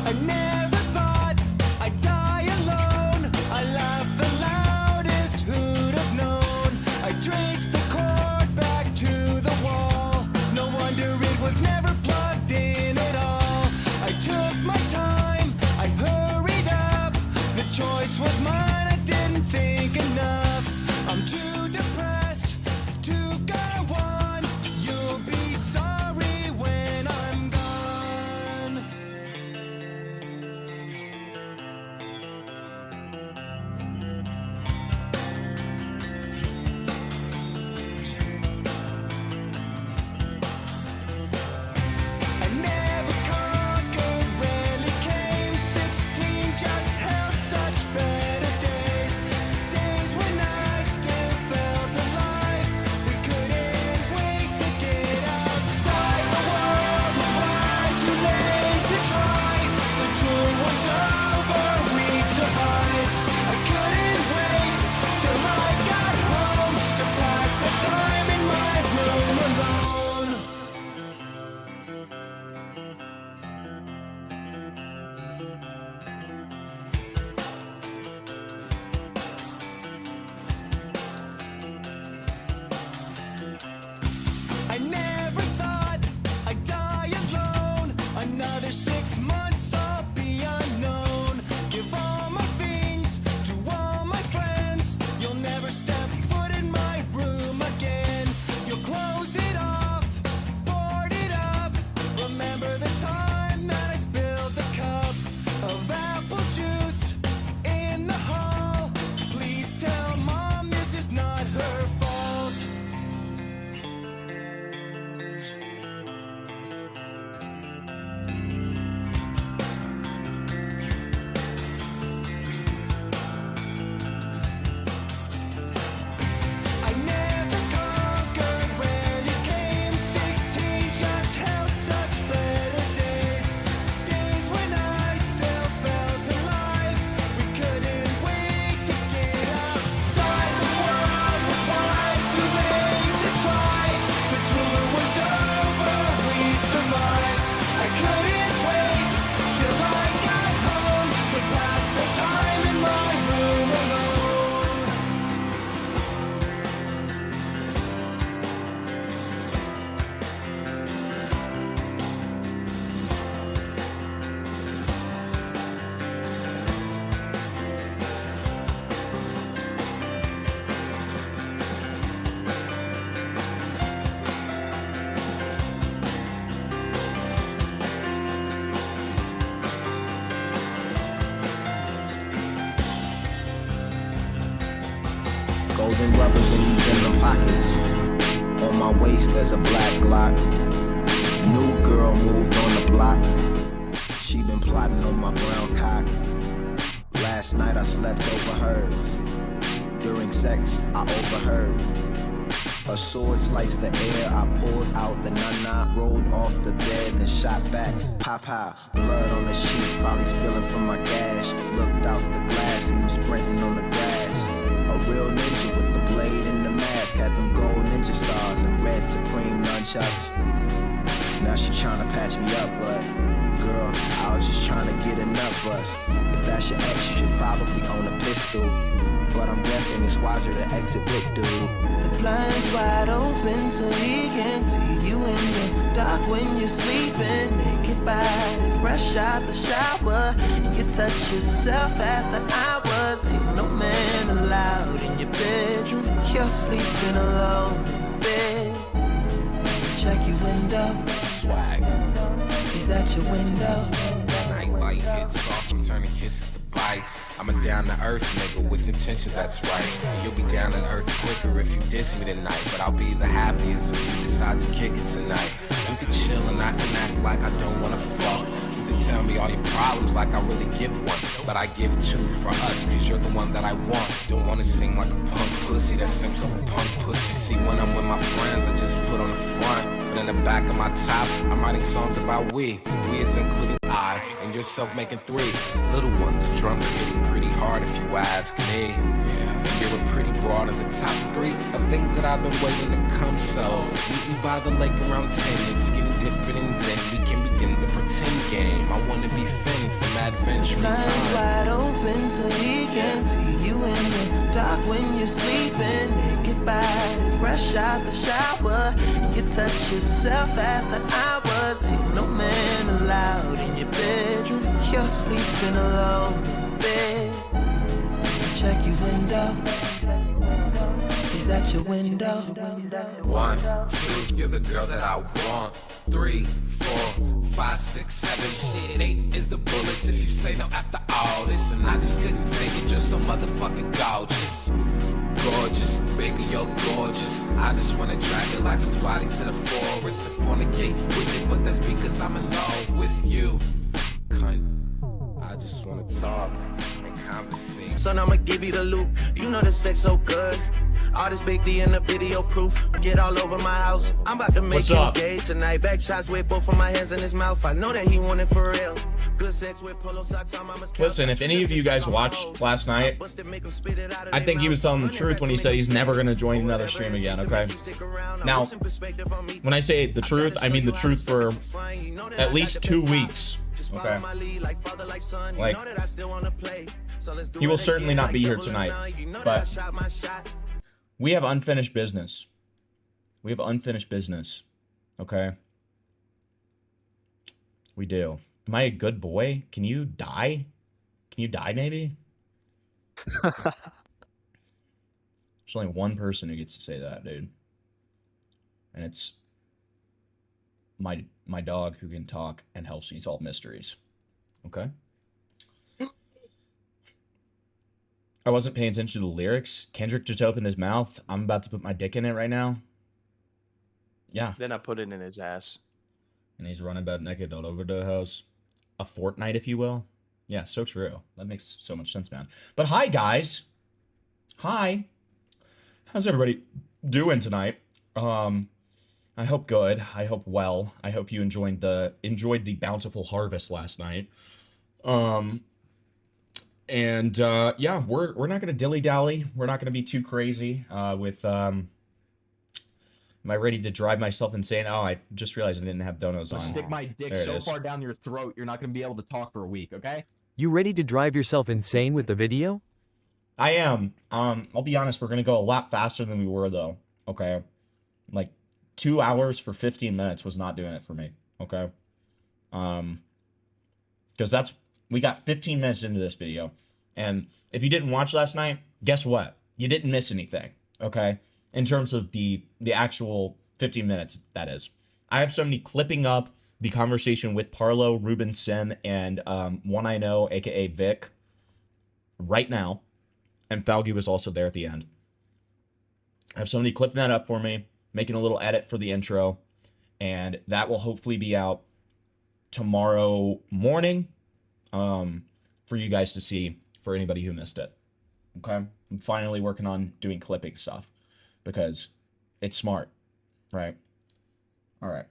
I never thought I'd die alone. I laughed the loudest, who'd have known? I traced the cord back to the wall. No wonder it was never plugged in at all. I took my time, I hurried up. The choice was mine, I didn't think enough. I'm too depressed to go on. You'll be sorry when I'm gone. I never conquered, rarely came. 16 just held such better days. Days when I still felt alive. We couldn't wait to get outside. The world was far too late to try. The tour was over, we'd survived. I couldn't wait till I got home to pass the time in my room alone. I never thought I'd die alone. Another 6 months I'll be unknown. Give all my things to all my friends. You'll never step foot in my room again. You'll close it off, board it up. Remember the time that I spilled the cup of apple juice in the hall. Please tell Mom this is not her fault. I never conquered, rarely came. 16 just held such better days. Days when I still felt alive. We couldn't wait to get outside. The world was far too late to try. The tour was over, we'd survive. I couldn't wait till I got home to pass the time in my room alone. Golden rubbers in these denim pockets. On my waist there's a black Glock. New girl moved on the block. She been plotting on my brown cock. Last night I slept over hers. During sex I overheard. A sword sliced the air, I pulled out the nana, rolled off the bed, then shot back. Pop out, blood on the sheets, probably spilling from my gash. Looked out the glass, seen him sprinting on the grass. A real ninja with the blade and the mask, had them gold ninja stars and red supreme nunchucks. Now she tryna patch me up, but girl, I was just tryna get a nut bust. If that's your ex, you should probably own a pistol. But I'm guessing it's wiser to exit with dude. The blinds wide open so he can see you in the dark when you're sleeping. Naked body, fresh out the shower, and you touch yourself after hours. Ain't no man allowed in your bedroom. You're sleeping alone in bed. Check your window. Swag. He's at your window. Nightlight hits soft, I'm turning kisses to bites. I'm a down to earth nigga with intention, that's right. You'll be down to earth quicker if you diss me tonight, but I'll be the happiest if you decide to kick it tonight. You can chill and I can act like I don't wanna fuck. You can tell me all your problems like I really give one, but I give two for us, cause you're the one that I want. Don't wanna seem like a punk pussy that seems like a punk pussy. See, when I'm with my friends, I just put on the front, but in the back of my top, I'm writing songs about we. We is including I, and yourself making three. Little ones, drunk, hitting pretty hard if you ask me. And you're a pretty broad in the top three of things that I've been waiting to come. So, meet me by the lake around 10 and skinny dipping, and then we can begin the pretend game. I wanna be fin for adventuring Blinds time. wide open so he can see you in the dark when you're sleeping. Naked body, fresh out the shower. You touch yourself as the hours. Ain't no man allowed in your bedroom. You're sleeping alone in bed. Check your window. He's at your window. 1, 2, you're the girl that I want. 3, 4, 5, 6, 7, shit. 8 is the bullets if you say no after all this. And I just couldn't take it, you're so motherfucking gorgeous. Gorgeous, baby, you're gorgeous. I just wanna drag your lifeless body to the forest and fornicate with it, but that's because I'm in love with you. Cunt, I just wanna talk and conversate. Son, I'ma give you the loop. You know the sex so good. All this big D in the video proof. Get all over my house. I'm about to make What's him up? gay tonight. Back shots with both of my hands in his mouth. I know that he want it for real. Good sex with polo socks on mama's couch. Listen, if any of you guys watched last night, I think he was telling the truth when he said he's never going to join another stream again, okay? Now, when I say the truth, I mean the truth for at least 2 weeks, okay? Like, he will certainly not be here tonight, but we have unfinished business. We have unfinished business, okay? We do. Am I a good boy? Can you die? Can you die, maybe? There's only one person who gets to say that, dude. And it's my dog who can talk and helps me solve mysteries. Okay? I wasn't paying attention to the lyrics. Kendrick just opened his mouth. I'm about to put my dick in it right now. Yeah. Then I put it in his ass. And he's running about naked all over the house. A fortnight, if you will. Yeah, so true. That makes so much sense, man. But hi, guys. Hi. How's everybody doing tonight? I hope good. I hope well. I hope you enjoyed the bountiful harvest last night. Yeah, we're not gonna dilly-dally. We're not gonna be too crazy with am I ready to drive myself insane? Oh, I just realized I didn't have donuts on. Stick my dick There it so is. far down your throat, you're not going to be able to talk for a week, okay? You ready to drive yourself insane with the video? I am. I'll be honest, we're gonna go a lot faster than we were though. Okay. Like 2 hours for 15 minutes was not doing it for me. Okay. Because we got 15 minutes into this video. And if you didn't watch last night, guess what? You didn't miss anything. Okay. In terms of the actual 15 minutes, that is. I have somebody clipping up the conversation with Parlo, Ruben Sim, and One I Know, aka Vic, right now. And Falgi was also there at the end. I have somebody clipping that up for me, making a little edit for the intro, and that will hopefully be out tomorrow morning for you guys to see, for anybody who missed it. Okay? I'm finally working on doing clipping stuff because it's smart, right? All right.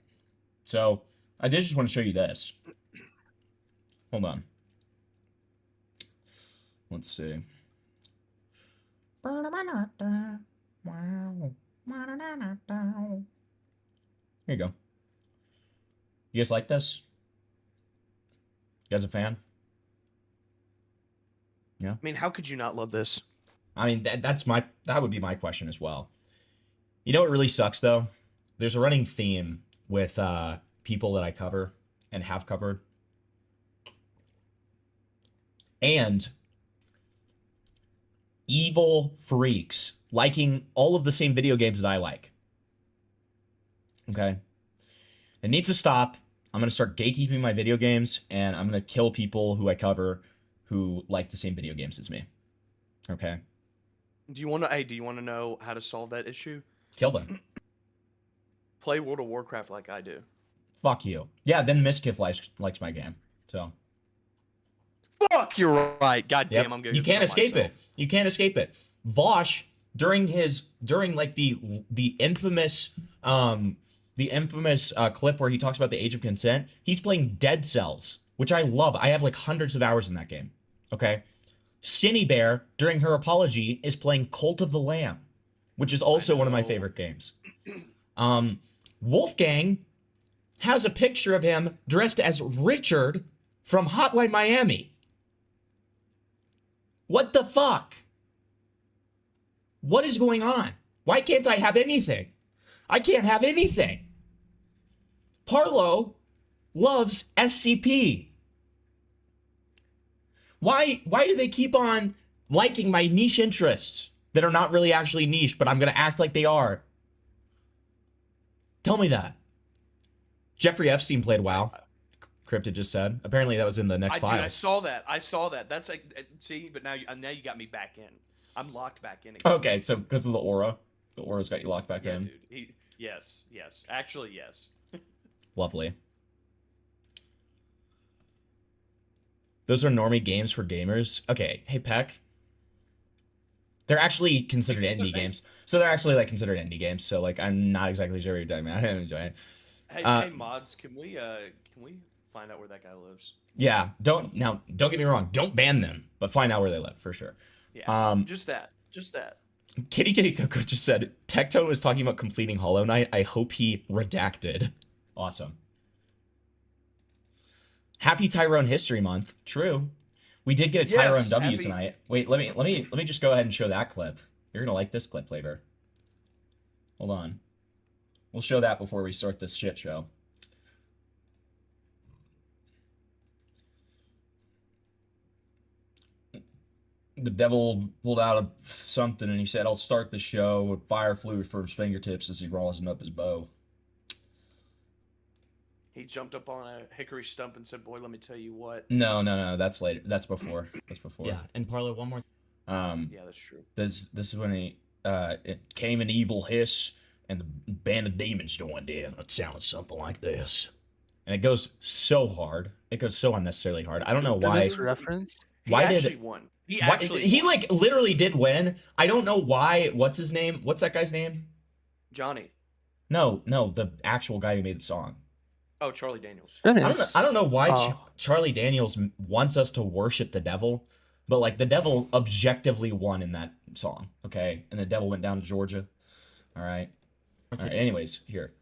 So I did just want to show you this. Hold on. Let's see. Here you go. You guys like this? You guys a fan? Yeah. I mean, how could you not love this? I mean, that would be my question as well. You know what really sucks though? There's a running theme with people that I cover and have covered. And evil freaks liking all of the same video games that I like. Okay? It needs to stop. I'm going to start gatekeeping my video games, and I'm going to kill people who I cover who like the same video games as me. Okay? Do you want to know how to solve that issue? Kill them. Play World of Warcraft like I do. Fuck you. Yeah, then Miskiff likes my game. So. Fuck, you're right. God damn, Yep. I'm good. You can't escape it. You can't escape it. Vosh, during like the infamous clip where he talks about the age of consent, he's playing Dead Cells, which I love. I have like hundreds of hours in that game. Okay. Cinny Bear, during her apology, is playing Cult of the Lamb, which is also one of my favorite games. Wolfgang has a picture of him dressed as Richard from Hotline Miami. What the fuck? What is going on? Why can't I have anything? I can't have anything. Parlo loves SCP. Why do they keep on liking my niche interests that are not really actually niche, but I'm going to act like they are? Tell me that. Jeffrey Epstein played WoW. Cryptid just said. Apparently that was in the next file. I saw that. That's like, see, but now you got me back in. I'm locked back in again. Okay, so because of the aura. The aura's got you locked back in. Dude. Yes. Actually, yes. Lovely. Those are normie games for gamers. Okay, hey Peck. They're actually considered indie games. So they're actually like considered indie games. So like I'm not exactly sure what you're doing, man. I didn't enjoy it. Hey mods, can we find out where that guy lives? Yeah, don't get me wrong, don't ban them, but find out where they live for sure. Yeah. Just that. Kitty Coco just said Tectone was talking about completing Hollow Knight. I hope he redacted. Awesome. Happy Tyrone History Month. True. We did get a Tyrone W tonight. Wait, let me just go ahead and show that clip. You're gonna like this clip, Flavor. Hold on. We'll show that before we start this shit show. The devil pulled out of something and he said, I'll start the show with fire fluid for his fingertips as he rolls up his bow. He jumped up on a hickory stump and said, boy, let me tell you what. No. That's later. That's before. Yeah, and Parlo, one more. Yeah, that's true. This is when it came an evil hiss and the band of demons joined in. It sounded something like this. And it goes so hard. It goes so unnecessarily hard. I don't know why. This reference? Why he did actually won? He like literally did win. I don't know why. What's his name? What's that guy's name? Johnny. No, the actual guy who made the song. Oh, Charlie Daniels. I don't know why Charlie Daniels wants us to worship the devil, but like the devil objectively won in that song, okay? And the devil went down to Georgia. All right. Anyways, here,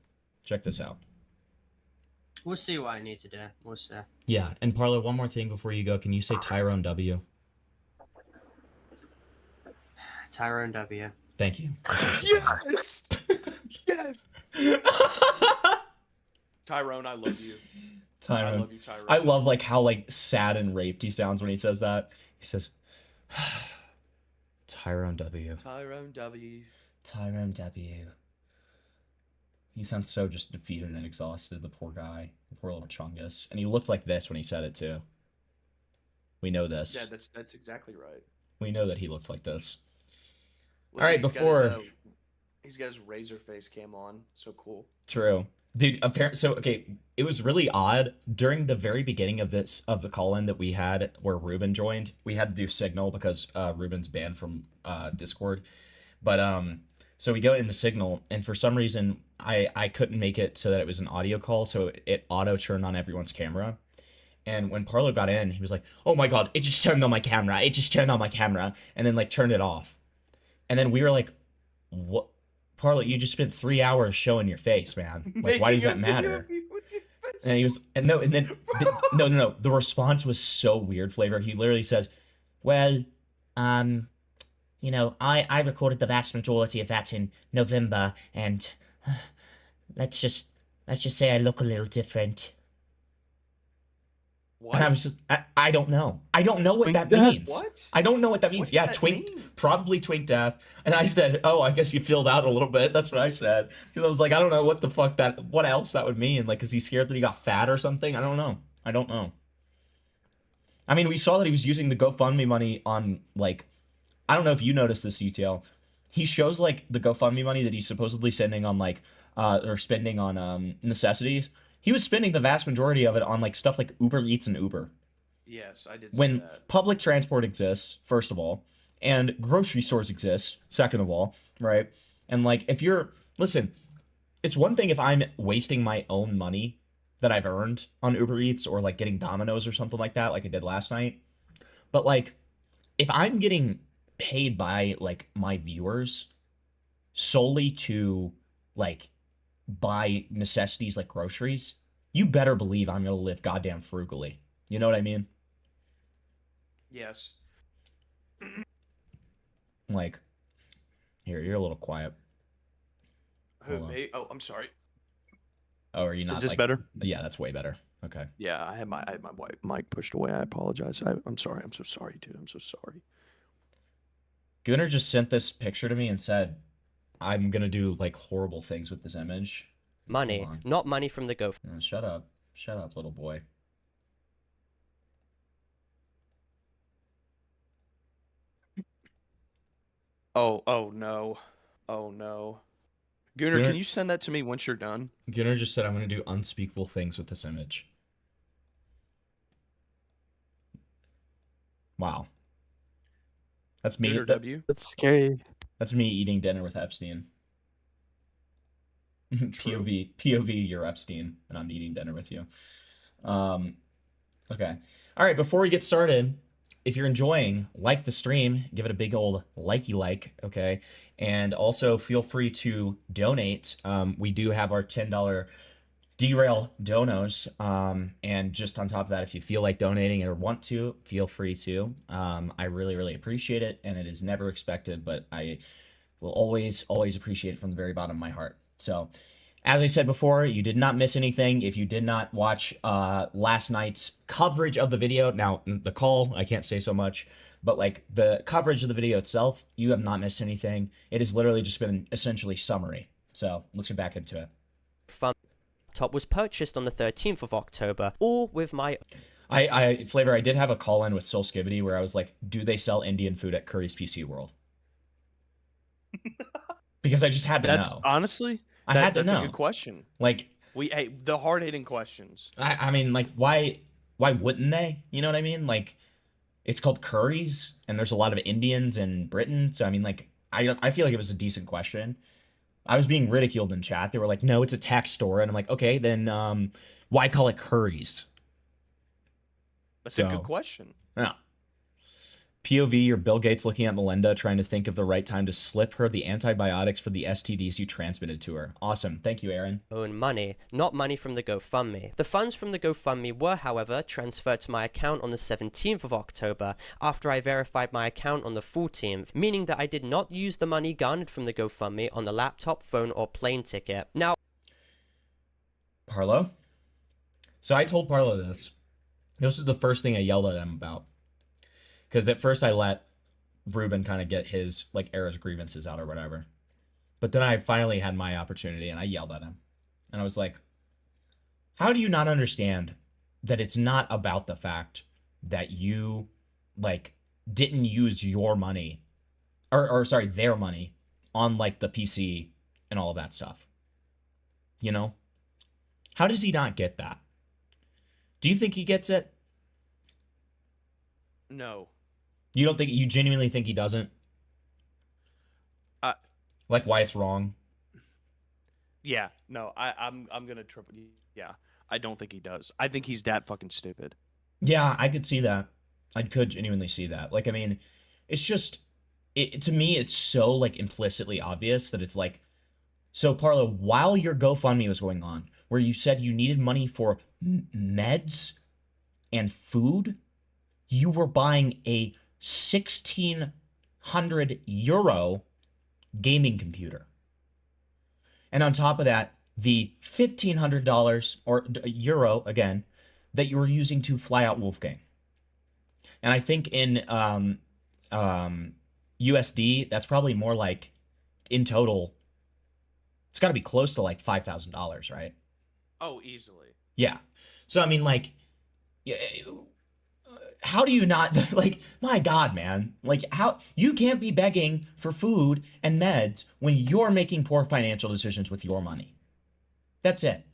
check this out. We'll see what I need to do. We'll see. Yeah, and Parlo, one more thing before you go. Can you say Tyrone W? Tyrone W. Thank you. Yes! Yes! Tyrone, I love you. Tyrone. I love you, Tyrone. I love like how like sad and raped he sounds when he says that. He says, Tyrone W. Tyrone W. Tyrone W. He sounds so just defeated and exhausted, the poor guy. The poor little chungus. And he looked like this when he said it too. We know this. Yeah, that's exactly right. We know that he looked like this. Look, all right, before... he's got his razor face cam on. So cool. True. Dude, apparently, so, okay, it was really odd. During the very beginning of the call-in that we had where Ruben joined, we had to do Signal because Ruben's banned from Discord. But, so we go into Signal, and for some reason, I couldn't make it so that it was an audio call, so it auto-turned on everyone's camera. And when Parlo got in, he was like, oh my god, it just turned on my camera. It just turned on my camera. And then, like, turned it off. And then we were like, what? Parlo, you just spent 3 hours showing your face, man. Like, why does that matter? And he was, and no, and then, no. The response was so weird, Flavor. He literally says, well, you know, I recorded the vast majority of that in November, and let's just say I look a little different. What? And I was just, I don't know. I don't know what that means. What? I don't know what that means. What Yeah, does that twink, mean? probably twink death. And I said, oh, I guess you filled out a little bit. That's what I said. Because I was like, I don't know what the fuck what else that would mean. Like, is he scared that he got fat or something? I don't know. I mean, we saw that he was using the GoFundMe money on, like, I don't know if you noticed this detail. He shows, like, the GoFundMe money that he's supposedly sending on, like, or spending on necessities. He was spending the vast majority of it on, like, stuff like Uber Eats and Uber. Yes, I did see When that. public transport exists, first of all, and grocery stores exist, second of all, right? And, like, listen, it's one thing if I'm wasting my own money that I've earned on Uber Eats or, like, getting Domino's or something like that, like I did last night. But, like, if I'm getting paid by, like, my viewers solely to, like, buy necessities like groceries, you better believe I'm gonna live goddamn frugally. You know what I mean? Yes. Like, here, you're a little quiet. Who, Hold on. me? Oh, I'm sorry. Oh, are you not? Is this like- better? Yeah, that's way better. Okay. Yeah, I had my mic pushed away. I apologize. I'm sorry. I'm so sorry, dude. I'm so sorry. Gunnar just sent this picture to me and said, I'm gonna do like horrible things with this image. Money, Hold on. not money from the GoFundMe. Shut up. Shut up, little boy. Oh no. Oh no. Gunnar, Gunnar- can you send that to me once you're done? Gunnar just said, I'm gonna do unspeakable things with this image. Wow. That's me. Gunnar W. That's scary. That's me eating dinner with Epstein. POV, you're Epstein, and I'm eating dinner with you. Okay. All right, before we get started, if you're enjoying, like the stream, give it a big old likey like, okay? And also feel free to donate. We do have our $10 derail donos. And just on top of that, if you feel like donating or want to, feel free to. I really, really appreciate it, and it is never expected, but I will always, always appreciate it from the very bottom of my heart. So, as I said before, you did not miss anything. If you did not watch last night's coverage of the video, now the call, I can't say so much, but like the coverage of the video itself, you have not missed anything. It has literally just been essentially summary. So let's get back into it. Top was purchased on the 13th of October, all with my... Flavor, I did have a call in with Soul Skibbity where I was like, do they sell Indian food at Curry's PC World? Because I just had to know. Honestly, I had to know. That's a good question. Like, the hard hitting questions. I mean, like, why wouldn't they? You know what I mean? Like, it's called Curry's, and there's a lot of Indians in Britain, so I mean, like, I feel like it was a decent question. I was being ridiculed in chat. They were like, "No, it's a tech store," and I'm like, "Okay, then why call it Curry's?" That's a good question. Yeah. POV, you're Bill Gates looking at Melinda, trying to think of the right time to slip her the antibiotics for the STDs you transmitted to her. Awesome. Thank you, Aaron. Own money, not money from the GoFundMe. The funds from the GoFundMe were, however, transferred to my account on the 17th of October after I verified my account on the 14th, meaning that I did not use the money garnered from the GoFundMe on the laptop, phone, or plane ticket. Now, Parlo? So I told Parlo this. This was the first thing I yelled at him about. Because at first I let Ruben kind of get his, like, air his grievances out or whatever. But then I finally had my opportunity and I yelled at him. And I was like, how do you not understand that it's not about the fact that you, like, didn't use your money, or sorry, their money on, like, the PC and all of that stuff? You know? How does he not get that? Do you think he gets it? No. You genuinely think he doesn't? Like why it's wrong? Yeah. No. I'm gonna triple. Yeah. I don't think he does. I think he's that fucking stupid. Yeah, I could see that. I could genuinely see that. Like, I mean, it's just, to me, it's so, like, implicitly obvious that it's like, so Parlo, while your GoFundMe was going on, where you said you needed money for meds and food, you were buying a 1,600 euro gaming computer. And on top of that, the $1,500 or euro, again, that you were using to fly out Wolfgang. And I think in USD, that's probably more like, in total, it's got to be close to like $5,000, right? Oh, easily. Yeah. So, I mean, like, how do you not, like, my God, man. Like, how, you can't be begging for food and meds when you're making poor financial decisions with your money. That's it.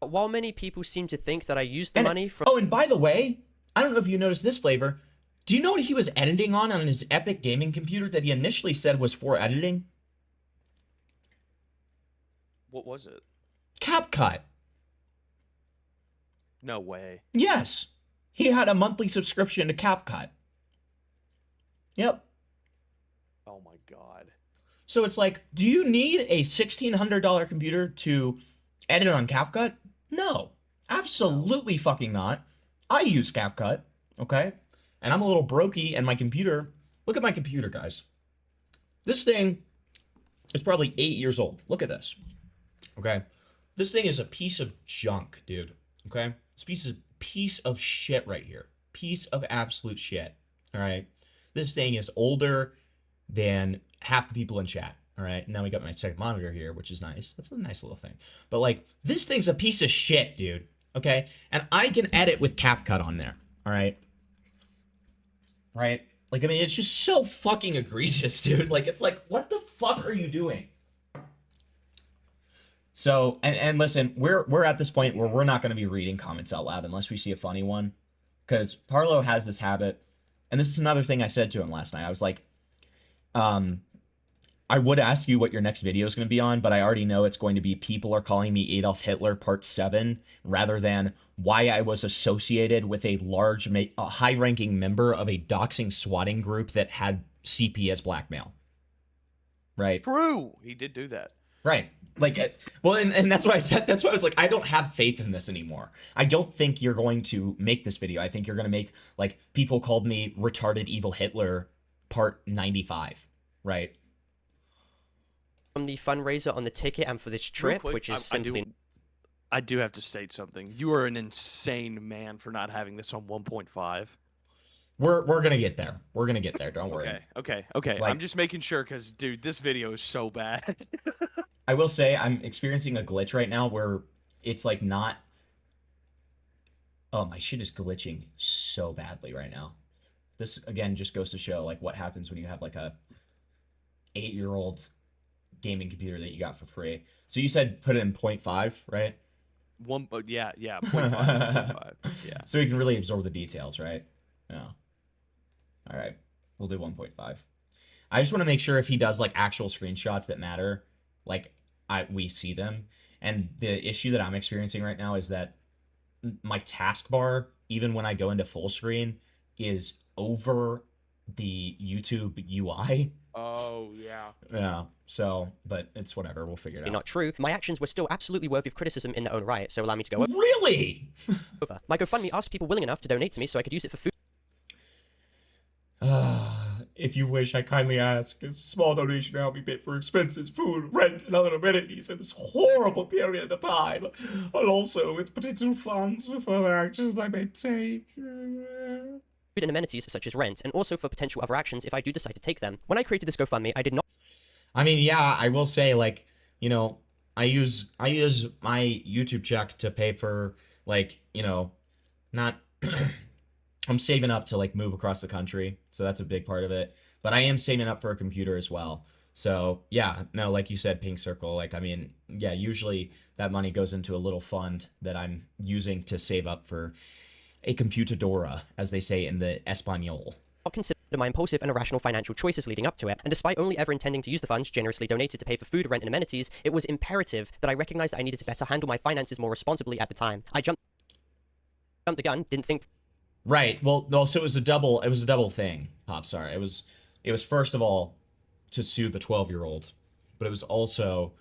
while many people seem to think that I used the money from... Oh, and by the way, I don't know if you noticed this, Flavor. Do you know what he was editing on his Epic gaming computer that he initially said was for editing? What was it? CapCut. No way. Yes. He had a monthly subscription to CapCut. Yep. Oh my God. So it's like, do you need a $1,600 computer to edit on CapCut? No. Absolutely fucking not. I use CapCut, okay? And I'm a little brokey, and my computer Look at my computer, guys. This thing is probably 8 years old. Look at this. Okay? This thing is a piece of junk, dude. Okay? This piece of shit right here. Piece of absolute shit. All right? This thing is older than half the people in chat. All right? Now we got my second monitor here, which is nice. That's a nice little thing. But, like, this thing's a piece of shit, dude. Okay? And I can edit with CapCut on there. All right? Right? Like, I mean, it's just so fucking egregious, dude. Like, it's like, what the fuck are you doing? So, and listen, we're at this point where we're not going to be reading comments out loud unless we see a funny one. Because Parlo has this habit, and this is another thing I said to him last night. I was like, I would ask you what your next video is going to be on, but I already know it's going to be People Are Calling Me Adolf Hitler Part 7, rather than why I was associated with a high-ranking member of a doxing swatting group that had CP as blackmail. Right? True! He did do that. Right. Like, well, and that's why I said, that's why I was like, I don't have faith in this anymore. I don't think you're going to make this video. I think you're going to make, like, People Called Me Retarded Evil Hitler Part 95. Right? From the fundraiser on the ticket and for this trip, quick, which is simply... I do have to state something. You are an insane man for not having this on 1.5. We're gonna get there. We're gonna get there. Don't worry. Okay. Like, I'm just making sure because, dude, this video is so bad. I will say I'm experiencing a glitch right now where it's like not. Oh, my shit is glitching so badly right now. This again just goes to show like what happens when you have like a 8-year-old gaming computer that you got for free. So you said put it in 0.5, right? Yeah, 0.5. Yeah. So you can really absorb the details, right? Yeah. All right. We'll do 1.5. I just want to make sure if he does like actual screenshots that matter, like we see them. And the issue that I'm experiencing right now is that my taskbar, even when I go into full screen, is over the YouTube UI. Oh, yeah. Yeah. So, but it's whatever. We'll figure it out. Not true. My actions were still absolutely worthy of criticism in their own right, so allow me to go over. Really? My GoFundMe asked people willing enough to donate to me so I could use it for food. If you wish, I kindly ask a small donation to help me pay for expenses, food, rent, and other amenities in this horrible period of time, and also with potential funds for further actions I may take. Food and amenities such as rent, and also for potential other actions if I do decide to take them. When I created this GoFundMe, I did not... I mean, yeah, I will say, like, you know, I use my YouTube check to pay for, like, you know, not... I'm saving up to, like, move across the country, so that's a big part of it. But I am saving up for a computer as well. So, yeah, no, like you said, Pink Circle, like, I mean, yeah, usually that money goes into a little fund that I'm using to save up for a computadora, as they say in the Espanol. Not consider my impulsive and irrational financial choices leading up to it, and despite only ever intending to use the funds generously donated to pay for food, rent, and amenities, it was imperative that I recognized that I needed to better handle my finances more responsibly at the time. I jumped the gun, didn't think... Right. Well, so it was a double thing, Pop. Sorry. It was first of all to sue the 12-year-old, but it was also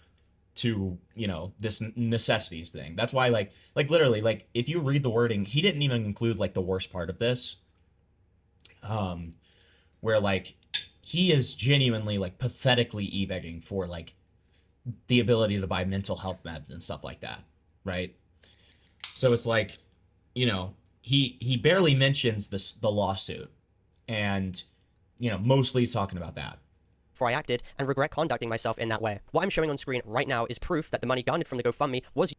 to, you know, this necessities thing. That's why, like literally, like, if you read the wording, he didn't even include, like, the worst part of this, where, like, he is genuinely, like, pathetically e-begging for, like, the ability to buy mental health meds and stuff like that, right? So it's like, you know, he barely mentions the lawsuit, and, you know, mostly he's talking about that. Before I acted, and regret conducting myself in that way. What I'm showing on screen right now is proof that the money garnered from the GoFundMe was...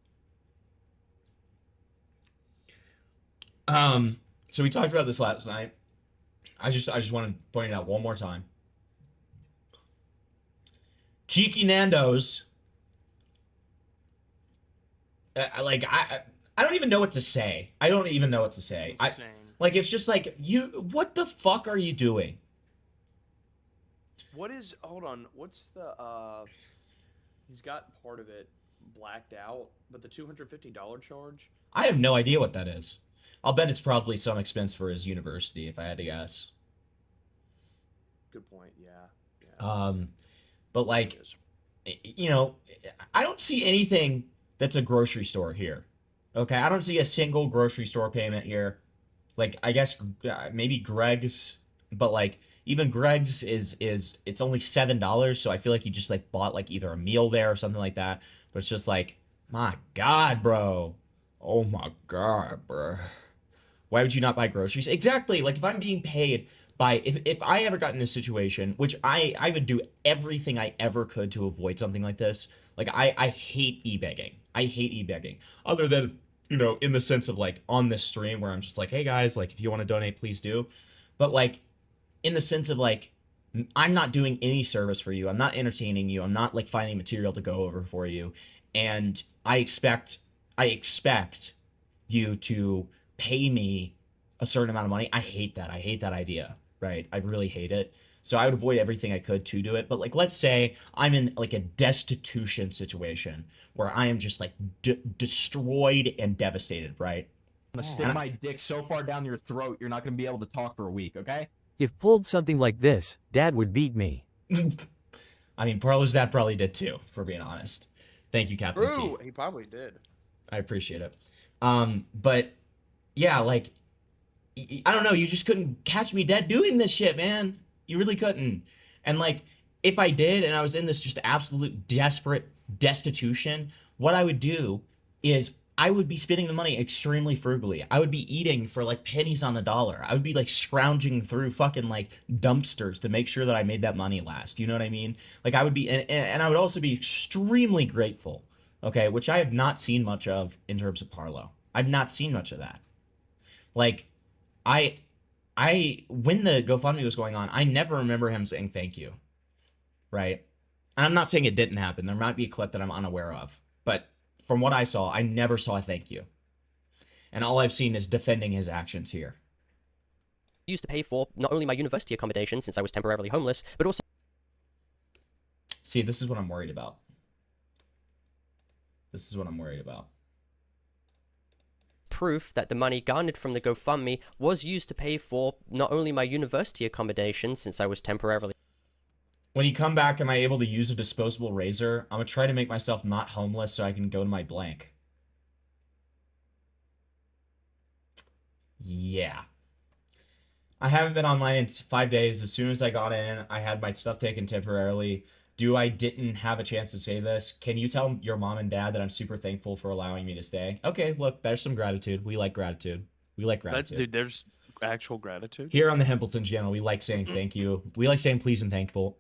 So we talked about this last night. I just want to point it out one more time. Cheeky Nando's. I don't even know what to say. I don't even know what to say. It's insane. It's just like, what the fuck are you doing? What is, hold on, what's the, he's got part of it blacked out, but the $250 charge? I have no idea what that is. I'll bet it's probably some expense for his university, if I had to guess. Good point, yeah. But, like, you know, I don't see anything that's a grocery store here. Okay, I don't see a single grocery store payment here. Like, I guess maybe Greg's but like even Greg's is it's only $7, so I feel like you just like bought like either a meal there or something like that. But it's just like, my God, bro. Oh my God, bro. Why would you not buy groceries? Exactly. Like if I'm being paid by if I ever got in a situation, which I would do everything I ever could to avoid something like this. Like I hate e-begging. I hate e-begging. Other than, you know, in the sense of like on this stream where I'm just like, hey guys, like if you want to donate, please do. But like in the sense of like, I'm not doing any service for you. I'm not entertaining you. I'm not like finding material to go over for you. And I expect you to pay me a certain amount of money. I hate that. I hate that idea, right? I really hate it. So I would avoid everything I could to do it. But like, let's say I'm in like a destitution situation where I am just like destroyed and devastated, right? I'm gonna stick my dick so far down your throat, you're not gonna be able to talk for a week, okay? If pulled something like this, Dad would beat me. I mean, Parlo's dad probably did too, for being honest. Thank you, Captain C. True, he probably did. I appreciate it. But yeah, like, I don't know, you just couldn't catch me dead doing this shit, man. You really couldn't. And like, if I did and I was in this just absolute desperate destitution, what I would do is I would be spending the money extremely frugally. I would be eating for like pennies on the dollar. I would be like scrounging through fucking like dumpsters to make sure that I made that money last. You know what I mean? Like I would be, and I would also be extremely grateful. Okay, which I have not seen much of in terms of Parlo. I've not seen much of that. Like, I when the GoFundMe was going on, I never remember him saying thank you. Right? And I'm not saying it didn't happen. There might be a clip that I'm unaware of. But from what I saw, I never saw a thank you. And all I've seen is defending his actions here. Used to pay for not only my university accommodation since I was temporarily homeless, but also... See, this is what I'm worried about. This is what I'm worried about. Proof that the money garnered from the GoFundMe was used to pay for not only my university accommodation since I was temporarily... When you come back, am I able to use a disposable razor? I'm gonna try to make myself not homeless so I can go to my blank. Yeah. I haven't been online in 5 days. As soon as I got in, I had my stuff taken temporarily. I didn't have a chance to say this. Can you tell your mom and dad that I'm super thankful for allowing me to stay? Okay, look, there's some gratitude. We like gratitude. We like gratitude. Dude, there's actual gratitude. Here on the Hempleton channel, we like saying thank you. We like saying please and thankful.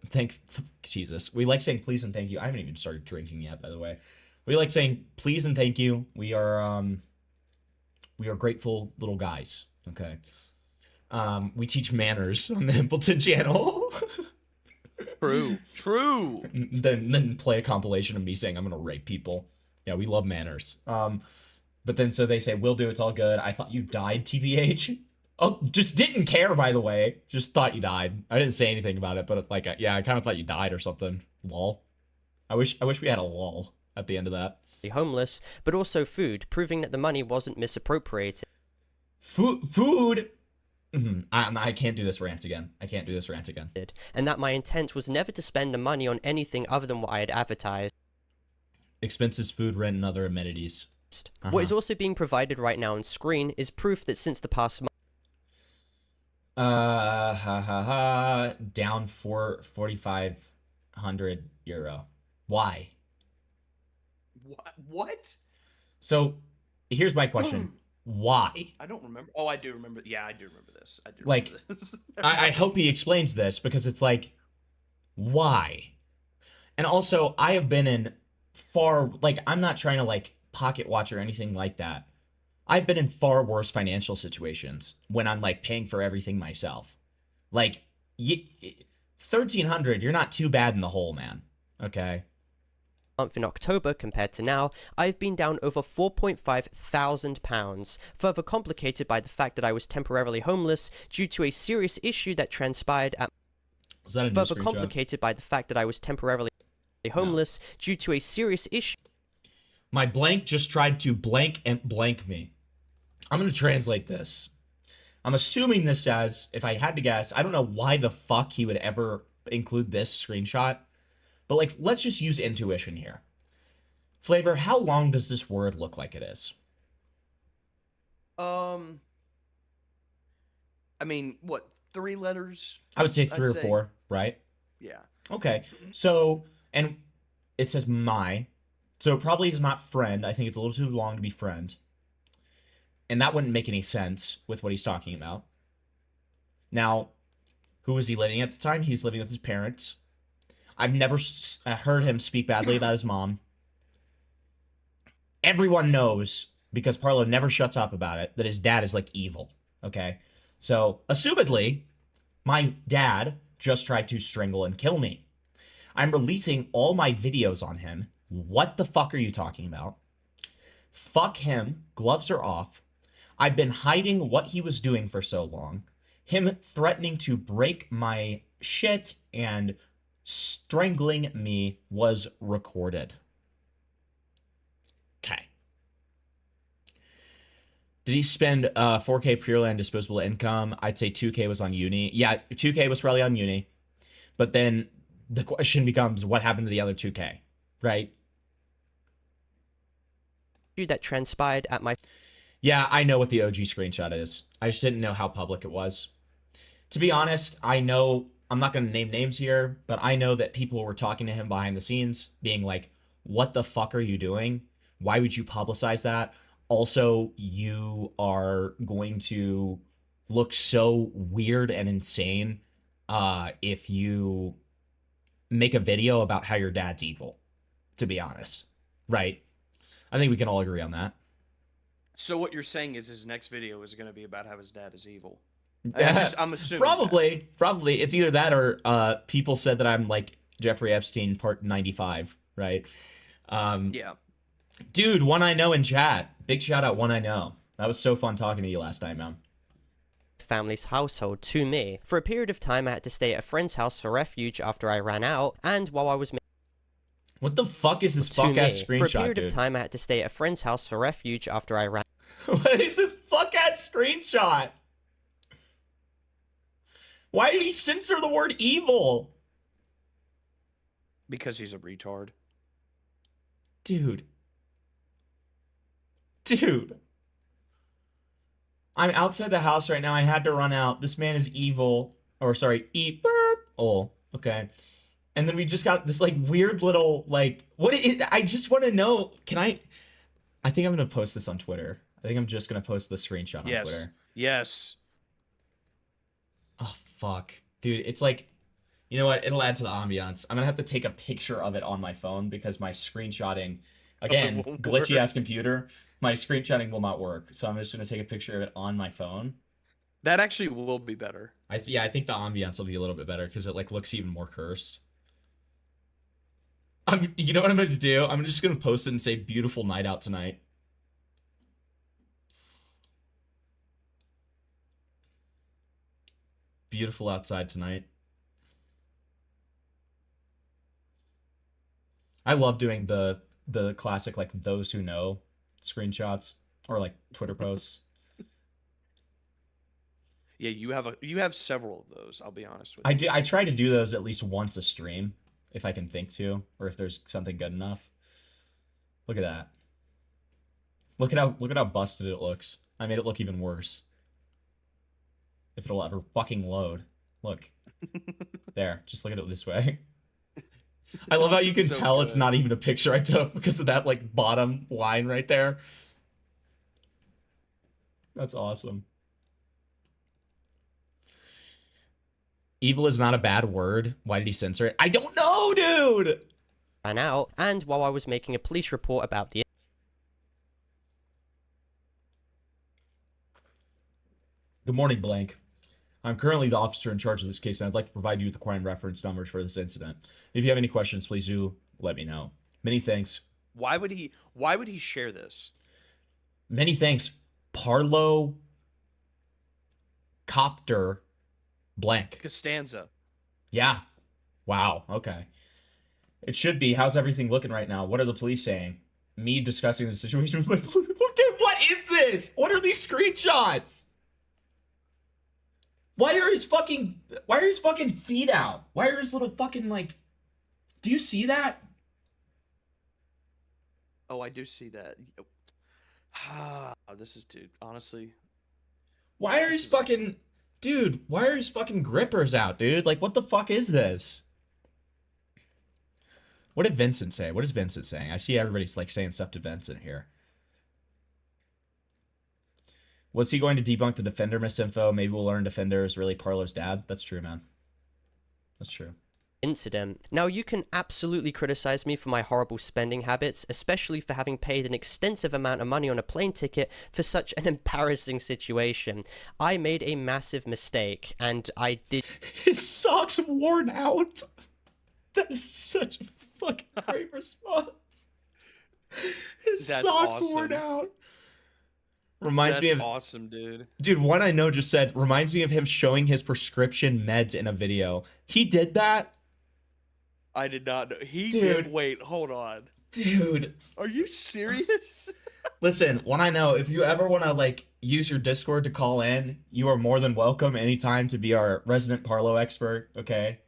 Jesus. We like saying please and thank you. I haven't even started drinking yet, by the way. We like saying please and thank you. We are grateful little guys. Okay. We teach manners on the Hempleton channel. True. Then play a compilation of me saying I'm gonna rape people. Yeah, we love manners. But then so they say, will do, it's all good. I thought you died, TBH. Oh, just didn't care, by the way. Just thought you died. I didn't say anything about it, but like, yeah, I kind of thought you died or something. Lol. I wish we had a lol at the end of that. Homeless, but also food, proving that the money wasn't misappropriated. Food? I can't do this rant again. I can't do this rant again. And that my intent was never to spend the money on anything other than what I had advertised. Expenses, food, rent, and other amenities. What is also being provided right now on screen is proof that since the past month... down 4,500 euro. Why? What? So, here's my question. Why? I don't remember. Oh, I do remember. Yeah, I do remember this. I do like, remember this. I hope he explains this, because it's like, why? And also, I have been in far, like, I'm not trying to, like, pocket watch or anything like that. I've been in far worse financial situations when I'm, like, paying for everything myself. Like, 1,300, you're not too bad in the hole, man. Okay? Month in October compared to now, I've been down over £4,500, further complicated by the fact that I was temporarily homeless due to a serious issue that transpired at... Was that a further complicated by the fact that I was temporarily homeless due to a serious issue... My blank just tried to blank and blank me. I'm going to translate this. I'm assuming this says, if I had to guess, I don't know why the fuck he would ever include this screenshot, but like, let's just use intuition here. Flavor, how long does this word look like it is? I mean, what, 3 letters. I would say I'd 3 or say. 4, right? Yeah. Okay. So, and it says my. So it probably is not friend. I think it's a little too long to be friend. And that wouldn't make any sense with what he's talking about. Now, who was he living at the time? He's living with his parents. I've never heard him speak badly about his mom. Everyone knows, because Parlo never shuts up about it, that his dad is like evil. Okay? So, assumedly, my dad just tried to strangle and kill me. I'm releasing all my videos on him. What the fuck are you talking about? Fuck him. Gloves are off. I've been hiding what he was doing for so long. Him threatening to break my shit and strangling me was recorded. Okay. Did he spend 4K purely on disposable income? I'd say 2K was on uni. Yeah, 2K was probably on uni. But then the question becomes, what happened to the other 2K, right? That transpired at my... Yeah, I know what the OG screenshot is. I just didn't know how public it was. To be honest, I know, I'm not going to name names here, but I know that people were talking to him behind the scenes, being like, what the fuck are you doing? Why would you publicize that? Also, you are going to look so weird and insane if you make a video about how your dad's evil, to be honest. Right? I think we can all agree on that. So what you're saying is his next video is going to be about how his dad is evil. I'm assuming. Probably. It's either that or people said that I'm like Jeffrey Epstein part 95, right? Yeah. Dude, One I Know in chat. Big shout out, One I Know. That was so fun talking to you last night, man. Family's household to me. For a period of time, I had to stay at a friend's house for refuge after I ran out, and while I was... What the fuck is this fuck-ass screenshot, dude? For a period of time, I had to stay at a friend's house for refuge after I ran... What is this fuck-ass screenshot? Why did he censor the word evil? Because he's a retard. Dude. I'm outside the house right now. I had to run out. This man is evil. Or, sorry, oh, okay. And then we just got this, like, weird little, like... I just want to know... I think I'm going to post this on Twitter. I think I'm just going to post the screenshot on Twitter. Yes. Oh, fuck. Dude, it's like... You know what? It'll add to the ambiance. I'm going to have to take a picture of it on my phone because my screenshotting... Again, glitchy-ass computer. My screenshotting will not work. So I'm just going to take a picture of it on my phone. That actually will be better. I think the ambiance will be a little bit better because it, like, looks even more cursed. You know what I'm going to do? I'm just going to post it and say, beautiful night out tonight. Beautiful outside tonight. I love doing the classic, like, those who know screenshots or, like, Twitter posts. Yeah, you have several of those, I'll be honest with you. I try to do those at least once a stream, if I can think to, or if there's something good enough. Look at that. Look at how busted it looks. I made it look even worse. If it'll ever fucking load. Look. There, just look at it this way. I love how you can tell it's not even a picture I took because of that, like, bottom line right there. That's awesome. Evil is not a bad word. Why did he censor it? I don't know, dude! Ran out, and while I was making a police report about the... Good morning, Blank. I'm currently the officer in charge of this case, and I'd like to provide you with the crime reference numbers for this incident. If you have any questions, please do let me know. Many thanks. Why would he share this? Many thanks. Parlo Copter Blank. Costanza. Yeah. Wow. Okay. It should be. How's everything looking right now? What are the police saying? Me discussing the situation with my police. Dude, what is this? What are these screenshots? Why are his fucking feet out? Why are his little fucking, like... Do you see that? Oh, I do see that. This is, dude, honestly. Why are his fucking... Dude, why are his fucking grippers out, dude? Like, what the fuck is this? What did Vincent say? What is Vincent saying? I see everybody's like saying stuff to Vincent here. Was he going to debunk the Defender misinfo? Maybe we'll learn Defender is really Parlo's dad. That's true, man. That's true. Incident. Now, you can absolutely criticize me for my horrible spending habits, especially for having paid an extensive amount of money on a plane ticket for such an embarrassing situation. I made a massive mistake, and I did... His socks worn out? That is such a fucking great response. His That's socks awesome. worn out. Reminds me That's of... awesome, dude. Dude, one I know just said, reminds me of him showing his prescription meds in a video. He did that? I did not know. He Dude. did. Wait, hold on. Dude. Are you serious? Listen, one I know, if you ever want to, like, use your Discord to call in, you are more than welcome anytime to be our resident Parlo expert, okay?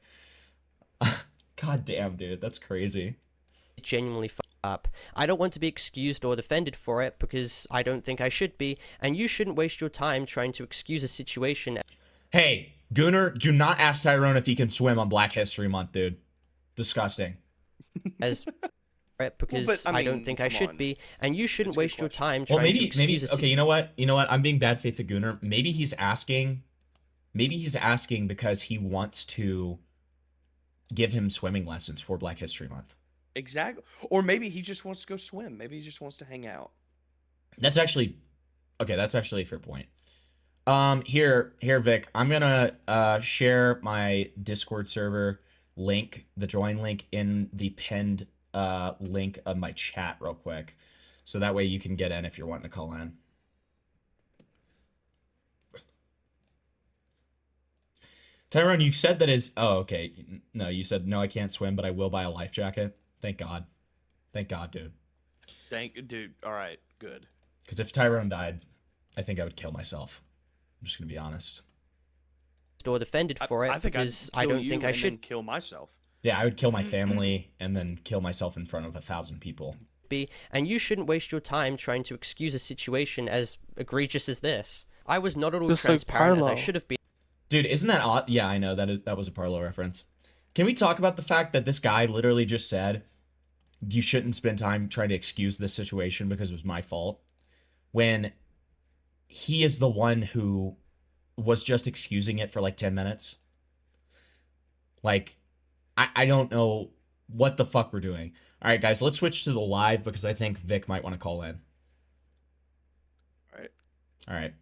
God damn, dude, that's crazy. Genuinely fucked up. I don't want to be excused or defended for it because I don't think I should be, and you shouldn't waste your time trying to excuse a situation. Hey, Gunnar, do not ask Tyrone if he can swim on Black History Month, dude. Disgusting. As because Well, but, I don't think I come should on. be, and you shouldn't That's a good waste your question. time Well, trying to maybe, excuse a okay, you know what? You know what? I'm being bad faith to Gunnar. Maybe he's asking because he wants to give him swimming lessons for Black History Month. Exactly. Or maybe he just wants to go swim. Maybe he just wants to hang out. That's actually a fair point. Here, Vic, I'm gonna share my Discord server link, the join link, in the pinned link of my chat real quick, so that way you can get in if you're wanting to call in. Tyrone, you said that is... Oh, okay. No, you said, no, I can't swim, but I will buy a life jacket. Thank God. Thank God, dude. Dude. All right, good. Because if Tyrone died, I think I would kill myself. I'm just going to be honest. or defended for it I think because I'd I kill don't you think I and should then kill myself. Yeah, I would kill my family and then kill myself in front of 1,000 people. be, and you shouldn't waste your time trying to excuse a situation as egregious as this. I was not at all Just like transparent as I Parlo. should have been. Dude, isn't that odd? Yeah, I know that was a Parlo reference. Can we talk about the fact that this guy literally just said, you shouldn't spend time trying to excuse this situation because it was my fault, when he is the one who was just excusing it for like 10 minutes? Like, I don't know what the fuck we're doing. All right, guys, let's switch to the live because I think Vic might want to call in. All right.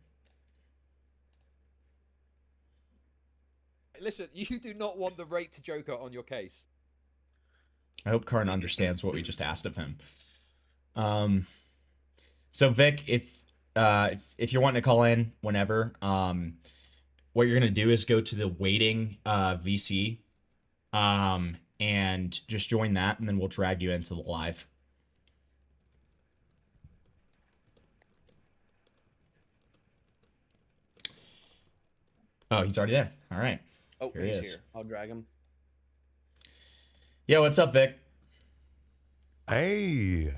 Listen, you do not want the rate to Joker on your case. I hope Karn understands what we just asked of him. So Vic, if you're wanting to call in whenever, what you're gonna do is go to the waiting VC, and just join that, and then we'll drag you into the live. Oh, he's already there. All right. Oh, Here he he's is. here. I'll drag him. Yo, what's up, Vic? Hey.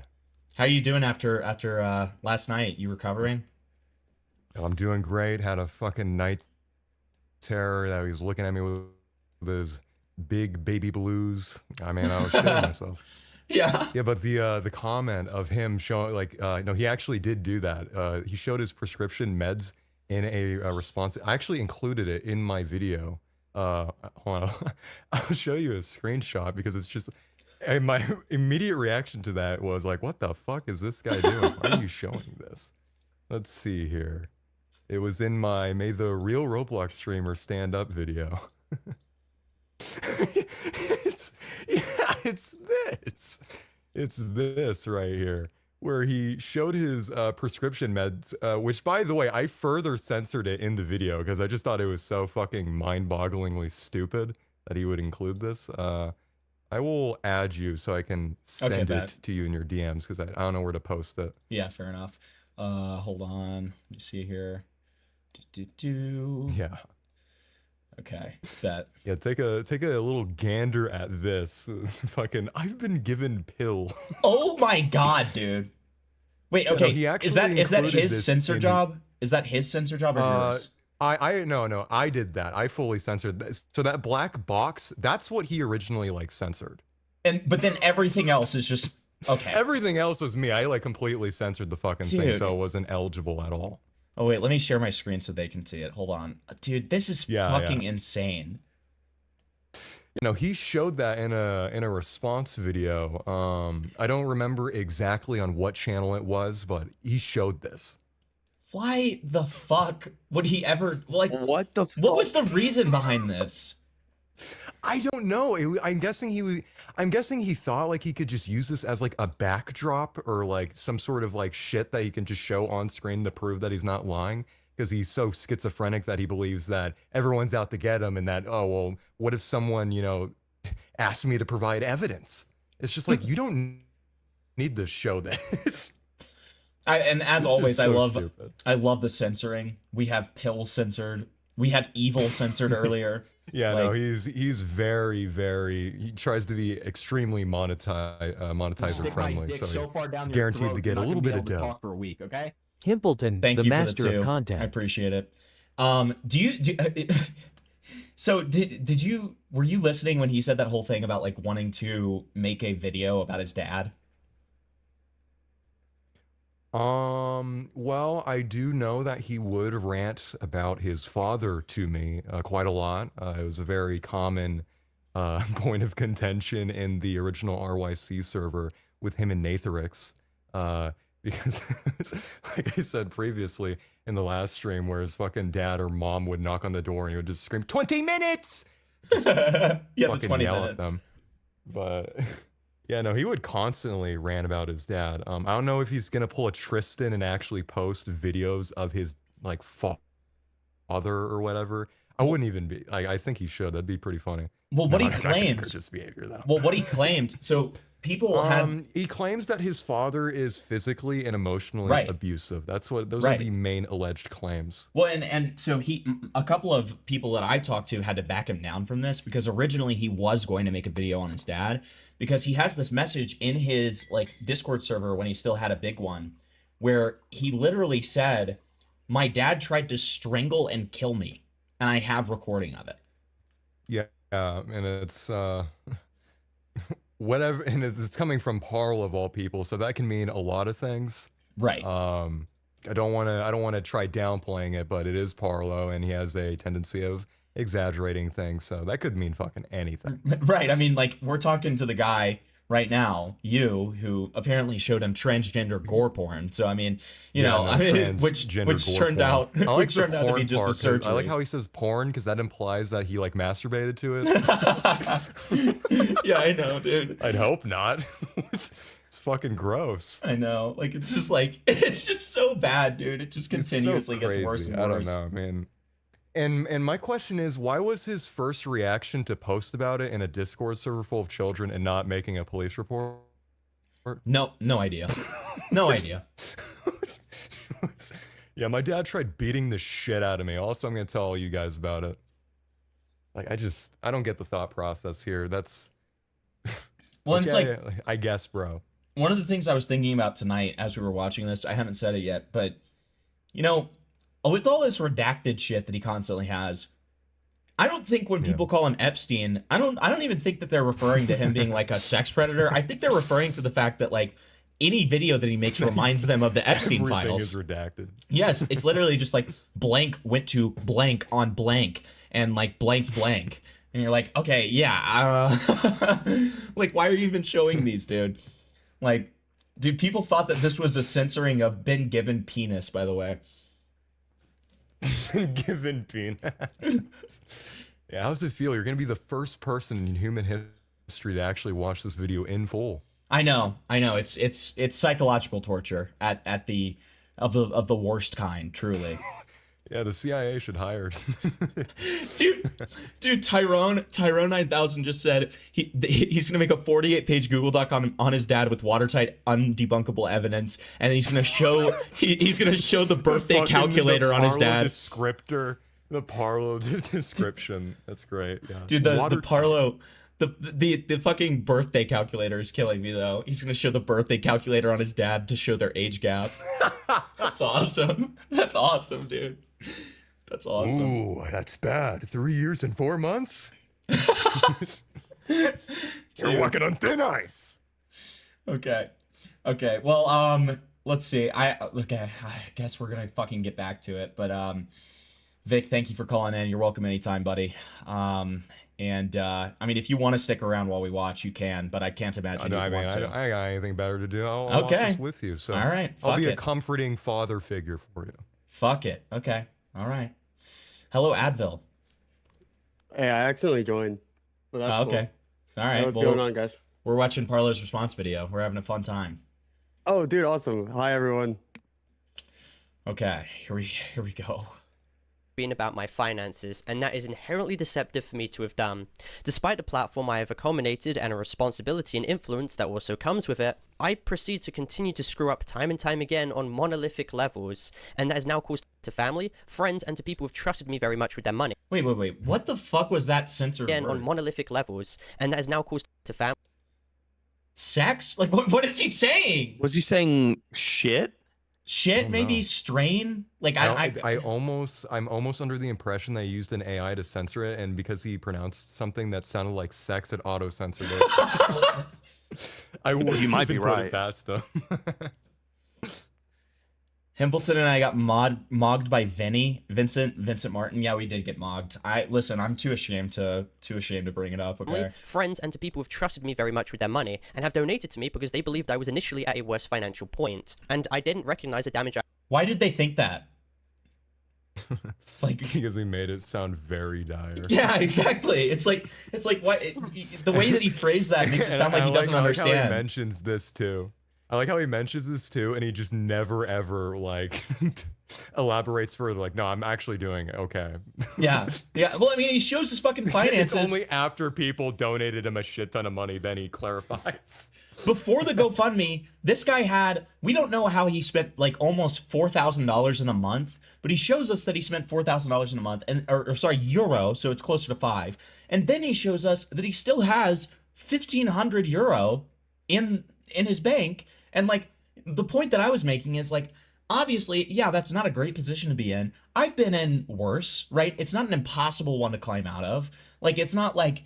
How you doing after last night? You recovering? I'm doing great. Had a fucking night terror that he was looking at me with his big baby blues. I mean, I was shitting myself. Yeah. Yeah, but the comment of him showing, like, no, he actually did do that. He showed his prescription meds in a response. I actually included it in my video. Hold on, I'll show you a screenshot because it's just, and my immediate reaction to that was like, what the fuck is this guy doing? Why are you showing this? Let's see here. It was in my May the Real Roblox Streamer Stand Up video. It's this. It's this right here, where he showed his prescription meds, which, by the way, I further censored it in the video because I just thought it was so fucking mind-bogglingly stupid that he would include this. I will add you so I can send it to you in your DMs because I don't know where to post it. Yeah, fair enough. Hold on. Let me see here. Yeah. Okay. That. Yeah, take a little gander at this. Fucking, I've been given pill. Oh my god, dude. Wait, okay. No, he is that actually his included censor this job? Is that his censor job or yours? No, I did that. I fully censored that. So that black box, that's what he originally like censored. But then everything else is just okay. Everything else was me. I like completely censored the fucking thing, so it wasn't eligible at all. Oh wait, let me share my screen so they can see it. Hold on. Dude, this is fucking insane. You know, he showed that in a response video. I don't remember exactly on what channel it was, but he showed this. Why the fuck would he ever like? What the fuck? What was the reason behind this? I don't know. I'm guessing he thought like he could just use this as like a backdrop or like some sort of like shit that he can just show on screen to prove that he's not lying. Because he's so schizophrenic that he believes that everyone's out to get him, and that, oh well, what if someone, you know, asked me to provide evidence? It's just like, you don't need to show this. And as always, so I love the censoring. We have pills censored. We have evil censored earlier. Yeah, like, no, he's very, he tries to be extremely monetizer friendly, so he's guaranteed to get a little bit of dough for a week, okay? Himpleton, Thank the you master for the of two. content. I appreciate it. So were you listening when he said that whole thing about like wanting to make a video about his dad? Well, I do know that he would rant about his father to me quite a lot. It was a very common point of contention in the original RYC server with him and Natharix. Because, like I said previously in the last stream, where his fucking dad or mom would knock on the door and he would just scream, 20 minutes! Yeah, the 20 yell minutes. at them. But, yeah, no, he would constantly rant about his dad. I don't know if he's gonna pull a Tristan and actually post videos of his, like, father or whatever. I wouldn't even be, like, I think he should. That'd be pretty funny. Well, what he claimed... behavior, though. Well, what he claimed... So... He claims that his father is physically and emotionally abusive. Those are the main alleged claims. Well, and so a couple of people that I talked to had to back him down from this, because originally he was going to make a video on his dad, because he has this message in his like Discord server when he still had a big one, where he literally said, "My dad tried to strangle and kill me, and I have recording of it." Yeah, and it's whatever, and it's coming from Parl of all people, so that can mean a lot of things. Right. I don't want to try downplaying it, but it is Parlo, and he has a tendency of exaggerating things, so that could mean fucking anything. Right. I mean, like, we're talking to the guy right now, who apparently showed him transgender gore porn. So I mean, you know, I mean, which turned out to be just a surgery. I like how he says porn, because that implies that he like masturbated to it. Yeah, I know, dude. I'd hope not. It's fucking gross. I know. Like, it's just so bad, dude. It just continuously gets worse and worse. I don't know, man. And my question is, why was his first reaction to post about it in a Discord server full of children and not making a police report? No idea. No idea. Yeah, my dad tried beating the shit out of me. Also, I'm gonna tell all you guys about it. Like, I don't get the thought process here. That's well, okay, it's like, I guess, bro. One of the things I was thinking about tonight as we were watching this, I haven't said it yet, but you know, with all this redacted shit that he constantly has, I don't think when people call him Epstein, I don't even think that they're referring to him being like a sex predator. I think they're referring to the fact that like any video that he makes reminds them of the Epstein files. Everything is redacted. Yes, it's literally just like blank went to blank on blank and like blank blank. And you're like, okay, yeah. Like, why are you even showing these, dude? Like, dude, people thought that this was a censoring of Ben Gibbon penis, by the way. Given penis. Yeah, how does it feel? You're gonna be the first person in human history to actually watch this video in full. I know. It's psychological torture of the worst kind, truly. Yeah, the CIA should hire. Dude, Tyrone 9000 just said he's gonna make a 48-page Google Doc on his dad with watertight, undebunkable evidence, and he's gonna show he's gonna show the birthday calculator on his dad. The Parlo description. That's great. Yeah. Dude, the Parlo. The fucking birthday calculator is killing me, though. He's gonna show the birthday calculator on his dad to show their age gap. That's awesome. That's awesome, dude. That's awesome. Ooh, that's bad. 3 years and 4 months? You're walking on thin ice. Okay. Well, let's see. I guess we're gonna fucking get back to it. But Vic, thank you for calling in. You're welcome anytime, buddy. And I mean, if you want to stick around while we watch, you can. But I can't imagine you want to. I got anything better to do. I'll watch this with you. So all right. I'll be a comforting father figure for you. Fuck it. Okay. All right. Hello, Advil. Hey, I accidentally joined. But that's okay. Cool. All right. What's going on, guys? We're watching Parlo's response video. We're having a fun time. Oh, dude, awesome. Hi, everyone. Okay, here we go. Being about my finances, and that is inherently deceptive for me to have done. Despite the platform I have accumulated and a responsibility and influence that also comes with it, I proceed to continue to screw up time and time again on monolithic levels, and that has now caused to family, friends, and to people who've trusted me very much with their money. Wait. What the fuck was that censored Again, word? on monolithic levels, and that has now caused to family. Sex? Like, what is he saying? Was he saying shit? Shit, maybe strain. Like I'm almost under the impression they used an AI to censor it, and because he pronounced something that sounded like sex, it auto censored it. You might be put right. it past him. Himpleton and I got mogged by Vincent Martin. Yeah, we did get mogged. Listen, I'm too ashamed to bring it up. Okay. Friends and to people who've trusted me very much with their money and have donated to me because they believed I was initially at a worse financial point, and I didn't recognize the damage. Why did they think that? Like because he made it sound very dire. Yeah, exactly. It's like what the way that he phrased that makes it sound like he doesn't understand. I like how he mentions this too. I like how he mentions this too, and he just never ever like elaborates further. Like, no, I'm actually doing it. Okay. Yeah. Well, I mean, he shows his fucking finances. It's only after people donated him a shit ton of money then he clarifies. Before the GoFundMe, this guy had, we don't know how he spent like almost $4,000 in a month, but he shows us that he spent $4,000 in a month, or sorry, euro, so it's closer to 5. And then he shows us that he still has 1,500 euro in his bank. And like, the point that I was making is like, obviously, yeah, that's not a great position to be in. I've been in worse, right? It's not an impossible one to climb out of. Like, it's not like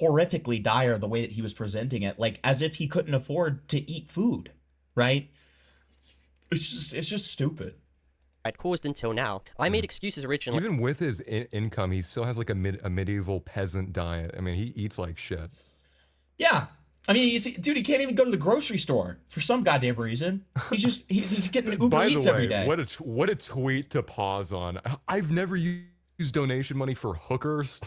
horrifically dire the way that he was presenting it, like as if he couldn't afford to eat food, right? It's just stupid. I'd caused until now. I made excuses originally. Even with his income, he still has like a medieval peasant diet. I mean, he eats like shit. Yeah. I mean, you see, dude, he can't even go to the grocery store for some goddamn reason. He's getting Uber Eats every day. What a tweet to pause on. I've never used donation money for hookers.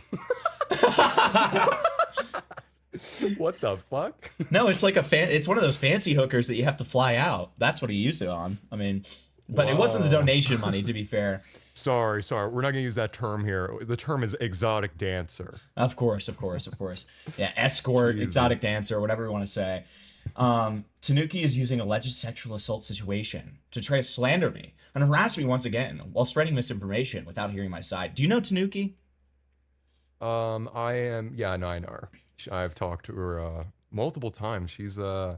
What the fuck? No, it's like it's one of those fancy hookers that you have to fly out. That's what he used it on. I mean, but It wasn't the donation money, to be fair. Sorry. We're not gonna use that term here. The term is exotic dancer. Of course. Yeah, escort, Jesus. Exotic dancer, whatever you want to say. Tanuki is using alleged sexual assault situation to try to slander me and harass me once again while spreading misinformation without hearing my side. Do you know Tanuki? I know her. I've talked to her multiple times. She's kind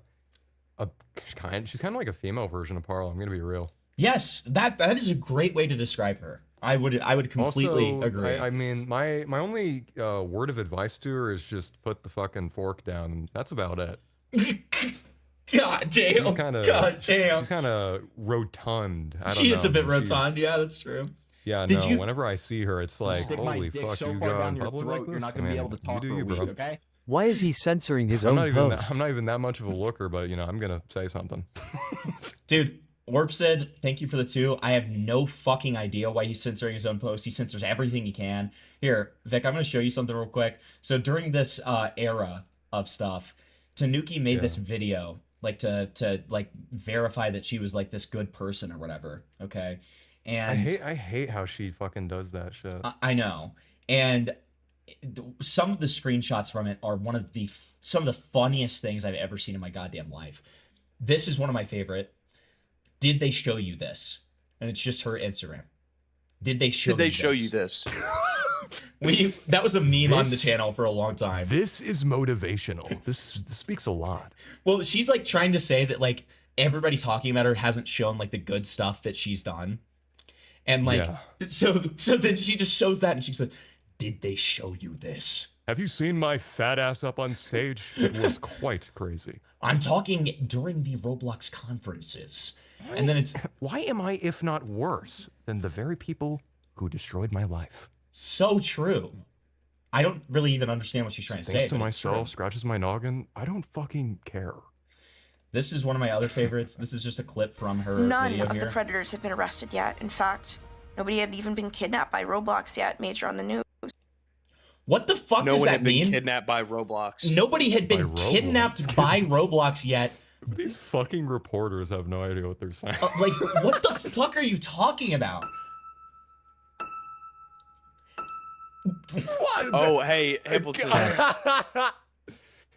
of like a female version of Parlo. I'm gonna be real. Yes, that is a great way to describe her. I would completely agree. I mean, my only word of advice to her is just put the fucking fork down. And that's about it. God damn. She's kind of rotund. She is a bit rotund. Yeah, that's true. Yeah, whenever I see her, it's like, holy fuck, you go in public like this? You're not gonna be able to talk for a week, okay? Why is he censoring his own post? I'm not even that much of a looker, but I'm gonna say something. Dude, Warp said, thank you for the 2. I have no fucking idea why he's censoring his own post. He censors everything he can. Here, Vic, I'm gonna show you something real quick. So during this era of stuff, Tanuki made this video like to like verify that she was like this good person or whatever. Okay. And I hate how she fucking does that shit. I know. And some of the screenshots from it are some of the funniest things I've ever seen in my goddamn life. This is one of my favorite. Did they show you this? And it's just her Instagram. Did they show you this? That was a meme on the channel for a long time. This is motivational. This speaks a lot. Well, she's like trying to say that like everybody talking about her hasn't shown like the good stuff that she's done. And like, Yeah. so then she just shows that and she said, "Did they show you this?" Have you seen my fat ass up on stage? It was quite crazy. I'm talking during the Roblox conferences. And then it's, why am I, if not worse, than the very people who destroyed my life? so true. I don't really even understand what she's trying to say. Thanks to but it's true. myself, scratches my noggin. I don't fucking care. This is one of my other favorites. This is just a clip from her None video of here. the predators have been arrested yet. In fact, nobody had even been kidnapped by Roblox yet. Major on the news. What the fuck No does one that had been mean? kidnapped by Roblox. Nobody had been By Roblox. kidnapped by Roblox yet. These fucking reporters have no idea what they're saying. Like, what the fuck are you talking about? What? Oh, hey, Hippleton.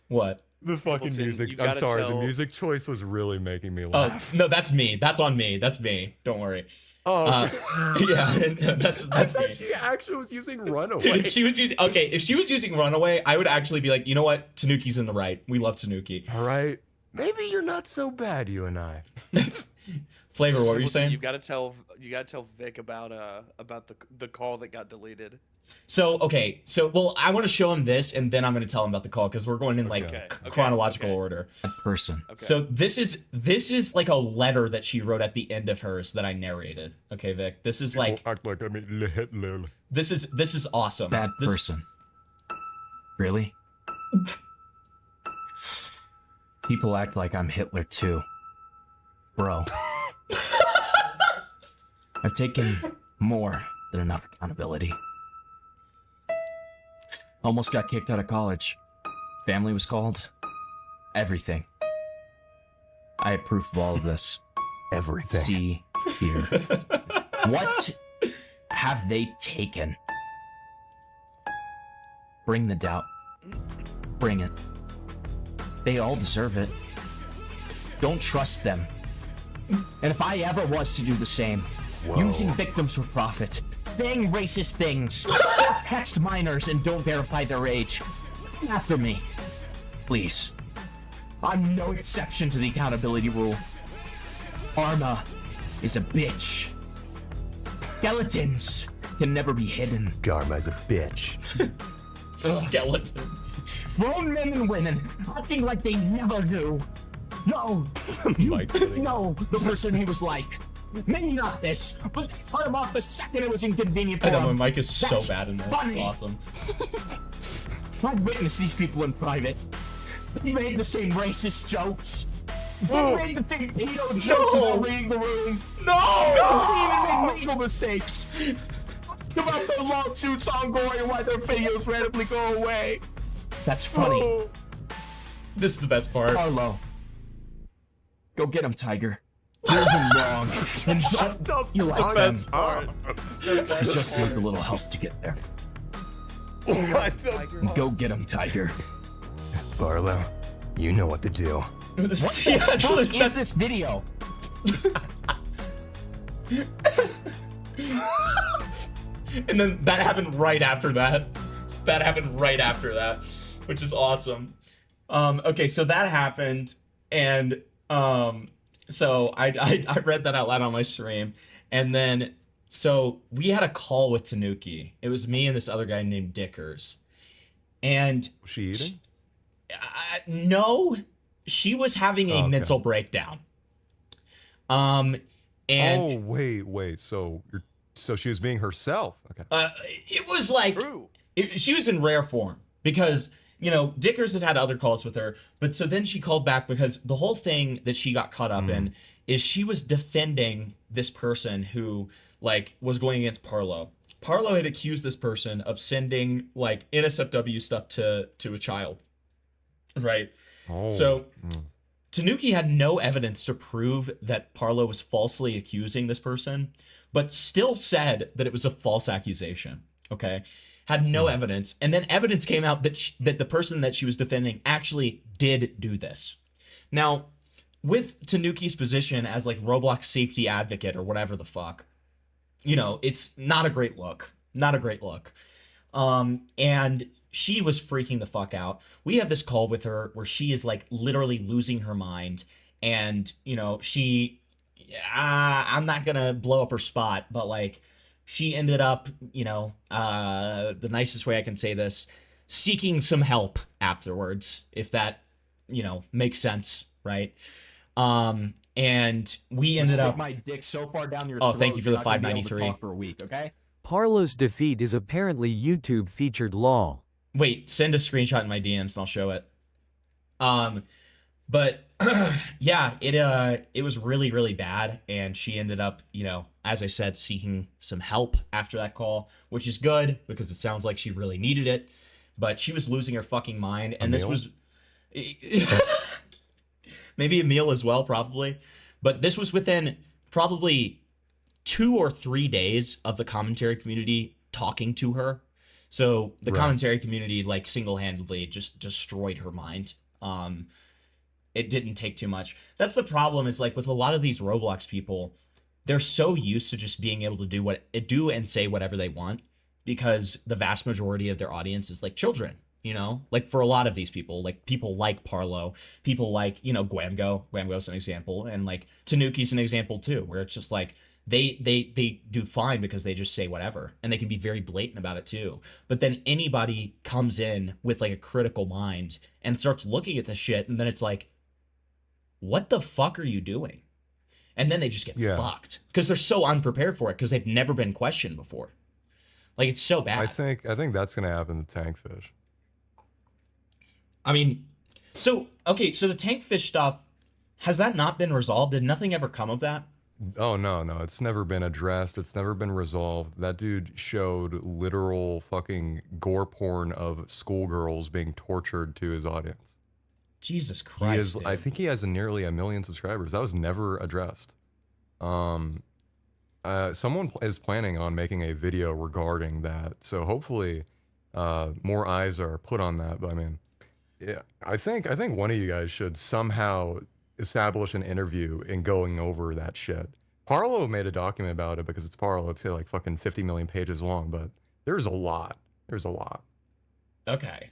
What? The fucking Hippleton, music. you I'm gotta sorry, the tell- music choice was really making me Oh, laugh. no, that's me. That's on me. That's me. Don't worry. Oh, Yeah, that's I thought me. she actually was using Runaway. Dude, if she was using Runaway, I would actually be like, you know what? Tanuki's in the right. We love Tanuki. All right, maybe you're not so bad, you and I. Flavor, what were you Hippleton, saying? You gotta tell Vic about the call that got deleted. So, okay. So, well, I want to show him this, and then I'm going to tell him about the call, because we're going in, like, Okay, chronological order. That person. Okay. So, this is, like, a letter that she wrote at the end of hers that I narrated. Okay, Vic? This is, like... act like I'm Hitler. This is awesome. Bad person. Really? People act like I'm Hitler too. Bro. I've taken more than enough accountability. Almost got kicked out of college. Family was called. Everything. I have proof of all of this. Everything. See here. What have they taken? Bring the doubt. Bring it. They all deserve it. Don't trust them. And if I ever was to do the same, using victims for profit, saying racist things, text minors and don't verify their age, come after me. Please. I'm no exception to the accountability rule. Arma is a bitch. Skeletons can never be hidden. Garma's a bitch. Skeletons. Grown men and women acting like they never knew. No, no, the person he was like. Maybe not this, but they cut him off the second it was inconvenient for I know, him. my mic is so That's bad in this. funny. It's awesome. I've witnessed these people in private. They made the same racist jokes. They made the same pedo jokes while reading the room. They even made legal mistakes. About their lawsuits ongoing and why their videos randomly go away. That's funny. This is the best part. Parlo. Go get him, Tiger. Prove him wrong. And don't you like them. He just needs a little help to get there. Go get him, Tiger. Parlo, you know what to do. What the fuck is this video? And then that happened right after that. That happened right after that, which is awesome. Okay, so that happened, and so I read that out loud on my stream, and then so we had a call with Tanuki. It was me and this other guy named Dickers, and Was she eating? no, she was having a Oh, okay. mental breakdown. And oh wait. So she was being herself. Okay. it was like she was in rare form because you know Dickers had other calls with her, but so then she called back because the whole thing that she got caught up in is she was defending this person who like was going against Parlo. Parlo had accused this person of sending like NSFW stuff to a child, right? Oh. So Tanuki had no evidence to prove that Parlo was falsely accusing this person, but still said that it was a false accusation. Okay, had no evidence, and then evidence came out that that the person that she was defending actually did do this. Now, with Tanuki's position as like Roblox safety advocate or whatever the fuck, you know, it's not a great look. Not a great look. And she was freaking the fuck out. We have this call with her where she is like literally losing her mind, and you know, she I'm not gonna blow up her spot, but like she ended up, the nicest way I can say this, seeking some help afterwards, if that, makes sense, right? And we ended up my dick so far down your Oh, throat, thank you for you're the not gonna be able to 593. talk for a week, okay? Parlo's defeat is apparently YouTube featured lol. Wait, send a screenshot in my DMs and I'll show it. But yeah, it was really, really bad, and she ended up, as I said, seeking some help after that call, which is good because it sounds like she really needed it. But she was losing her fucking mind, and this was maybe a meal as well, probably. But this was within probably 2 or 3 days of the commentary community talking to her. So the commentary community like single-handedly just destroyed her mind. It didn't take too much. That's the problem, is like with a lot of these Roblox people, they're so used to just being able to do and say whatever they want, because the vast majority of their audience is like children, like for a lot of these people, like people like Parlo, people like, Guamgo's an example, and like Tanuki's an example too, where it's just like they do fine because they just say whatever, and they can be very blatant about it too. But then anybody comes in with like a critical mind and starts looking at this shit, and then it's like, what the fuck are you doing? And then they just get fucked because they're so unprepared for it, because they've never been questioned before. Like, it's so bad. I think that's gonna happen to Tankfish. I mean, so the Tankfish stuff, has that not been resolved? Did nothing ever come of that? Oh no, it's never been addressed. It's never been resolved. That dude showed literal fucking gore porn of schoolgirls being tortured to his audience. Jesus Christ. I think he has nearly 1 million subscribers. That was never addressed. Someone is planning on making a video regarding that, so hopefully more eyes are put on that. But I mean, yeah, I think one of you guys should somehow establish an interview in going over that shit. Parlo made a document about it because it's Parlo. It's like fucking 50 million pages long, but there's a lot. Okay,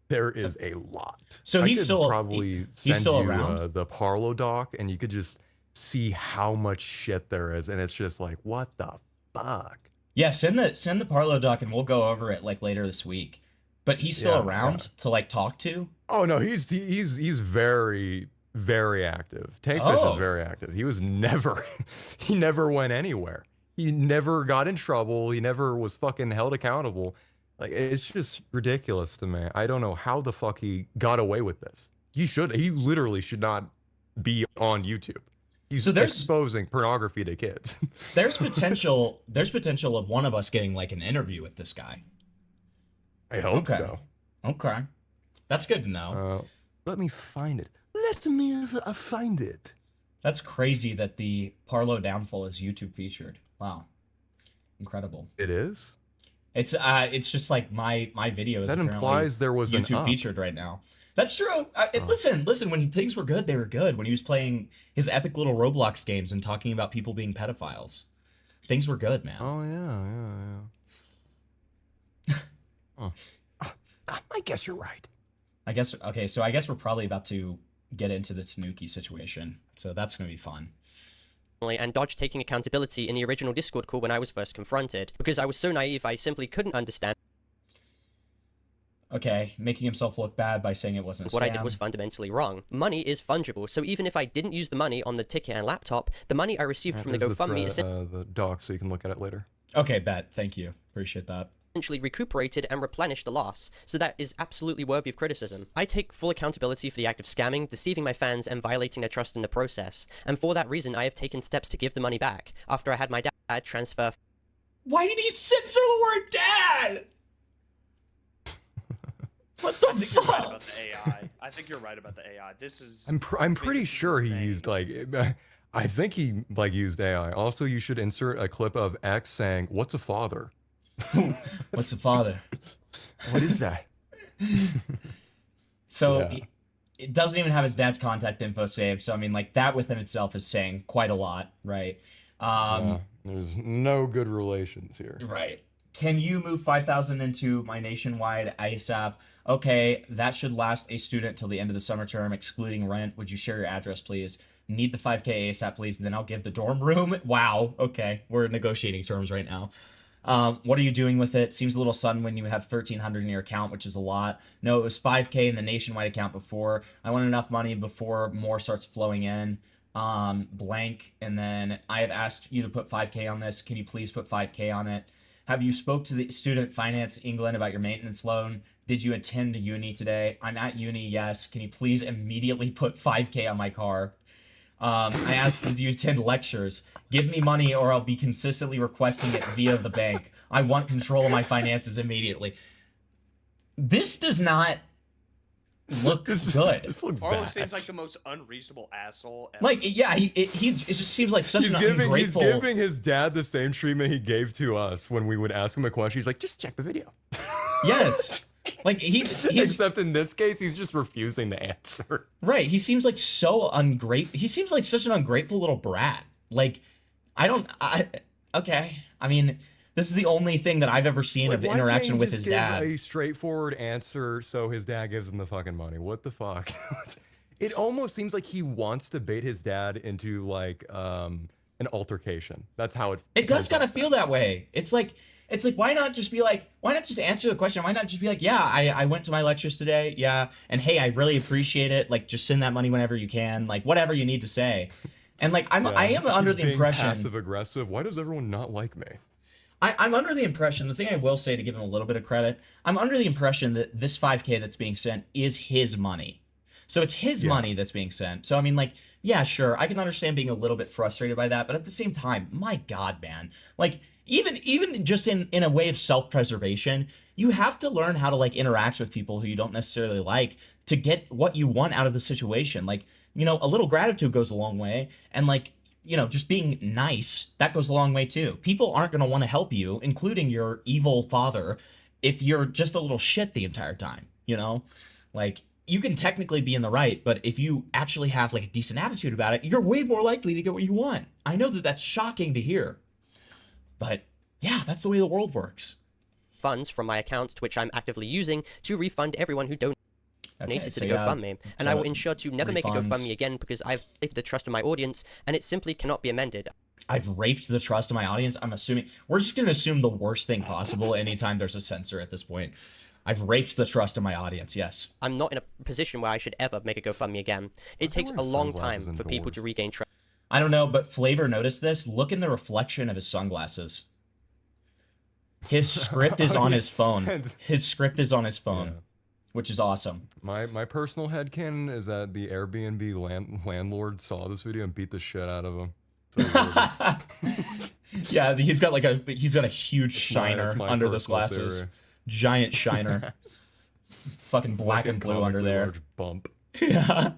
there is a lot. So I he's could still probably he's send still you around. The Parlo doc, and you could just see how much shit there is, and it's just like, what the fuck? Yeah, send the Parlo doc, and we'll go over it like later this week. But he's still around to like talk to. Oh no, he's very, very active. Tankfish is very active. He was never he never went anywhere. He never got in trouble. He never was fucking held accountable. Like, it's just ridiculous to me. I don't know how the fuck he got away with this. He literally should not be on YouTube. He's exposing pornography to kids. There's potential of one of us getting like an interview with this guy. I hope so. Okay. That's good to know. Let me find it. Let me find it. That's crazy that the Parlo downfall is YouTube featured. Wow. Incredible. It is? It's just like my video is that implies there was YouTube featured right now. That's true. Listen, when things were good, they were good. When he was playing his epic little Roblox games and talking about people being pedophiles, things were good, man. Oh yeah. Oh. I guess you're right. I guess we're probably about to get into the Tanuki situation, so that's gonna be fun. And dodge taking accountability in the original Discord call when I was first confronted, because I was so naive I simply couldn't understand. Okay, making himself look bad by saying it wasn't a scam. What I did was fundamentally wrong. Money is fungible, so even if I didn't use the money on the ticket and laptop, the money I received from the GoFundMe is the doc, so you can look at it later. Okay, bet. Thank you. Appreciate that. Essentially recuperated and replenished the loss, so that is absolutely worthy of criticism. I take full accountability for the act of scamming, deceiving my fans, and violating their trust in the process, and for that reason I have taken steps to give the money back, after I had my dad transfer... Why did he censor the word dad? What the fuck? I think you're right about the AI. This is... I'm pretty sure he used, like... I think he, like, used AI. Also, you should insert a clip of X saying, "What's a father?" What's a father? What is that? So Yeah. it doesn't even have his dad's contact info saved. So I mean, like, that within itself is saying quite a lot, right? There's no good relations here. Right. Can you move 5,000 into my nationwide ASAP? Okay, that should last a student till the end of the summer term, excluding rent. Would you share your address, please? Need the 5K ASAP, please. Then I'll give the dorm room. Wow. Okay. We're negotiating terms right now. What are you doing with it? Seems a little sudden when you have 1,300 in your account, which is a lot. No, it was 5K in the nationwide account before. I want enough money before more starts flowing in. Blank. And then I have asked you to put 5K on this. Can you please put 5K on it? Have you spoke to the Student Finance England about your maintenance loan? Did you attend to uni today? I'm at uni, yes. Can you please immediately put 5K on my car? I asked, did you attend lectures? Give me money or I'll be consistently requesting it via the bank. I want control of my finances immediately. This does not look good. This looks Parlo bad. seems like the most unreasonable asshole ever. Like, yeah, it just seems like such an ungrateful... He's giving his dad the same treatment he gave to us when we would ask him a question. He's like, just check the video. Yes. Like, he's Except in this case, he's just refusing to answer. Right. He seems like so ungrateful. He seems like such an ungrateful little brat. Like, okay. I mean, this is the only thing that I've ever seen Like, of why interaction can't with he his just give dad. a straightforward answer so his dad gives him the fucking money. What the fuck? It almost seems like he wants to bait his dad into like an altercation. That's how It does kind of feel that way. It's like, why not just answer the question? Why not just be like, yeah, I went to my lectures today. Yeah. And hey, I really appreciate it. Like, just send that money whenever you can, like whatever you need to say. And like, I am under the impression, passive aggressive. Why does everyone not like me? I'm under the impression, the thing I will say to give him a little bit of credit, I'm under the impression that this 5K that's being sent is his money. So it's his money that's being sent. So I mean, like, yeah, sure, I can understand being a little bit frustrated by that, but at the same time, my God, man, like, even just in a way of self-preservation, you have to learn how to like interact with people who you don't necessarily like to get what you want out of the situation. Like, you know, a little gratitude goes a long way, and like, you know, just being nice, that goes a long way too. People aren't going to want to help you, including your evil father, if you're just a little shit the entire time, you know? Like, you can technically be in the right, but if you actually have like a decent attitude about it, you're way more likely to get what you want. I know that that's shocking to hear, but yeah, that's the way the world works. Funds from my accounts, to which I'm actively using to refund everyone who donated to the GoFundMe, and I will ensure to never make a GoFundMe again because I've taken the trust of my audience, and it simply cannot be amended. I've raped the trust of my audience. I'm assuming we're just going to assume the worst thing possible anytime there's a censor at this point. I've raped the trust of my audience, yes. I'm not in a position where I should ever make a GoFundMe again. It takes a long time for people to regain trust. I don't know, but Flavor noticed this. Look in the reflection of his sunglasses. His script is on his phone. His script is on his phone, which is awesome. My personal headcanon is that the Airbnb landlord saw this video and beat the shit out of him. So yeah, he's got a huge shiner under those glasses. Theory. Giant shiner. Fucking black and blue under there. Bump. Yeah.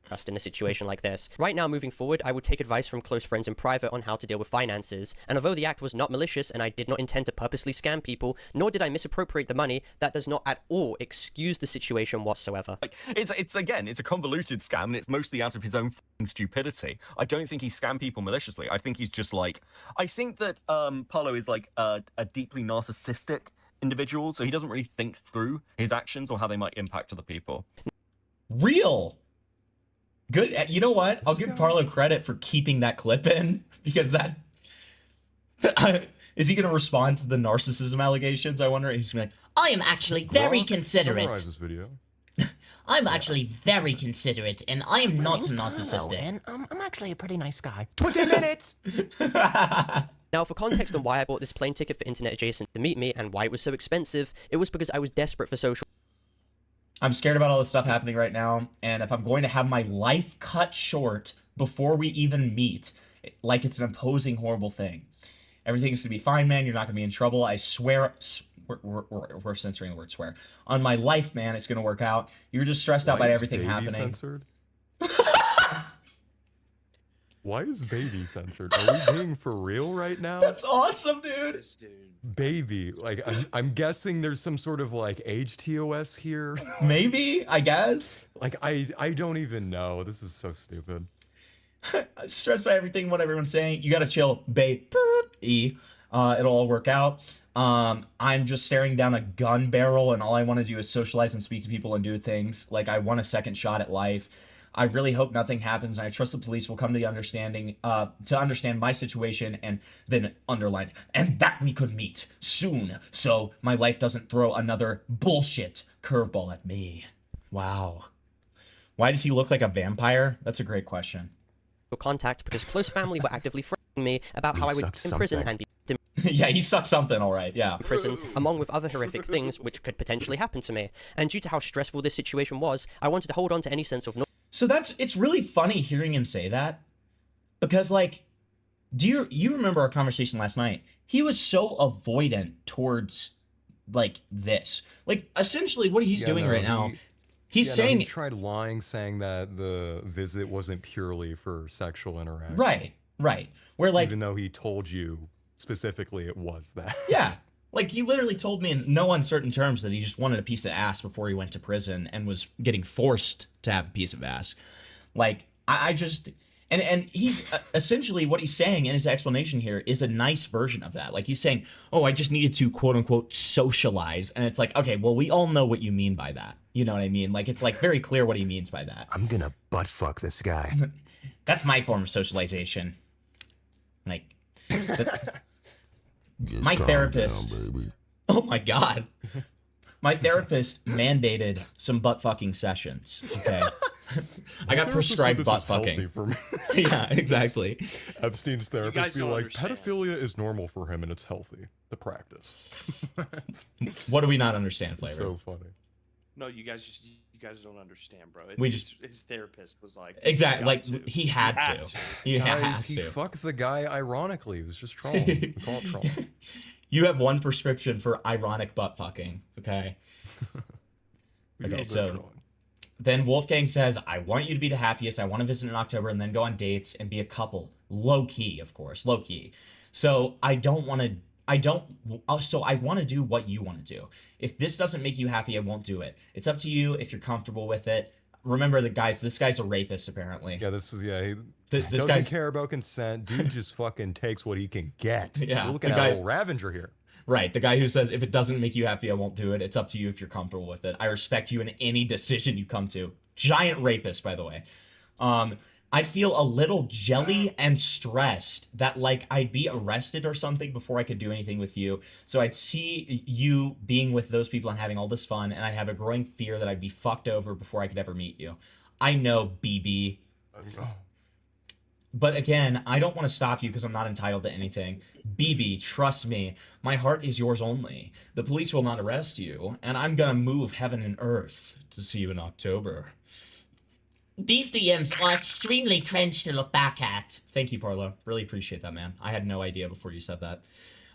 Trust in a situation like this. Right now, moving forward, I would take advice from close friends in private on how to deal with finances, and although the act was not malicious and I did not intend to purposely scam people, nor did I misappropriate the money, that does not at all excuse the situation whatsoever. Like, it's a convoluted scam, and it's mostly out of his own stupidity. I don't think he scammed people maliciously. I think he's just like, I think that Parlo is like a deeply narcissistic individual, so he doesn't really think through his actions or how they might impact other people. Good. You know what? I'll give Parlo credit for keeping that clip in, because that is he going to respond to the narcissism allegations? I wonder. He's going to be like, I am actually very considerate. Summarize this video. I'm actually very considerate, and I am not narcissistic. And I'm actually a pretty nice guy. 20 minutes! Now, for context on why I bought this plane ticket for Internet Adjacent to meet me and why it was so expensive, it was because I was desperate for social. I'm scared about all this stuff happening right now, and if I'm going to have my life cut short before we even meet, like it's an imposing, horrible thing. Everything's gonna be fine, man. You're not gonna be in trouble. I swear. We're censoring the word swear. On my life, man, it's gonna work out. You're just stressed out by everything happening. Censored? Why is baby censored? Are we being for real right now? That's awesome, dude. Baby, like I'm guessing there's some sort of like age TOS here. Maybe, I guess. Like I don't even know. This is so stupid. Stressed by everything, what everyone's saying. You gotta chill, babe. It'll all work out. I'm just staring down a gun barrel, and all I want to do is socialize and speak to people and do things. Like, I want a second shot at life. I really hope nothing happens, and I trust the police will come to the understanding, to understand my situation, and then underlined, and that we could meet soon, so my life doesn't throw another bullshit curveball at me. Wow. Why does he look like a vampire? That's a great question. Contact because close family were actively threatening me about how I would be in prison and be Yeah, he sucked something, all right. Yeah. prison, along with other horrific things which could potentially happen to me. And due to how stressful this situation was, I wanted to hold on to any sense of So it's really funny hearing him say that, because like, do you remember our conversation last night? He was so avoidant towards like this, like essentially what he's doing right now. He's saying he tried lying, saying that the visit wasn't purely for sexual interaction. Right. Where like, even though he told you specifically it was that. Yeah. Like, he literally told me in no uncertain terms that he just wanted a piece of ass before he went to prison and was getting forced to have a piece of ass. Like, I just... And he's essentially what he's saying in his explanation here is a nice version of that. Like, he's saying, oh, I just needed to, quote unquote, socialize. And it's like, okay, well, we all know what you mean by that. You know what I mean? Like, it's like very clear what he means by that. I'm gonna butt fuck this guy. That's my form of socialization. Like, my therapist... Oh my God. My therapist mandated some butt fucking sessions. Okay. I got prescribed butt fucking. For me. Yeah, exactly. Epstein's therapist be like, pedophilia is normal for him and it's healthy to practice. What do we not understand, Flavor? So funny. No, you guys don't understand, bro. His therapist was like, exactly, like he had to. He has he to. Fuck the guy. Ironically, it was just trolling. Call it trolling. You have one prescription for ironic butt fucking. Okay. Okay, so then Wolfgang says, I want you to be the happiest. I want to visit in October and then go on dates and be a couple. Low key, of course. Low key. So I want to do what you want to do. If this doesn't make you happy, I won't do it. It's up to you if you're comfortable with it. Remember this guy's a rapist, apparently. Yeah, he this doesn't guy's... care about consent. Dude just fucking takes what he can get. Yeah. We're looking at old Ravenger here. Right, the guy who says, if it doesn't make you happy, I won't do it. It's up to you if you're comfortable with it. I respect you in any decision you come to. Giant rapist, by the way. I'd feel a little jelly and stressed that, like, I'd be arrested or something before I could do anything with you. So I'd see you being with those people and having all this fun, and I'd have a growing fear that I'd be fucked over before I could ever meet you. I know, BB. But again, I don't want to stop you because I'm not entitled to anything. BB, trust me, my heart is yours only. The police will not arrest you, and I'm gonna move heaven and earth to see you in October. These DMs are extremely cringe to look back at. Thank you, Parlo. Really appreciate that, man. I had no idea before you said that.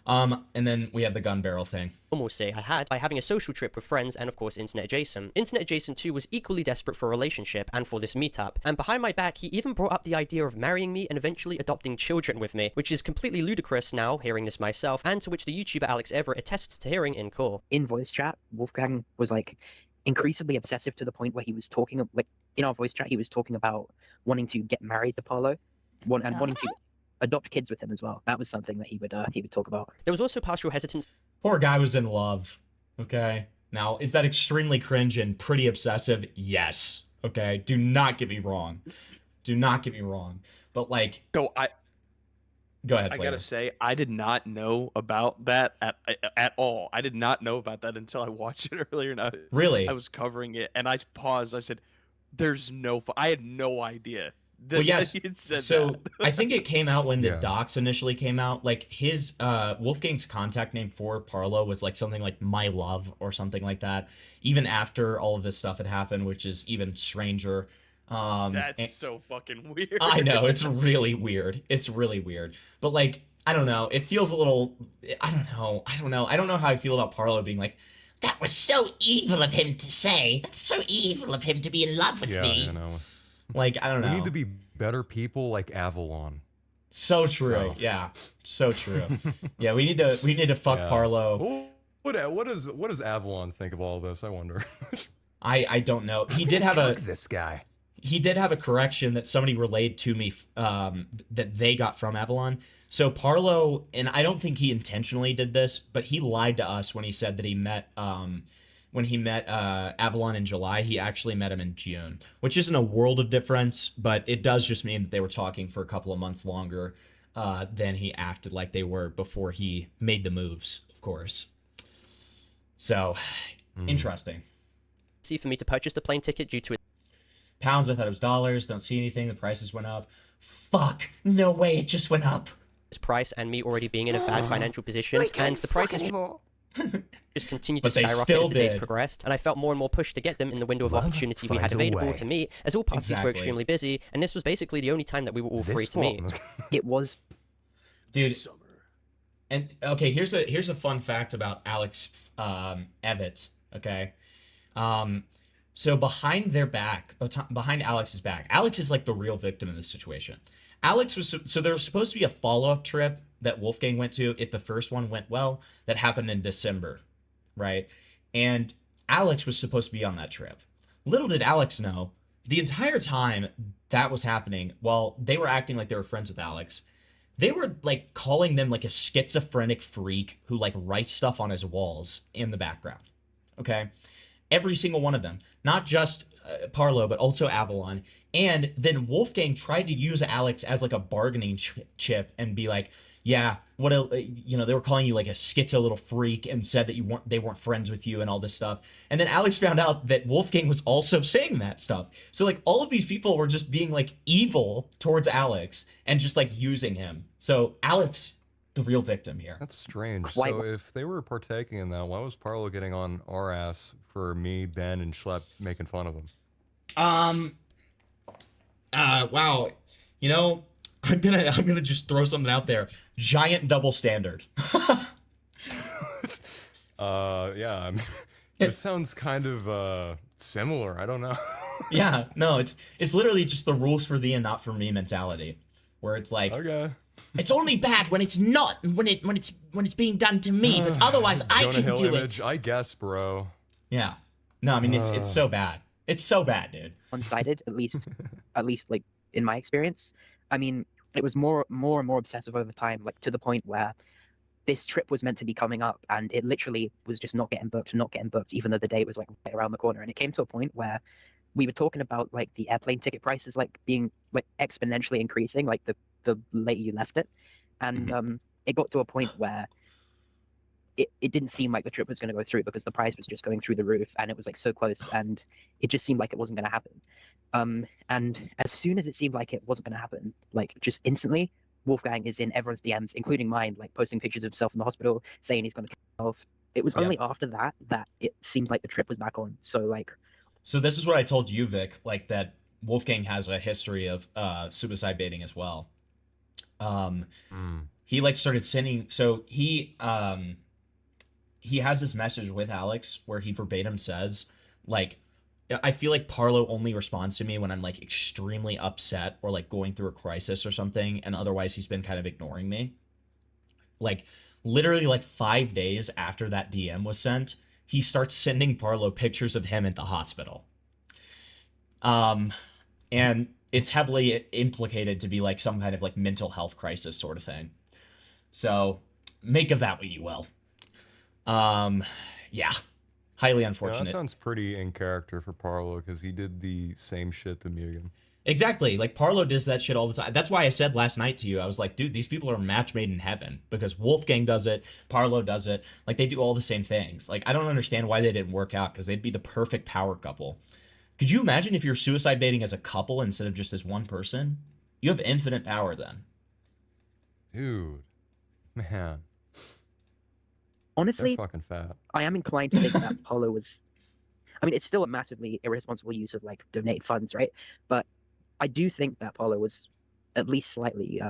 And then we have the gun barrel thing. Normalcy I had by having a social trip with friends and of course Internet Adjacent. Internet Adjacent 2 was equally desperate for a relationship and for this meetup, and behind my back he even brought up the idea of marrying me and eventually adopting children with me, which is completely ludicrous now hearing this myself, and to which the YouTuber Alex Everett attests to hearing in core. In voice chat, Wolfgang was like increasingly obsessive to the point where he was talking, like in our voice chat he was talking about wanting to get married to Parlo and wanting to adopt kids with him as well. That was something that he would talk about. There was also partial hesitance. Poor guy was in love. Okay. Now, is that extremely cringe and pretty obsessive? Yes. Okay. Do not get me wrong. Do not get me wrong. But like, go ahead. Flavor. I gotta say, I did not know about that at all. I did not know about that until I watched it earlier. And Really? I was covering it, and I paused. I said, "There's no." I had no idea. Well, yes. So that. I think it came out when the docs initially came out. Like his Wolfgang's contact name for Parlo was like something like my love or something like that. Even after all of this stuff had happened, which is even stranger. That's so fucking weird. I know, it's really weird. It's really weird. But like, I don't know. It feels a little. I don't know how I feel about Parlo being like, that was so evil of him to say. That's so evil of him to be in love with me. You know. Like, I don't know. We need to be better people like Avalon. So true. So. Yeah. So true. Yeah, we need to fuck Parlo. What does Avalon think of all this? I wonder. I don't know. He did have this guy. He did have a correction that somebody relayed to me that they got from Avalon. So Parlo, and I don't think he intentionally did this, but he lied to us when he said that he met when he met Avalon in July, he actually met him in June, which isn't a world of difference, but it does just mean that they were talking for a couple of months longer than he acted like they were before he made the moves, of course. So, interesting. See, for me to purchase the plane ticket due to it. Pounds, I thought it was dollars. Don't see anything. The prices went up. Fuck. No way, it just went up. Its price and me already being in a bad financial position, and the prices just continued to skyrocket as the days progressed, and I felt more and more pushed to get them in the window of opportunity we had available to meet, as all parties were extremely busy, and this was basically the only time that we were all free to meet. It was, dude. And okay, here's a fun fact about Alex Evett. Okay, so behind their back, behind Alex's back, Alex is like the real victim in this situation. Alex was so there was supposed to be a follow-up trip that Wolfgang went to if the first one went well. That happened in December, right? And Alex was supposed to be on that trip. Little did Alex know, the entire time that was happening, while they were acting like they were friends with Alex, they were like calling them like a schizophrenic freak who like writes stuff on his walls in the background. Okay, every single one of them, not just Parlo, but also Avalon. And then Wolfgang tried to use Alex as like a bargaining chip and be like, yeah, what they were calling you like a schizo little freak and said that they weren't friends with you and all this stuff. And then Alex found out that Wolfgang was also saying that stuff. So like all of these people were just being like evil towards Alex and just like using him. So Alex, the real victim here. That's strange. So if they were partaking in that, why was Parlo getting on our ass for me, Ben, and Schlepp making fun of him? Wow. You know, I'm gonna just throw something out there. Giant double standard. Yeah. This sounds kind of similar. I don't know. Yeah. No, it's literally just the rules for thee and not for me mentality, where it's like, okay, it's only bad when it's not when it's being done to me, but otherwise I Jonah can Hill do image, it. I guess, bro. Yeah. No, I mean it's so bad. It's so bad, dude. One-sided, at least like in my experience. I mean, it was more and more obsessive over time, like to the point where this trip was meant to be coming up, and it literally was just not getting booked, even though the date was like right around the corner. And it came to a point where we were talking about like the airplane ticket prices like being like exponentially increasing, like the later you left it, and it got to a point where it didn't seem like the trip was going to go through because the price was just going through the roof, and it was like so close, and it just seemed like it wasn't going to happen. And as soon as it seemed like it wasn't going to happen, like just instantly, Wolfgang is in everyone's DMs, including mine, like posting pictures of himself in the hospital, saying he's going to kill himself. It was only after that it seemed like the trip was back on. So this is what I told you, Vic, like that Wolfgang has a history of suicide baiting as well. He like started sending, so he has this message with Alex where he verbatim says, like, I feel like Parlo only responds to me when I'm like extremely upset or like going through a crisis or something, and otherwise he's been kind of ignoring me. Like literally like 5 days after that DM was sent, he starts sending Parlo pictures of him at the hospital. And it's heavily implicated to be like some kind of like mental health crisis sort of thing. So make of that what you will. Yeah. Highly unfortunate. Yeah, that sounds pretty in character for Parlo because he did the same shit to Mugen. Exactly. Like Parlo does that shit all the time. That's why I said last night to you, I was like, dude, these people are a match made in heaven because Wolfgang does it, Parlo does it. Like they do all the same things. Like I don't understand why they didn't work out because they'd be the perfect power couple. Could you imagine if you're suicide baiting as a couple instead of just as one person? You have infinite power then. Dude, man. Honestly, they're fucking fat. I am inclined to think that Parlo was. I mean, it's still a massively irresponsible use of like donated funds, right? But I do think that Parlo was at least slightly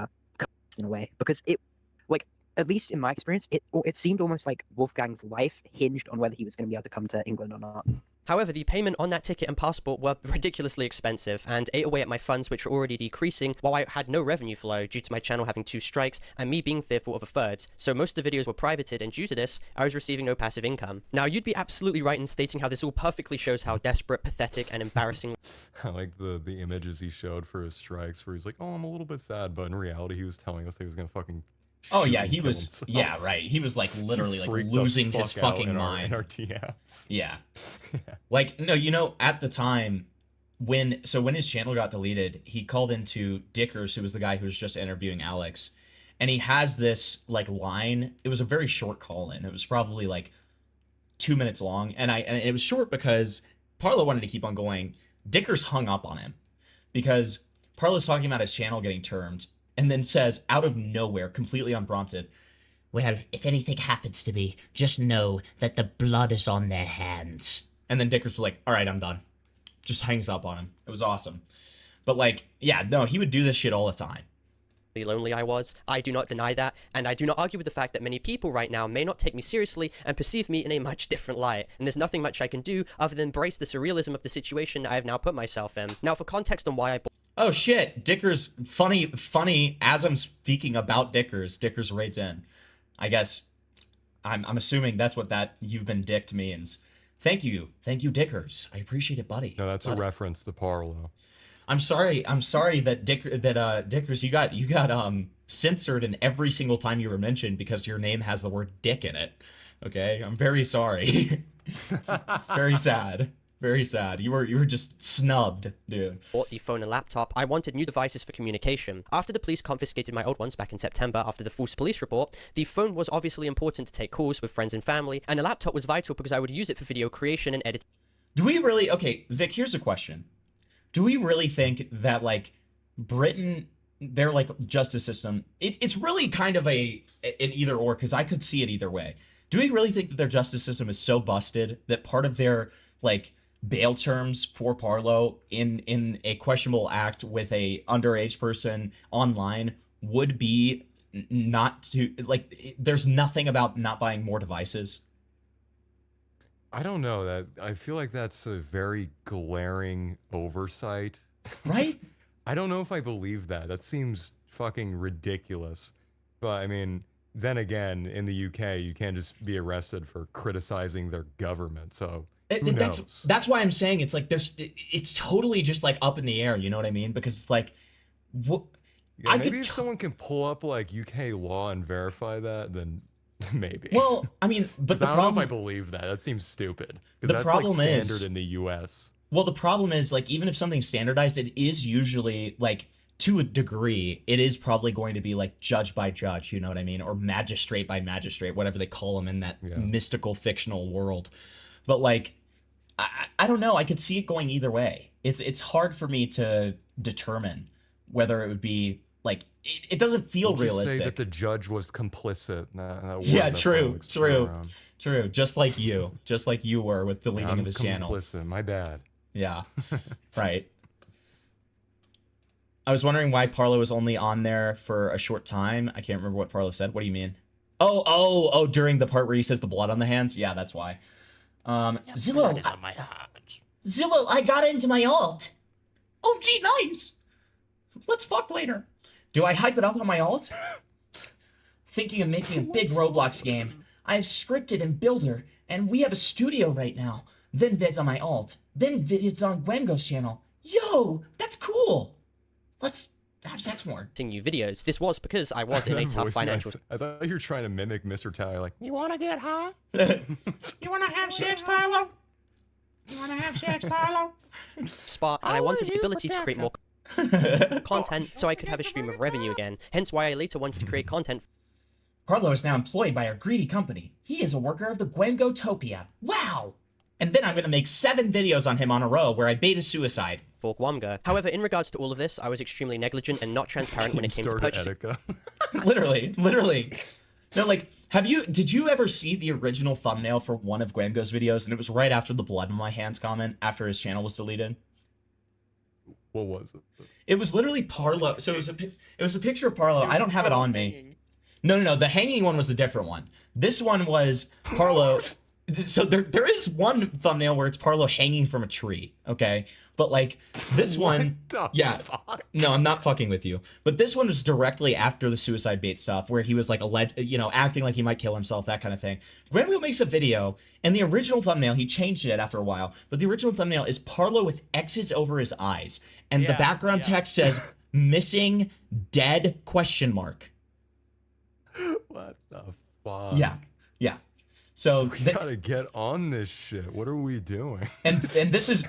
in a way because it, like, at least in my experience, it seemed almost like Wolfgang's life hinged on whether he was going to be able to come to England or not. However, the payment on that ticket and passport were ridiculously expensive and ate away at my funds, which were already decreasing, while I had no revenue flow due to my channel having 2 strikes and me being fearful of a third. So most of the videos were privated, and due to this, I was receiving no passive income. Now, you'd be absolutely right in stating how this all perfectly shows how desperate, pathetic, and embarrassing. I like the images he showed for his strikes, where he's like, "Oh, I'm a little bit sad," but in reality, he was telling us he was gonna fucking Oh yeah, shoot he and kill was. himself. Yeah, right. He was like literally like Freaked the losing his fuck out fucking in mind. our DMs. Yeah. Like no, you know, at the time when his channel got deleted, he called into Dickers, who was the guy who was just interviewing Alex, and he has this like line. It was a very short call in. It was probably like 2 minutes long, and it was short because Parlo wanted to keep on going. Dickers hung up on him because Parlo's talking about his channel getting termed, and then says out of nowhere, completely unprompted, "Well, if anything happens to me, just know that the blood is on their hands." And then Dickers was like, "All right, I'm done." Just hangs up on him. It was awesome. But like, yeah, no, he would do this shit all the time. Lonely I was. I do not deny that, and I do not argue with the fact that many people right now may not take me seriously and perceive me in a much different light, and there's nothing much I can do other than embrace the surrealism of the situation I have now put myself in. Now, for context on why I Oh shit, Dickers, funny, as I'm speaking about Dickers rates in. I guess, I'm assuming that's what that "you've been dicked" means. Thank you, Dickers. I appreciate it, buddy. No, that's a reference to Parlo. I'm sorry that Dickers, you got censored in every single time you were mentioned because your name has the word dick in it. Okay, I'm very sorry. it's very sad. Very sad. You were just snubbed, dude. bought the phone and laptop, I wanted new devices for communication. After the police confiscated my old ones back in September after the false police report, the phone was obviously important to take calls with friends and family, and a laptop was vital because I would use it for video creation and editing. Do we really... Okay, Vic, here's a question. Do we really think that, like, Britain, their, like, justice system, it's really kind of an either or, because I could see it either way. Do we really think that their justice system is so busted that part of their, like, bail terms for Parlo in a questionable act with a underage person online would be not to, like, there's nothing about not buying more devices? I don't know. That I feel like that's a very glaring oversight. Right? I don't know if I believe that. That seems fucking ridiculous. But I mean, then again, in the UK, you can't just be arrested for criticizing their government. So who knows? That's why I'm saying it's like it's totally just like up in the air. You know what I mean? Because it's like, what? Yeah, maybe if someone can pull up like UK law and verify that, then maybe. Well, I mean, but the I don't problem, know if I believe that. That seems stupid. The That's problem like standard is in the US. Well, the problem is, like, even if something's standardized, it is usually, like, to a degree, it is probably going to be, like, judge by judge, you know what I mean? Or magistrate by magistrate, whatever they call them in that mystical, fictional world. But, like, I don't know. I could see it going either way. It's hard for me to determine whether it would be, like, it doesn't feel We'll just realistic. say that the judge was complicit. Yeah, true. Just like you were with deleting I'm of his channel. complicit. My bad. Yeah, right. I was wondering why Parlo was only on there for a short time. I can't remember what Parlo said. What do you mean? Oh, during the part where he says the blood on the hands? Yeah, that's why. Zillow. Zillow, I got into my alt. Oh, gee, nice. Let's fuck later. Do I hype it up on my alt? Thinking of making a big Roblox game. I have scripted in Builder, and we have a studio right now. Then vids on my alt. Then vids on Gwengo's channel. Yo, that's cool. Let's have sex more. New videos. This was because I was in a tough financial... I thought you were trying to mimic Mr. Tyler, like, You wanna get high? You wanna have sex, Parlo? You wanna have sex, Parlo? spot, and I wanted the ability to create more content so I could have a stream of revenue again. Hence why I later wanted to create content. Parlo is now employed by our greedy company. He is a worker of the Gwangotopia. Wow! And then I'm gonna make 7 videos on him on a row where I bait a suicide. For Guamga. However, in regards to all of this, I was extremely negligent and not transparent when it came to purchasing. literally. No, like, did you ever see the original thumbnail for one of Gwamgo's videos? And it was right after the blood on my hands comment, after his channel was deleted. What was it? It was literally Parlo. So it was a picture of Parlo. I don't have it on me. No. The hanging one was a different one. This one was Parlo. So there is one thumbnail where it's Parlo hanging from a tree, okay? But, like, this one... Fuck? No, I'm not fucking with you. But this one was directly after the suicide bait stuff, where he was, like, acting like he might kill himself, that kind of thing. Granwheel makes a video, and the original thumbnail, he changed it after a while, but the original thumbnail is Parlo with X's over his eyes. And the background text says, missing, dead, question mark. What the fuck? Yeah, yeah. So we gotta get on this shit. What are we doing? And this is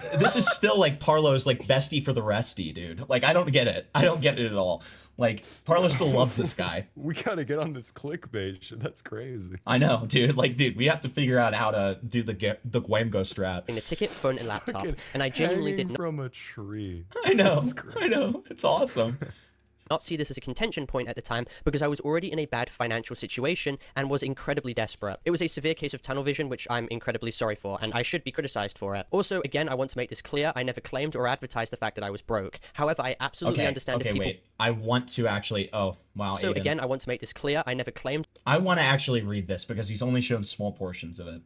still like Parlo's like bestie for the restie, dude. Like I don't get it. I don't get it at all. Like Parlo still loves this guy. We gotta get on this clickbait shit. That's crazy. I know, dude. Like, dude, we have to figure out how to do the Guamgo strat. A ticket, phone, and laptop, Fucking and I genuinely did not from a tree. I know. I know. It's awesome. Not see this as a contention point at the time because I was already in a bad financial situation and was incredibly desperate. It was a severe case of tunnel vision, which I'm incredibly sorry for, and I should be criticized for it. Also, again, I want to make this clear, I never claimed or advertised the fact that I was broke. However, I absolutely understand if people... wait. I want to actually... Oh, wow, So Aiden. again, I want to make this clear, I never claimed... I want to actually read this because he's only shown small portions of it.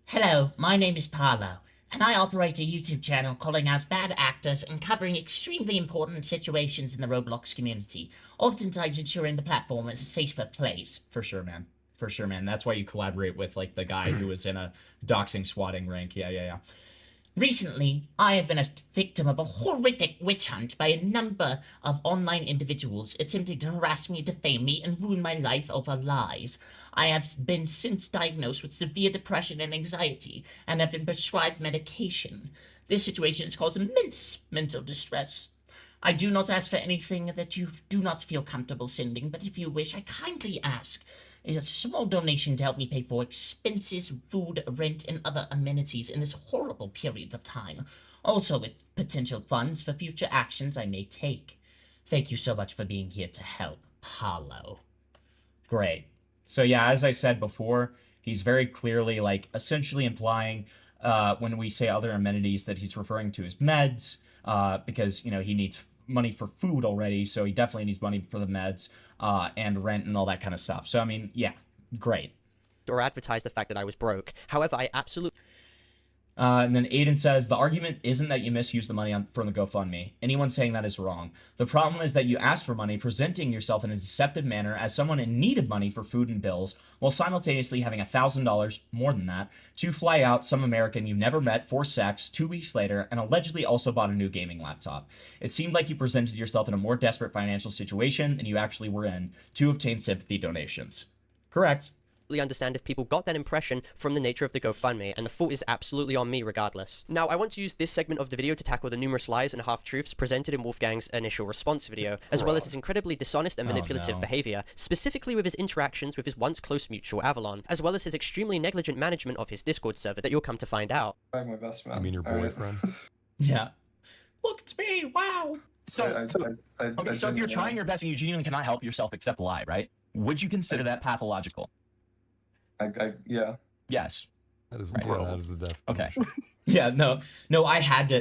Hello, my name is Parlo, and I operate a YouTube channel calling out bad actors and covering extremely important situations in the Roblox community, oftentimes ensuring the platform is a safer place. For sure, man. For sure, man. That's why you collaborate with, like, the guy who was in a doxing swatting rank. Yeah. Recently, I have been a victim of a horrific witch hunt by a number of online individuals attempting to harass me, defame me, and ruin my life over lies. I have been since diagnosed with severe depression and anxiety, and have been prescribed medication. This situation has caused immense mental distress. I do not ask for anything that you do not feel comfortable sending, but if you wish, I kindly ask is a small donation to help me pay for expenses, food, rent, and other amenities in this horrible period of time. Also with potential funds for future actions I may take. Thank you so much for being here to help, Parlo. Great. So yeah, as I said before, he's very clearly, like, essentially implying when we say other amenities that he's referring to as meds, because, you know, he needs money for food already, so he definitely needs money for the meds, and rent and all that kind of stuff. So, I mean, yeah, great. Or advertise the fact that I was broke. However, I absolutely... And then Aiden says, the argument isn't that you misuse the money from the GoFundMe. Anyone saying that is wrong. The problem is that you ask for money, presenting yourself in a deceptive manner as someone in need of money for food and bills, while simultaneously having $1,000, more than that, to fly out some American you've never met for sex 2 weeks later, and allegedly also bought a new gaming laptop. It seemed like you presented yourself in a more desperate financial situation than you actually were in to obtain sympathy donations. Correct. Understand if people got that impression from the nature of the GoFundMe, and the fault is absolutely on me regardless. Now, I want to use this segment of the video to tackle the numerous lies and half-truths presented in Wolfgang's initial response video, as well as his incredibly dishonest and manipulative behavior, specifically with his interactions with his once close mutual Avalon, as well as his extremely negligent management of his Discord server that you'll come to find out. I'm my best man. I mean your boyfriend? Yeah. Look, it's me, wow! So if you're trying your best and you genuinely cannot help yourself except lie, right? Would you consider that pathological? Yeah. Yes. That is, right. That is the definition. Okay. Yeah, no, I had to,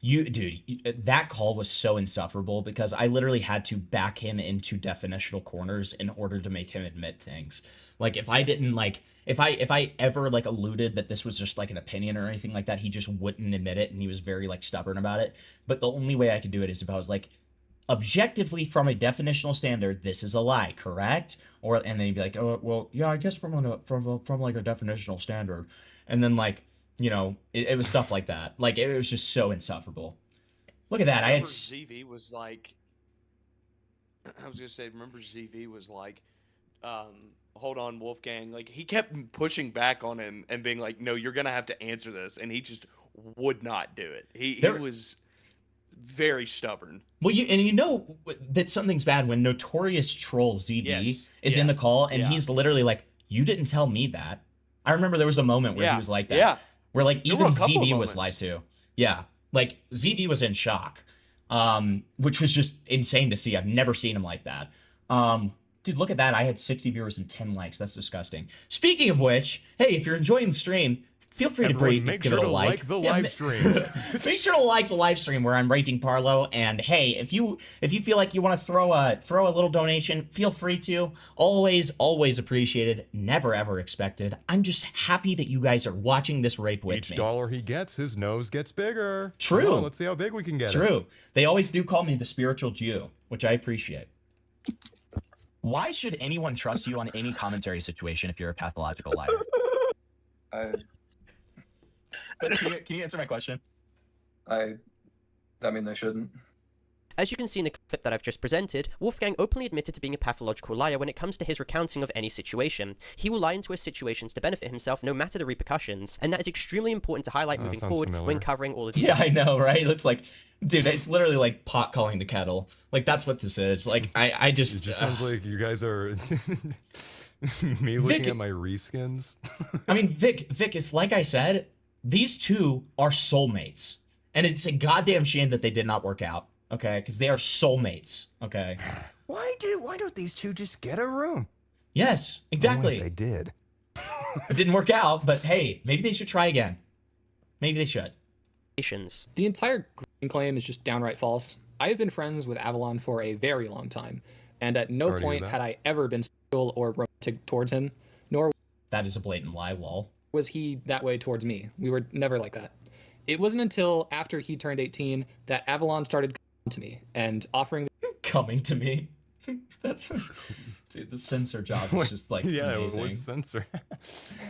dude, that call was so insufferable because I literally had to back him into definitional corners in order to make him admit things. Like, if I didn't, like, if I ever, like, alluded that this was just, like, an opinion or anything like that, he just wouldn't admit it, and he was very, like, stubborn about it. But the only way I could do it is if I was like, objectively, from a definitional standard, this is a lie, correct? Or and then he'd be like, oh, well, yeah, I guess from like a definitional standard, and then, like, you know, it was stuff like that. Like, it was just so insufferable. Look at that. I had ZV was like, I was gonna say, remember ZV was like, hold on, Wolfgang. Like, he kept pushing back on him and being like, no, you're gonna have to answer this, and he just would not do it. He was very stubborn. Well, you know that something's bad when notorious troll ZV is in the call, and he's literally like, you didn't tell me that. I remember there was a moment where he was like that. Yeah. Where, like, There even were a couple ZV of was lied moments. to. Yeah. Like, ZV was in shock. Which was just insane to see. I've never seen him like that. Dude, look at that. I had 60 viewers and 10 likes. That's disgusting. Speaking of which, hey, if you're enjoying the stream, feel free Everyone, to make give sure it a to like. like the live stream. Make sure to like the live stream where I'm rating Parlo. And hey, if you feel like you want to throw a little donation, feel free to. Always appreciated. Never ever expected. I'm just happy that you guys are watching this rape with Each me. dollar he gets, his nose gets bigger. True. Come on, let's see how big we can get it. True. They always do call me the spiritual Jew, which I appreciate. Why should anyone trust you on any commentary situation if you're a pathological liar? Can you answer my question? I mean, they shouldn't. As you can see in the clip that I've just presented, Wolfgang openly admitted to being a pathological liar when it comes to his recounting of any situation. He will lie into his situations to benefit himself no matter the repercussions, and that is extremely important to highlight moving forward when covering all of these. Yeah, I know, right? It's like, dude, it's literally like pot calling the kettle. Like, that's what this is. Like, I just... It just sounds like you guys are... me looking at my reskins. I mean, Vic, it's like I said, these two are soulmates. And it's a goddamn shame that they did not work out, okay? Because they are soulmates, okay? Why don't these two just get a room? Yes, exactly. They did. It didn't work out, but hey, maybe they should try again. Maybe they should. The entire claim is just downright false. I have been friends with Avalon for a very long time, and at no Sorry to hear point that. had I ever been sexual or romantic towards him, nor that is a blatant lie, lol. Was he that way towards me. We were never like that. It wasn't until after he turned 18 that Avalon started coming to me and offering... Coming to me? That's... Dude, the censor job is just like amazing. It was censor.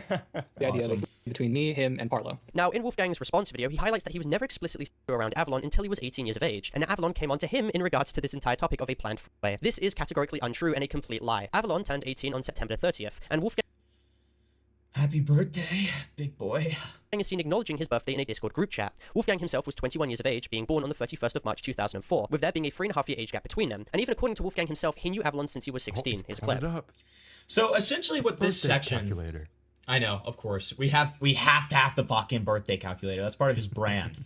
the idea that between me, him, and Parlo. Now, in Wolfgang's response video, he highlights that he was never explicitly sexual around Avalon until he was 18 years of age, and Avalon came on to him in regards to this entire topic of a planned freeway. This is categorically untrue and a complete lie. Avalon turned 18 on September 30th, and Wolfgang... Happy birthday, big boy. Wolfgang is seen acknowledging his birthday in a Discord group chat. Wolfgang himself was 21 years of age, being born on the 31st of March 2004, with there being a 3.5-year age gap between them. And even according to Wolfgang himself, he knew Avalon since he was 16. His clip. So essentially what this section... Calculator. I know, of course. We have to have the fucking birthday calculator. That's part of his brand.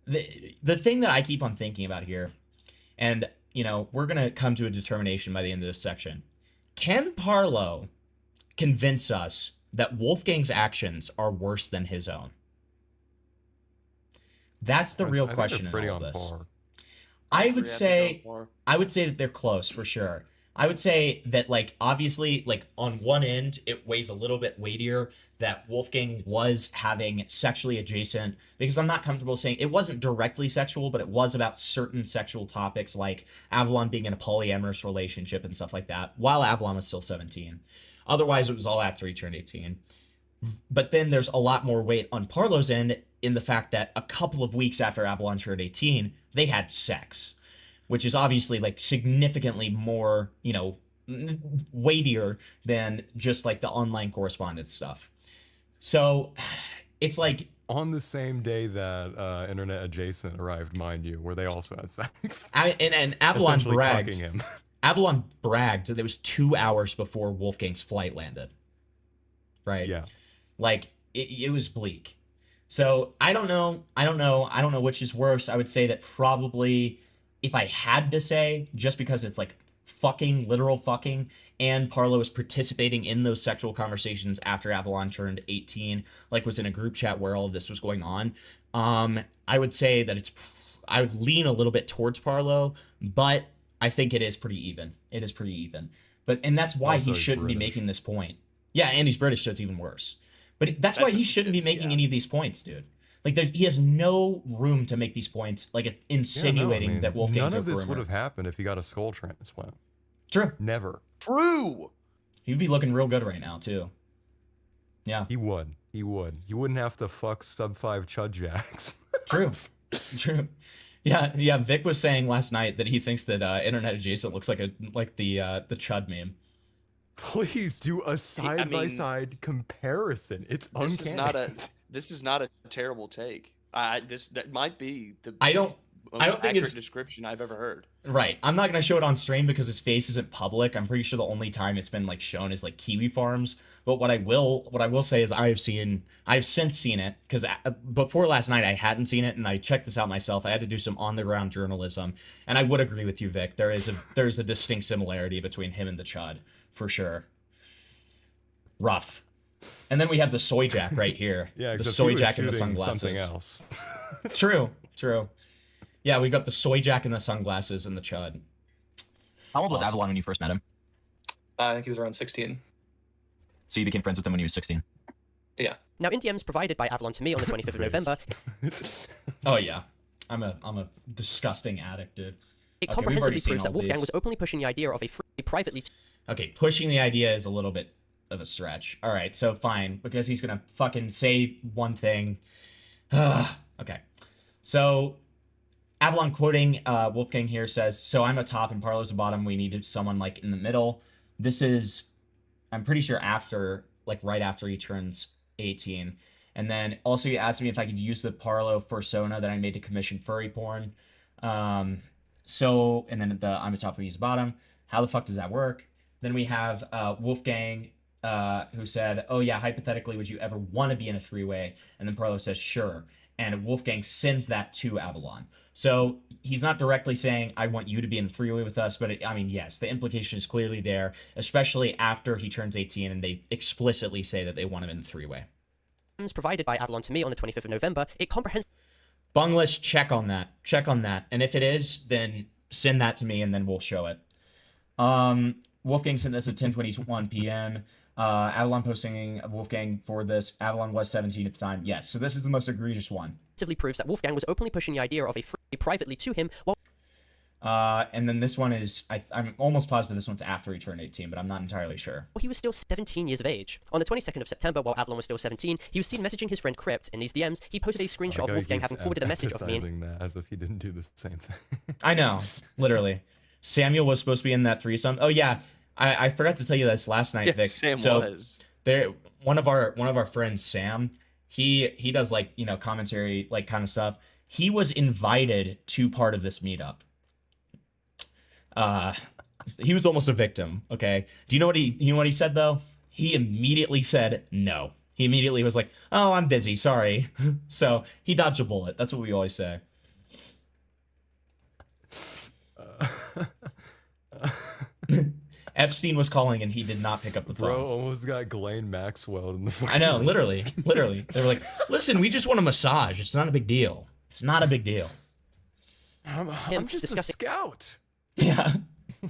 The thing that I keep on thinking about here, and, you know, we're going to come to a determination by the end of this section. Can Parlo convince us that Wolfgang's actions are worse than his own? That's the real question in all of this. I would say that they're close for sure. I would say that, like, obviously, like, on one end, it weighs a little bit weightier that Wolfgang was having sexually adjacent, because I'm not comfortable saying it wasn't directly sexual, but it was about certain sexual topics, like Avalon being in a polyamorous relationship and stuff like that, while Avalon was still 17. Otherwise, it was all after he turned 18. But then there's a lot more weight on Parlo's end in the fact that a couple of weeks after Avalon turned 18, they had sex, which is obviously, like, significantly more, you know, weightier than just, like, the online correspondence stuff. So it's like... On the same day that Internet Adjacent arrived, mind you, where they also had sex. And Avalon bragged. Cucking him. Avalon bragged that it was 2 hours before Wolfgang's flight landed. Right? Yeah. Like, it was bleak. So, I don't know which is worse. I would say that probably, if I had to say, just because it's like fucking, literal fucking, and Parlo was participating in those sexual conversations after Avalon turned 18, like was in a group chat where all of this was going on, I would say that I would lean a little bit towards Parlo, but I think it is pretty even. It is pretty even. And that's why he shouldn't be making this point. Yeah, and he's British, so it's even worse. But that's why he shouldn't be making any of these points, dude. Like, he has no room to make these points, like, insinuating that Wolfgang's none of this would have happened if he got a skull transplant. True. Never. True. He'd be looking real good right now, too. Yeah. He would. He would. You wouldn't have to fuck sub-5 chud jacks. True. True. Yeah. Vic was saying last night that he thinks that Internet Adjacent looks like the Chud meme. Please do a side-by-side comparison. It's uncanny. This is not a terrible take. That might be the most accurate description I've ever heard. Right. I'm not gonna show it on stream because his face isn't public. I'm pretty sure the only time it's been, like, shown is, like, Kiwi Farms. But what I will say is I've since seen it, because before last night I hadn't seen it, and I checked this out myself. I had to do some on the ground journalism, and I would agree with you, Vic. There's a distinct similarity between him and the Chud, for sure. Rough. And then we have the soy jack right here. Yeah, the soy jack and the sunglasses. Something else. True. Yeah, we got the soy jack and the sunglasses and the Chud. How old was Avalon when you first met him? I think he was around 16. So you became friends with him when he was 16? Yeah. Now, in DMs provided by Avalon to me on the 25th of November... Oh, yeah. I'm a disgusting addict, dude. It comprehensively proves that Wolfgang was openly pushing the idea of a free, privately... Okay, pushing the idea is a little bit of a stretch. All right, so fine, because he's gonna fucking say one thing. Okay, so Avalon quoting Wolfgang here says, "So I'm a top and Parlo's a bottom. We need someone like in the middle." This is, I'm pretty sure after, like right after he turns 18. And then also he asked me if I could use the Parlo fursona that I made to commission furry porn. So, and then the I'm a top and he's a bottom. How the fuck does that work? Then we have Wolfgang, who said, "Oh yeah, hypothetically, would you ever want to be in a three-way?" And then Parlo says, "Sure." And Wolfgang sends that to Avalon. So he's not directly saying, "I want you to be in a three-way with us," but I mean, yes, the implication is clearly there, especially after he turns 18 and they explicitly say that they want him in the three-way. Provided by Avalon to me on the 25th of November, it comprehends. Bungless, check on that. Check on that. And if it is, then send that to me and then we'll show it. Wolfgang sent this at 10:21 p.m. Avalon posting of Wolfgang for this. Avalon was 17 at the time. Yes, so this is the most egregious one. Proves that Wolfgang was openly pushing the idea of a free privately to him while. And then this one is, I'm almost positive this one's after he turned 18, but I'm not entirely sure. He was still 17 years of age. On the 22nd of September, while Avalon was still 17, he was seen messaging his friend Crypt. In these DMs, he posted a screenshot of Wolfgang having forwarded a message of me. That as if he didn't do the same thing. I know, literally. Samuel was supposed to be in that threesome. Oh yeah, I forgot to tell you this last night, Yes, Vic. Sam so was. There, one of our friends, Sam, he does like, you know, commentary, like kind of stuff. He was invited to part of this meetup. He was almost a victim. Okay. Do you know what he said though? He immediately said no. He immediately was like, "Oh, I'm busy. Sorry." So he dodged a bullet. That's what we always say. Epstein was calling and he did not pick up the phone. Bro almost got Ghislaine Maxwell in the fucking I know, literally. They were like, "Listen, we just want a massage. It's not a big deal. It's not a big deal." I'm just a scout. Yeah.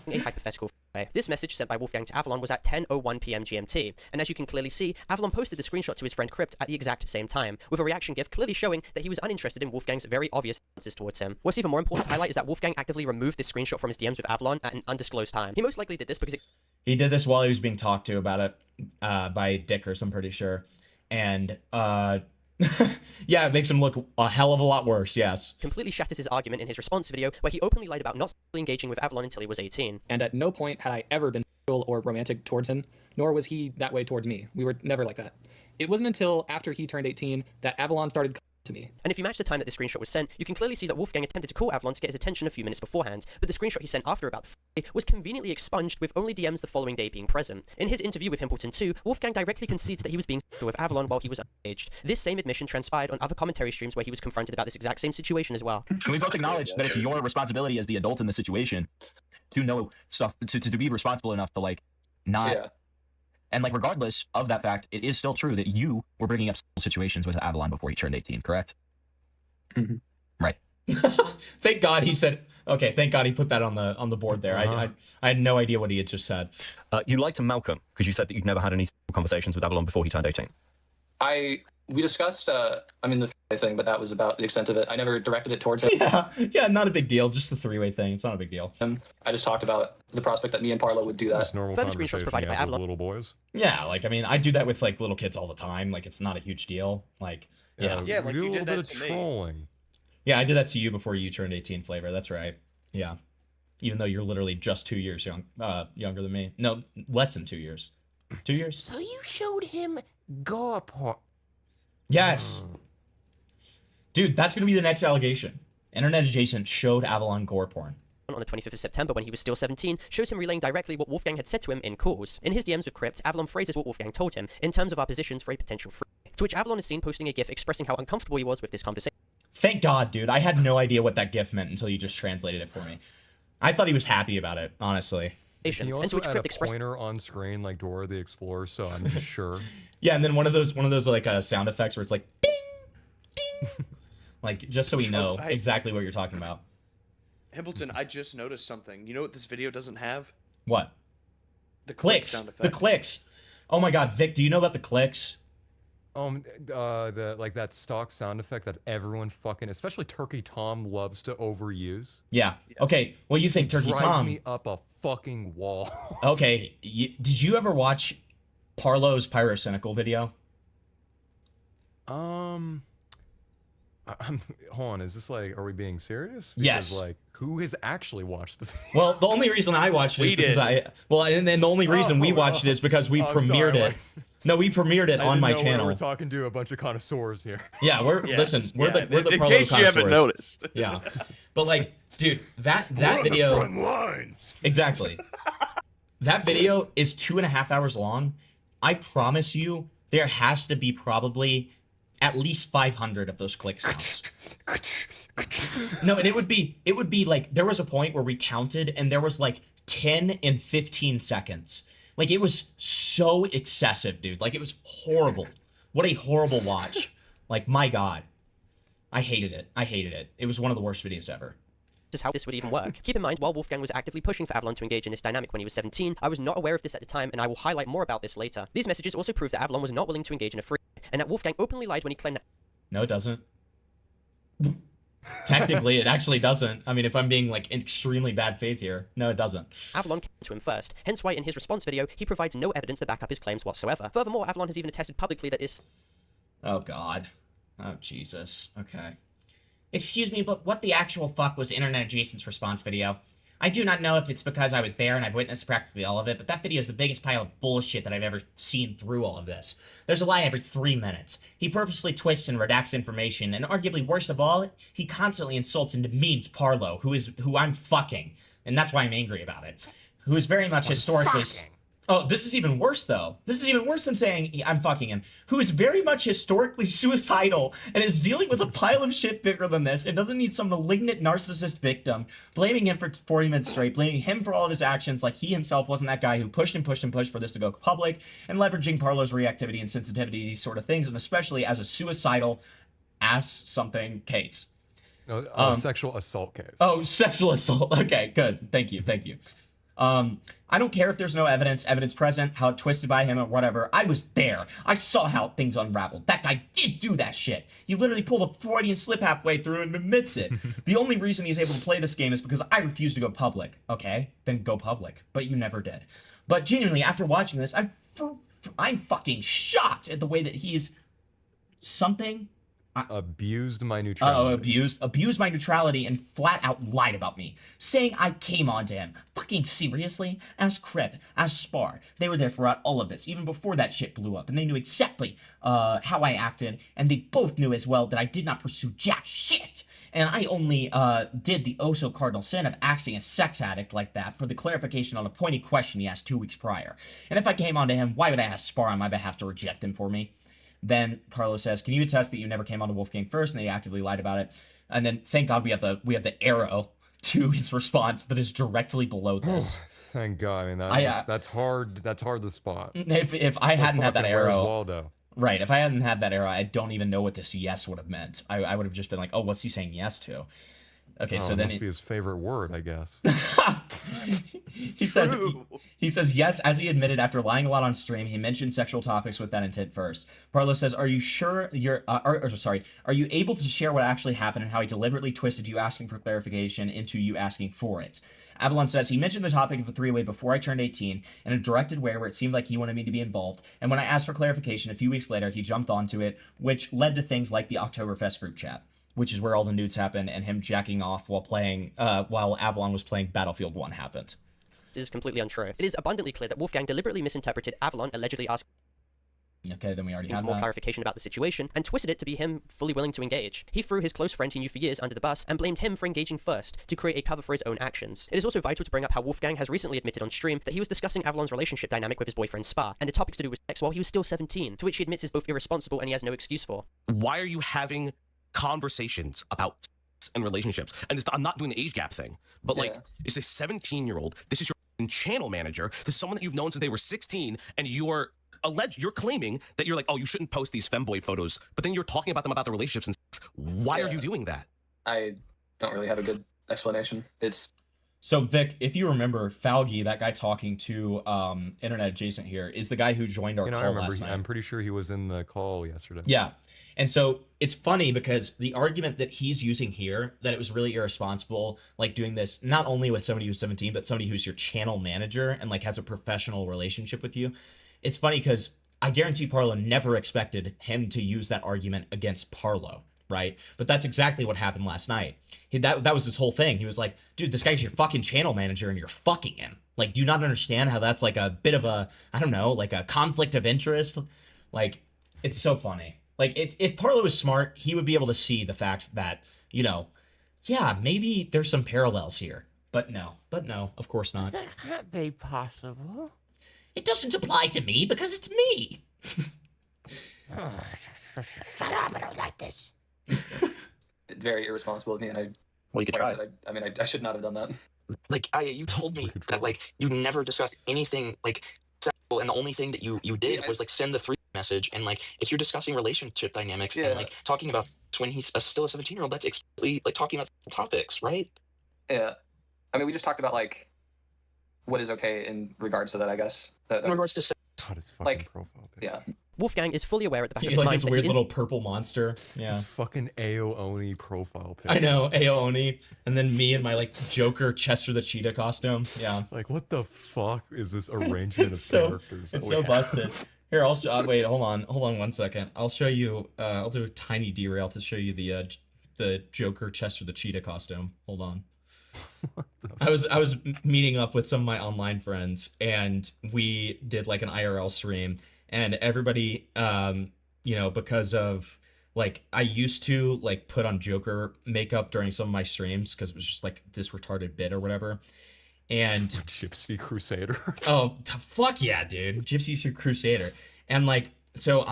A hypothetical way. This message sent by Wolfgang to Avalon was at 10:01 p.m. GMT, and as you can clearly see, Avalon posted the screenshot to his friend Crypt at the exact same time, with a reaction gif clearly showing that he was uninterested in Wolfgang's very obvious answers towards him. What's even more important to highlight is that Wolfgang actively removed this screenshot from his DMs with Avalon at an undisclosed time. He most likely did this because he did this while he was being talked to about it by Dickers, I'm pretty sure. And yeah, it makes him look a hell of a lot worse, yes. Completely shatters his argument in his response video, where he openly lied about not sexually engaging with Avalon until he was 18. And at no point had I ever been sexual or romantic towards him, nor was he that way towards me. We were never like that. It wasn't until after he turned 18 that Avalon started to me. And if you match the time that the screenshot was sent, you can clearly see that Wolfgang attempted to call Avalon to get his attention a few minutes beforehand, but the screenshot he sent after about was conveniently expunged, with only DMs the following day being present. In his interview with Himpleton 2, Wolfgang directly concedes that he was being sexual with Avalon while he was underage. This same admission transpired on other commentary streams where he was confronted about this exact same situation as well. And we both acknowledge that it's your responsibility as the adult in the situation to know stuff, to be responsible enough to, like, not... Yeah. And, like, regardless of that fact, it is still true that you were bringing up situations with Avalon before he turned 18, correct? Mm-hmm. Right. Thank God he said, okay, thank God he put that on the board there. I had no idea what he had just said. You liked him, Malcolm, because you said that you'd never had any conversations with Avalon before he turned 18. We discussed, the thing, but that was about the extent of it. I never directed it towards him. Yeah, not a big deal. Just the three-way thing. It's not a big deal. I just talked about the prospect that me and Parlo would do that. Just normal conversation provided by you have with Avalon. little boys. Yeah, like, I mean, I do that with, like, little kids all the time. Like, it's not a huge deal. Like, yeah. Yeah, like we do you a did little that bit of to me. trolling. Yeah, I did that to you before you turned 18, Flavor. That's right. Yeah. Even though you're literally just 2 years younger than me. No, less than 2 years. 2 years? So you showed him gore porn. Yes. Dude, that's going to be the next allegation. Internet adjacent showed Avalon gore porn. On the 25th of September, when he was still 17, shows him relaying directly what Wolfgang had said to him in calls. In his DMs with Crypt, Avalon phrases what Wolfgang told him in terms of our positions for a potential free. To which Avalon is seen posting a gif expressing how uncomfortable he was with this conversation. Thank God, dude. I had no idea what that gif meant until you just translated it for me. I thought he was happy about it, honestly. Can you also add a pointer on screen like Dora the Explorer, so I'm just sure? Yeah, and then one of those like sound effects where it's like ding, ding, like just so we know exactly what you're talking about. Himpleton, I just noticed something. You know what this video doesn't have? What? The click Clicks. sound effect. The clicks. Oh my God, Vic, do you know about the clicks? Like that stock sound effect that everyone fucking, especially Turkey Tom, loves to overuse. Yeah. Yes. Okay. What do you think, Turkey Drives Tom? me up a fucking wall. Okay. Did you ever watch Parlo's Pyrocynical video? Hold on, is this like, are we being serious? Yes. Like, who has actually watched the video? Well, the only reason I watched it is We because did. and then the only reason we watched it is because we premiered it. No, we premiered it I on didn't my know channel. We're talking to a bunch of connoisseurs here. Yeah, we're listen, we're the in Parlo case you haven't connoisseurs. noticed. Yeah, but like, dude, that We're on the video front lines. exactly. That video is 2.5 hours long. I promise you, there has to be probably at least 500 of those click sounds. No, and it would be like there was a point where we counted and there was like 10 and 15 seconds. Like it was so excessive, dude. Like it was horrible. What a horrible watch. Like my God. I hated it. It was one of the worst videos ever. Is how this would even work. Keep in mind, while Wolfgang was actively pushing for Avalon to engage in this dynamic when he was 17, I was not aware of this at the time, and I will highlight more about this later. These messages also prove that Avalon was not willing to engage in a free, and that Wolfgang openly lied when he claimed that. No, it doesn't. Technically, it actually doesn't. I mean, if I'm being like extremely bad faith here, no, it doesn't. Avalon came to him first, hence why in his response video, he provides no evidence to back up his claims whatsoever. Furthermore, Avalon has even attested publicly that this... Oh, God. Oh, Jesus. Okay. Excuse me, but what the actual fuck was Internet Jason's response video? I do not know if it's because I was there and I've witnessed practically all of it, but that video is the biggest pile of bullshit that I've ever seen through all of this. There's a lie every 3 minutes. He purposely twists and redacts information, and arguably worst of all, he constantly insults and demeans Parlo, who I'm fucking, and that's why I'm angry about it. Who is very much historically... Oh, this is even worse, though. This is even worse than saying I'm fucking him. Who is very much historically suicidal and is dealing with a pile of shit bigger than this and doesn't need some malignant narcissist victim blaming him for 40 minutes straight, blaming him for all of his actions like he himself wasn't that guy who pushed and pushed and pushed for this to go public, and leveraging Parlo's reactivity and sensitivity, these sort of things, and especially as a suicidal ass something case. No, sexual assault case. Oh, sexual assault. Okay, good. Thank you. I don't care if there's no evidence present, how it twisted by him or whatever. I was there. I saw how things unraveled. That guy did do that shit. He literally pulled a Freudian slip halfway through and admits it. The only reason he's able to play this game is because I refuse to go public. Okay, then go public. But you never did. But genuinely, after watching this, I'm fucking shocked at the way that he's something... abused my neutrality. Abused my neutrality and flat out lied about me, saying I came on to him. Fucking seriously? As Crep, as Spar, they were there throughout all of this, even before that shit blew up, and they knew exactly how I acted, and they both knew as well that I did not pursue jack shit. And I only did the oh so cardinal sin of acting a sex addict like that for the clarification on a pointed question he asked 2 weeks prior. And if I came on to him, why would I ask Spar on my behalf to reject him for me? Then Parlo says, "Can you attest that you never came on to Wolfgang first?" And they actively lied about it. And then, thank God, we have the arrow to his response that is directly below this. Thank God. I mean, that's hard. That's hard to spot. If I hadn't had that Where's arrow, Waldo? Right? If I hadn't had that arrow, I don't even know what this yes would have meant. I would have just been like, "Oh, what's he saying yes to?" Okay, so then it must be his favorite word, I guess. he says yes, as he admitted after lying a lot on stream, he mentioned sexual topics with that intent first. Parlo says, "Are you sure you're are you able to share what actually happened and how he deliberately twisted you asking for clarification into you asking for it?" Avalon says, "He mentioned the topic of a three-way before I turned 18 in a directed way where it seemed like he wanted me to be involved, and when I asked for clarification a few weeks later, he jumped onto it, which led to things like the Oktoberfest group chat, which is where all the nudes happened, and him jacking off while Avalon was playing Battlefield 1 happened." This is completely untrue. It is abundantly clear that Wolfgang deliberately misinterpreted Avalon allegedly asking Okay, then we already for have more that. clarification about the situation, and twisted it to be him fully willing to engage. He threw his close friend he knew for years under the bus, and blamed him for engaging first, to create a cover for his own actions. It is also vital to bring up how Wolfgang has recently admitted on stream that he was discussing Avalon's relationship dynamic with his boyfriend Spa, and the topics to do with sex while he was still 17, to which he admits is both irresponsible and he has no excuse for. Why are you having conversations about sex and relationships? And I'm not doing the age gap thing, but like, it's a 17-year-old. This is your channel manager. This is someone that you've known since they were 16, and you're claiming that you're like, oh, you shouldn't post these femboy photos, but then you're talking about them about the relationships and sex. Why are you doing that? I don't really have a good explanation. So Vic, if you remember, Falgi, that guy talking to Internet Adjacent here, is the guy who joined our call last night. I'm pretty sure he was in the call yesterday. Yeah. And so it's funny because the argument that he's using here, that it was really irresponsible, like doing this not only with somebody who's 17, but somebody who's your channel manager and like has a professional relationship with you. It's funny because I guarantee Parlo never expected him to use that argument against Parlo, right? But that's exactly what happened last night. That was his whole thing. He was like, dude, this guy's your fucking channel manager and you're fucking him. Like, do you not understand how that's like a bit of a, I don't know, like a conflict of interest? Like, it's so funny. Like, if Parlo was smart, he would be able to see the fact that, you know, yeah, maybe there's some parallels here. But no, of course not. That can't be possible. It doesn't apply to me because it's me. Shut up, I don't like this. Very irresponsible of me, and I. Well, you could like I try. said, I mean, I should not have done that. Like, you told me that, like, you never discussed anything, like, sexual, and the only thing that you did was, like, send the 3 message, and, like, if you're discussing relationship dynamics and, like, talking about when he's still a 17-year-old, that's explicitly, like, talking about topics, right? Yeah. I mean, we just talked about, like, what is okay in regards to that, I guess. That In regards to God, his fucking like, profile pic. yeah. Wolfgang is fully aware at the back of his Like mind his that weird he little purple monster. Yeah. His fucking Ao Oni profile pic. I know, Ao Oni. And then me in my like Joker Chester the Cheetah costume. Yeah. Like, what the fuck is this arrangement of so, characters? It's that so we busted. have? Here, I'll show, wait, hold on 1 second. I'll show you, I'll do a tiny derail to show you the Joker Chester the Cheetah costume. Hold on. I was meeting up with some of my online friends and we did like an IRL stream and everybody you know, because of like I used to like put on Joker makeup during some of my streams because it was just like this retarded bit or whatever. And Gypsy Crusader. Oh fuck yeah, dude. Gypsy Crusader. And like so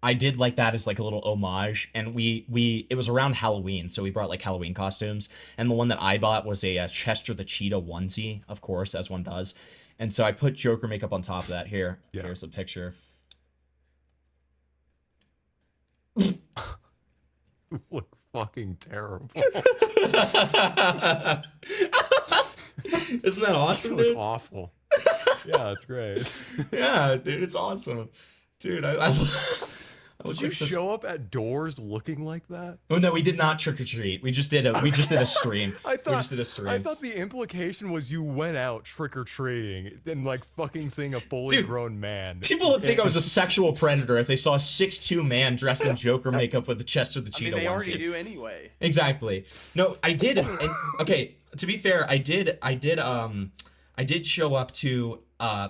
I did like that as like a little homage, and it was around Halloween, so we brought like Halloween costumes, and the one that I bought was a Chester the Cheetah onesie, of course, as one does, and so I put Joker makeup on top of that. Here, here's a picture. Look fucking terrible. Isn't that awesome, You look dude? awful. Yeah, it's great. Yeah, dude, it's awesome. Dude, I Would you show up at doors looking like that? Oh no, we did not trick or treat. We just did a stream. I We just did a stream. I thought the implication was you went out trick or treating and like fucking seeing a fully grown man. People would think I was a sexual predator if they saw a 6'2" man dressed in Joker makeup with the Chester the I Cheetah mean, they onesie. already do anyway. Exactly. No, I did. And, okay, to be fair, I did show up to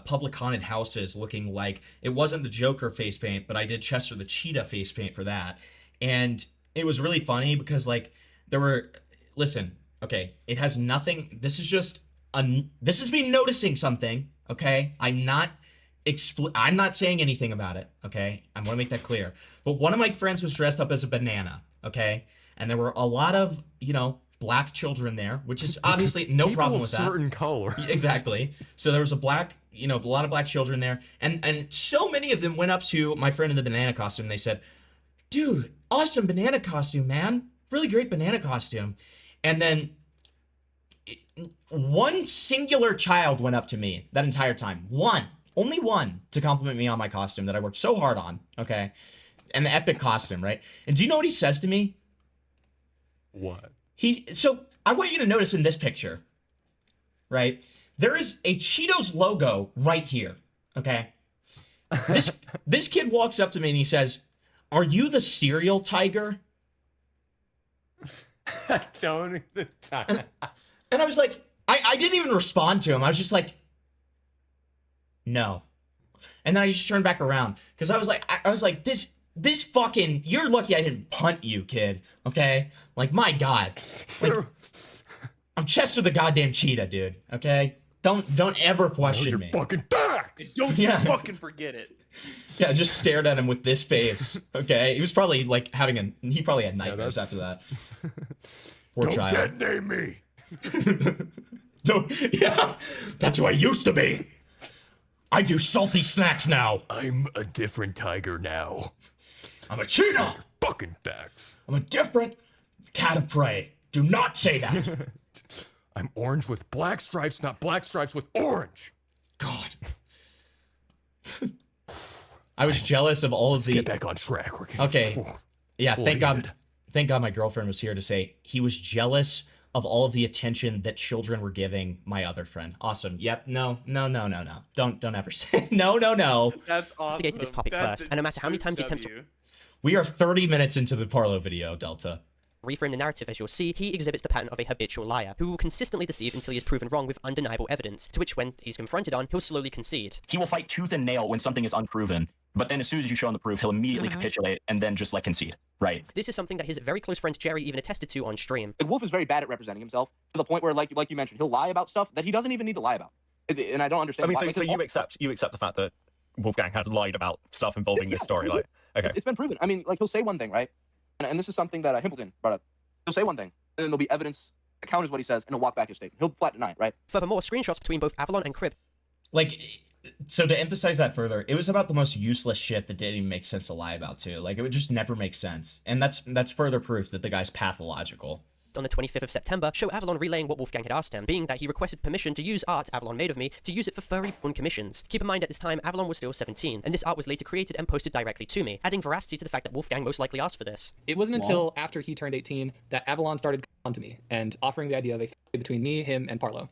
public haunted houses looking like it wasn't the Joker face paint, but I did Chester the Cheetah face paint for that. And it was really funny because like there were, listen, okay, it has nothing. This is just, this is me noticing something. Okay. I'm not saying anything about it. Okay. I want to make that clear. But one of my friends was dressed up as a banana. Okay. And there were a lot of, you know, black children there, which is obviously no problem with that. Certain color. Exactly. So there was a lot of black children there, and so many of them went up to my friend in the banana costume. And they said, "Dude, awesome banana costume, man! Really great banana costume." And then one singular child went up to me that entire time. Only one, to compliment me on my costume that I worked so hard on. Okay, and the epic costume, right? And do you know what he says to me? What? So I want you to notice in this picture, right? There is a Cheetos logo right here, okay? This kid walks up to me and he says, "Are you the cereal tiger?" Don't even time. And I was like, I didn't even respond to him. I was just like, no. And then I just turned back around because I was like, this fucking, you're lucky I didn't punt you, kid. Okay? Like, my God. Like, I'm Chester the goddamn Cheetah, dude. Okay? Don't ever question me. Fucking facts. Don't you fucking forget it. Yeah, I just stared at him with this face. Okay? He was probably like he probably had nightmares after that. Poor Don't child. detonate me. Yeah, that's who I used to be. I do salty snacks now. I'm a different tiger now. I'm a cheetah. Fucking facts. I'm a different cat of prey. Do not say that. I'm orange with black stripes, not black stripes with orange. God. I was jealous of all of the. Get back on track. We're getting Okay. Yeah, full thank God. heated. Thank God my girlfriend was here to say he was jealous of all of the attention that children were giving my other friend. Awesome. Yep. No. Don't ever say no. That's awesome. Instigate this topic That first, and no matter how many times you attempt to We are 30 minutes into the Parlo video, Delta. Reframe the narrative as you'll see, he exhibits the pattern of a habitual liar, who will consistently deceive until he is proven wrong with undeniable evidence, to which when he's confronted on, he'll slowly concede. He will fight tooth and nail when something is unproven, but then as soon as you show him the proof, he'll immediately capitulate and then just like concede, right? This is something that his very close friend Jerry even attested to on stream. Wolf is very bad at representing himself, to the point where, like you mentioned, he'll lie about stuff that he doesn't even need to lie about. And I don't understand I mean, why. so you accept the fact that Wolfgang has lied about stuff involving this story, like, okay. It's been proven. I mean, like, he'll say one thing, right? And this is something that Himpleton brought up. He'll say one thing, and then there'll be evidence that counters what he says, and he'll walk back his statement. He'll flat deny it, right? Furthermore, screenshots between both Avalon and Crib. Like, so to emphasize that further, it was about the most useless shit that didn't even make sense to lie about, too. Like, it would just never make sense. And that's further proof that the guy's pathological. On the 25th of September, show Avalon relaying what Wolfgang had asked him, being that he requested permission to use art Avalon made of me to use it for furry porn commissions. Keep in mind at this time, Avalon was still 17, and this art was later created and posted directly to me, adding veracity to the fact that Wolfgang most likely asked for this. It wasn't until after he turned 18 that Avalon started on to me and offering the idea of a between me, him, and Parlo.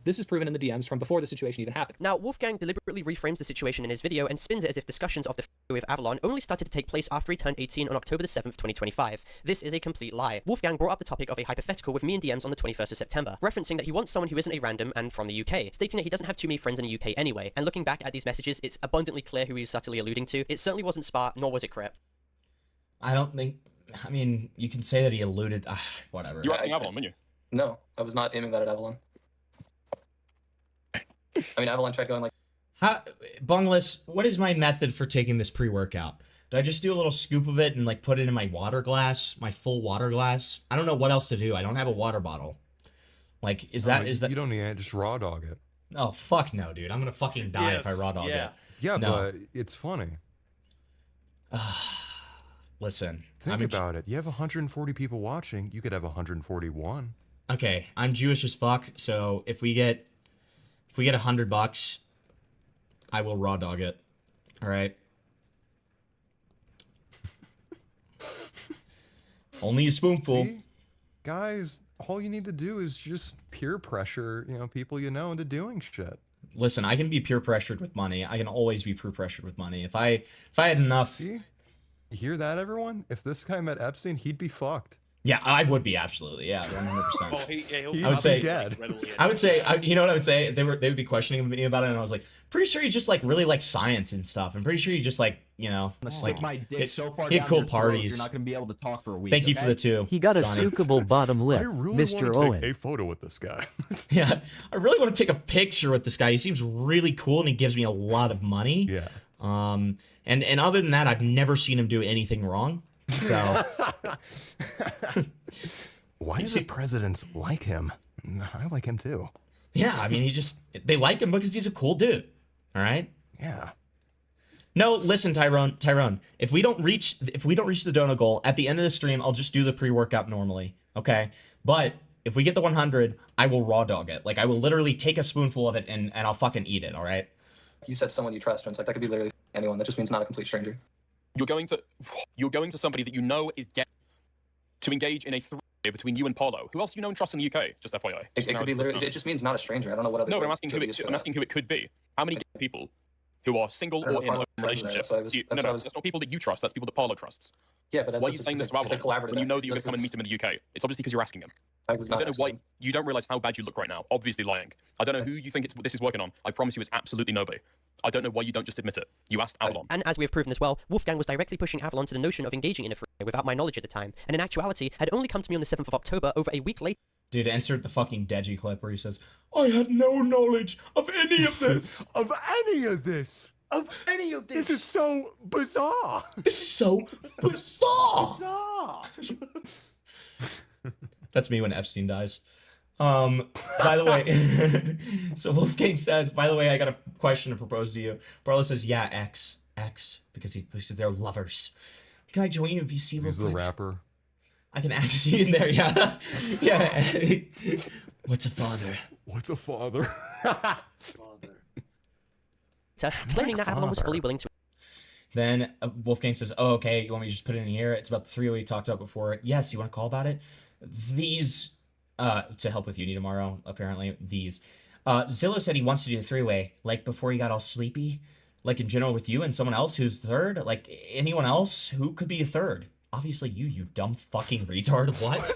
This is proven in the DMs from before the situation even happened. Now, Wolfgang deliberately reframes the situation in his video and spins it as if discussions of the with Avalon only started to take place after he turned 18 on October the 7th, 2025. This is a complete lie. Wolfgang brought up the topic of a hypothetical with me in DMs on the 21st of September, referencing that he wants someone who isn't a random and from the UK, stating that he doesn't have too many friends in the UK anyway, and looking back at these messages, it's abundantly clear who he was subtly alluding to. It certainly wasn't Spa, nor was it Crip. I don't think... I mean, you can say that he alluded... whatever. You're asking Avalon, weren't you? No, I was not aiming that at Avalon. I mean, Avalon tried going like... Bungless, what is my method for taking this pre-workout? Do I just do a little scoop of it and like put it in my water glass, my full water glass? I don't know what else to do. I don't have a water bottle. Like, is that... You don't need it. Just raw dog it. Oh, fuck no, dude. I'm gonna fucking die if I raw dog it. Yeah, No. but it's funny. Listen. Think about it. You have 140 people watching. You could have 141. Okay, I'm Jewish as fuck, so if we get $100, I will raw dog it. All right. Only a spoonful. See? Guys, all you need to do is just peer pressure, people you know into doing shit. Listen, I can be peer pressured with money. I can always be peer pressured with money. If I had enough. See? You hear that, everyone? If this guy met Epstein, he'd be fucked. Yeah, I would be absolutely. Yeah, 100%. Well, he'll I would say dead. I would say, you know what I would say? They would be questioning me about it, and I was like, pretty sure you just like really like science and stuff. I'm pretty sure you just like, stick my dick so far hit down cool your throat, parties. you're not gonna be able to talk for a week. Thank you for okay? the two. He got a Johnny. suitable bottom lip, I really Mr. want to Owen. take a photo with this guy. Yeah, I really want to take a picture with this guy. He seems really cool, and he gives me a lot of money. Yeah. And other than that, I've never seen him do anything wrong. So. Why do the presidents like him? I like him too. Yeah, I mean, they like him because he's a cool dude. All right. Yeah. No, listen, Tyrone. If we don't reach the donut goal at the end of the stream, I'll just do the pre-workout normally. Okay. But if we get the 100, I will raw dog it. Like, I will literally take a spoonful of it and I'll fucking eat it. All right. You said someone you trust, and it's like that could be literally anyone. That just means not a complete stranger. You're going to somebody that you know is to engage in a three between you and Parlo. Who else do you know and trust in the UK? Just FYI. It could be literally. It just means not a stranger. I don't know what other. No, but I'm asking who it could be. How many people who are single or in open relationships? That's not people that you trust. That's people that Parlo trusts. Yeah, but why are you saying this to Avalon when you know that you're going to come and meet him in the UK? It's obviously because you're asking him. I don't know why. You don't realize how bad you look right now. Obviously lying. I don't know who you think this is working on. I promise you, it's absolutely nobody. I don't know why you don't just admit it. You asked Avalon. And as we have proven as well, Wolfgang was directly pushing Avalon to the notion of engaging in a freeway without my knowledge at the time, and in actuality had only come to me on the 7th of October over a week later. Dude, insert the fucking Deji clip where he says, I had no knowledge of any of this. Of any of this. Of any of this. This is so bizarre. This is so bizarre. That's me when Epstein dies. By the way, so Wolfgang says, by the way, I got a question to propose to you. Barlow says, yeah, X, because they're lovers. Can I join you in VC? He's the rapper. I can ask you in there, yeah. Yeah. What's a father? What's a father? Claiming that Avalon was fully willing to. Then Wolfgang says, oh, okay, you want me to just put it in here? It's about the 3 we talked about before. Yes, you want to call about it? These, to help with uni tomorrow, apparently, these. Zillow said he wants to do the 3-way, like before he got all sleepy. like in general with you and someone else who's third? Like anyone else who could be a third? Obviously you dumb fucking retard. What?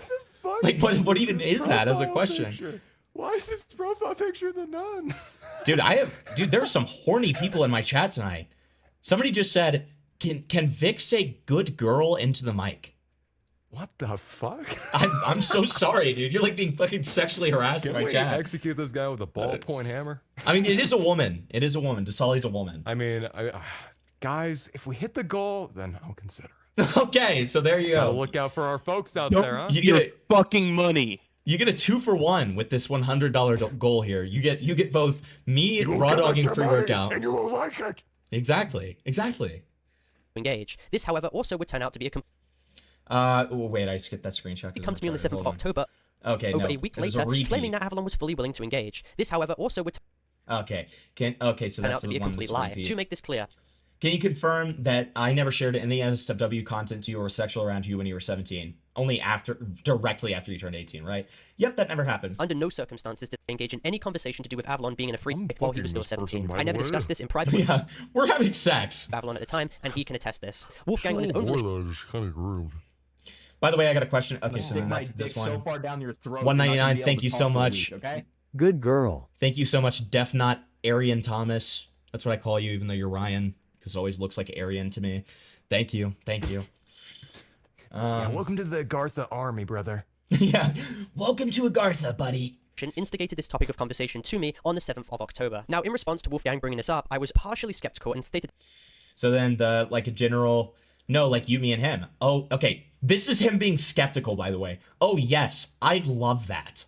Like what even is that as a question? Picture. Why is this profile picture the nun? Dude, there's some horny people in my chat tonight. Somebody just said, can Vic say good girl into the mic? What the fuck? I'm so sorry, dude. You're like being fucking sexually harassed in Can my we chat. execute this guy with a ballpoint hammer? I mean, it is a woman. It is a woman. Dasali's a woman. I mean, guys, if we hit the goal, then I'll consider it. Okay, so there you Gotta go. look out for our folks out there, huh? You get fucking money. You get a 2-for-1 with this $100 goal here. You get both me raw dogging free workout. And you will like it. Exactly. Engage. This, however, also would turn out to be a Wait, I skipped that screenshot. He comes to me on the 7th of October. Okay, over no, a week it was a later, repeat. claiming that Avalon was fully willing to engage. This, however, also would Okay, so turn out that's to the be a one complete that's lie. repeat. To make this clear, Can you confirm that I never shared any SFW content to you or sexual around you when you were 17? Only directly after you turned 18, right? Yep, that never happened. under no circumstances did I engage in any conversation to do with Avalon being in a free while he was still 17. by I never the way. discussed this in private Yeah, we're having sex. with Avalon at the time, and he can attest this. Wolfgang on his own volition. By the way, I got a question. Okay, so Stick then my that's this dick one. so far down your throat. 199. Thank you so much. Okay. Good girl. Thank you so much, Def Not Arian Thomas. That's what I call you, even though you're Ryan, because it always looks like Arian to me. Thank you. Yeah, welcome to the Gartha army, brother. Yeah, welcome to Agartha, buddy. Instigated this topic of conversation to me on the 7th of October. Now, in response to Wolfgang bringing this up, I was partially skeptical and stated. So then a general, no, like you, me, and him. Oh, okay. This is him being skeptical, by the way. Oh, yes. I'd love that.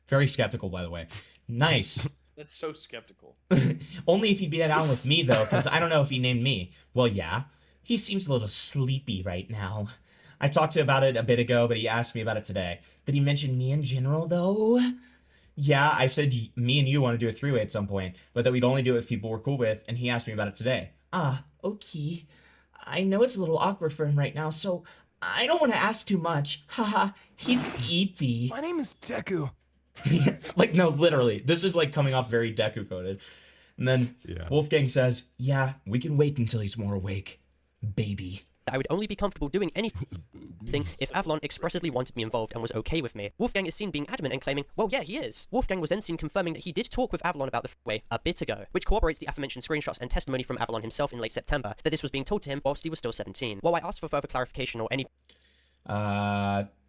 Very skeptical, by the way. Nice. That's so skeptical. Only if he'd be down with me, though, because I don't know if he named me. Well, yeah. He seems a little sleepy right now. I talked to him about it a bit ago, but he asked me about it today. Did he mention me in general, though? Yeah, I said me and you want to do a three-way at some point, but that we'd only do it with people we're cool with, and he asked me about it today. Ah, okay. I know it's a little awkward for him right now, so I don't want to ask too much. Haha, he's eepy. My name is Deku. Like, no, literally. This is like coming off very Deku coded. And then Wolfgang says, yeah, we can wait until he's more awake. Baby. I would only be comfortable doing anything if Avalon expressly wanted me involved and was okay with me. Wolfgang is seen being adamant and claiming, well, yeah, he is. Wolfgang was then seen confirming that he did talk with Avalon about the freeway a bit ago, which corroborates the aforementioned screenshots and testimony from Avalon himself in late September that this was being told to him whilst he was still 17. While I asked for further clarification or any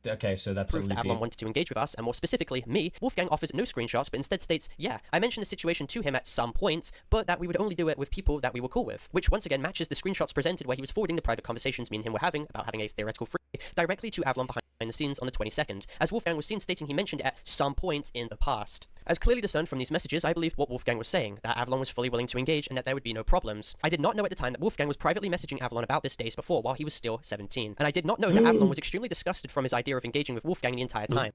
okay, so that's proof a that repeat. Avalon wanted to engage with us, and more specifically, me, Wolfgang offers no screenshots, but instead states, yeah, I mentioned the situation to him at some point, but that we would only do it with people that we were cool with, which once again matches the screenshots presented where he was forwarding the private conversations me and him were having about having a theoretical free directly to Avalon behind the scenes on the 22nd, as Wolfgang was seen stating he mentioned it at some point in the past. As clearly discerned from these messages, I believed what Wolfgang was saying, that Avalon was fully willing to engage and that there would be no problems. I did not know at the time that Wolfgang was privately messaging Avalon about this days before while he was still 17, and I did not know that Avalon was extremely disgusted from his idea of engaging with Wolfgang the entire time.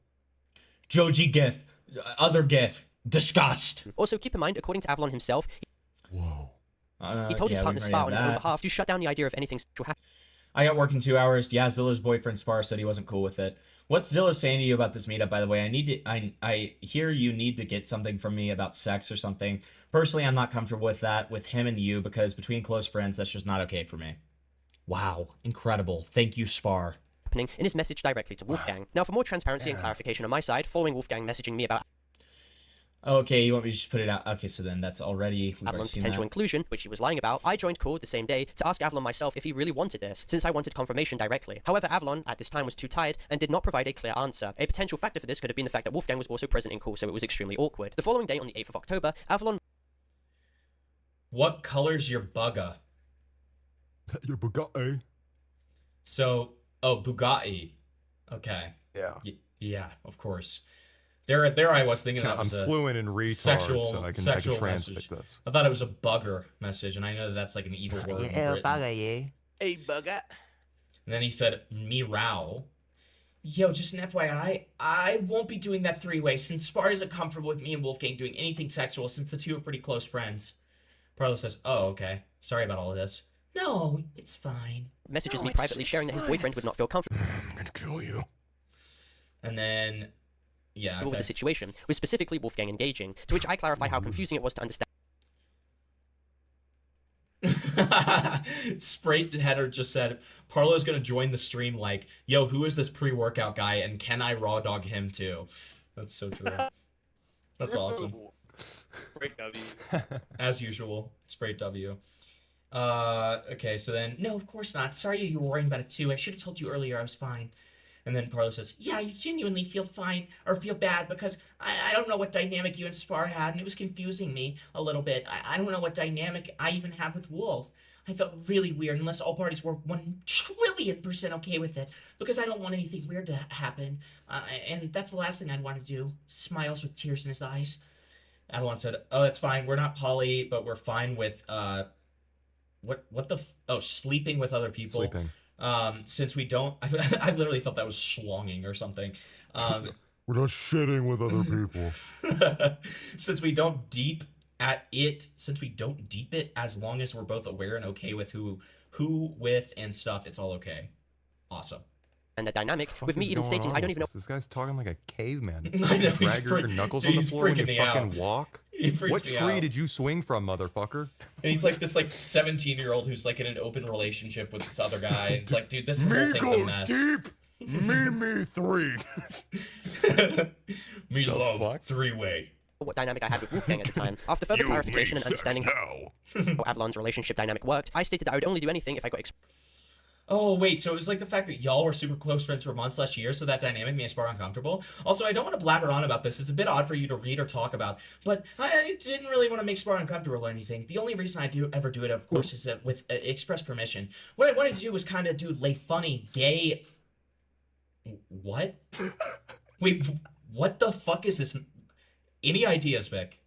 Joji GIF. Other GIF. Disgust. Also, keep in mind, according to Avalon himself, he told his partner we already Spar have on his own that. behalf to shut down the idea of anything sexual happening. I got work in 2 hours. Yeah, Zilla's boyfriend Spar said he wasn't cool with it. What's Zilla saying to you about this meetup, by the way? I hear you need to get something from me about sex or something. Personally, I'm not comfortable with that, with him and you, because between close friends, that's just not okay for me. Wow. Incredible. Thank you, Spar. In his message directly to Wolfgang. Now, for more transparency and clarification on my side, following Wolfgang messaging me about Okay, you want me to just put it out? Okay, so then that's already... we've already Avalon's seen potential that. inclusion, which he was lying about, I joined call the same day to ask Avalon myself if he really wanted this, since I wanted confirmation directly. However, Avalon, at this time, was too tired and did not provide a clear answer. A potential factor for this could have been the fact that Wolfgang was also present in call, so it was extremely awkward. The following day, on the 8th of October, Avalon... What color's your bugga? Your Bugatti. So, oh, Bugatti. Okay. Yeah. Yeah, of course. There I was thinking that I'm was a fluent in retard, sexual, so I can sexual translate message. this. I thought it was a bugger message, and I know that that's like an evil word. in Britain. Hey, bugger. And then he said, meow. Yo, just an FYI, I won't be doing that three-way since Spar isn't comfortable with me and Wolfgang doing anything sexual since the two are pretty close friends. Parlo says, oh, okay. Sorry about all of this. No, it's fine. messages me privately sharing that his boyfriend would not feel comfortable. I'm gonna kill you. And then, yeah, with the situation, with specifically Wolfgang engaging, to which I clarify how confusing it was to understand. Sprite Header just said, Parlo's gonna join the stream like, yo, who is this pre-workout guy and can I raw dog him too? That's so true. That's awesome. Great W. As usual, Sprite W. Okay, so then, no, of course not. Sorry you were worrying about it too. I should have told you earlier I was fine. And then Parlo says, yeah, I genuinely feel fine, or feel bad, because I don't know what dynamic you and Spar had, and it was confusing me a little bit. I don't know what dynamic I even have with Wolf. I felt really weird, unless all parties were 1,000,000,000% okay with it, because I don't want anything weird to happen. And that's the last thing I'd want to do. Smiles with tears in his eyes. Avalon said, oh, that's fine. We're not poly, but we're fine with, sleeping with other people. Sleeping. Since we don't, I literally thought that was schlonging or something. We're not shitting with other people. Since we don't deep it, as long as we're both aware and okay with who with and stuff, it's all okay. Awesome. And the dynamic with me even stating I don't even know. This guy's talking like a caveman. I know, Drag your knuckles on the floor when you fucking walk. What tree did you swing from, motherfucker? And he's like this 17-year-old who's like in an open relationship with this other guy. And it's like, dude, this whole thing's a mess. Deep. Me three. Me love three-way. What dynamic I had with Wolfgang at the time. After further clarification and understanding how Avalon's relationship dynamic worked, I stated that I would only do anything if I got Oh, wait, so it was like the fact that y'all were super close friends for months/years, so that dynamic made Spar uncomfortable? Also, I don't want to blabber on about this. It's a bit odd for you to read or talk about, but I didn't really want to make Spar uncomfortable or anything. The only reason I ever do it, of course, is with express permission. What I wanted to do was kind of do lay funny, gay... What? Wait, what the fuck is this? Any ideas, Vic?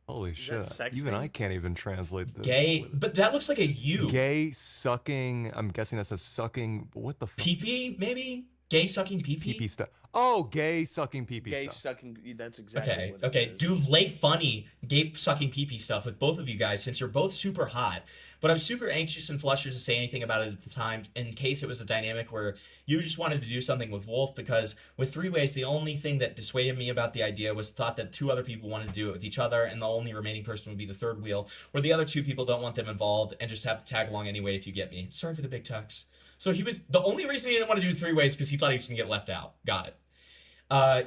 Holy shit. Even I can't even translate this. Gay, but that looks like a U. Gay sucking, I'm guessing that says sucking, what the fuck? Pee-pee, maybe? Gay sucking pee-pee? Pee-pee stuff. Oh, gay sucking pee-pee Gay stuff. sucking, that's exactly what it Okay, is. do lay funny gay sucking pee-pee stuff with both of you guys since you're both super hot. But I was super anxious and flustered to say anything about it at the time in case it was a dynamic where you just wanted to do something with Wolf, because with three ways, the only thing that dissuaded me about the idea was thought that two other people wanted to do it with each other, and the only remaining person would be the third wheel, where the other two people don't want them involved and just have to tag along anyway, if you get me. Sorry for the big tux. So the only reason he didn't want to do three ways because he thought he was going to get left out. Got it.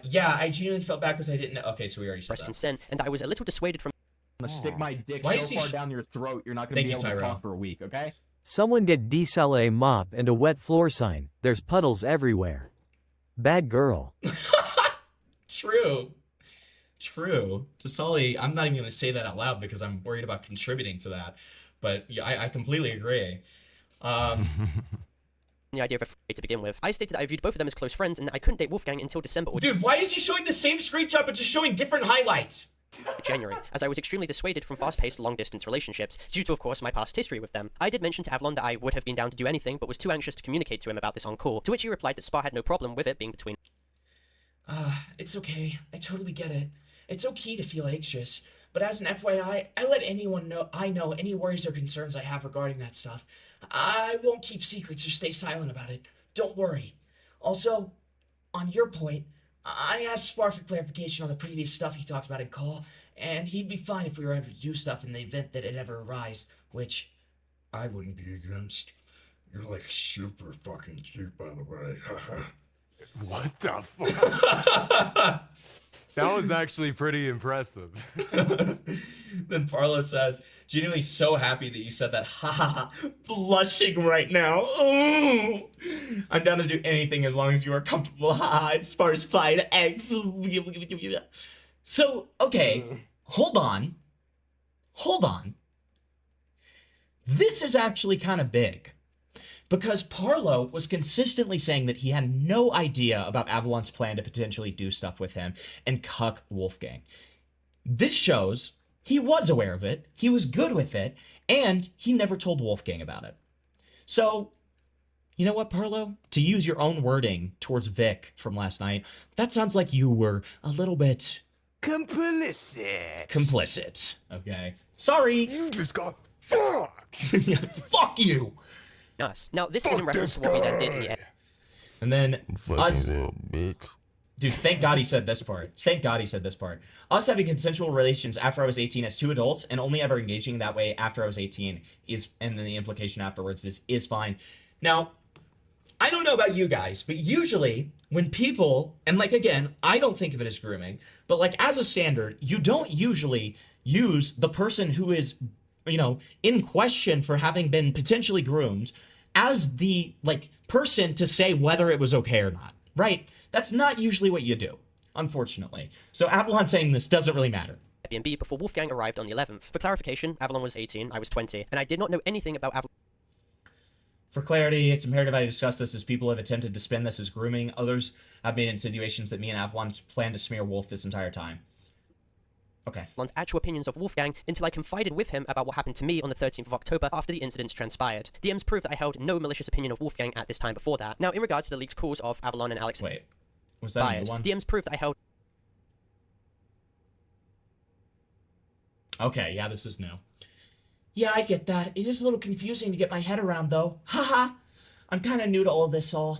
Yeah, I genuinely felt bad because I didn't know. Okay, so we already said that. consent, and I was a little dissuaded from I'm gonna stick my dick Why so is he far down your throat, you're not gonna Thank be you, able to Tyrell. talk for a week, okay? Someone get D-Cell a mop and a wet floor sign. There's puddles everywhere. Bad girl. True. Tasali, I'm not even going to say that out loud because I'm worried about contributing to that. But yeah, I completely agree. the idea of a fight to begin with. I stated that I viewed both of them as close friends and that I couldn't date Wolfgang until December or Dude, why is he showing the same screenshot but just showing different highlights? January, as I was extremely dissuaded from fast-paced long-distance relationships, due to, of course, my past history with them. I did mention to Avalon that I would have been down to do anything, but was too anxious to communicate to him about this on call, to which he replied that Spar had no problem with it being between. It's okay. I totally get it. It's okay to feel anxious, but as an FYI, I let anyone know I know any worries or concerns I have regarding that stuff. I won't keep secrets or stay silent about it. Don't worry. Also, on your point, I asked Spar for clarification on the previous stuff he talks about in call, and he'd be fine if we were ever to do stuff in the event that it ever arise, which I wouldn't be against. You're like super fucking cute, by the way. What the fuck? That was actually pretty impressive. Then Parlo says, genuinely so happy that you said that. Ha ha ha. Blushing right now. Ooh. I'm down to do anything as long as you are comfortable. Ha ha. It's Spar's fine. Eggs. So, okay. Hold on. This is actually kind of big. Because Parlo was consistently saying that he had no idea about Avalon's plan to potentially do stuff with him and cuck Wolfgang. This shows he was aware of it, he was good with it, and he never told Wolfgang about it. So, you know what, Parlo? To use your own wording towards Vic from last night, that sounds like you were a little bit... Complicit, okay? Sorry. You just got fucked. Fuck you. Us. Now, this is in reference to what we then did in the end. And then us, Dude, thank God he said this part. Thank God he said this part. Us having consensual relations after I was 18 as two adults and only ever engaging that way after I was 18 is, and then the implication afterwards is fine. Now, I don't know about you guys, but usually when people, and like again, I don't think of it as grooming, but like as a standard, you don't usually use the person who is, you know, in question for having been potentially groomed as the like person to say whether it was okay or not, right? That's not usually what you do, unfortunately. So Avalon saying this doesn't really matter. Airbnb before Wolfgang arrived on the 11th. For clarification, Avalon was 18, I was 20, and I did not know anything about Avalon. For clarity, it's imperative I discuss this as people have attempted to spin this as grooming. Others have made insinuations that me and Avalon plan to smear Wolf this entire time. Okay. Avalon's actual opinions of Wolfgang until I confided with him about what happened to me on the 13th of October after the incidents transpired. DMs prove that I held no malicious opinion of Wolfgang at this time before that. Now, in regards to the leaked calls of Avalon and Alex... Wait, was that a new one? DMs prove that I held... Okay, yeah, this is new. Yeah, I get that. It is a little confusing to get my head around, though. Haha! I'm kind of new to all this all.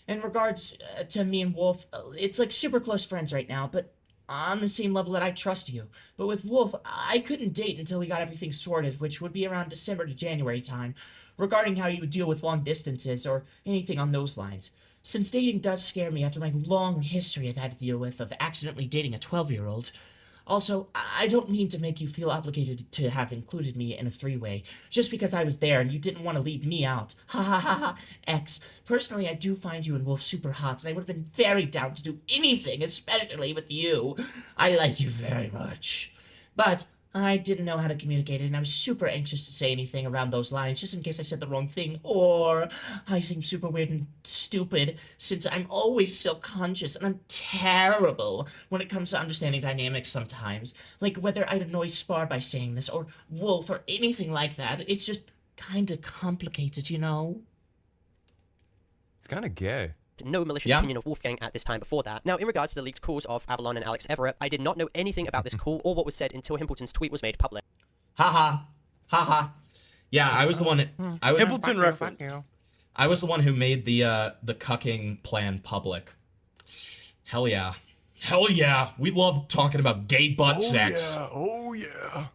In regards to me and Wolf, it's like super close friends right now, but on the same level that I trust you. But with Wolf, I couldn't date until we got everything sorted, which would be around December to January time, regarding how you would deal with long distances or anything on those lines. Since dating does scare me after my long history I've had to deal with of accidentally dating a 12-year-old. Also, I don't mean to make you feel obligated to have included me in a three-way, just because I was there and you didn't want to leave me out. Ha ha ha ha. X, personally I do find you and Wolf super hot, and I would have been very down to do anything, especially with you. I like you very much. But I didn't know how to communicate it, and I was super anxious to say anything around those lines, just in case I said the wrong thing, or I seem super weird and stupid, since I'm always self-conscious, and I'm terrible when it comes to understanding dynamics sometimes. Like, whether I'd annoy Spar by saying this, or Wolf, or anything like that. It's just kinda complicated, you know? It's kinda gay. No malicious opinion of Wolfgang at this time before that. Now, in regards to the leaked calls of Avalon and Alex Everett, I did not know anything about this call or what was said until Himpleton's tweet was made public. Haha. Haha. Yeah, I was the one. Himpleton reference. I was the one who made the cucking plan public. Hell yeah. Hell yeah. We love talking about gay butt sex. Yeah. Oh yeah.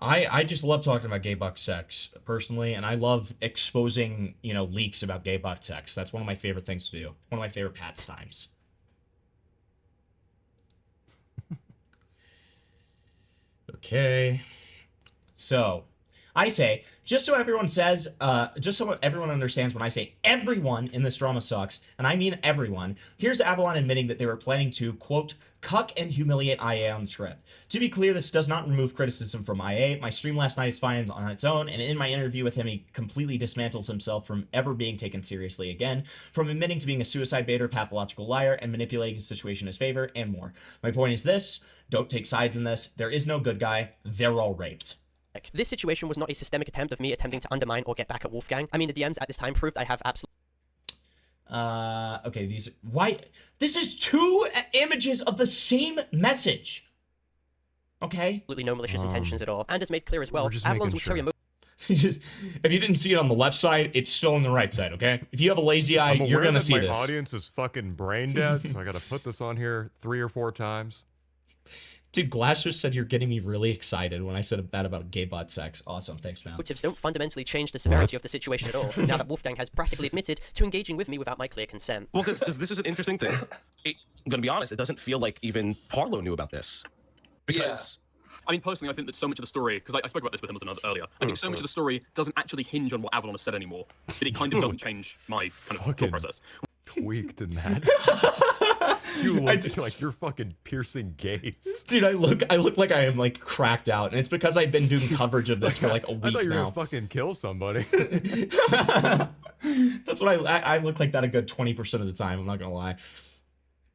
I just love talking about gay butt sex, personally, and I love exposing, you know, leaks about gay butt sex. That's one of my favorite things to do. One of my favorite pastimes. Okay. So, I say, just so everyone understands when I say everyone in this drama sucks, and I mean everyone, here's Avalon admitting that they were planning to, quote, cuck and humiliate IA on the trip. To be clear, this does not remove criticism from IA. My stream last night is fine on its own, and in my interview with him, he completely dismantles himself from ever being taken seriously again, from admitting to being a suicide baiter, pathological liar, and manipulating the situation in his favor, and more. My point is this, don't take sides in this. There is no good guy. They're all raped. This situation was not a systemic attempt of me attempting to undermine or get back at Wolfgang. I mean, the DMs at this time proved I have absolutely... Okay, why? This is two images of the same message. Okay? Absolutely no malicious intentions at all. And as made clear as well, Avalon's ulterior motive... If you didn't see it on the left side, it's still on the right side, okay? If you have a lazy eye, you're gonna see this. My audience is fucking brain dead, so I gotta put this on here 3 or 4 times. Dude, Glass just said you're getting me really excited when I said that about gay butt sex. Awesome, thanks, man. Motives don't fundamentally change the severity of the situation at all, now that Wolfgang has practically admitted to engaging with me without my clear consent. Well, because this is an interesting thing. I'm gonna be honest, it doesn't feel like even Parlo knew about this. Because... I mean, personally, I think that so much of the story, because I spoke about this with Hamilton earlier, I think so much of the story doesn't actually hinge on what Avalon has said anymore, that it kind of doesn't change my kind of thought process. Tweaked in that. You look like you're fucking piercing gaze. Dude, I look like I am like cracked out, and it's because I've been doing coverage of this for like a week now. I thought you were gonna fucking kill somebody. That's what I look like that a good 20% of the time, I'm not gonna lie.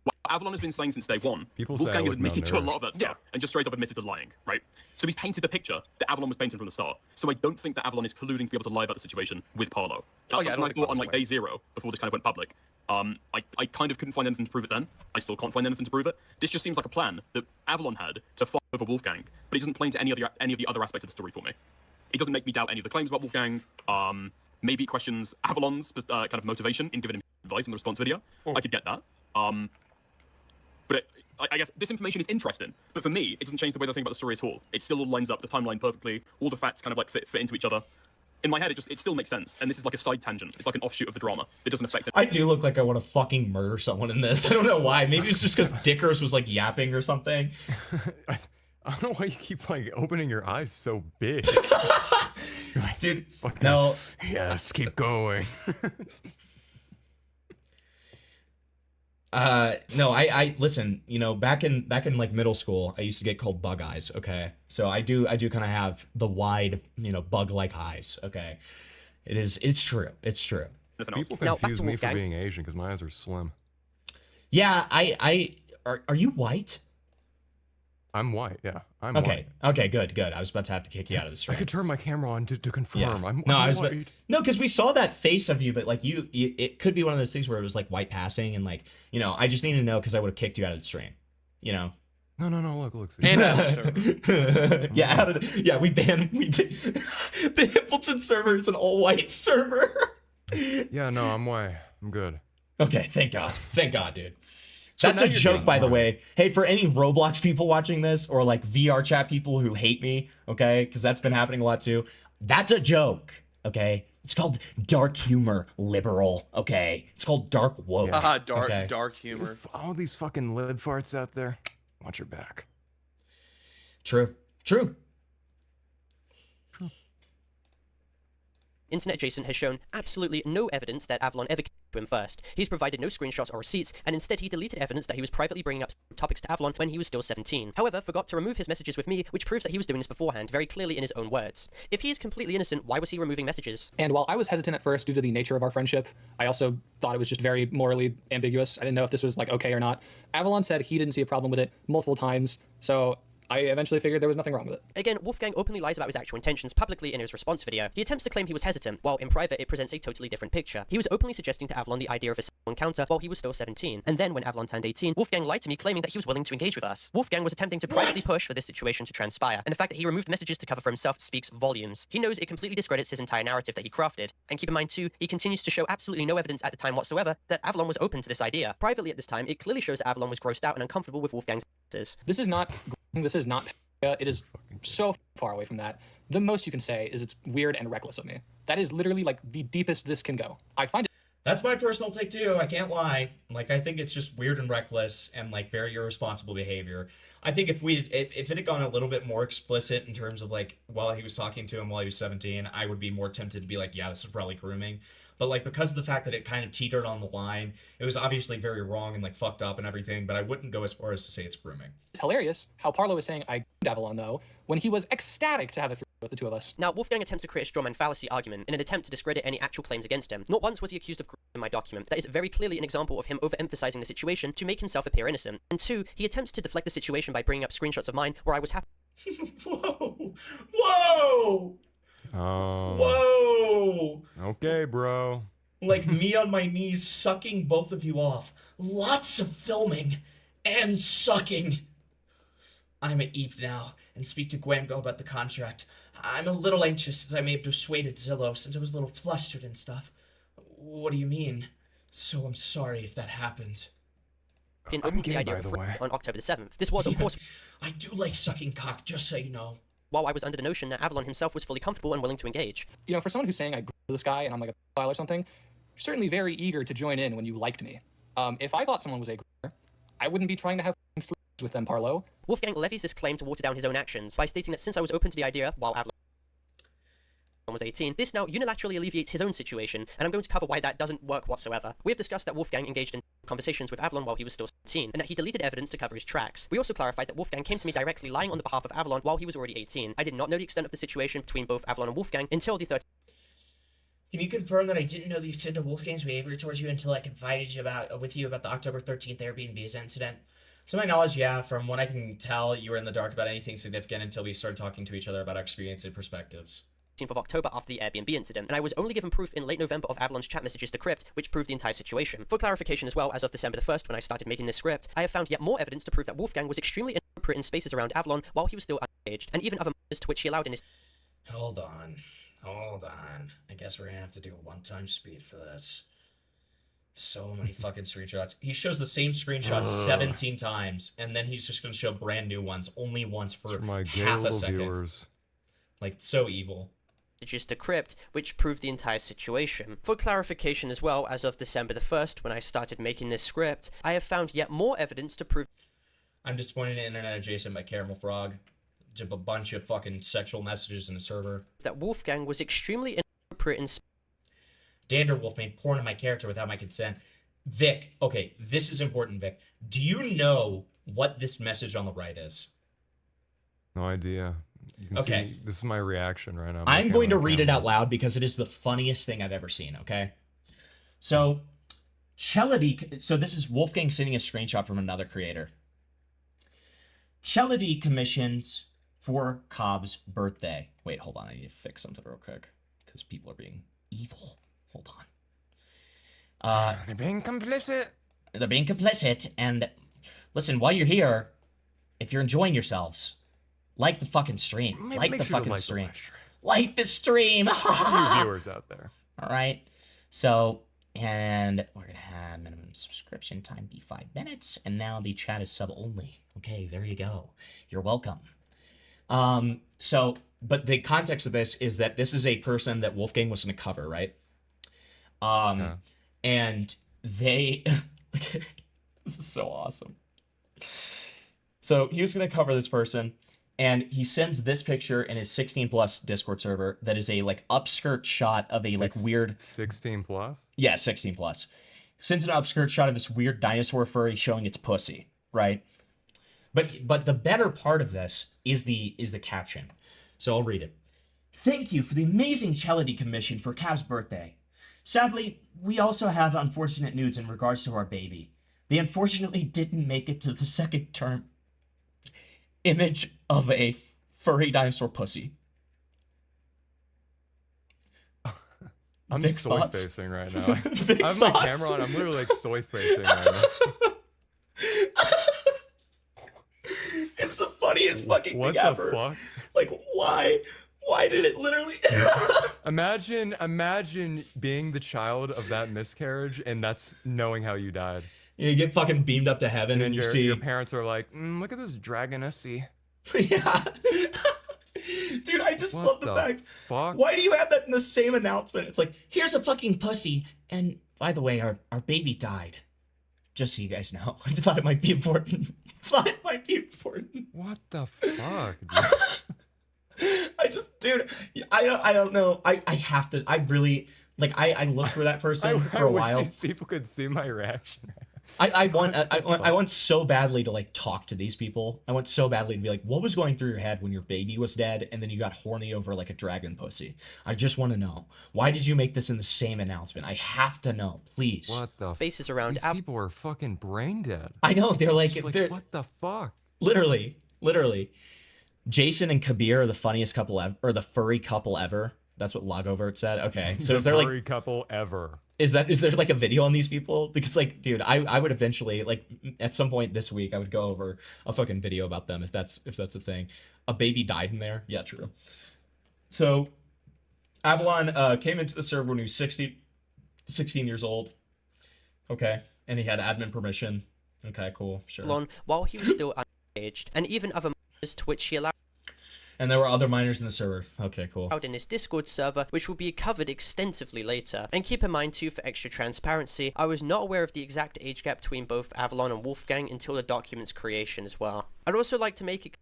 What Avalon has been saying since day one, Wolfgang has admitted to a lot of that stuff, and just straight up admitted to lying, right? So he's painted the picture that Avalon was painting from the start. So I don't think that Avalon is colluding to be able to lie about the situation with Parlo. That's something I thought on like day 0 before this kind of went public. I kind of couldn't find anything to prove it then. I still can't find anything to prove it. This just seems like a plan that Avalon had to fight over Wolfgang, but it doesn't play into any of the other aspects of the story for me. It doesn't make me doubt any of the claims about Wolfgang. Maybe it questions Avalon's kind of motivation in giving him advice in the response video. I could get that. But I guess this information is interesting. But for me, it doesn't change the way I think about the story at all. It still all lines up the timeline perfectly. All the facts kind of like fit into each other. In my head, it still makes sense. And this is like a side tangent. It's like an offshoot of the drama. It doesn't affect it. I do look like I want to fucking murder someone in this. I don't know why. Maybe it's just because Dickers was like yapping or something. I don't know why you keep like opening your eyes so big. Dude, fucking, no. Yes, keep going. No, I listen, you know, back in like middle school, I used to get called bug eyes, okay? So I do kind of have the wide, you know, bug-like eyes, okay? It's true. It's true. People confuse me for being Asian because my eyes are slim. Yeah, are you white? I'm white, yeah. I'm okay. white. Okay, good. I was about to have to kick you out of the stream. I could turn my camera on to confirm. Yeah. I'm I was white. no, because we saw that face of you, but like you, it could be one of those things where it was like white passing, and like, you know, I just need to know because I would have kicked you out of the stream, you know. No. Look. See. Yeah, we banned the Hippleton server is an all white server. Yeah, no, I'm white. I'm good. Okay, thank God, dude. So That's now a you're joke, getting by the mine. way. Hey, for any Roblox people watching this, or like VR chat people who hate me, okay, because that's been happening a lot too. That's a joke, okay? It's called dark humor, liberal, okay? It's called dark woke. Dark humor. All these fucking lib farts out there. Watch your back. True. Internet Jason has shown absolutely no evidence that Avalon ever came to him first. He's provided no screenshots or receipts, and instead he deleted evidence that he was privately bringing up topics to Avalon when he was still 17. However, forgot to remove his messages with me, which proves that he was doing this beforehand, very clearly in his own words. If he is completely innocent, why was he removing messages? And while I was hesitant at first due to the nature of our friendship, I also thought it was just very morally ambiguous. I didn't know if this was like okay or not. Avalon said he didn't see a problem with it multiple times, so I eventually figured there was nothing wrong with it. Again, Wolfgang openly lies about his actual intentions publicly in his response video. He attempts to claim he was hesitant, while in private it presents a totally different picture. He was openly suggesting to Avalon the idea of a sexual encounter while he was still 17. And then when Avalon turned 18, Wolfgang lied to me claiming that he was willing to engage with us. Wolfgang was attempting to privately push for this situation to transpire, and the fact that he removed messages to cover for himself speaks volumes. He knows it completely discredits his entire narrative that he crafted. And keep in mind too, he continues to show absolutely no evidence at the time whatsoever that Avalon was open to this idea. Privately at this time, it clearly shows that Avalon was grossed out and uncomfortable with Wolfgang's answers. This is not it is so far away from that. The most you can say is it's weird and reckless of me. That is literally like the deepest this can go. I find it. That's my personal take too. I can't lie. Like, I think it's just weird and reckless and like very irresponsible behavior. I think if it had gone a little bit more explicit in terms of like while he was talking to him while he was 17, I would be more tempted to be like, yeah, this is probably grooming. But like because of the fact that it kind of teetered on the line, it was obviously very wrong and like fucked up and everything. But I wouldn't go as far as to say it's grooming. Hilarious how Parlo was saying I groomed Avalon though when he was ecstatic to have it with the two of us. Now, Wolfgang attempts to create a strawman fallacy argument in an attempt to discredit any actual claims against him. Not once was he accused of grooming in my document. That is very clearly an example of him overemphasizing the situation to make himself appear innocent. And two, he attempts to deflect the situation by bringing up screenshots of mine where I was happy. Whoa! Oh. Whoa! Okay, bro. Like me on my knees sucking both of you off. Lots of filming and sucking. I'm at Eve now and speak to Gwengo about the contract. I'm a little anxious since I may have dissuaded Zillow since I was a little flustered and stuff. What do you mean? So I'm sorry if that happened. I'm gay, by the way. On October the 7th. This was, of course... I do like sucking cock, just so you know. While I was under the notion that Avalon himself was fully comfortable and willing to engage. You know, for someone who's saying I groomed this guy and I'm like a pedophile or something, you're certainly very eager to join in when you liked me. If I thought someone was a groomer, I wouldn't be trying to have friends with them, Parlo. Wolfgang levies this claim to water down his own actions by stating that since I was open to the idea while Avalon was 18, this now unilaterally alleviates his own situation, and I'm going to cover why that doesn't work whatsoever. We have discussed that Wolfgang engaged in conversations with Avalon while he was still 17, and that he deleted evidence to cover his tracks. We also clarified that Wolfgang came to me directly lying on the behalf of Avalon while he was already 18. I did not know the extent of the situation between both Avalon and Wolfgang until the 13th. Can you confirm that I didn't know the extent of Wolfgang's behavior towards you until I confided with you about the October 13th Airbnb's incident? To my knowledge, yeah. From what I can tell, you were in the dark about anything significant until we started talking to each other about our experience and perspectives. Of October after the Airbnb incident, and I was only given proof in late November of Avalon's chat messages to Crypt, which proved the entire situation. For clarification as well, as of December the 1st, when I started making this script, I have found yet more evidence to prove that Wolfgang was extremely inappropriate in spaces around Avalon while he was still unengaged, and even other matters to which he allowed in his... Hold on. Hold on. I guess we're gonna have to do a one-time speed for this. So many fucking screenshots. He shows the same screenshots 17 times, and then he's just gonna show brand new ones, only once for my gay half a little second. viewers. Like, so evil. Messages decrypt, which proved the entire situation. For clarification as well, as of December the 1st, when I started making this script, I have found yet more evidence to prove I'm disappointed in Internet Adjacent by Caramel Frog. Just a bunch of fucking sexual messages in the server. that Wolfgang was extremely inappropriate in Danderwolf made porn of my character without my consent. Vic, okay, this is important, Vic. Do you know what this message on the right is? No idea. You can Okay. see, this is my reaction right now. I'm going to read it out loud because it is the funniest thing I've ever seen, okay? So, Chelody, so this is Wolfgang sending a screenshot from another creator. Chelody commissions for Cobb's birthday. Wait, hold on. I need to fix something real quick because people are being evil. Hold on. They're being complicit. They're being complicit. And listen, while you're here, if you're enjoying yourselves, like the fucking stream. Make Like the sure to fucking like the stream. live stream. Like the stream. All you viewers out there. All right. So, and we're going to have minimum subscription time be 5 minutes. And now the chat is sub only. Okay, there you go. You're welcome. So, but the context of this is that this is a person that Wolfgang was going to cover, right? And they, okay, this is so awesome. So he was going to cover this person, and he sends this picture in his 16 plus Discord server that is a like upskirt shot of a like weird 16 plus. Yeah, 16 plus. Sends an upskirt shot of this weird dinosaur furry showing its pussy, right? But the better part of this is the caption. So I'll read it. Thank you for the amazing Chelody commission for Cav's birthday. Sadly, we also have unfortunate news in regards to our baby. They unfortunately didn't make it to the second term image of a furry dinosaur pussy. I'm Vic soy thoughts? facing right now. Vic I have my thoughts? camera on. I'm literally like soy facing right now. It's the funniest fucking What thing the ever. fuck? Like, why? Why did it literally? Imagine being the child of that miscarriage, and that's knowing how you died. You get fucking beamed up to heaven, and you see your parents are like, look at this dragonussy. Yeah. Dude, I just love the fact. Fuck? Why do you have that in the same announcement? It's like, here's a fucking pussy, and by the way, our baby died. Just so you guys know. I just thought it might be important. What the fuck, dude? I don't know. I have to. I really like. I looked for that person for a wish while. these people could see my reaction. I want so badly to like talk to these people. I want so badly to be like, what was going through your head when your baby was dead and then you got horny over like a dragon pussy? I just want to know. Why did you make this in the same announcement? I have to know, please. What the faces around These people are fucking brain dead. I know, they're like, Just what the fuck? Literally. Jason and Kabir are the funniest couple ever, or the furry couple ever. That's what Logovert said. Okay, so is there like furry couple ever? Is there like a video on these people? Because like, dude, I would eventually like at some point this week I would go over a fucking video about them if that's a thing. A baby died in there. Yeah, true. So Avalon came into the server when he was 16 years old. Okay, and he had admin permission. Okay, cool, sure. While he was still unengaged, and even other minors to which he allowed. And there were other minors in the server. Okay, cool. In his Discord server, which will be covered extensively later. And keep in mind too, for extra transparency, I was not aware of the exact age gap between both Avalon and Wolfgang until the document's creation as well. I'd also like to make it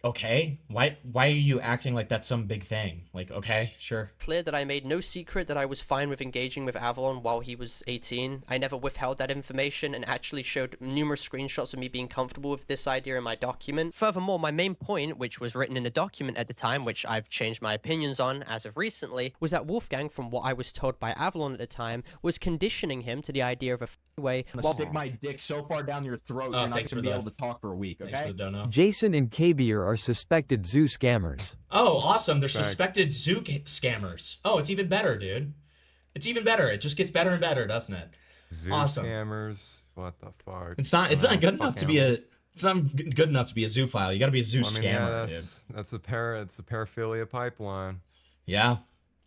Okay, why are you acting like that's some big thing? Like, okay, sure. clear that I made no secret that I was fine with engaging with Avalon while he was 18. I never withheld that information and actually showed numerous screenshots of me being comfortable with this idea in my document. Furthermore, my main point, which was written in the document at the time, which I've changed my opinions on as of recently, was that Wolfgang, from what I was told by Avalon at the time, was conditioning him to the idea of a way I'm gonna stick my dick so far down your throat you're not thanks gonna for be the- able to talk for a week, okay? Thanks for the dono. Jason and Kabir are suspected zoo scammers. Oh, awesome. They're Thanks. suspected zoo scammers. Oh, it's even better, dude. It's even better. It just gets better and better, doesn't it? Zoo Awesome. scammers. What the fuck? It's not Wow, good fuck enough to be animals. it's not good enough to be a zoophile. You got to be a zoo Well, I mean, scammer, yeah, dude. that's a paraphilia pipeline. Yeah.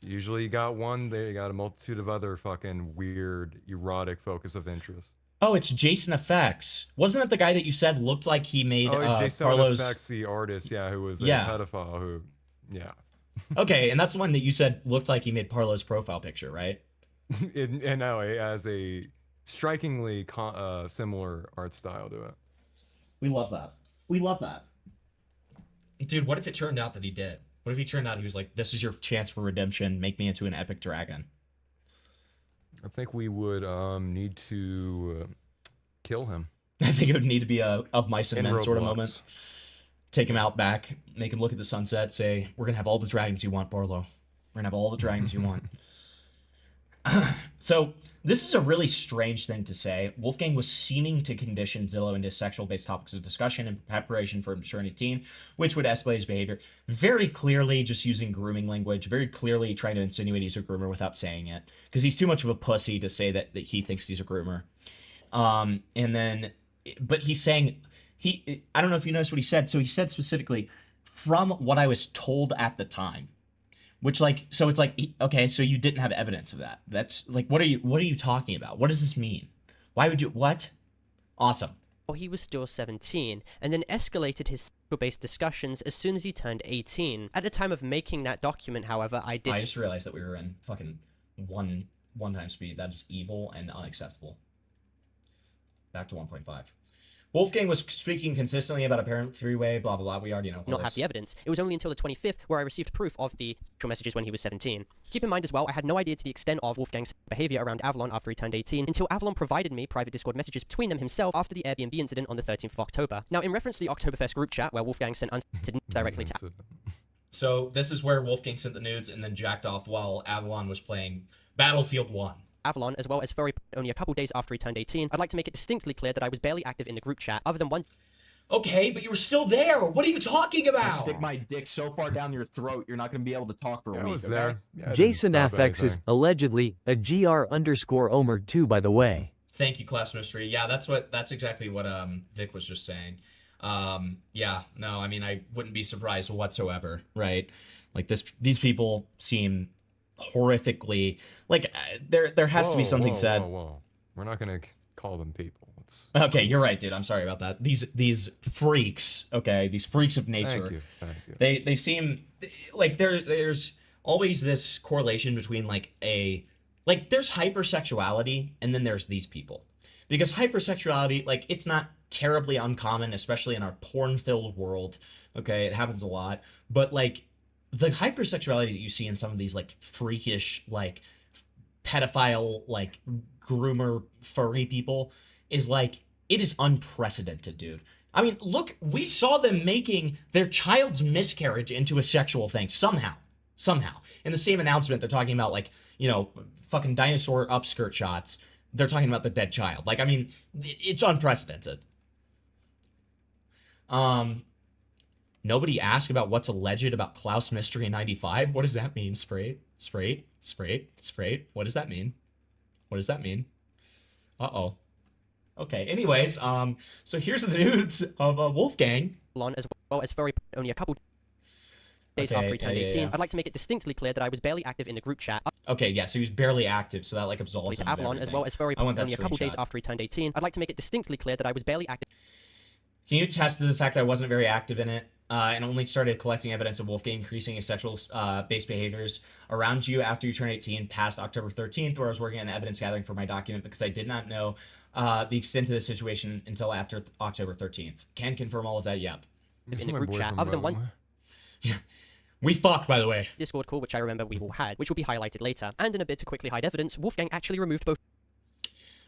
Usually you got one, they got a multitude of other fucking weird, erotic focus of interest. Oh, it's Jason Effects. Wasn't that the guy that you said looked like he made Jason Parlo's... Effects, the artist, yeah, who was a Yeah. pedophile who, yeah. Okay, and that's the one that you said looked like he made Parlo's profile picture, right? And no, it has a strikingly similar art style to it. We love that. We love that. Dude, what if it turned out that he did? What if he turned out he was like, this is your chance for redemption, make me into an epic dragon? I think we would need to kill him. I think it would need to be a of mice and In men sort of Roblox. moment. Take him out back, make him look at the sunset, say, we're gonna have all the dragons you want, Barlow. We're gonna have all the dragons you want. So this is a really strange thing to say. Wolfgang was seeming to condition Zillow into sexual-based topics of discussion in preparation for him turning 18, which would escalate his behavior. Very clearly just using grooming language, very clearly trying to insinuate he's a groomer without saying it, because he's too much of a pussy to say that he thinks he's a groomer. But he's saying, I don't know if you noticed what he said. So he said specifically, from what I was told at the time. Which, like, so it's like, okay, so you didn't have evidence of that. That's like, what are you talking about? What does this mean? Why would you, what? Awesome. Well, he was still 17, and then escalated his sexual-based discussions as soon as he turned 18. At the time of making that document, however, I just realized that we were in fucking one time speed. That is evil and unacceptable. Back to 1.5. Wolfgang was speaking consistently about a parent three-way, blah, blah, blah. We already know. not have the evidence. It was only until the 25th where I received proof of the sexual messages when he was 17. Keep in mind as well, I had no idea to the extent of Wolfgang's behavior around Avalon after he turned 18 until Avalon provided me private Discord messages between them himself after the Airbnb incident on the 13th of October. Now, in reference to the Oktoberfest group chat where Wolfgang sent unsolicited nudes directly to So this is where Wolfgang sent the nudes and then jacked off while Avalon was playing Battlefield 1. Avalon, as well as Furry only a couple days after he turned 18, I'd like to make it distinctly clear that I was barely active in the group chat, other than one... Okay, but you were still there. What are you talking about? I stick my dick so far down your throat, you're not going to be able to talk for a week. was okay? there. Yeah, I didn't Jason stop Affex is anything. allegedly a GR_Omer2, by the way. Thank you, Class Mystery. Yeah, that's exactly what Vic was just saying. Yeah, no, I mean, I wouldn't be surprised whatsoever, right? Like these people seem horrifically like there has to be something said. Whoa. We're not gonna call them people. Okay, you're right, dude. I'm sorry about that. These freaks, okay, these freaks of nature. Thank you. They seem like there's always this correlation between there's hypersexuality and then there's these people. Because hypersexuality, like, it's not terribly uncommon, especially in our porn-filled world. Okay, it happens a lot. But like the hypersexuality that you see in some of these like freakish, like pedophile, like groomer furry people is like, it is unprecedented, dude. I mean, look, we saw them making their child's miscarriage into a sexual thing somehow. In the same announcement, they're talking about like, you know, fucking dinosaur upskirt shots. They're talking about the dead child. Like, I mean, it's unprecedented. Nobody asked about what's alleged about Klaus Mystery in 95. What does that mean? Sprayed. What does that mean? Uh-oh. Okay, anyways, so here's the nudes of Wolfgang. As well as Furry only a couple days after he turned 18. Yeah. I'd like to make it distinctly clear that I was barely active in the group chat. Okay, yeah, so he was barely active, so that like absolves him of Avalon, as everything. well as Furry I want that only a couple days screenshot. after he turned 18. I'd like to make it distinctly clear that I was barely active. Can you attest to the fact that I wasn't very active in it and only started collecting evidence of Wolfgang increasing his sexual based behaviors around you after you turned 18 past October 13th, where I was working on evidence gathering for my document because I did not know the extent of the situation until after October 13th. Can confirm all of that, yep. In the group chat, other than one... We fucked, by the way. Discord call, which I remember we all had, which will be highlighted later. And in a bid to quickly hide evidence, Wolfgang actually removed both...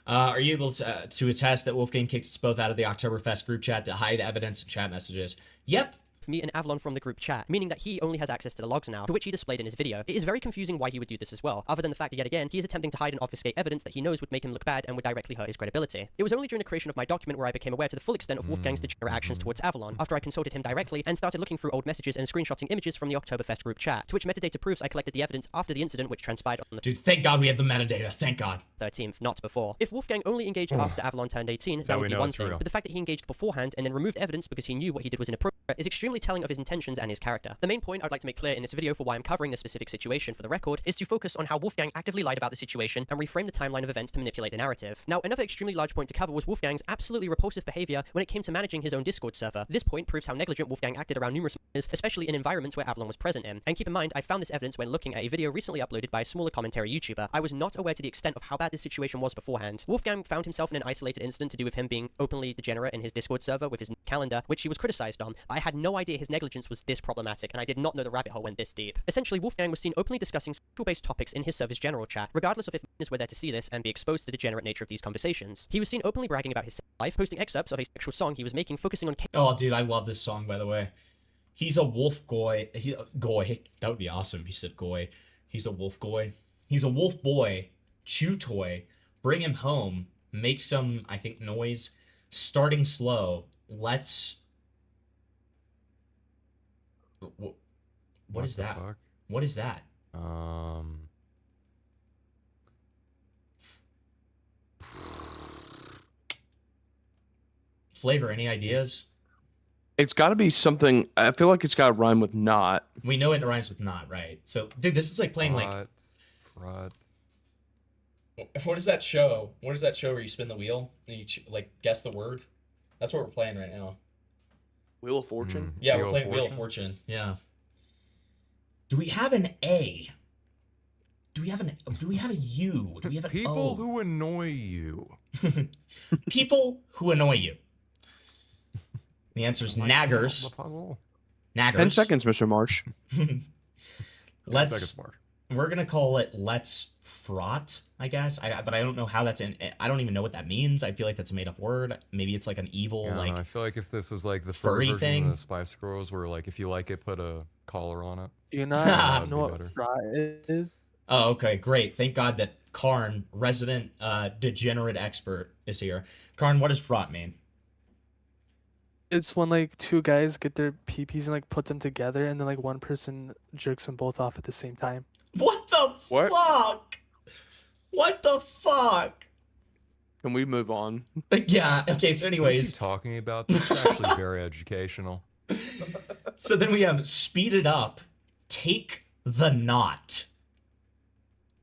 Are you able to attest that Wolfgang kicked us both out of the Oktoberfest group chat to hide evidence and chat messages? Yep. Me and Avalon from the group chat, meaning that he only has access to the logs now, to which he displayed in his video. It is very confusing why he would do this as well, other than the fact that yet again, he is attempting to hide and obfuscate evidence that he knows would make him look bad and would directly hurt his credibility. It was only during the creation of my document where I became aware to the full extent of Wolfgang's degenerate actions towards Avalon, after I consulted him directly and started looking through old messages and screenshotting images from the Oktoberfest group chat, to which metadata proves I collected the evidence after the incident which transpired on the... Dude, thank God we have the metadata, thank God. 13th, not before. If Wolfgang only engaged after Avalon turned 18, that would be one thing, but the fact that he engaged beforehand and then removed evidence because he knew what he did was inappropriate is extremely extremely telling of his intentions and his character. The main point I'd like to make clear in this video for why I'm covering this specific situation for the record is to focus on how Wolfgang actively lied about the situation and reframe the timeline of events to manipulate the narrative. Now, another extremely large point to cover was Wolfgang's absolutely repulsive behavior when it came to managing his own Discord server. This point proves how negligent Wolfgang acted around numerous matters, especially in environments where Avalon was present in. And keep in mind, I found this evidence when looking at a video recently uploaded by a smaller commentary YouTuber. I was not aware to the extent of how bad this situation was beforehand. Wolfgang found himself in an isolated incident to do with him being openly degenerate in his Discord server with his calendar, which he was criticized on. I had no idea his negligence was this problematic, and I did not know the rabbit hole went this deep. Essentially, Wolfgang was seen openly discussing sexual-based topics in his server's general chat, regardless of if listeners were there to see this and be exposed to the degenerate nature of these conversations. He was seen openly bragging about his sex life, posting excerpts of a sexual song he was making, focusing on Oh, dude, I love this song, by the way. He's a wolf goy. Goy. That would be awesome. He said goy. He's a wolf goy. He's a wolf boy. Chew toy. Bring him home. Make some, I think, noise. Starting slow. Let's... What is that? Fuck? What is that? Flavor, any ideas? It's got to be something. I feel like it's got to rhyme with not. We know it rhymes with not, right? So, dude, this is like playing Fraud. What is that show? What is that show where you spin the wheel and you like guess the word? That's what we're playing right now. Wheel of Fortune. Yeah, we're playing Wheel of Fortune. Yeah. Do we have an A? Do we have a U? Do we have an People O? who annoy you. People who annoy you. The answer is naggers. Naggers. 10 seconds, Mr. Marsh. We're gonna call it let's fraught, I guess. But I don't know how that's in. I don't even know what that means. I feel like that's a made up word. Maybe it's like an evil Yeah, I feel like if this was like the furry version thing. of the Spice Girls, where like if you like it, put a collar on it. Do you That would not know be what better. fraud is? Oh, okay, great. Thank God that Karn, resident degenerate expert, is here. Karn, what does fraught mean? It's when like two guys get their peepees and like put them together, and then like one person jerks them both off at the same time. What the fuck? What the fuck? Can we move on? Yeah. Okay. So, anyways, Talking about this is actually very educational. so then we have speed it up. Take the knot.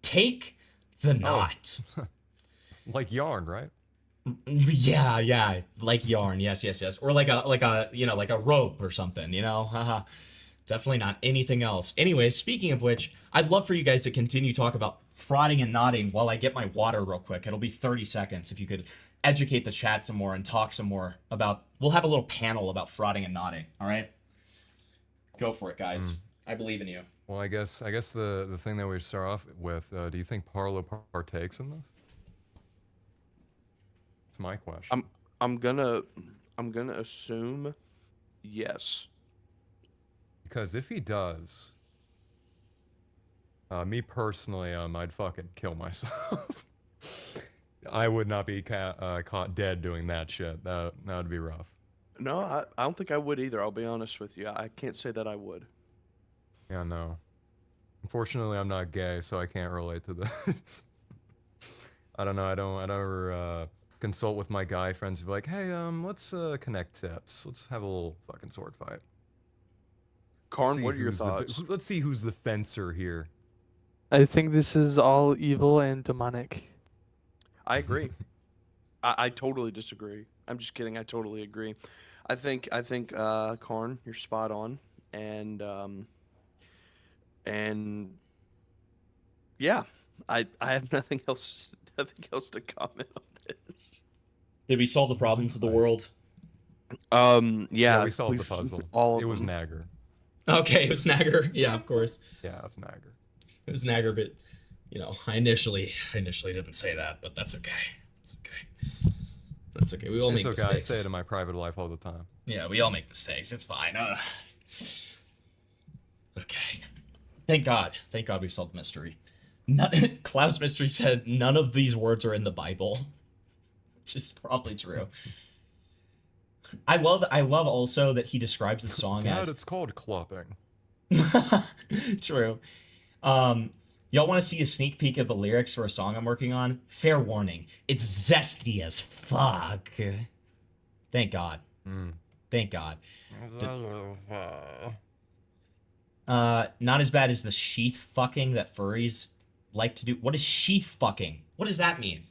Take the knot. Like yarn, right? Yeah, like yarn. Yes. Or like a like a rope or something. Haha. Definitely not anything else. Anyways, speaking of which, I'd love for you guys to continue talk about frauding and nodding while I get my water real quick. It'll be 30 seconds if you could educate the chat some more and talk some more about. We'll have a little panel about frauding and nodding. All right. Go for it, guys. I believe in you. Well, I guess the thing that we start off with. Do you think Parlo partakes in this? It's my question. I'm gonna assume yes. Because if he does, me personally, I'd fucking kill myself. I would not be caught dead doing that shit. That would be rough. No, I don't think I would either. I'll be honest with you. I can't say that I would. Yeah, no. Unfortunately, I'm not gay, so I can't relate to this. I don't know. I don't ever consult with my guy friends and be like, hey, let's connect tips. Let's have a little fucking sword fight. Karn, what are your thoughts? Let's see who's the fencer here. I think this is all evil and demonic. I agree. I totally disagree. I'm just kidding. I totally agree. I think Karn, you're spot on, and yeah, I have nothing else to comment on this. Did we solve the problems of the world? Yeah, we solved the puzzle. All it of was them. Nagger. Okay, it was Nagger. Yeah, of course. Yeah, it was Nagger. It was Nagger, but I initially didn't say that, but that's okay. It's okay. That's okay. We all make okay. mistakes. I say it in my private life all the time. Yeah, we all make mistakes. It's fine. Okay. Thank God we solved the mystery. Klaus Mystery said none of these words are in the Bible, which is probably true. I love also that he describes the song Dad, as it's called clopping. True. Y'all want to see a sneak peek of the lyrics for a song I'm working on? Fair warning, it's zesty as fuck. Thank God. Thank God. Not as bad as the sheath fucking that furries like to do. What is sheath fucking? What does that mean?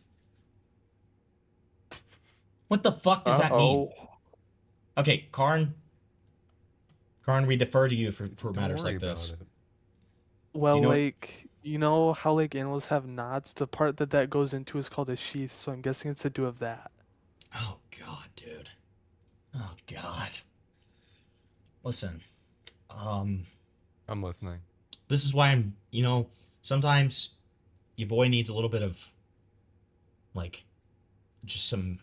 What the fuck does that mean? Okay, Karn, we defer to you for matters like this. Well, you know what- like, you know how like animals have knots? The part that goes into is called a sheath, so I'm guessing it's to do with that. Oh God, dude. Oh God. Listen, I'm listening. this is why I'm, sometimes your boy needs a little bit of, like, just some.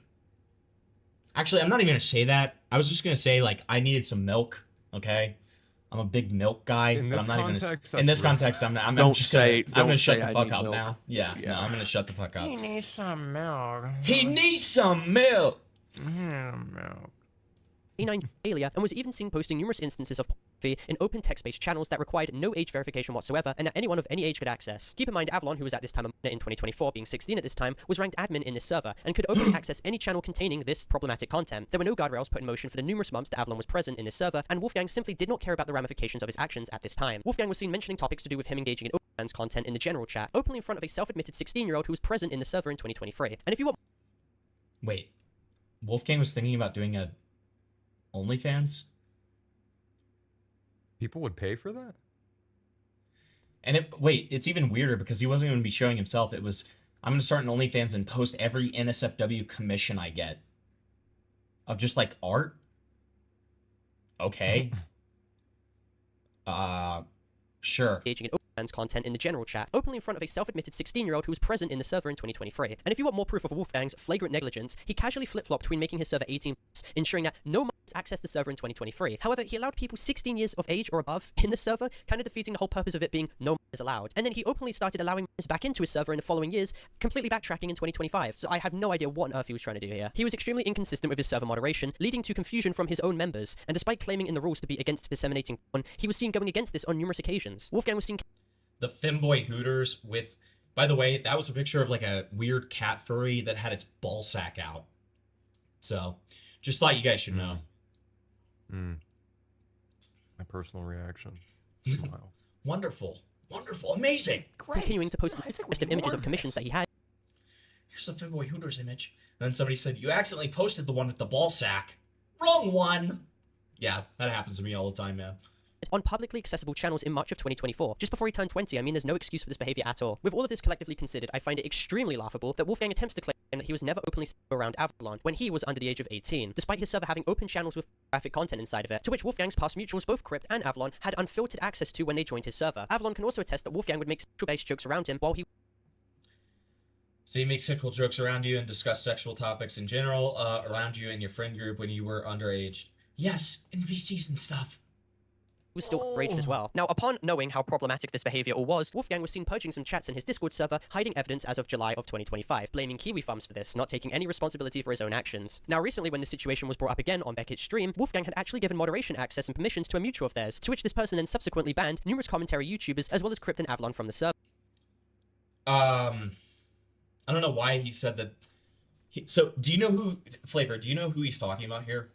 Actually, I'm not even gonna say that. I was just gonna say, like, I needed some milk. Okay, I'm a big milk guy, In but this I'm not even. context, In this that's context, I'm Don't just say- gonna. I'm gonna don't shut say the I fuck need up milk. now. Yeah, no, I'm gonna shut the fuck up. He needs some milk. He needs some milk. Milk. E9 failure, and was even seen posting numerous instances of pornography in open text-based channels that required no age verification whatsoever, and that anyone of any age could access. Keep in mind, Avalon, who was at this time a minor in 2024, being 16 at this time, was ranked admin in this server, and could openly access any channel containing this problematic content. There were no guardrails put in motion for the numerous months that Avalon was present in this server, and Wolfgang simply did not care about the ramifications of his actions at this time. Wolfgang was seen mentioning topics to do with him engaging in OnlyFans content in the general chat, openly in front of a self-admitted 16-year-old who was present in the server in 2023. And if you want... Wait, Wolfgang was thinking about doing a OnlyFans? People would pay for that? And wait, it's even weirder because he wasn't going to be showing himself. It was, I'm going to start an OnlyFans and post every NSFW commission I get. Of just like art? Okay. Sure. Engaging in OnlyFans content in the general chat, openly in front of a self-admitted 16-year-old who was present in the server in 2023. And if you want more proof of Wolfgang's flagrant negligence, he casually flip-flopped between making his server 18+, ensuring that no minors accessed the server in 2023. However, he allowed people 16 years of age or above in the server, kind of defeating the whole purpose of it being no minors allowed. And then he openly started allowing minors back into his server in the following years, completely backtracking in 2025. So I have no idea what on earth he was trying to do here. He was extremely inconsistent with his server moderation, leading to confusion from his own members, and despite claiming in the rules to be against disseminating porn, he was seen going against this on numerous occasions. Wolfgang was seen... The femboy Hooters with, by the way, that was a picture of like a weird cat furry that had its ball sack out. So, just thought you guys should know. My personal reaction. Wow. Wonderful. Wonderful. Amazing. Continuing to post suggestive images of commissions that he had. Here's the femboy Hooters image. And then somebody said, you accidentally posted the one with the ball sack. Wrong one. Yeah, that happens to me all the time, man. On publicly accessible channels in March of 2024. Just before he turned 20, I mean, there's no excuse for this behavior at all. With all of this collectively considered, I find it extremely laughable that Wolfgang attempts to claim that he was never openly around Avalon when he was under the age of 18, despite his server having open channels with graphic content inside of it, to which Wolfgang's past mutuals, both Crypt and Avalon, had unfiltered access to when they joined his server. Avalon can also attest that Wolfgang would make sexual-based jokes around him while he... So you make sexual jokes around you and discuss sexual topics in general around you and your friend group when you were underage. Yes, in VCs and stuff. Was still outraged as well. Now, upon knowing how problematic this behavior all was, Wolfgang was seen purging some chats in his Discord server, hiding evidence as of July of 2025, blaming Kiwi Farms for this, not taking any responsibility for his own actions. Now, recently when the situation was brought up again on Beckett's stream, Wolfgang had actually given moderation access and permissions to a mutual of theirs, to which this person then subsequently banned numerous commentary YouTubers as well as Crypt and Avalon from the server. I don't know why he said that. So, do you know who, Flavor, do you know who he's talking about here?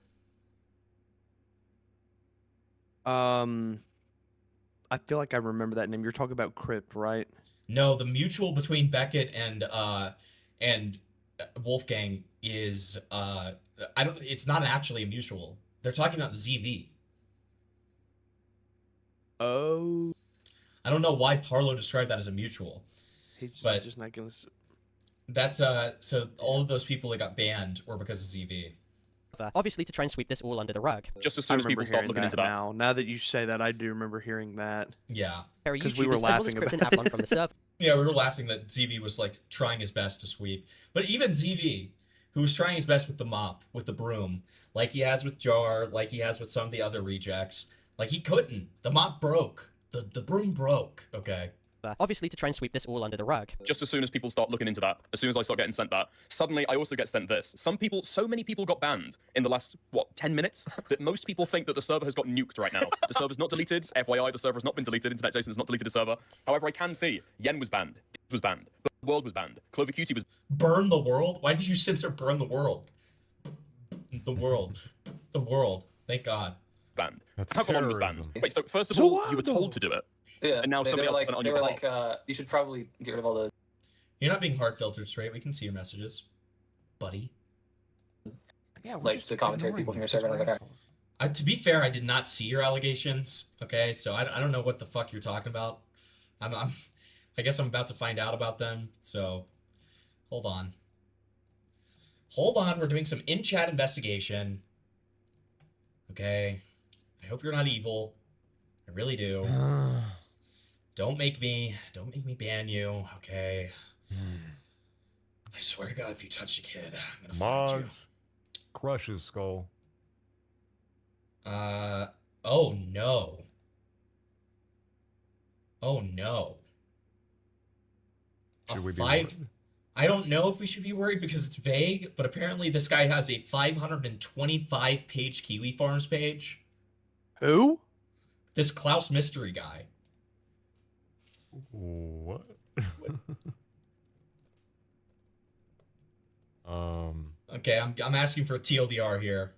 I feel like I remember that name. You're talking about Crypt, right? No, the mutual between Beckett and Wolfgang is it's not actually a mutual. They're talking about ZV. Oh. I don't know why Parlo described that as a mutual. He's but just not gonna. That's so all of those people that got banned were because of ZV. Obviously to try and sweep this all under the rug. Just as soon as people start looking into that. Now that you say that, I do remember hearing that. Yeah. Because we were laughing about Avalon from the server. Yeah, we were laughing that ZV was like trying his best to sweep. But even ZV, who was trying his best with the mop, with the broom, like he has with Jar, like he has with some of the other rejects, like he couldn't. The mop broke. The broom broke. Okay. Obviously to try and sweep this all under the rug. Just as soon as people start looking into that, as soon as I start getting sent that, suddenly I also get sent this. So many people got banned in the last, 10 minutes, that most people think that the server has got nuked right now. The server's not deleted. FYI, the server has not been deleted. Internet Jason has not deleted the server. However, I can see Yen was banned, was banned, the World was banned, Clover Cutie was... Burn the World? Why did you censor Burn the World? The World. the world. Thank God. Banned. That's Avalon was banned. terrorism. Wait, so first of all, you were told to do it. Yeah. And now they somebody were else like, put it on they your were behalf. like, you should probably get rid of all the. You're not being hard filtered straight. We can see your messages, buddy. Yeah, like the commentary people from your server. And I was like, all right. To be fair, I did not see your allegations. Okay, so I don't know what the fuck you're talking about. I guess I'm about to find out about them. So, hold on. Hold on. We're doing some in-chat investigation. Okay. I hope you're not evil. I really do. Don't make me ban you. Okay. I swear to God, if you touch a kid, I'm gonna find you. Mods. Crush his skull. Oh no. Oh no. Should we be five. worried? I don't know if we should be worried because it's vague, but apparently this guy has a 525-page Kiwi Farms page. Who? This Klaus Mystery guy. What? Okay, I'm asking for a TLDR here.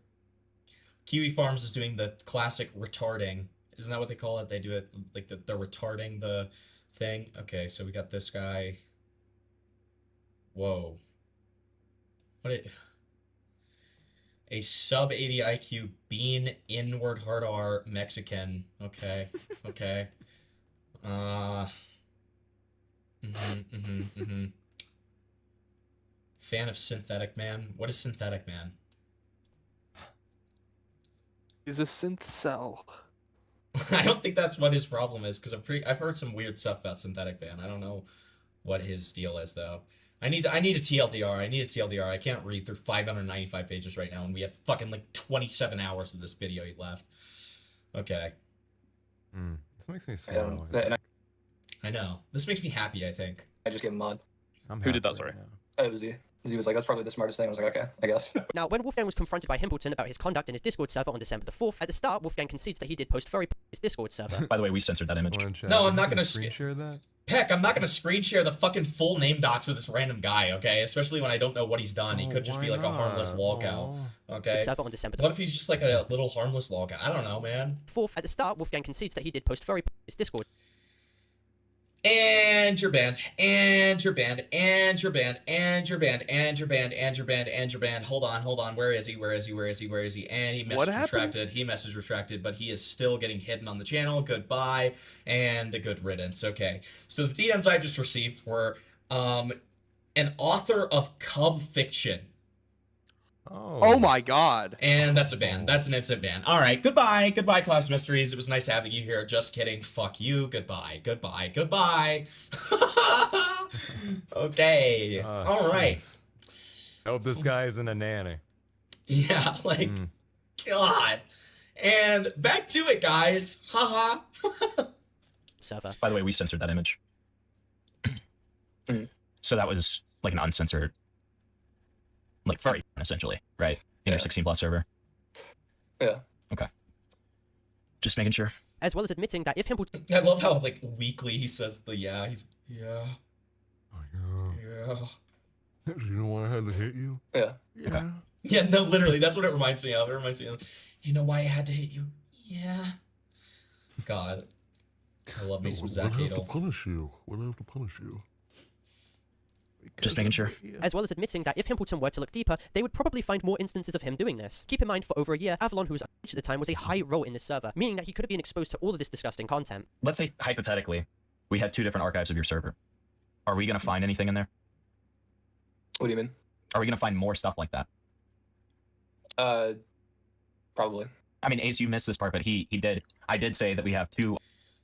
Kiwi Farms is doing the classic retarding. Isn't that what they call it? They do it like they're retarding the thing. Okay, so we got this guy. Whoa. A sub 80 IQ bean inward hard R Mexican. Okay. Okay. Fan of Synthetic Man. What is Synthetic Man? He's a synth cell. I don't think that's what his problem is, because I've heard some weird stuff about Synthetic Man. I don't know what his deal is though. I need a TLDR. I need a TLDR. I can't read through 595 pages right now, and we have fucking like 27 hours of this video left. Okay. This makes me smile. I know. This makes me happy, I think. I just gave him a mod. Who did that? Sorry. It was he. He was like, that's probably the smartest thing. I was like, okay, I guess. Now, when Wolfgang was confronted by Himbleton about his conduct in his Discord server on December the 4th, at the start, Wolfgang concedes that he did post furry on his Discord server. By the way, we censored that image. No, I'm not gonna screen share that. Peck, I'm not gonna screen share the fucking full name docs of this random guy, okay? Especially when I don't know what he's done. He could just be like a harmless lolcow, okay? Server on December What if he's just like a little harmless lolcow? I don't know, man. 4th, at the start, Wolfgang concedes that he did post furry on his Discord. And you're banned, and you're banned, and you're banned, and you're banned, and you're banned, and you're banned, and you're banned. Hold on. Where is he? And he message retracted. He message retracted, but he is still getting hidden on the channel. Goodbye, and a good riddance. Okay. So the DMs I just received were an author of cub fiction. Oh my God. And that's a ban. That's an instant ban. All right. Goodbye, Klaus Mysteries. It was nice having you here. Just kidding. Fuck you. Goodbye. Okay. All right. I hope this guy isn't a nanny. Yeah, like, God. And back to it, guys. Haha. Server. By the way, we censored that image. So that was like an uncensored, like furry, essentially, right? In your 16 plus server. Yeah. Okay. Just making sure. As well as admitting that if Himbleton... I love how, like, weekly he says the yeah. He's, yeah. Yeah. You know why I had to hit you? Yeah. Okay. Yeah, no, literally, that's what it reminds me of. It reminds me of, you know why I had to hit you? Yeah. God. I love me some Zach We'll have to Adel. punish you. We'll have to punish you. Just making sure. As well as admitting that if Himbleton were to look deeper, they would probably find more instances of him doing this. Keep in mind, for over a year, Avalon, who was at the time, was a high role in this server, meaning that he could have been exposed to all of this disgusting content. Let's say, hypothetically, we had 2 different archives of your server. Are we going to find anything in there? What do you mean? Are we going to find more stuff like that? Probably. I mean, Ace, you missed this part, but he did. I did say that we have 2.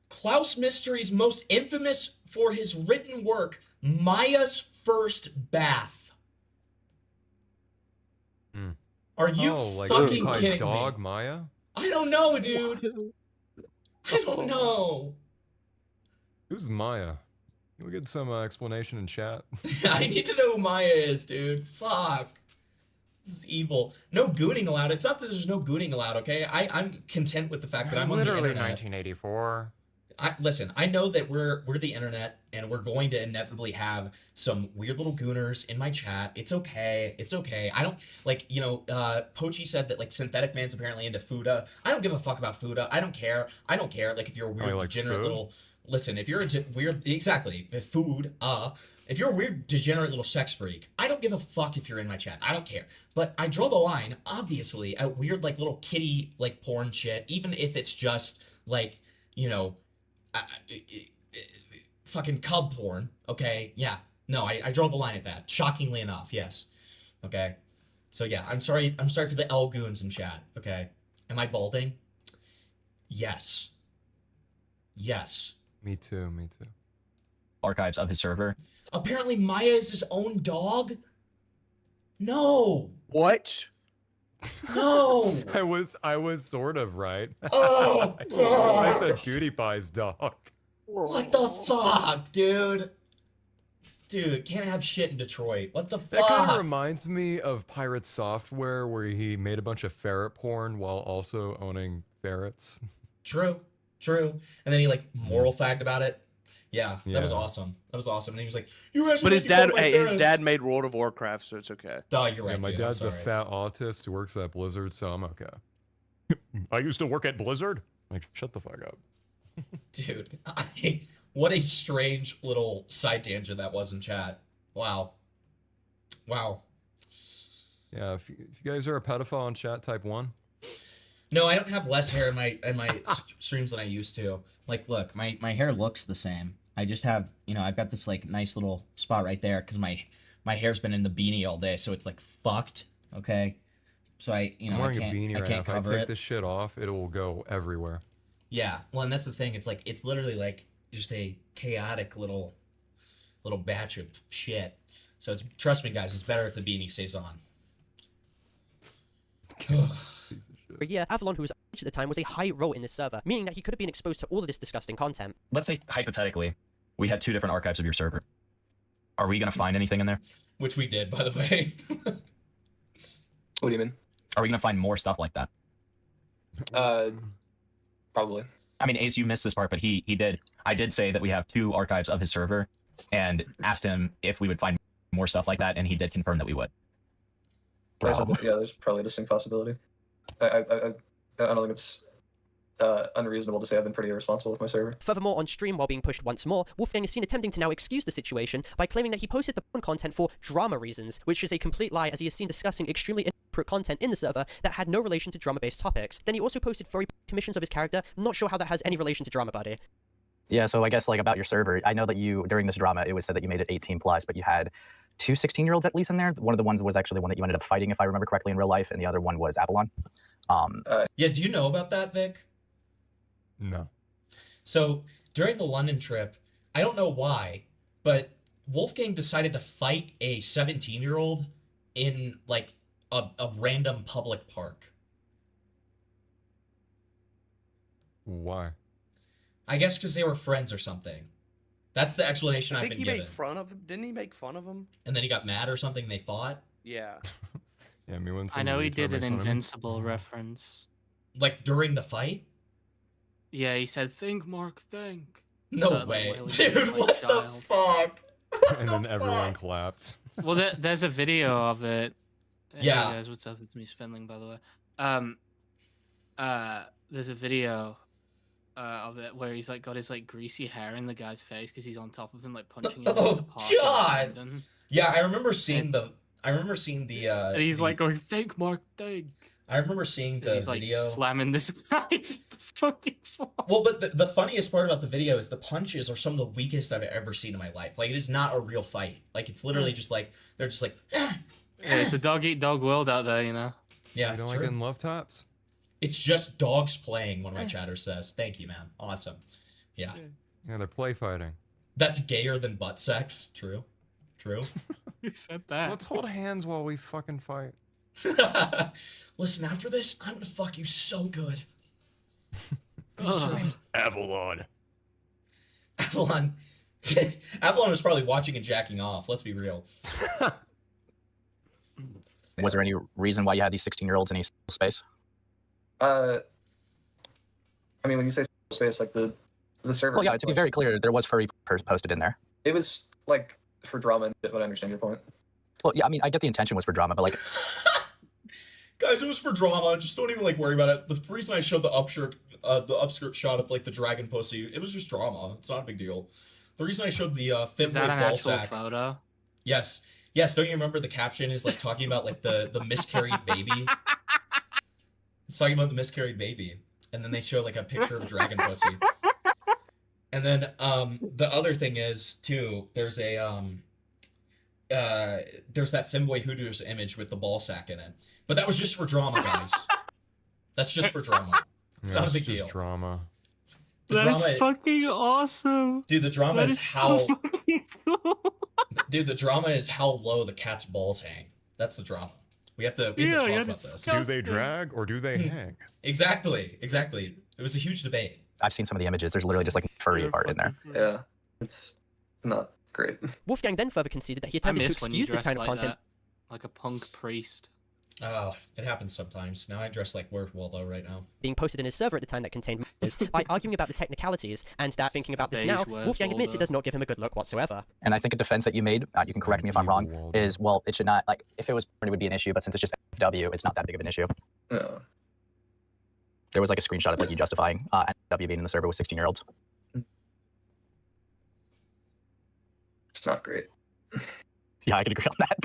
Klaus Mystery's most infamous for his written work, Maya's First Bath. Are you fucking kidding dog me? Maya? I don't know, dude. I don't know. Who's Maya? Can we get some explanation in chat? I need to know who Maya is, dude. Fuck. This is evil. No gooning allowed. It's not that there's no gooning allowed, okay? I'm content with the fact that I'm on the literally internet. 1984. listen, I know that we're the internet and we're going to inevitably have some weird little gooners in my chat. It's okay. It's okay. I don't like, Pochi said that like Synthetic Man's apparently into Fuda. I don't give a fuck about Fuda. I don't care. Like if you're a weird degenerate little listen, if you're a weird exactly, if you're a weird degenerate little sex freak, I don't give a fuck if you're in my chat. I don't care. But I draw the line obviously at weird like little kitty like porn shit, even if it's just like, fucking cub porn, okay? Yeah. No, I draw the line at that. Shockingly enough, yes. Okay? So yeah, I'm sorry for the L goons in chat, okay? Am I balding? Yes. Yes. Me too. Archives of his server. Apparently Maya is his own dog? No. What? No. I was sort of right. Oh, I said PewDiePie's dog. What the fuck, dude? Dude, can't have shit in Detroit. What the That kind of fuck? reminds me of Pirate Software, where he made a bunch of ferret porn while also owning ferrets. True. And then he like moral fact about it. Yeah, that was Yeah. awesome. And he was like, "You guys." But his dad made World of Warcraft, so it's okay. Oh, you're right. Yeah, my dude, I'm dad's a sorry. fat autist who works at Blizzard, so I'm okay. I used to work at Blizzard. Like, shut the fuck up. Dude, what a strange little side tangent that was in chat. Wow. Yeah, if you guys are a pedophile in chat, type 1. No, I don't have less hair in my streams than I used to. Like, look, my hair looks the same. I just have, I've got this like nice little spot right there because my hair's been in the beanie all day, so it's like fucked. Okay, so I'm wearing I a beanie can't right now. If I cover take it. this shit off, it will go everywhere. Yeah, well, and that's the thing. It's like it's literally like just a chaotic little batch of shit. So it's trust me, guys, it's better if the beanie stays on. A year, Avalon, who was at the time, was a high role in this server, meaning that he could have been exposed to all of this disgusting content. Let's say hypothetically, we had 2 different archives of your server. Are we gonna find anything in there? Which we did, by the way. What do you mean? Are we gonna find more stuff like that? Probably. I mean, Ace, you missed this part, but he did. I did say that we have 2 archives of his server, and asked him if we would find more stuff like that, and he did confirm that we would. Yeah, there's probably a distinct possibility. I don't think it's unreasonable to say I've been pretty irresponsible with my server. Furthermore, on stream while being pushed once more, Wolfgang is seen attempting to now excuse the situation by claiming that he posted the porn content for drama reasons, which is a complete lie, as he is seen discussing extremely inappropriate content in the server that had no relation to drama-based topics. Then he also posted furry commissions of his character. I'm not sure how that has any relation to drama, buddy. Yeah, so I guess like about your server, I know that you during this drama it was said that you made it 18 plus, but you had 2 16-year-olds at least in there. One of the ones was actually the one that you ended up fighting, if I remember correctly, in real life, and the other one was Avalon. Yeah, do you know about that, Vic? No. So during the London trip, I don't know why, but Wolfgang decided to fight a 17-year-old in like a random public park. Why? I guess because they were friends or something. That's the explanation I I've think been he given. made fun of him. Didn't he make fun of him? And then he got mad or something. And they fought. Yeah. Yeah, me when I know he did an makes fun of me. Invincible reference. Like during the fight. Yeah, he said, "Think, Mark, think." No So, like, way, while he dude. was, like, What child. the fuck? And then everyone clapped. Well, there's a video of it. Yeah. Hey guys, what's up? It's me, Spendling, by the way. There's a video of it where he's like got his like greasy hair in the guy's face because he's on top of him, like punching him. Oh in the park in God! London. Yeah, I remember seeing the. And he's like going, "Think, Mark, think." I remember seeing the He's like video. slamming this guy to the fucking floor. Well, but the funniest part about the video is the punches are some of the weakest I've ever seen in my life. Like, it is not a real fight. Like, it's literally just like, they're just like, Yeah, it's a dog-eat-dog world out there, you know? yeah. You don't true. like getting love taps? It's just dogs playing, one of my chatters says. Thank you, man. Awesome. Yeah. Yeah, they're play fighting. That's gayer than butt sex. True. True. Who said that? Let's hold hands while we fucking fight. Listen, after this, I'm gonna fuck you so good. You deserve it. Avalon. Avalon. Avalon was probably watching and jacking off. Let's be real. Was there any reason why you had these 16-year-olds in space? I mean, when you say space, like the The server. Well, yeah. To be very clear, there was furry posted in there. It was like for drama, but I understand your point. Well, yeah. I mean, I get the intention was for drama, but like. Guys, it was for drama. Just don't even like worry about it. The reason I showed the upskirt shot of like the dragon pussy, it was just drama. It's not a big deal. The reason I showed the Is that femboy an ball actual sack. photo? Yes. Don't you remember the caption is like talking about like the miscarried baby? It's talking about the miscarried baby, and then they show like a picture of a dragon pussy. And then the other thing is too, there's that femboy hoodoo's image with the ball sack in it. But that was just for drama, guys. That's just for drama. It's not a big deal. Drama. The That's drama, fucking awesome. dude. The drama That is so how, fucking cool. dude. The drama is how low the cat's balls hang. That's the drama. We have to talk about this. Do they drag or do they hang? Exactly. It was a huge debate. I've seen some of the images. There's literally just like furry part in there. Yeah, it's not great. Wolfgang then further conceded that he I attempted to miss when you excuse this dress kind of like content. that, like a punk priest. Oh, it happens sometimes. Now I dress like Where's Waldo right now. Being posted in his server at the time that contained murders by arguing about the technicalities, and that thinking about this now, Wolfgang admits it does not give him a good look whatsoever. And I think a defense that you made, you can correct me if I'm wrong, is, well, it should not, like, if it was porn, it would be an issue, but since it's just FW, it's not that big of an issue. Yeah. There was like a screenshot of like you justifying FW being in the server with 16-year-olds. It's not great. Yeah, I could agree on that.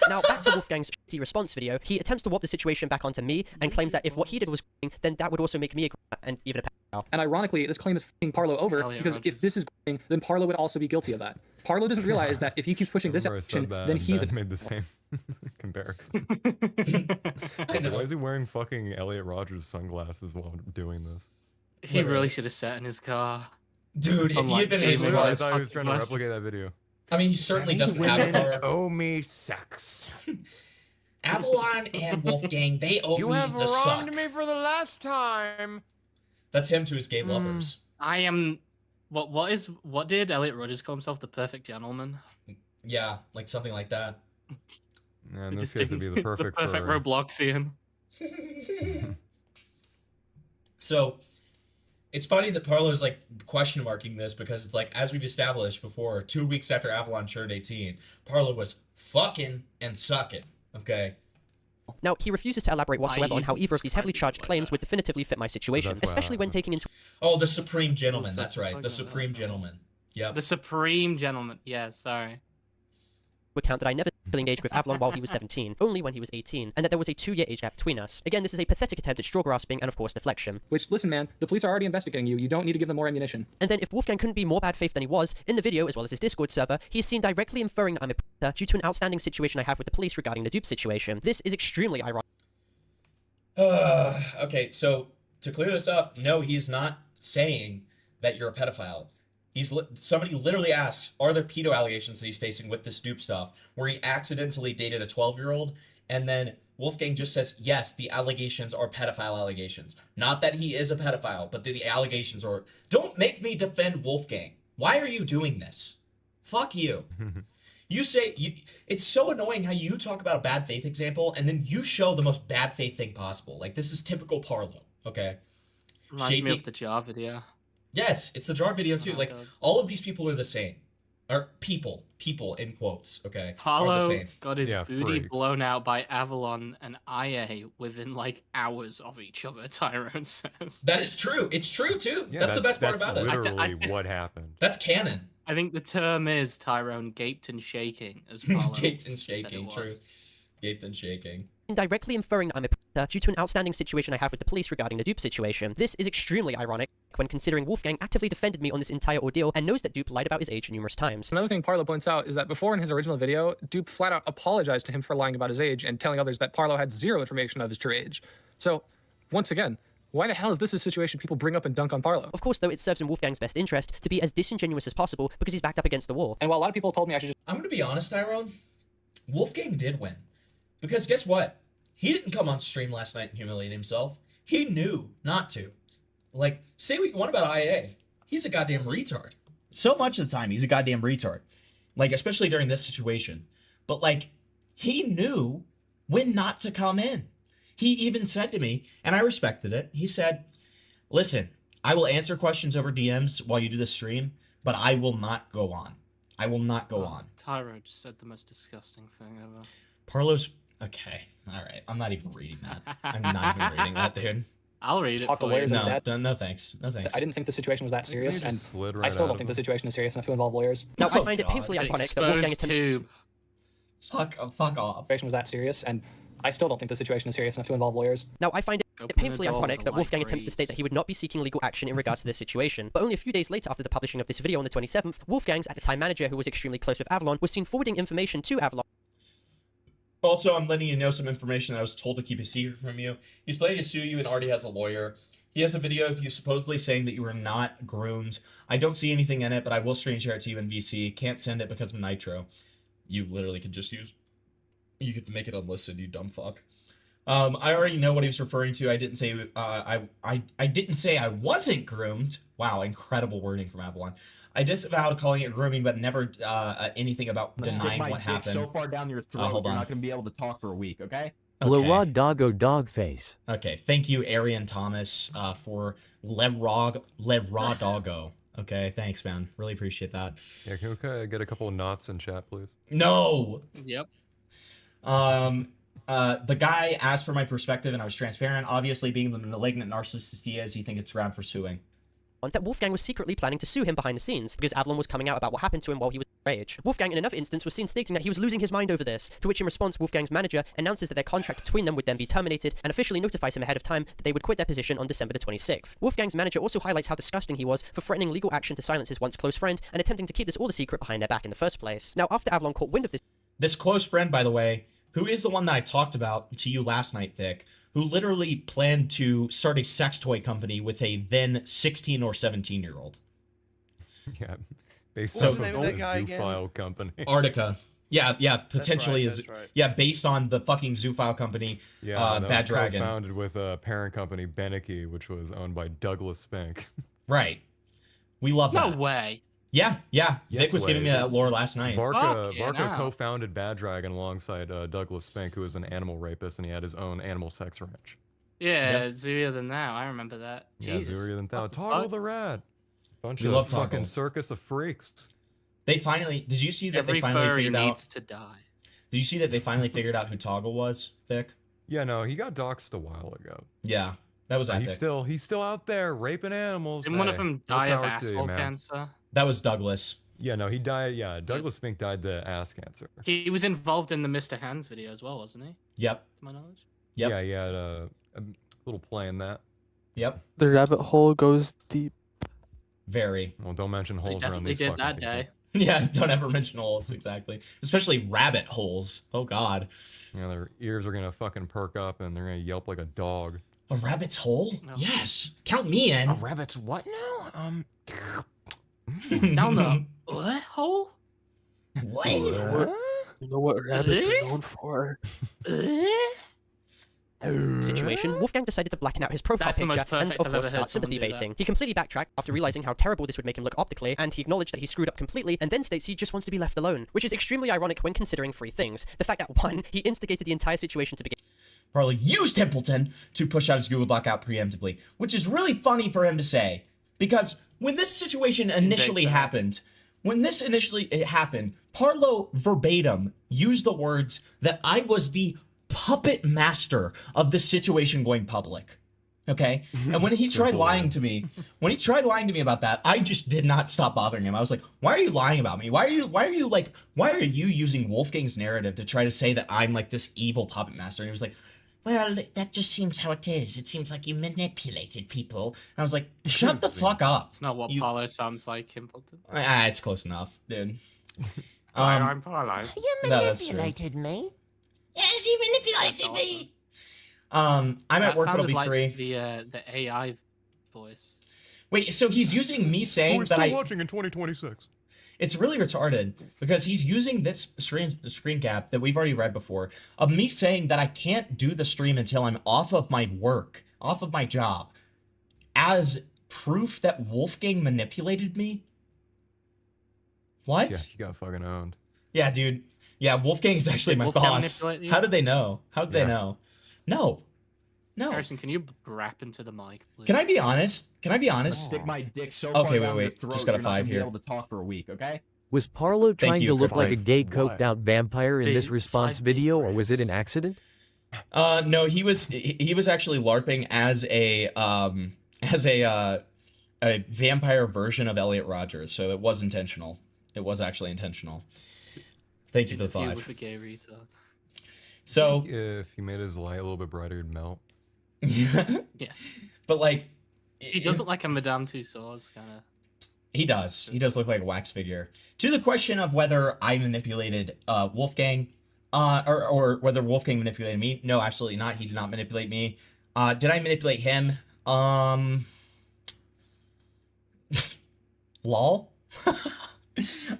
Now, back to Wolfgang's shitty response video, he attempts to warp the situation back onto me and claims that if what he did was going, then that would also make me a and even a pedophile. And ironically, this claim is f***ing Parlo over, because if this is going, then Parlo would also be guilty of that. Parlo doesn't realize that if he keeps pushing this action, then he's made the same comparison. Why is he wearing fucking Elliot Rogers sunglasses while doing this? He really should have sat in his car. Dude, if he had been in his car, I thought he was trying to replicate that video. I mean, he certainly doesn't have a car. Owe me sex. Avalon and Wolfgang, they owe me the suck. me for the last time. That's him to his gay lovers. I am. What did Elliot Rogers call himself? The perfect gentleman. Yeah, like something like that. And this case would be the perfect Robloxian. So, it's funny that Parlo's like question marking this because it's like, as we've established before, 2 weeks after Avalon turned 18, Parlo was fucking and sucking. Okay. Now, he refuses to elaborate whatsoever on how either of these heavily charged claims would definitively fit my situation, especially when taking into... Oh, the Supreme Gentleman, that's right. The Supreme Gentleman. Yep. The Supreme Gentleman. Yeah, sorry. account that I never engaged with Avalon while he was 17, only when he was 18, and that there was a 2-year age gap between us. Again, this is a pathetic attempt at straw grasping and of course deflection. Which, listen man, the police are already investigating you. You don't need to give them more ammunition. And then if Wolfgang couldn't be more bad faith than he was, in the video as well as his Discord server, he is seen directly inferring that I'm a predator due to an outstanding situation I have with the police regarding the dupe situation. This is extremely ironic. Okay, so to clear this up, no, he's not saying that you're a pedophile. Somebody literally asks, are there pedo allegations that he's facing with this dupe stuff, where he accidentally dated a 12-year-old, and then Wolfgang just says, yes, the allegations are pedophile allegations. Not that he is a pedophile, but the allegations are... Don't make me defend Wolfgang. Why are you doing this? Fuck you. You say... It's so annoying how you talk about a bad faith example, and then you show the most bad faith thing possible. Like, this is typical Parlo, okay? Reminds me of the jar video. Yes, it's the jar video too. Like, all of these people are the same. Or people in quotes, okay, are the Parlo same. got his booty blown out by Avalon and IA within like hours of each other, Tyrone says. That is true. It's true too. Yeah, that's the best part about it. Literally what happened. That's canon. I think the term is Tyrone gaped and shaking as Parlo Gaped and shaking, true. Gaped and shaking. Directly inferring that I'm a predator due to an outstanding situation I have with the police regarding the dupe situation. This is extremely ironic when considering Wolfgang actively defended me on this entire ordeal and knows that Dupe lied about his age numerous times. Another thing Parlo points out is that before in his original video, Dupe flat out apologized to him for lying about his age and telling others that Parlo had zero information of his true age. So, once again, why the hell is this a situation people bring up and dunk on Parlo? Of course, though, it serves in Wolfgang's best interest to be as disingenuous as possible because he's backed up against the wall. And while a lot of people told me I should just... I'm going to be honest, Tyrone. Wolfgang did win. Because guess what? He didn't come on stream last night and humiliate himself. He knew not to. Like, say what you want about IA. He's a goddamn retard. So much of the time, he's a goddamn retard. Like, especially during this situation. But, like, he knew when not to come in. He even said to me, and I respected it, he said, listen, I will answer questions over DMs while you do the stream, but I will not go on. I will not go on. Tyro just said the most disgusting thing ever. Parlo's okay. All right. I'm not even reading that. I'm not even reading that, dude. I'll read it. Talk to for you. lawyers No, instead. no thanks. No thanks. I didn't think the situation was that serious, and slid I right still out don't of think the it. situation is serious enough to involve lawyers. Now, I Oh, find it God. painfully ironic that Wolfgang Exposed attempts tube. Fuck off. The situation was that serious, and I still don't think the situation is serious enough to involve lawyers. Now, I find it Open the painfully door ironic with that light Wolfgang attempts to breeze. state that he would not be seeking legal action in regards to this situation, but only a few days later after the publishing of this video on the 27th, Wolfgang's at the time manager, who was extremely close with Avalon, was seen forwarding information to Avalon. Also, I'm letting you know some information that I was told to keep a secret from you. He's planning to sue you and already has a lawyer. He has a video of you supposedly saying that you were not groomed. I don't see anything in it, but I will screen share it to you in VC. Can't send it because of Nitro. You literally could just use... You could make it unlisted, you dumb fuck. I already know what he was referring to. I didn't say I didn't say I wasn't groomed. Wow, incredible wording from Avalon. I disavowed calling it grooming, but never anything about denying what happened. So far down your throat, hold you're on. not going to be able to talk for a week, okay? Okay. Doggo Dogface. Okay, thank you, Arian Thomas, for Raw Doggo. Okay, thanks, man. Really appreciate that. Yeah, can we get a couple of knots in chat, please? No. Yep. The guy asked for my perspective, and I was transparent. Obviously, being the malignant narcissist he is, he thinks it's ground for suing. That Wolfgang was secretly planning to sue him behind the scenes because Avalon was coming out about what happened to him while he was rage. Wolfgang, in another instance, was seen stating that he was losing his mind over this, to which in response Wolfgang's manager announces that their contract between them would then be terminated and officially notifies him ahead of time that they would quit their position on December the 26th. Wolfgang's manager also highlights how disgusting he was for threatening legal action to silence his once close friend and attempting to keep this all a secret behind their back in the first place. Now, after Avalon caught wind of This close friend, by the way, who is the one that I talked about to you last night, Vic, who literally planned to start a sex toy company with a then 16 or 17-year-old. Yeah, based So- on What's the name the of that guy again? Zoophile company. Artica. Yeah, potentially right, is. that's right. Yeah, based on the fucking Zoophile company, Yeah, that Bad was Dragon. co-founded with a parent company, Beneke, which was owned by Douglas Spink. Right. We love No that. way. Yeah. Yes, Vic was giving me Wade. that lore last night. Varka Fucking hell. co-founded Bad Dragon alongside Douglas Spink, who was an animal rapist, and he had his own animal sex ranch. Yeah, Zooier than now. I remember that. Jesus. Yeah, Zooier than Thou. What the Toggle fuck? the Rat. Bunch We of love fucking Toggle. circus of freaks. They finally. Did you see that Every they finally furry figured needs out? to die. Did you see that they finally figured out who Toggle was, Vic? Yeah, no, he got doxxed a while ago. Yeah, that was epic. He's still out there raping animals. Didn't one of Hey, them more die of power to you, asshole man. cancer? That was Douglas. Yeah, no, he died. Yeah, Douglas Spink died to ass cancer. He was involved in the Mr. Hands video as well, wasn't he? Yep. To my knowledge. Yep. Yeah, he had a little play in that. Yep. The rabbit hole goes deep. Very. Well, don't mention He holes around definitely these did fucking that people. day. Yeah, don't ever mention holes, exactly. Especially rabbit holes. Oh, God. Yeah, their ears are gonna fucking perk up and they're gonna yelp like a dog. A rabbit's hole? Yes. Count me in. A rabbit's what now? Down the what hole? What? You know what rabbits are known for? situation, Wolfgang decided to blacken out his profile That's the most picture and, perfect of I've course, ever start heard someone sympathy do that. baiting. He completely backtracked after realizing how terrible this would make him look optically, and he acknowledged that he screwed up completely, and then states he just wants to be left alone, which is extremely ironic when considering three things. The fact that, one, he instigated the entire situation to begin. Parlo used Templeton to push out his Google Blackout preemptively, which is really funny for him to say, because when this situation initially happened, Parlo verbatim used the words that I was the puppet master of the situation going public. Okay? And when he tried lying to me, about that, I just did not stop bothering him. I was like, why are you lying about me? Why are you using Wolfgang's narrative to try to say that I'm like this evil puppet master? And he was like, well, that just seems how it is. It seems like you manipulated people. And I was like, shut the fuck up. It's not what Paulo sounds like, Himpleton. It's close enough, dude. Hi, I'm Paulo. You No, that's true. manipulated me. Yes, you manipulated me. I'm at work, it'll sounded be like free. The AI voice. Wait, so he's using me saying We're that still watching in 2026. It's really retarded because he's using this screen cap that we've already read before of me saying that I can't do the stream until I'm off of my work, off of my job, as proof that Wolfgang manipulated me. What? Yeah, you got fucking owned. Yeah, dudude. Yeah, Wolfgang is actually my Wolfgang boss. manipulate you? How did they know? How did they Yeah. know? No. No. Harrison, can you rap into the mic, please? Can I be honest? Can I be honest? Stick my dick so Okay, far down wait. your throat, Just got a you're not 5 gonna here. Be able to talk for a week, okay? Was Parlo trying you to look for like a five. gay coked out vampire in this response video, or was it an accident? No, he was actually LARPing as a vampire version of Elliot Rogers, so it was intentional. It was actually intentional. Thank you for the 5. With a gay retard. So if he made his light a little bit brighter, it'd melt. Yeah. But like, He does look like a Madame Tussauds kind of. He does. He does look like a wax figure. To the question of whether I manipulated Wolfgang, or whether Wolfgang manipulated me, no, absolutely not. He did not manipulate me. Did I manipulate him? Lol.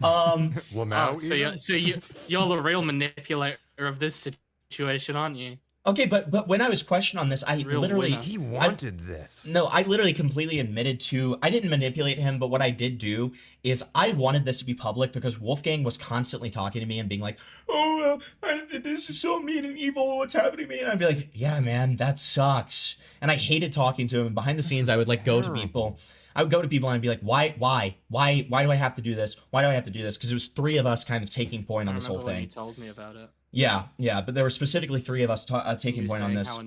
Well, now. So you're the real manipulator of this situation, aren't you? Okay, but when I was questioned on this, I literally He wanted this. No, I literally completely admitted to I didn't manipulate him, but what I did do is I wanted this to be public because Wolfgang was constantly talking to me and being like, "Oh, this is so mean and evil. What's happening to me?" And I'd be like, "Yeah, man, that sucks." And I hated talking to him. And behind the scenes, I would like go to people. I would go to people and I'd be like, "Why do I have to do this? Why do I have to do this?" Because it was 3 of us kind of taking point on this whole When thing. you told me about it. Yeah, but there were specifically 3 of us taking point on this.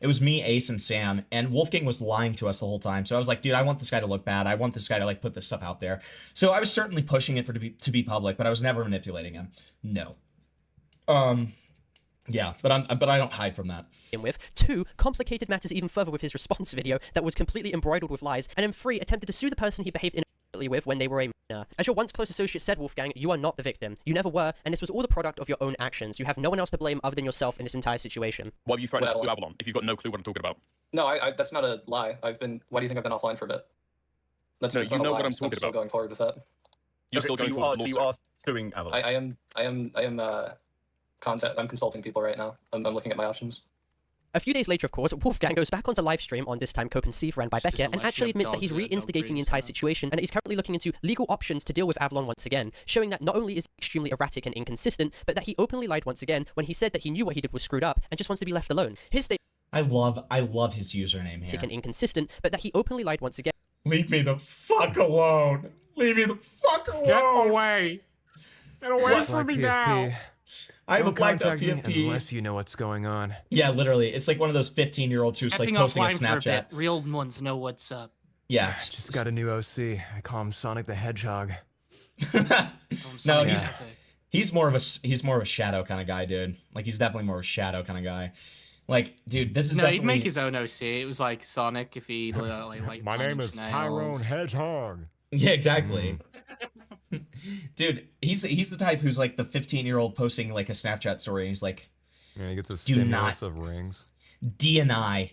It was me, Ace, and Sam, and Wolfgang was lying to us the whole time. So I was like, dude, I want this guy to look bad. I want this guy to like put this stuff out there. So I was certainly pushing it to be public, but I was never manipulating him. No. Yeah, but I don't hide from that. With 2, complicated matters even further with his response video that was completely embroidered with lies, and then 3, attempted to sue the person he behaved inappropriately with when they were a minor. As your once close associate said, Wolfgang, you are not the victim. You never were, and this was all the product of your own actions. You have no one else to blame other than yourself in this entire situation. Why were you threatening to sue Avalon if you've got no clue what I'm talking about? No, I that's not a lie. Why do you think I've been offline for a bit? That's No, that's you not a know lie. what I'm still talking about. going forward with that. You're Okay, still so going you forward are, with so the you lawsuit. are suing Avalon. I'm consulting people right now. I'm looking at my options. A few days later, of course, Wolfgang goes back onto live stream on this time Copenhagen ran by Just Becca and like actually your admits that he's dog, yeah, dog reinstigating the entire situation and that he's currently looking into legal options to deal with Avalon once again, showing that not only is he extremely erratic and inconsistent, but that he openly lied once again when he said that he knew what he did was screwed up and just wants to be left alone. His statement I love his username here. and inconsistent, but that he openly lied once again. Leave me the fuck alone. Leave me the fuck alone. Get away. Get away from me now. I have a Don't blacked out contact me PFP. unless you know what's going on. Yeah, literally. It's like one of those 15-year-olds who's like Stepping posting a offline for a Snapchat. bit. Real ones know what's up. Yes. Just got a new OC. I call him Sonic the Hedgehog. No, he's more of a shadow kind of guy, dude. Like he's definitely more of a shadow kind of guy. Like, dude, this is No, definitely... he'd make his own OC. It was like Sonic if he like My name is Tyrone Hedgehog. Yeah, exactly. Dude, he's the type who's like the 15-year-old posting like a Snapchat story and he's like, Yeah, he gets a do stimulus not of rings. DNI.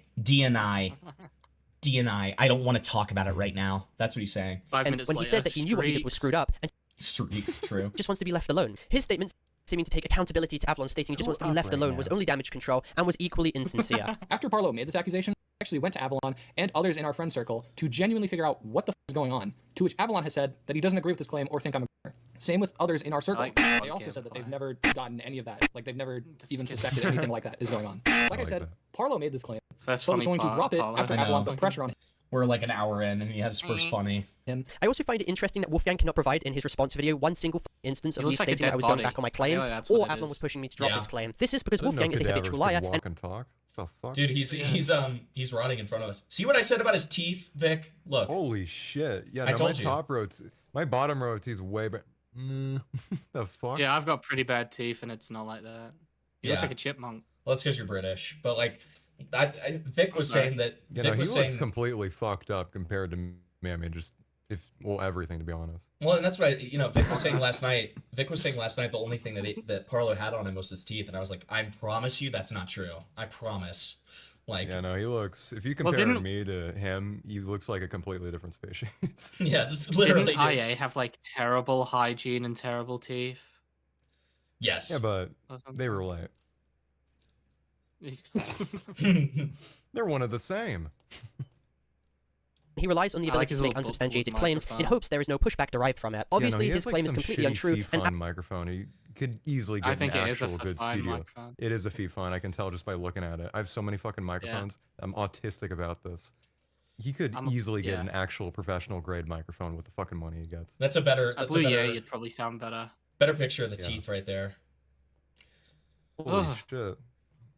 I don't want to talk about it right now. That's what he's saying. 5 And minutes when he later, said that he knew what he did was screwed up and Streaks, true. just wants to be left alone. His statements seeming to take accountability to Avalon, stating he just wants to be left alone, was only damage control and was equally insincere. After Parlo made this accusation, I actually went to Avalon and others in our friend circle to genuinely figure out what the f is going on, to which Avalon has said that he doesn't agree with this claim or think I'm a criminal. Same with others in our circle. They also said that they've never gotten any of that. Like, they've never even suspected anything like that is going on. Like I said, Parlo made this claim, First but was funny going to part, drop it Parlo. after I know. Avalon put pressure on him. We're like an hour in and he has first funny. I also find it interesting that Wolfgang cannot provide in his response video one single instance of He me looks like a stating that dead I was going body. back on my I know claims, that's what or it Avalon is. was pushing me to drop Yeah. this claim. This is because I didn't know Wolfgang is a cadavers habitual could liar, walk and and talk. The fuck? Dude, he's rotting in front of us. See what I said about his teeth, Vic? Look. Holy shit. Yeah, I no, my told you. top row, my bottom row teeth's way better. The fuck? Yeah, I've got pretty bad teeth, and it's not like that. He looks Yeah. like a chipmunk. Well, that's because you're British. But like, Vic was saying that. You Vic know, he was looks saying. completely fucked up compared to me. I mean, just everything, to be honest. Well, and that's what Vic was saying last night. Vic was saying last night the only thing that Parlo had on him was his teeth, and I was like, I promise you that's not true. I promise. Like, Yeah, no, he looks. If you Well, compare didn't- me to him, he looks like a completely different species. yeah, just literally. Didn't IA have like terrible hygiene and terrible teeth? Yes. Yeah, but Or something? they relate. They're one of the same. he relies on the I like ability his to make little unsubstantiated Bluetooth claims in microphone. hopes there is no pushback derived from it. Yeah, no, Obviously, he has, his like, claim is some completely shitty untrue, and fun microphone. He could easily I get think an it is a actual good fine studio. microphone. It is a fine. I can tell just by looking at it. I have so many fucking microphones. I'm autistic about this. He could easily get an actual professional grade microphone with the fucking money he gets. That's a better. A That's Blue a better. Yeti would probably sound better. Better picture of the Yeah. teeth right there. Holy Ugh. shit.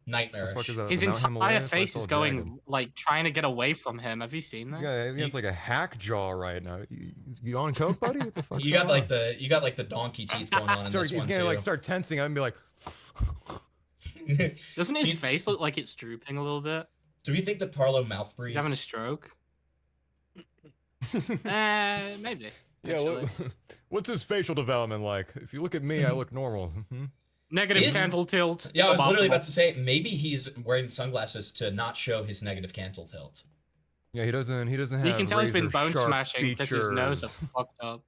Nightmarish. The fuck is that, His the Mount entire Himalayas? face That's is all going jagged. like trying to get away from him. Have you seen that? Yeah, he has like a hack jaw right now. You on coke, buddy? What the fuck? You got like the donkey teeth going on in this He's one gonna too. like start tensing up and be like. Doesn't his face look like it's drooping a little bit? Do we think that Parlo mouth breathes? He's having a stroke. Maybe. Yeah, what's his facial development like? If you look at me, I look normal. Negative cantle tilt. Yeah, I was literally about to say maybe he's wearing sunglasses to not show his negative cantle tilt. Yeah, he doesn't have. You can tell he's been bone razor-sharp smashing because his nose is features. fucked up.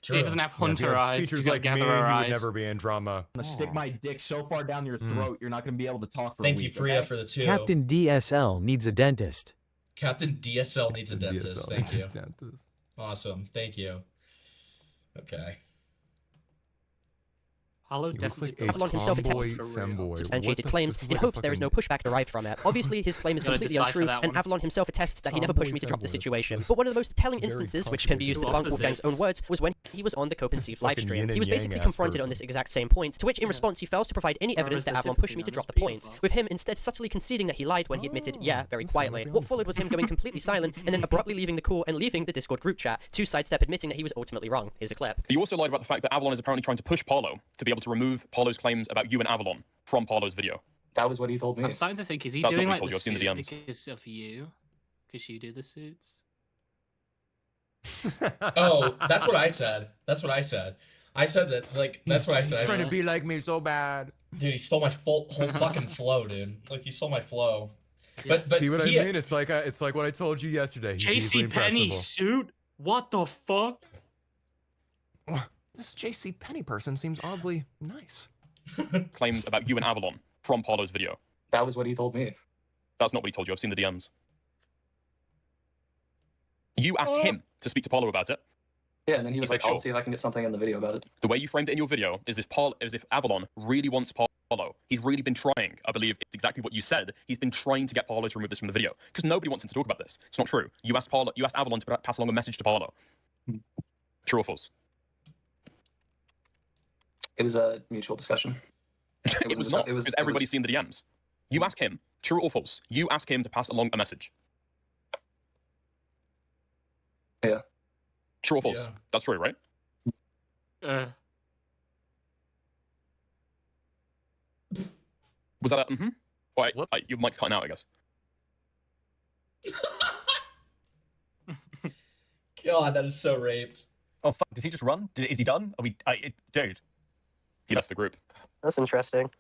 True. He doesn't have Yeah, if hunter he had eyes. Features He's got like me, he gatherer would eyes. never be in drama. I'm gonna stick my dick so far down your throat, you're not gonna be able to talk for Thank a you, week. Freya, okay? for the 2. Captain DSL needs a dentist. Captain DSL needs a dentist. DSL Thank needs a you. dentist. Awesome. Thank you. Okay. Hollow He looks definitely. like a Avalon himself tomboy attempts femboy. substantiated What the- claims this is in like a hopes there is no fucking- pushback derived from it. Obviously, his claim is Gotta completely decipher untrue, that and one. Avalon himself attests that he never pushed me to drop the situation. But one of the most telling Very instances, which can be used to debunk contradictory. Wolfgang's own words, was when he was on the Cope and Steve live Fucking stream. yin He and was yang basically ass confronted on person. this exact same point, to which in response he fails to provide any evidence that Avalon pushed me to drop the point, with him instead subtly conceding that he lied when he admitted, yeah, very quietly. What followed was him going completely silent, and then abruptly leaving the call and leaving the Discord group chat, to sidestep admitting that he was ultimately wrong. Here's a clip. You also lied about the fact that Avalon is apparently trying to push Parlo to be able to remove Parlo's claims about you and Avalon from Parlo's video. That was what he told me. I'm starting to think, is he That's doing not like what the he told you. I've seen the suit DMs. because of you? Because you do the suits? Oh, that's what I said. That's what I said. I said that, like, that's what I said. I He's trying said, to be like me so bad. dude, he stole my whole fucking flow, dude. Like, he stole my flow. But See what he, I mean? It's like what I told you yesterday. He's easily JC Penney impressionable. suit? What the fuck? This JC Penney person seems oddly nice. Claims about you and Avalon from Parlo's video. That was what he told me. That's not what he told you. I've seen the DMs. You asked him to speak to Parlo about it. Yeah, and then he was said, like, "I'll "Sure." see if I can get something in the video about it." The way you framed it in your video is as if Avalon really wants Parlo. He's really been trying. I believe it's exactly what you said. He's been trying to get Parlo to remove this from the video because nobody wants him to talk about this. It's not true. You asked Avalon to pass along a message to Parlo. True or false? It was a mutual discussion. It was not, because everybody's seen the DMs. You ask him, true or false? You ask him to pass along a message. Yeah. True or false? Yeah. That's true, right? Was that a mm-hmm? Wait, your mic's cutting out, I guess. God, that is so raped. Oh fuck! Did he just run? Is he done? Are we? Dude, he left the group. That's interesting.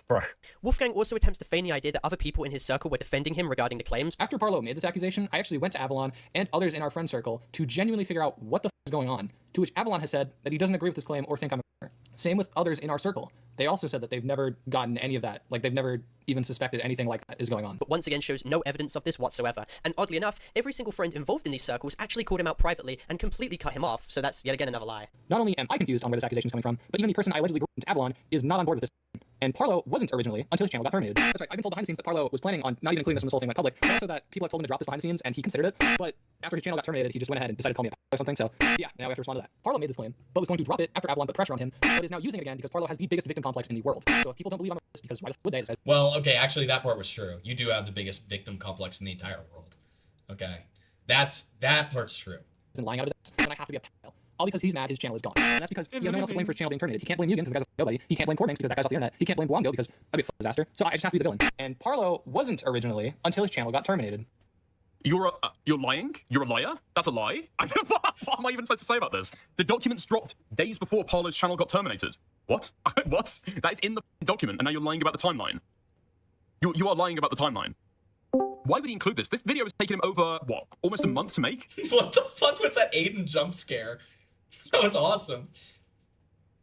Bro. Wolfgang also attempts to feign the idea that other people in his circle were defending him regarding the claims. After Parlo made this accusation, I actually went to Avalon and others in our friend circle to genuinely figure out what the f is going on, to which Avalon has said that he doesn't agree with this claim or think I'm a murderer. Same with others in our circle. They also said that they've never gotten any of that. Like, they've never even suspected anything like that is going on. But once again shows no evidence of this whatsoever. And oddly enough, every single friend involved in these circles actually called him out privately and completely cut him off, so that's yet again another lie. Not only am I confused on where this accusation is coming from, but even the person I allegedly brought into Avalon is not on board with this. And Parlo wasn't originally until his channel got terminated. That's right, I've been told behind the scenes that Parlo was planning on not even including this in this whole thing went public, but also that people have told him to drop this behind the scenes and he considered it. But after his channel got terminated, he just went ahead and decided to call me a or something. So yeah, now we have to respond to that. Parlo made this claim, but was going to drop it after Avalon put pressure on him, but is now using it again because Parlo has the biggest victim complex in the world. So if people don't believe I'm a racist, because why the f would they? It says, Well, okay, actually, that part was true. You do have the biggest victim complex in the entire world. Okay, that part's true. been lying out his ass, and I have to be a pal. All because he's mad his channel is gone. And that's because he has no one else to blame for his channel being terminated. He can't blame Mugen because the guy's nobody. He can't blame Corbanks because that guy's off the internet. He can't blame Guango because that'd be a disaster. So I just have to be the villain. And Parlo wasn't originally until his channel got terminated. You're lying? You're a liar? That's a lie? What am I even supposed to say about this? The documents dropped days before Parlo's channel got terminated. What? What? That is in the document, and now you're lying about the timeline. You are lying about the timeline. Why would he include this? This video has taken him over, what, almost a month to make? What the fuck was that Aiden jump scare? That was awesome.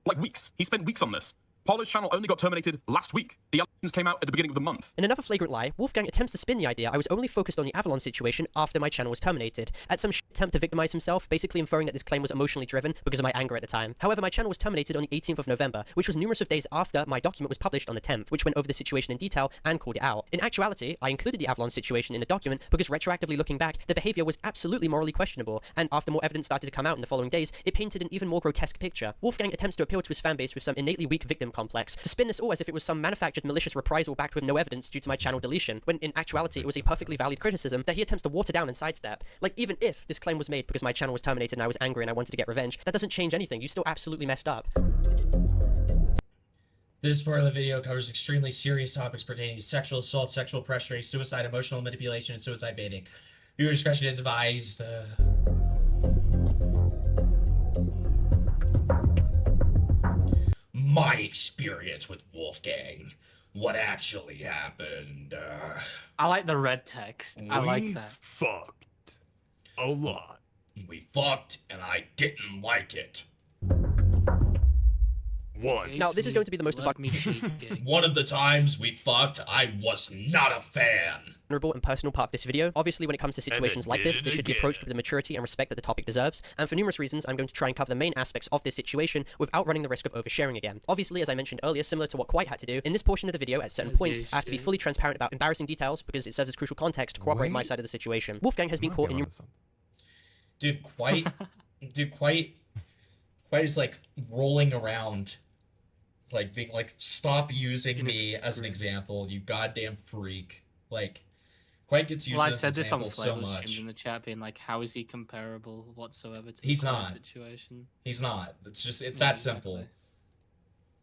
Like weeks. He spent weeks on this. Parlo's channel only got terminated last week. The allegations came out at the beginning of the month. In another flagrant lie, Wolfgang attempts to spin the idea I was only focused on the Avalon situation after my channel was terminated, at some attempt to victimize himself, basically inferring that this claim was emotionally driven because of my anger at the time. However, my channel was terminated on the 18th of November, which was numerous of days after my document was published on the 10th, which went over the situation in detail and called it out. In actuality, I included the Avalon situation in the document because retroactively looking back, the behavior was absolutely morally questionable, and after more evidence started to come out in the following days, it painted an even more grotesque picture. Wolfgang attempts to appeal to his fanbase with some innately weak victim complex, to spin this all as if it was some manufactured malicious reprisal backed with no evidence due to my channel deletion, when in actuality it was a perfectly valid criticism that he attempts to water down and sidestep. Like, even if this claim was made because my channel was terminated and I was angry and I wanted to get revenge, that doesn't change anything. You still absolutely messed up. This part of the video covers extremely serious topics pertaining to sexual assault, sexual pressuring, suicide, emotional manipulation, and suicide baiting. Viewer discretion is advised. My experience with Wolfgang. What actually happened. I like the red text. I like that. Fucked. A lot. We fucked, and I didn't like it. Now, this is going to be the most One of the times we fucked, I was not a fan. vulnerable and personal part of this video. Obviously, when it comes to situations like this, they should be approached with the maturity and respect that the topic deserves. And for numerous reasons, I'm going to try and cover the main aspects of this situation without running the risk of oversharing again. Obviously, as I mentioned earlier, similar to what Quite had to do, in this portion of the video, at certain points, I have to be fully transparent about embarrassing details because it serves as crucial context to corroborate my side of the situation. Wolfgang has been caught in... Dude, Quite is like rolling around, like being like, stop using me as an example, you goddamn freak. Like, Quite gets used Well, I as an said this on example so Flavor much. Stream in the chat, being like, how is he comparable whatsoever to the He's current not. situation? He's not. It's just, it's Yeah, that exactly. simple.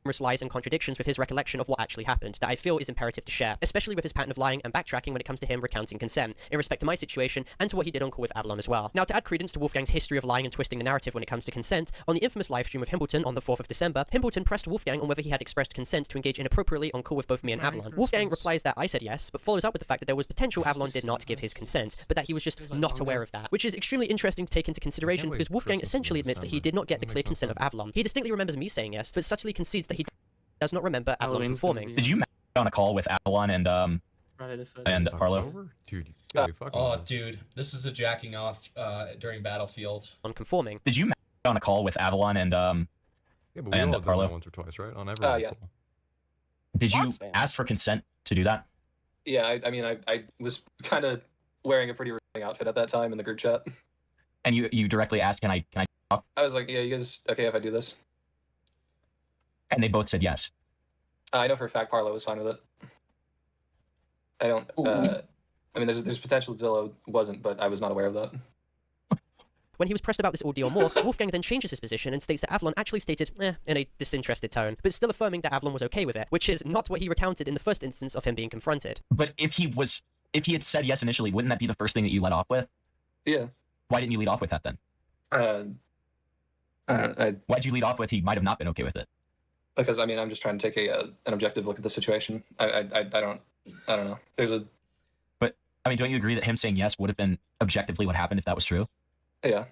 Numerous lies and contradictions with his recollection of what actually happened that I feel is imperative to share, especially with his pattern of lying and backtracking when it comes to him recounting consent, in respect to my situation and to what he did on call with Avalon as well. Now, to add credence to Wolfgang's history of lying and twisting the narrative when it comes to consent, on the infamous livestream with Himbleton on the 4th of December, Himbleton pressed Wolfgang on whether he had expressed consent to engage inappropriately on call with both me and Avalon. Wolfgang replies that I said yes, but follows up with the fact that there was potential Avalon did not give his consent, but that he was just not aware of that, which is extremely interesting to take into consideration because Wolfgang essentially admits that he did not get the clear consent of Avalon. He distinctly remembers me saying yes, but subtly concedes that he does not remember Avalon conforming. Did you match on a call with Avalon and Parlo? Dude, dude, this is the jacking off during Battlefield. On conforming. Did you match on a call with Avalon and Yeah, but we all have done Parlo? that once or twice, right? On every yeah. Did you ask for consent to do that? Yeah, I mean, I was kind of wearing a pretty revealing outfit at that time in the group chat. And you directly asked, can I talk? I was like, yeah, you guys okay if I do this? And they both said yes. I know for a fact Parlo was fine with it. I don't. I mean, there's potential Zillow wasn't, but I was not aware of that. When he was pressed about this ordeal more, Wolfgang then changes his position and states that Avalon actually stated, in a disinterested tone, but still affirming that Avalon was okay with it, which is not what he recounted in the first instance of him being confronted. But if he had said yes initially, wouldn't that be the first thing that you let off with? Yeah. Why didn't you lead off with that then? Why'd you lead off with he might have not been okay with it? Because I mean, I'm just trying to take an objective look at the situation. I don't know. But I mean, don't you agree that him saying yes would have been objectively what happened if that was true? Yeah.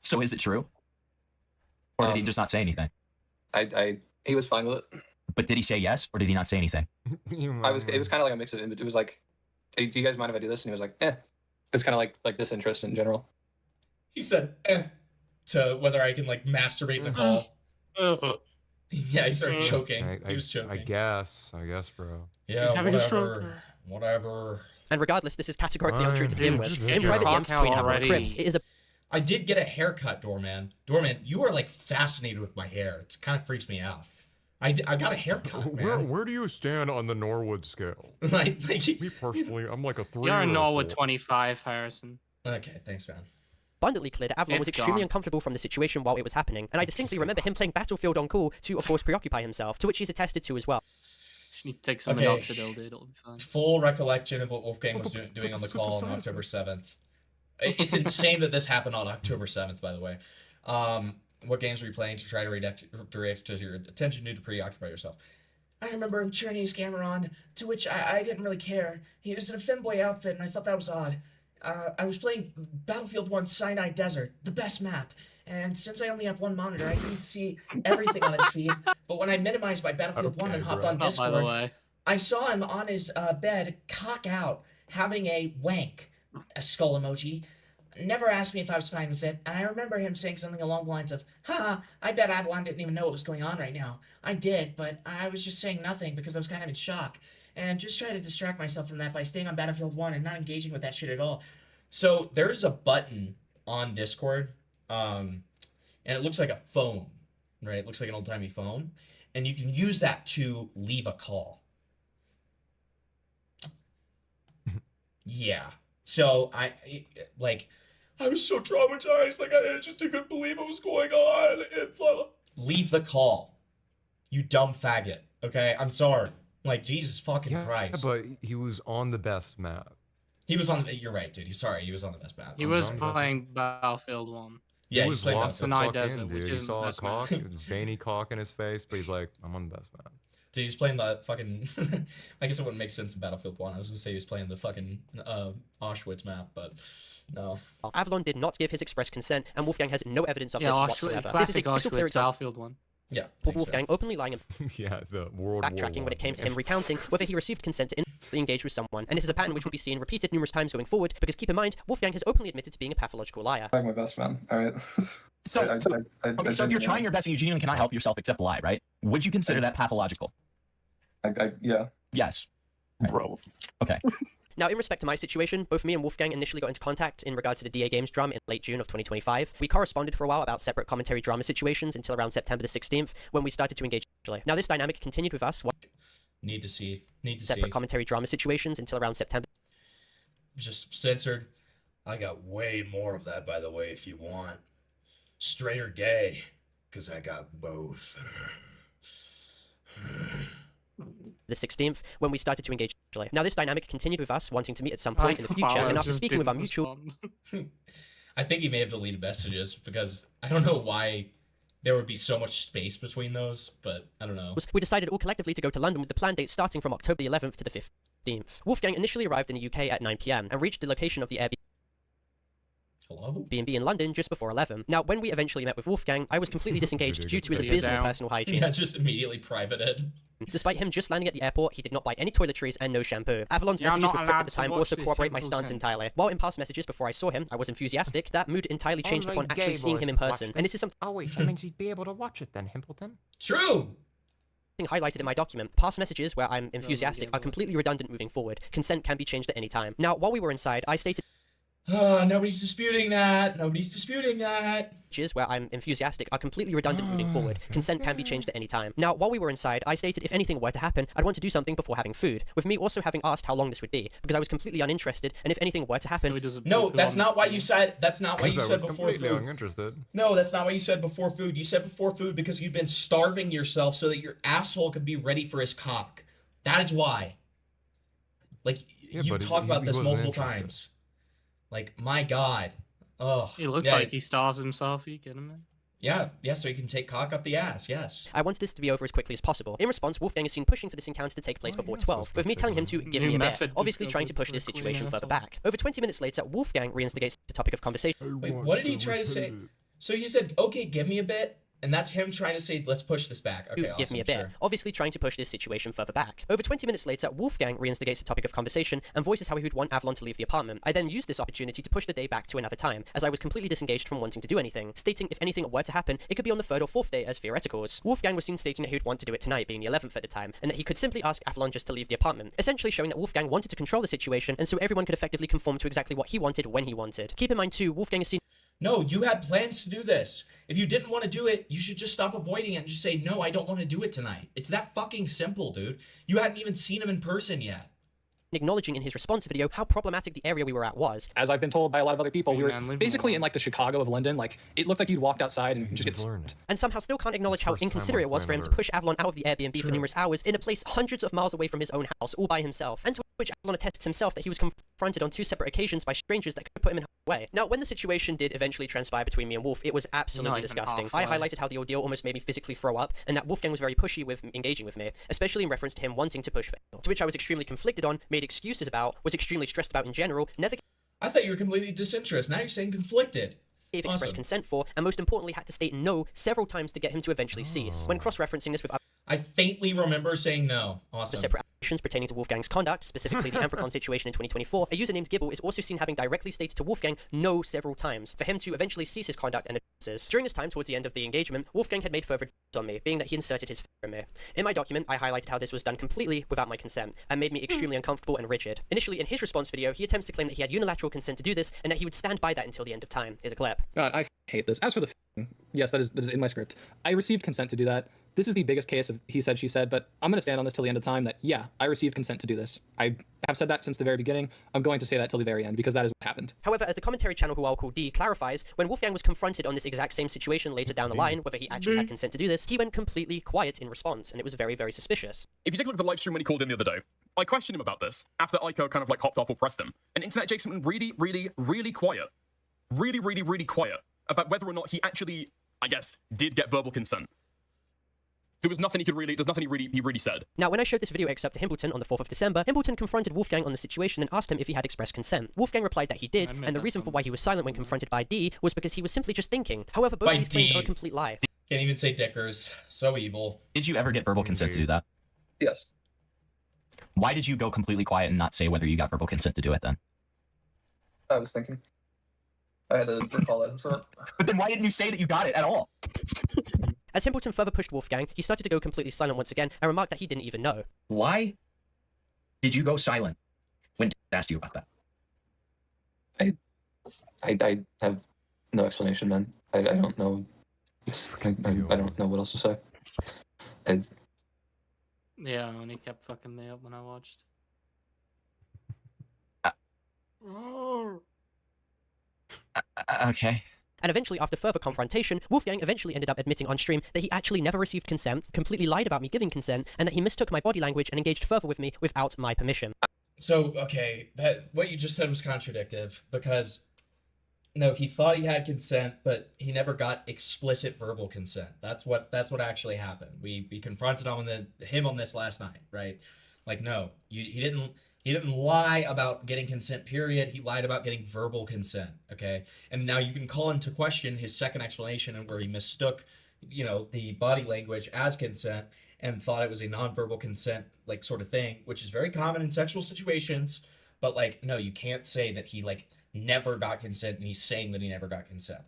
So is it true? Or did he just not say anything? He was fine with it. But did he say yes, or did he not say anything? It was kind of like a mix of. It was like, hey, do you guys mind if I do this? And he was like, eh. It's kind of like disinterest in general. He said, to whether I can like masturbate in the call. Yeah, he started choking. He was choking. I guess, bro. Yeah, He's having a whatever. stroke. Whatever. And regardless, this is categorically untrue to begin with. Just In get private your DMs between Avalon and Crypt, it is a... I did get a haircut, Doorman. Doorman, you are like fascinated with my hair. It kind of freaks me out. I got a haircut, man. Where do you stand on the Norwood scale? like me personally, I'm like a 3. You're a or Norwood 4. 25, Harrison. Okay, thanks, man. abundantly clear that Avalon was It's extremely gone. uncomfortable from the situation while it was happening, and I distinctly remember him playing Battlefield on call to, of course, preoccupy himself, to which he's attested to as well. Just need to take some Okay. minoxidil, dude. It'll be fine. Full recollection of what Wolfgang was doing on the call on October 7th. It's insane that this happened on October 7th, by the way. What games were you playing to try to direct your attention to preoccupy yourself? I remember him turning his camera on, to which I didn't really care. He was in a femboy outfit, and I thought that was odd. I was playing Battlefield 1 Sinai Desert, the best map, And since I only have one monitor, I didn't see everything on his feed. But when I minimized my Battlefield 1 and hopped on Not, by the Discord, way. I saw him on his bed, cock out, having a wank, a skull emoji. Never asked me if I was fine with it, and I remember him saying something along the lines of, haha, I bet Avalon didn't even know what was going on right now. I did, but I was just saying nothing because I was kind of in shock. And just try to distract myself from that by staying on Battlefield 1 and not engaging with that shit at all. So there is a button on Discord, and it looks like a phone, right? It looks like an old-timey phone. And you can use that to leave a call. Yeah. So I was so traumatized. Like, I just couldn't believe what was going on. Leave the call. You dumb faggot. Okay? I'm sorry. Like, Jesus fucking Christ. But he was on the best map. He was on. You're right, dude. Sorry, he was on the best map. He was playing Battlefield 1. Yeah, he was playing lost the Sinai fuck Desert, in, which dude. He isn't the saw a best map. cock, veiny cock in his face, but he's like, I'm on the best map. Dude, he's playing the fucking. I guess it wouldn't make sense in Battlefield 1. I was gonna say he was playing the fucking Auschwitz map, but no. Avalon did not give his express consent, and Wolfgang has no evidence of this whatsoever. Classic This is a crystal clear Auschwitz example Battlefield 1. Yeah. Of Wolfgang openly lying and Yeah, the World backtracking War when it came to I. him recounting whether he received consent to engage with someone, and this is a pattern which will be seen repeated numerous times going forward, because keep in mind, Wolfgang has openly admitted to being a pathological liar. I'm my best man. All right. So, okay, so if you're trying your best and you genuinely cannot help yourself except lie, right? Would you consider that pathological? Yeah. Yes. Bro. Okay. Now, in respect to my situation, both me and Wolfgang initially got into contact in regards to the DA Games drama in late June of 2025. We corresponded for a while about separate commentary drama situations until around September the 16th, when we started to engage. Now, this dynamic continued with us. Need to see. Separate commentary drama situations until around September. Just censored. I got way more of that, by the way, if you want. Straight or gay, because I got both. The 16th, when we started to engage. Now, this dynamic continued with us wanting to meet at some point in the future, and after speaking with our mutual... I think he may have deleted messages, because I don't know why there would be so much space between those, but I don't know. We decided all collectively to go to London with the planned date starting from October the 11th to the 15th. Wolfgang initially arrived in the UK at 9 PM and reached the location of the Airbnb B&B in London just before 11. Now, when we eventually met with Wolfgang, I was completely disengaged due to his abysmal personal hygiene. Yeah, just immediately privated. Despite him just landing at the airport, he did not buy any toiletries and no shampoo. Avalon's messages with Frick at the time also corroborate my stance entirely. While in past messages before I saw him, I was enthusiastic, that mood entirely changed upon actually seeing him in person. And this is something... Oh wait, that means you'd be able to watch it then, Himpleton? True! Highlighted in my document. Past messages where I'm enthusiastic are completely redundant moving forward. Consent can be changed at any time. Now, while we were inside, I stated... Nobody's disputing that. Where I'm enthusiastic are completely redundant moving forward. Consent can be changed at any time. Now, while we were inside, I stated if anything were to happen, I'd want to do something before having food. With me also having asked how long this would be, because I was completely uninterested, and if anything were to happen... No, that's not why you said. That's not why you said before food. Uninterested. No, that's not why you said before food. You said before food because you've been starving yourself so that your asshole could be ready for his cock. That is why. Like, Yeah, you but talk he about this wasn't multiple interested. times. Like, my God. Ugh. He looks Yeah, like he starves himself. Are you kidding me? Yeah, so he can take cock up the ass, yes. I wanted this to be over as quickly as possible. In response, Wolfgang is seen pushing for this encounter to take place before 12, with me telling him to give me a bit, obviously trying to push this situation further back. Over 20 minutes later, Wolfgang reinstigates the topic of conversation. Wait, what did he try to say? So he said, okay, give me a bit, and that's him trying to say, let's push this back. Okay, awesome, give me a bit, sure. obviously trying to push this situation further back. Over 20 minutes later, Wolfgang reinstigates the topic of conversation and voices how he would want Avalon to leave the apartment. I then used this opportunity to push the day back to another time, as I was completely disengaged from wanting to do anything, stating if anything were to happen, it could be on the 3rd or 4th day as theoreticals. Wolfgang was seen stating that he would want to do it tonight, being the 11th at the time, and that he could simply ask Avalon just to leave the apartment, essentially showing that Wolfgang wanted to control the situation, and so everyone could effectively conform to exactly what he wanted when he wanted. Keep in mind too, Wolfgang is seen... No, you had plans to do this. If you didn't want to do it, you should just stop avoiding it and just say, no, I don't want to do it tonight. It's that fucking simple, dude. You hadn't even seen him in person yet. Acknowledging in his response video how problematic the area we were at was. As I've been told by a lot of other people, we were basically in like the Chicago of London. Like it looked like you'd walked outside and just get And somehow still can't acknowledge how inconsiderate it was for him to push Avalon out of the Airbnb for numerous hours in a place hundreds of miles away from his own house, all by himself. And to which Avalon attests himself that he was confronted on 2 separate occasions by strangers that could put him in harm's way. Now, when the situation did eventually transpire between me and Wolf, it was absolutely disgusting. I highlighted how the ordeal almost made me physically throw up, and that Wolfgang was very pushy with engaging with me, especially in reference to him wanting to push for to which I was extremely conflicted on, made excuses about, was extremely stressed about in general, never... I thought you were completely disinterested. Now you're saying conflicted. expressed Awesome. consent for, and most importantly had to state no several times to get him to eventually cease. When cross-referencing this with I faintly remember saying no. Awesome. separate actions pertaining to Wolfgang's conduct, specifically the Amphicon situation in 2024, a user named Gibble is also seen having directly stated to Wolfgang no several times, for him to eventually cease his conduct and advances. During this time, towards the end of the engagement, Wolfgang had made further advances on me, being that he inserted his finger in me. In my document, I highlighted how this was done completely without my consent, and made me extremely uncomfortable and rigid. Initially, in his response video, he attempts to claim that he had unilateral consent to do this, and that he would stand by that until the end of time. Here's a clip. God, I hate this. As for the yes, that is in my script. I received consent to do that. This is the biggest case of he said, she said, but I'm going to stand on this till the end of time that, yeah, I received consent to do this. I have said that since the very beginning. I'm going to say that till the very end because that is what happened. However, as the commentary channel who I'll call D clarifies, when Wolfgang was confronted on this exact same situation later down the line, whether he actually had consent to do this, he went completely quiet in response, and it was very, very suspicious. If you take a look at the live stream when he called in the other day, I questioned him about this after Ico kind of like hopped off or pressed him. And Internet Jason went really, really, really quiet. Really, really, really quiet about whether or not he actually, I guess, did get verbal consent. There's nothing he really said. Now, when I showed this video excerpt to Himbleton on the 4th of December, Himbleton confronted Wolfgang on the situation and asked him if he had expressed consent. Wolfgang replied that he did, and the reason for why he was silent when confronted by D was because he was simply just thinking. However, both of these claims are a complete lie. Can't even say dickers. So evil. Did you ever get verbal consent to do that? Yes. Why did you go completely quiet and not say whether you got verbal consent to do it then? I was thinking. I had to recall that. But then why didn't you say that you got it at all? As Himbleton further pushed Wolfgang, he started to go completely silent once again and remarked that he didn't even know. Why did you go silent when D asked you about that? I have no explanation, man. I don't know. I don't know what else to say. Yeah, and he kept fucking me up when I watched. Okay. And eventually, after further confrontation, Wolfgang eventually ended up admitting on stream that he actually never received consent, completely lied about me giving consent, and that he mistook my body language and engaged further with me without my permission. So, okay, what you just said was contradictive, because no, he thought he had consent, but he never got explicit verbal consent. That's what actually happened. We confronted him on this last night, right? Like, no, he didn't lie about getting consent, period. He lied about getting verbal consent, okay? And now you can call into question his second explanation and where he mistook, the body language as consent and thought it was a nonverbal consent, like, sort of thing, which is very common in sexual situations. But, like, no, you can't say that he, like, never got consent and he's saying that he never got consent.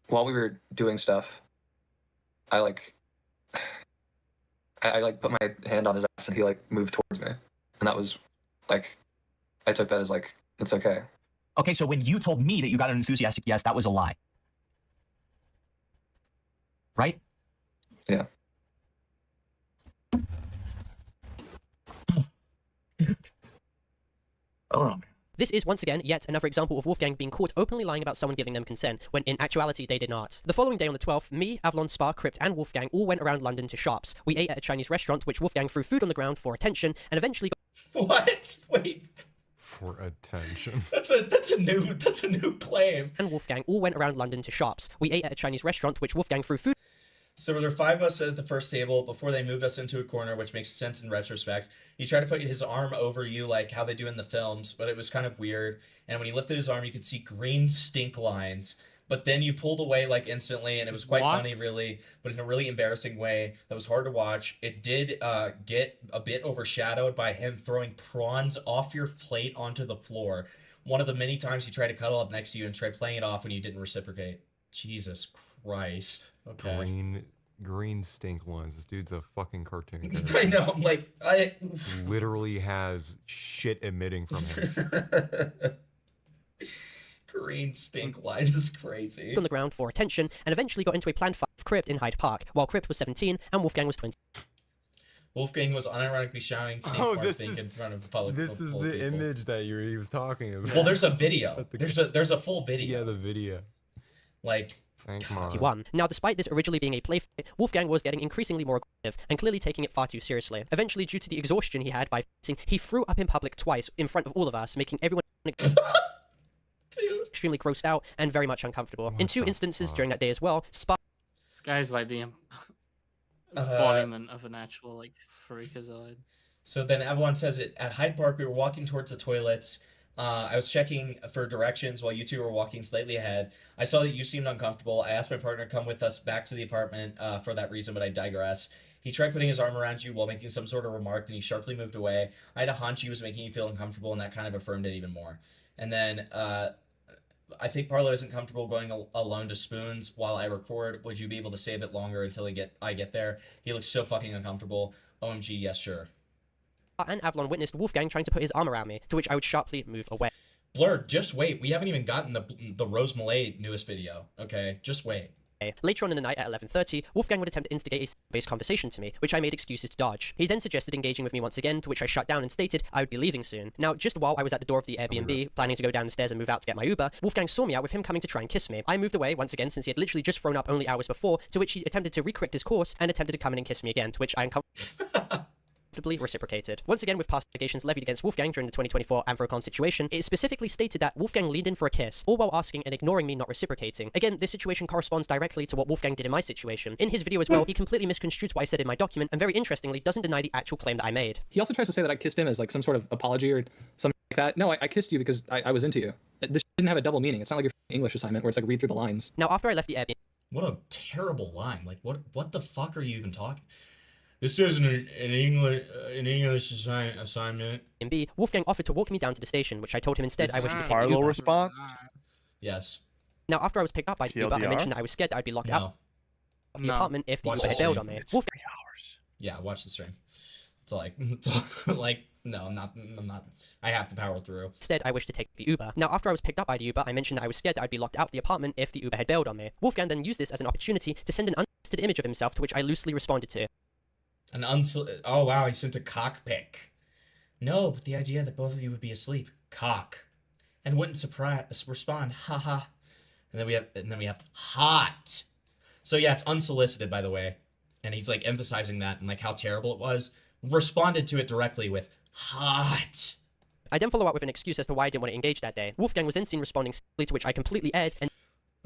While we were doing stuff, I put my hand on his ass and he moved towards me, and that was I took that as it's okay. Okay, so when you told me that you got an enthusiastic yes, that was a lie, right? Yeah. Oh. This is, once again, yet another example of Wolfgang being caught openly lying about someone giving them consent, when in actuality they did not. The following day on the 12th, me, Avalon, Spa, Crypt, and Wolfgang all went around London to shops. We ate at a Chinese restaurant, which Wolfgang threw food on the ground for attention, and eventually What? Wait. For attention. That's a new claim. And Wolfgang all went around London to shops. We ate at a Chinese restaurant, which Wolfgang threw food. So there were 5 of us at the first table before they moved us into a corner, which makes sense in retrospect. He tried to put his arm over you like how they do in the films, but it was kind of weird. And when he lifted his arm, you could see green stink lines. But then you pulled away instantly, and it was quite funny, really, but in a really embarrassing way that was hard to watch. It did get a bit overshadowed by him throwing prawns off your plate onto the floor. One of the many times he tried to cuddle up next to you and tried playing it off when you didn't reciprocate. Jesus Christ. Okay. Green stink lines. This dude's a fucking cartoon. I know. I'm like, literally has shit emitting from him. Green stink lines is crazy. On the ground for attention, and eventually got into a planned fight with Crypt in Hyde Park, while Crypt was 17 and Wolfgang was 20. Wolfgang was unironically shouting in front of the public. This is the image that he was talking about. Well, there's a video. There's a full video. Yeah, the video. Thank Mom. Now, despite this originally being a play fight, Wolfgang was getting increasingly more aggressive and clearly taking it far too seriously. Eventually, due to the exhaustion he had by fighting, he threw up in public twice in front of all of us, making everyone extremely grossed out and very much uncomfortable. In 2 instances during that day as well, This guy's like the embodiment of an actual freakazoid. So then Avalon says it at Hyde Park. We were walking towards the toilets. I was checking for directions while you two were walking slightly ahead. I saw that you seemed uncomfortable. I asked my partner to come with us back to the apartment for that reason, but I digress. He tried putting his arm around you while making some sort of remark, and he sharply moved away. I had a hunch he was making you feel uncomfortable, and that kind of affirmed it even more. And then I think Parlo isn't comfortable going alone to Spoons while I record. Would you be able to stay a bit longer until I get there? He looks so fucking uncomfortable. OMG, yes, sure. And Avalon witnessed Wolfgang trying to put his arm around me, to which I would sharply move away. Blur, just wait. We haven't even gotten the Rose Malay newest video, okay? Just wait. Later on in the night at 11:30, Wolfgang would attempt to instigate a based conversation to me, which I made excuses to dodge. He then suggested engaging with me once again, to which I shut down and stated I would be leaving soon. Now, just while I was at the door of the Airbnb, planning to go down the stairs and move out to get my Uber, Wolfgang saw me out with him coming to try and kiss me. I moved away once again since he had literally just thrown up only hours before, to which he attempted to recorrect his course and attempted to come in and kiss me again, to which I reciprocated. Once again, with past allegations levied against Wolfgang during the 2024 Anthrocon situation, it is specifically stated that Wolfgang leaned in for a kiss, all while asking and ignoring me not reciprocating. Again, this situation corresponds directly to what Wolfgang did in my situation. In his video as well, he completely misconstrued what I said in my document, and very interestingly, doesn't deny the actual claim that I made. He also tries to say that I kissed him as like some sort of apology or something like that. No, I kissed you because I was into you. This didn't have a double meaning. It's not like your English assignment where it's like read through the lines. Now, after I left the Airbnb... What a terrible line. Like, what the fuck are you even talking? This isn't an English assignment. Wolfgang offered to walk me down to the station, which I told him instead I wished to take the Parlo Uber. response? Yes. Now, after I was picked up by the Uber, I TLDR? mentioned that I was scared that I'd be locked out of the apartment if the Watch Uber the had bailed stream. on me. It's 3 hours. Yeah, watch the stream. It's like, no, I'm not. I have to power through. Instead, I wished to take the Uber. Now, after I was picked up by the Uber, I mentioned that I was scared that I'd be locked out of the apartment if the Uber had bailed on me. Wolfgang then used this as an opportunity to send an unlisted image of himself, to which I loosely responded to. Oh wow, he sent a cock pic. No, but the idea that both of you would be asleep, cock, and wouldn't respond, haha. And then we have hot. So yeah, it's unsolicited, by the way, and he's like emphasizing that and like how terrible it was. Responded to it directly with hot. I then follow up with an excuse as to why I didn't want to engage that day. Wolfgang was then seen responding to which I completely aired and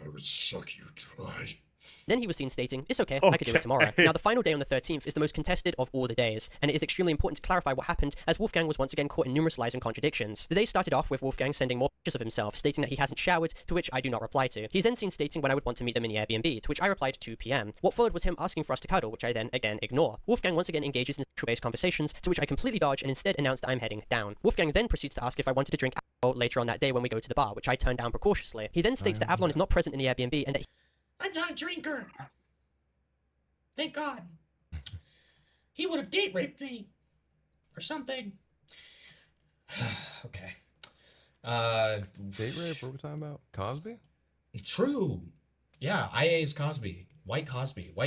I would suck you dry. then he was seen stating, it's okay, I could do it tomorrow. Now, the final day on the 13th is the most contested of all the days, and it is extremely important to clarify what happened, as Wolfgang was once again caught in numerous lies and contradictions. The day started off with Wolfgang sending more pictures of himself, stating that he hasn't showered, to which I do not reply to. He's then seen stating when I would want to meet them in the Airbnb, to which I replied 2 p.m. What followed was him asking for us to cuddle, which I then again ignore. Wolfgang once again engages in sexual-based conversations, to which I completely dodge and instead announce that I'm heading down. Wolfgang then proceeds to ask if I wanted to drink alcohol later on that day when we go to the bar, which I turned down precautiously. He then states that Avalon is not present in the Airbnb and that I'm not a drinker. Thank God. He would have date raped me. Or something. Okay. Date rape? What are we talking about? Cosby? True. Yeah, IA's Cosby. White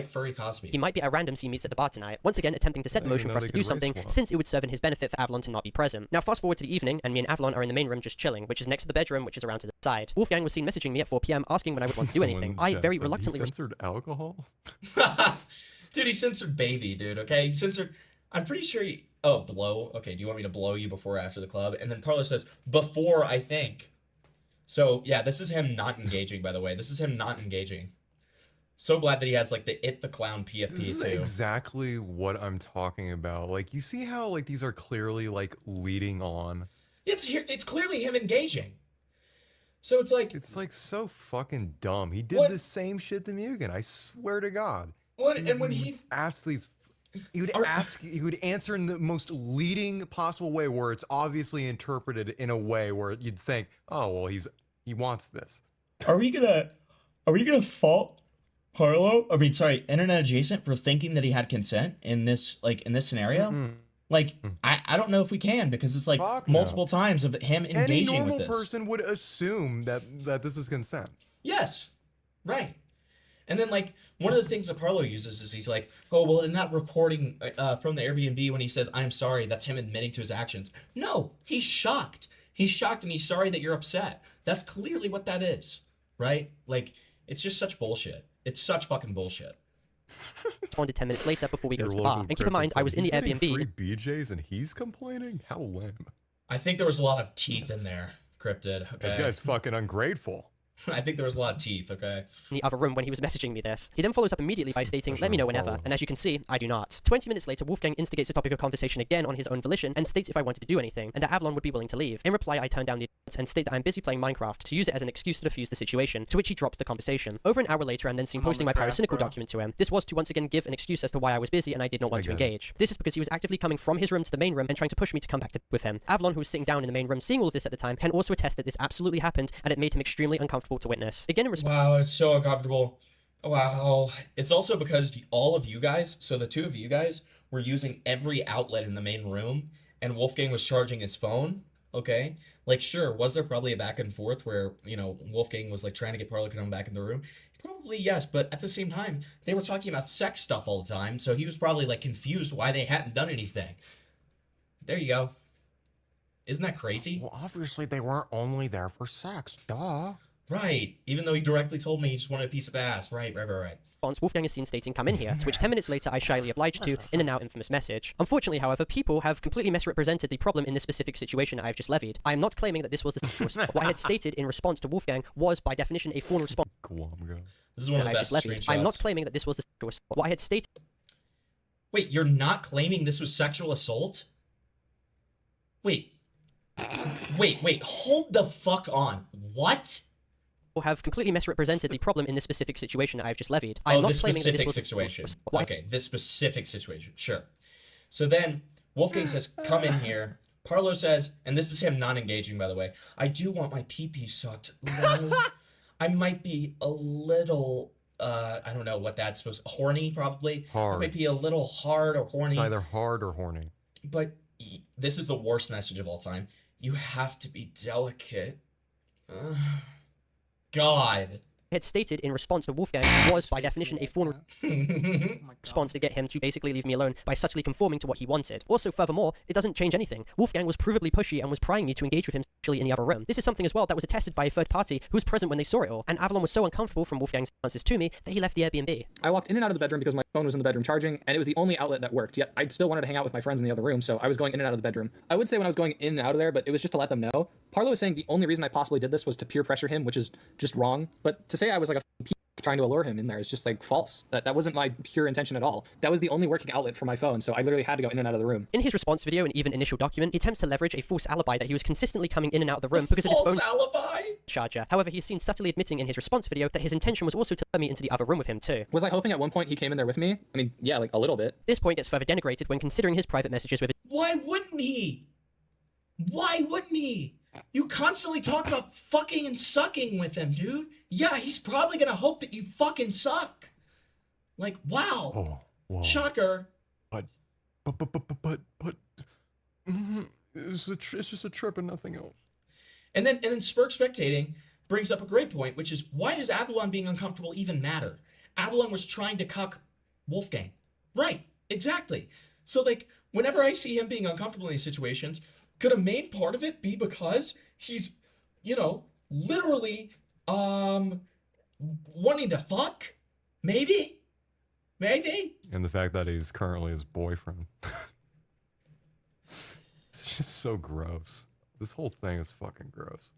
furry Cosby. he might be at randoms he meets at the bar tonight, once again attempting to set the motion for us to do something, since it would serve in his benefit for Avalon to not be present. Now fast forward to the evening, and me and Avalon are in the main room just chilling, which is next to the bedroom, which is around to the side. Wolfgang was seen messaging me at 4 p.m. asking when I would want to do anything. I very reluctantly censored alcohol? Dude, he censored baby, dude, okay? He censored... I'm pretty sure he... Oh, blow? Okay, do you want me to blow you before or after the club? And then Parlo says, before, I think. So, yeah, this is him not engaging, by the way. This is him not engaging. So glad that he has, like, the It the Clown PFP, This is too. exactly what I'm talking about. Like, you see how, like, these are clearly, like, leading on? It's clearly him engaging. So it's like... It's, like, so fucking dumb. He did the same shit to Mugen, I swear to God. And when he... asked these... He would answer in the most leading possible way where it's obviously interpreted in a way where you'd think, oh, well, he wants this. Are we gonna fault Parlo? I mean, sorry, Internet Adjacent for thinking that he had consent in this scenario? Mm-hmm. Like, I don't know if we can, because it's like multiple times of him engaging Any with normal this. person would assume that this is consent. Yes, right. And then, like, one of the things that Parlo uses is he's like, oh, well, in that recording from the Airbnb when he says, I'm sorry, that's him admitting to his actions. No, he's shocked. He's shocked and he's sorry that you're upset. That's clearly what that is, right? Like, it's just such bullshit. It's such fucking bullshit. responded 10 minutes later before we go to the bar. And keep in mind, I was in the Airbnb. Free BJs and he's complaining? How lame. I think there was a lot of teeth in there, Cryptid. Okay. This guy's fucking ungrateful. I think there was a lot of teeth, okay? In the other room when he was messaging me this. He then follows up immediately by stating, let me know whenever, and as you can see, I do not. 20 minutes later, Wolfgang instigates a topic of conversation again on his own volition and states if I wanted to do anything, and that Avalon would be willing to leave. In reply, I turn down the and state that I'm busy playing Minecraft to use it as an excuse to defuse the situation, to which he drops the conversation. Over an hour later, I'm then seen posting my pyrocynical document to him. This was to once again give an excuse as to why I was busy and I did not want to engage. This is because he was actively coming from his room to the main room and trying to push me to come back with him. Avalon, who was sitting down in the main room seeing all of this at the time, can also attest that this absolutely happened and it made him extremely uncomfortable to witness. Again, in response. Wow, it's so uncomfortable. Wow. It's also because all of you guys, so the two of you guys, were using every outlet in the main room, and Wolfgang was charging his phone, okay? Like, sure, was there probably a back and forth where, you know, Wolfgang was, like, trying to get Parlo to come back in the room? Probably yes, but at the same time, they were talking about sex stuff all the time, so he was probably, like, confused why they hadn't done anything. There you go. Isn't that crazy? Well, obviously they weren't only there for sex, duh. Right, even though he directly told me he just wanted a piece of ass. Right. Wolfgang is seen stating, come in here, to which 10 minutes later I shyly obliged to in a now infamous message. Unfortunately, however, people have completely misrepresented the problem in this specific situation I have just levied. I am not claiming that this was the what I had stated in response to Wolfgang was, by definition, a formal response. This is one of the best screenshots. I'm not claiming that this was the what I had stated. Wait, you're not claiming this was sexual assault? Wait, hold the fuck on. What? Have completely misrepresented the problem in this specific situation I have just levied. I'm not this claiming specific that this situation. Okay, this specific situation. Sure. So then Wolfgang says, "Come in here." Parlo says, and this is him non-engaging, by the way. I do want my pee-pee sucked. I might be a little. I don't know what that's supposed. Horny, probably. Hard. I might be a little hard or horny. It's either hard or horny. But this is the worst message of all time. You have to be delicate. God. Had stated in response to Wolfgang was by definition a formal response to get him to basically leave me alone by subtly conforming to what he wanted. Also, furthermore, it doesn't change anything. Wolfgang was provably pushy and was prying me to engage with him sexually in the other room. This is something as well that was attested by a third party who was present when they saw it all, and Avalon was so uncomfortable from Wolfgang's answers to me that he left the Airbnb. I walked in and out of the bedroom because my phone was in the bedroom charging, and it was the only outlet that worked, yet I still wanted to hang out with my friends in the other room, so I was going in and out of the bedroom. I would say when I was going in and out of there, but it was just to let them know. Parlo was saying the only reason I possibly did this was to peer pressure him, which is just wrong, but to say I was like a trying to allure him in there is just like false. That wasn't my pure intention at all. That was the only working outlet for my phone, so I literally had to go in and out of the room. In his response video and even initial document, he attempts to leverage a false alibi that he was consistently coming in and out of the room because of his phone alibi charger. However, he's seen subtly admitting in his response video that his intention was also to let me into the other room with him too. Was I hoping at one point he came in there with me? I mean, yeah, like a little bit. This point gets further denigrated when considering his private messages with Why wouldn't he? Why wouldn't he? You constantly talk about fucking and sucking with him, dude. Yeah, he's probably gonna hope that you fucking suck. Like, wow. Oh, whoa. Shocker. But, it's just a trip and nothing else. And then Spurk Spectating brings up a great point, which is, why does Avalon being uncomfortable even matter? Avalon was trying to cuck Wolfgang. Right, exactly. So, like, whenever I see him being uncomfortable in these situations, could a main part of it be because he's, you know, literally, wanting to fuck? Maybe? And the fact that he's currently his boyfriend. It's just so gross. This whole thing is fucking gross.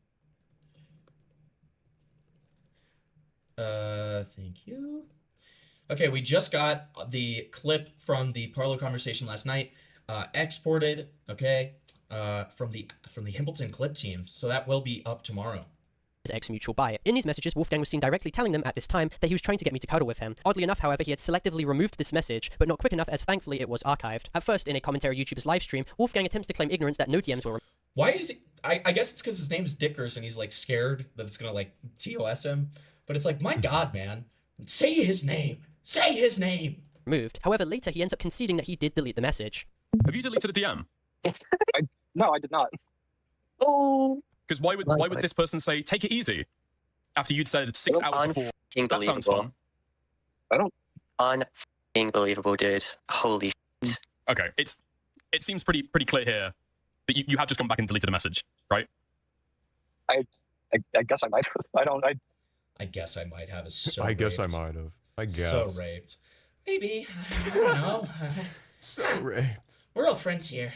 Thank you. Okay, we just got the clip from the Parlo conversation last night, exported, okay, from the Himpleton clip team, so that will be up tomorrow. His ex-mutual buyer. In these messages, Wolfgang was seen directly telling them at this time that he was trying to get me to cuddle with him. Oddly enough, however, he had selectively removed this message, but not quick enough as thankfully it was archived. At first, in a commentary YouTuber's livestream, Wolfgang attempts to claim ignorance that no DMs were. Why is he? I guess it's because his name is Dickers and he's like scared that it's gonna like TOS him. But it's like, my God, man, say his name. Say his name. Removed. However, later he ends up conceding that he did delete the message. Have you deleted a DM? No, I did not. Oh. Because why would this person say, take it easy, after you'd said 6 hours before? That sounds fun. I don't. Unbelievable, dude. Holy shit. Okay, it seems pretty clear here that you have just gone back and deleted a message, right? I guess I might have. I guess I might have. So I guess raped. I might have. I guess. So raped. Maybe. I don't know. So raped. We're all friends here.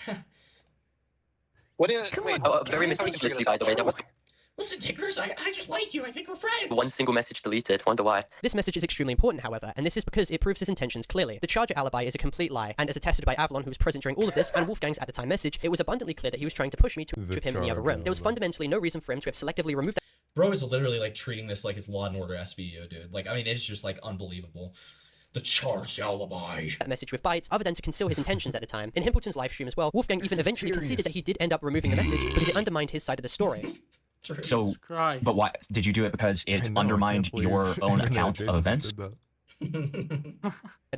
What is? Very meticulously, by the way. Listen, Dickers, cares? I just like you. I think we're friends. One single message deleted. Wonder why. This message is extremely important, however, and this is because it proves his intentions clearly. The Charger alibi is a complete lie, and as attested by Avalon, who was present during all of this, and Wolfgang's at the time message, it was abundantly clear that he was trying to push me to with him in the other room. There was fundamentally no reason for him to have selectively removed that. Bro is literally like treating this like it's Law and Order SVU, dude. Like, I mean, it's just like unbelievable. The charged alibi. That message with bytes, other than to conceal his intentions at the time. In Himpleton's live stream as well, Wolfgang even eventually conceded that he did end up removing the message because it undermined his side of the story. So, but why did you do it? Because it undermined your own account of events. The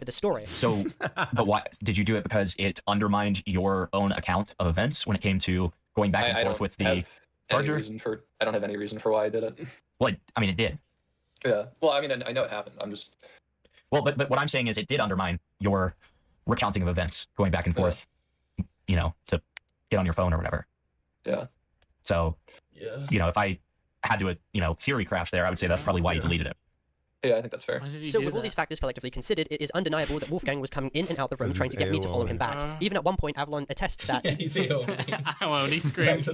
story. So, but why did you do it? Because it undermined your own account of events when it came to going back and forth with the Charger. I don't have any reason for why I did it. Well, I mean, it did. Yeah. Well, I mean, I know it happened. I'm just. Well, but what I'm saying is it did undermine your recounting of events, going back and forth, you know, to get on your phone or whatever. Yeah. So, you know, if I had to, you know, theory craft there, I would say that's probably why you deleted it. Yeah, I think that's fair. So with all these factors collectively considered, it is undeniable that Wolfgang was coming in and out the room trying to get me to follow him back. Even at one point, Avalon attests that... he's AOE. Well, he screamed.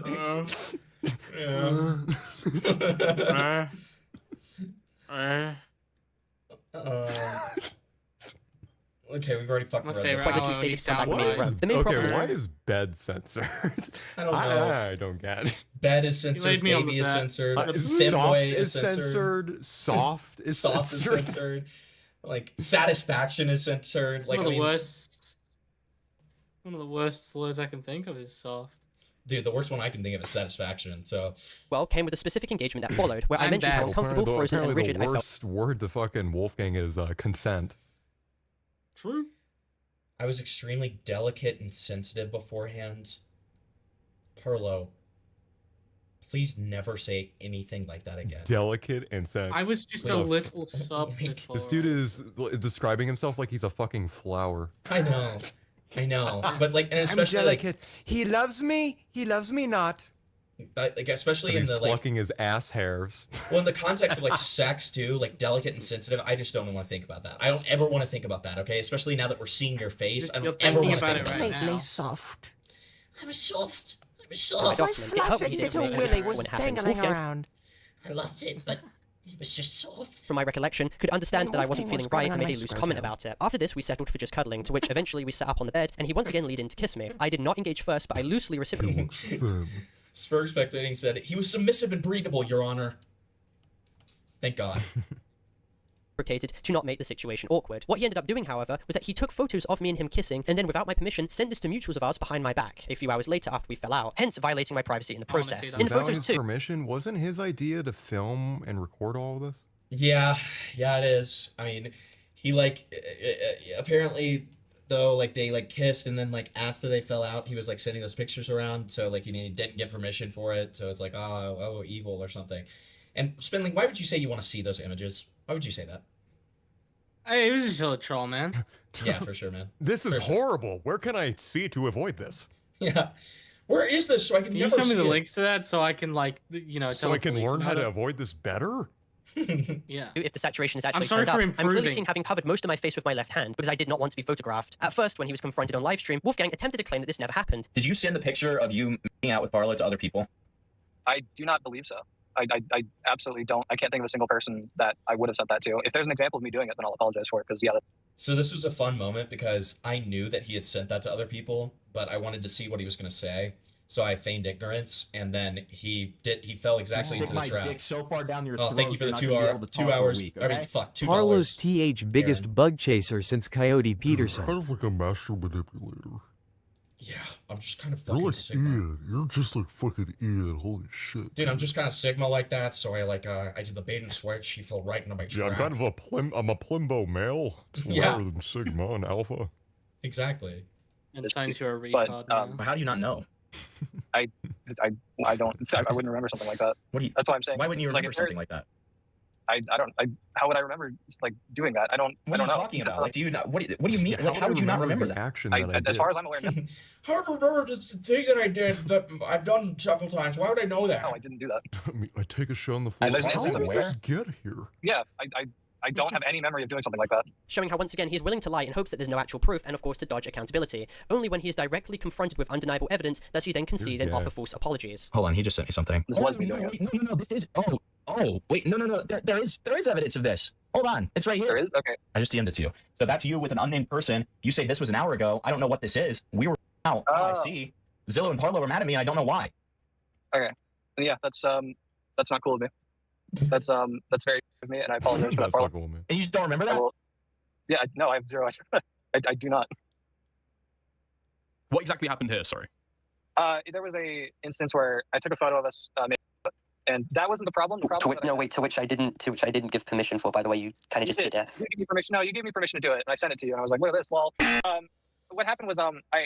Okay, we've already fucking read this. Why is bed censored? I don't know. I don't get it. Bed is censored, baby is censored, soft Femboy is censored, soft is soft is censored, like satisfaction is censored. Like, One of the worst slurs I can think of is soft. Dude, the worst one I can think of is satisfaction. So, well, came with a specific engagement that followed, where I mentioned how uncomfortable, frozen, and rigid I felt. The worst word to fucking Wolfgang is consent. True. I was extremely delicate and sensitive beforehand. Parlo, please never say anything like that again. Delicate and sensitive. I was just a little sub before. This dude is describing himself like he's a fucking flower. I know, but like, and especially I'm delicate. He loves me not. Like, especially in he's the like plucking his ass hairs. Well, in the context of like sex too, like delicate and sensitive, I just don't want to think about that. I don't ever want to think about that. Okay, especially now that we're seeing your face, I don't ever want to think about it right now. Soft. I was soft. My fluffy little Willy was dangling around. I loved it, but it was just soft. From my recollection, could understand that I wasn't feeling right and made a loose comment about it. After this, we settled for just cuddling, to which eventually we sat up on the bed, and he once again leaned in to kiss me. I did not engage first, but I loosely reciprocated. Spurs Spectating said, he was submissive and breedable, Your Honor. Thank God. To not make the situation awkward. What he ended up doing, however, was that he took photos of me and him kissing, and then without my permission, sent this to mutuals of ours behind my back, a few hours later after we fell out, hence violating my privacy in the process. In Without photos his too. permission, wasn't his idea to film and record all of this? Yeah, it is. I mean, he like, apparently... though, like, they, like, kissed, and then, like, after they fell out, he was, like, sending those pictures around, so, like, he didn't get permission for it, so it's like, oh, evil or something. And, Spinling, why would you say you want to see those images? Why would you say that? Hey, it was just a troll, man. Yeah, for sure, man. This is horrible. Where can I see to avoid this? Yeah. Where is this so I can never see it? Can you send me the links to that so I can, like, you know, so I can learn how to avoid this better? Yeah. If the saturation is actually sorry turned for up, I'm clearly improving. seen having covered most of my face with my left hand because I did not want to be photographed. At first, when he was confronted on livestream, Wolfgang attempted to claim that this never happened. Did you send the picture of you making out with Parlo to other people? I do not believe so. I absolutely don't. I can't think of a single person that I would have sent that to. If there's an example of me doing it, then I'll apologize for it because, yeah. So this was a fun moment because I knew that he had sent that to other people, but I wanted to see what he was going to say. So I feigned ignorance, and then he fell exactly into the trap. Dick so far down your Oh, thank you for the 2 hours. I mean, fuck, $2. Parlo's biggest bug chaser since Coyote Peterson. Kind of like a master manipulator. Yeah, I'm just kind of You're fucking like Sigma. Ian. You're just like fucking Ian. Holy shit. Dude, I'm just kind of Sigma like that, so I did the bait and switch. He fell right into my Yeah, trap. I'm kind of I'm a Plimbo male. It's Yeah. lower than Sigma and Alpha. Exactly. And signs you're a retard now. How do you not know? I don't. I wouldn't remember something like that. What do you? That's why I'm saying. Why wouldn't you like, remember if there's- something like that? I don't. How would I remember like doing that? I don't. What I are don't you know. talking about? Like, do you not? What do you mean? Yeah, Like, how would you not remember the that? action that I as did? far as I'm aware, no. How do I remember the thing that I did that I've done several times? Why would I know that? No, I didn't do that. I take a shot on the floor. There's an How instance did of this get here? Yeah, I I don't have any memory of doing something like that. Showing how once again he is willing to lie in hopes that there's no actual proof and of course to dodge accountability. Only when he is directly confronted with undeniable evidence does he then concede and offer false apologies. Hold on, he just sent me something. This was me doing it. No, this is. Wait, no. There is evidence of this. Hold on, it's right here. There is? Okay. I just DM'd it to you. So that's you with an unnamed person. You say this was an hour ago. I don't know what this is. We were out. I see. Zillow and Parlo were mad at me. I don't know why. Okay. Yeah, that's not cool of me. That's very of me, and I apologize for that. That's not cool, man. And you just don't remember that? Yeah, no, I have zero. I do not. What exactly happened here? Sorry. There was a instance where I took a photo of us, and that wasn't the problem. The problem. To which I didn't give permission for. By the way, you kind of just did it. You gave me permission. No, you gave me permission to do it, and I sent it to you, and I was like, "Look at this, lol." What happened was,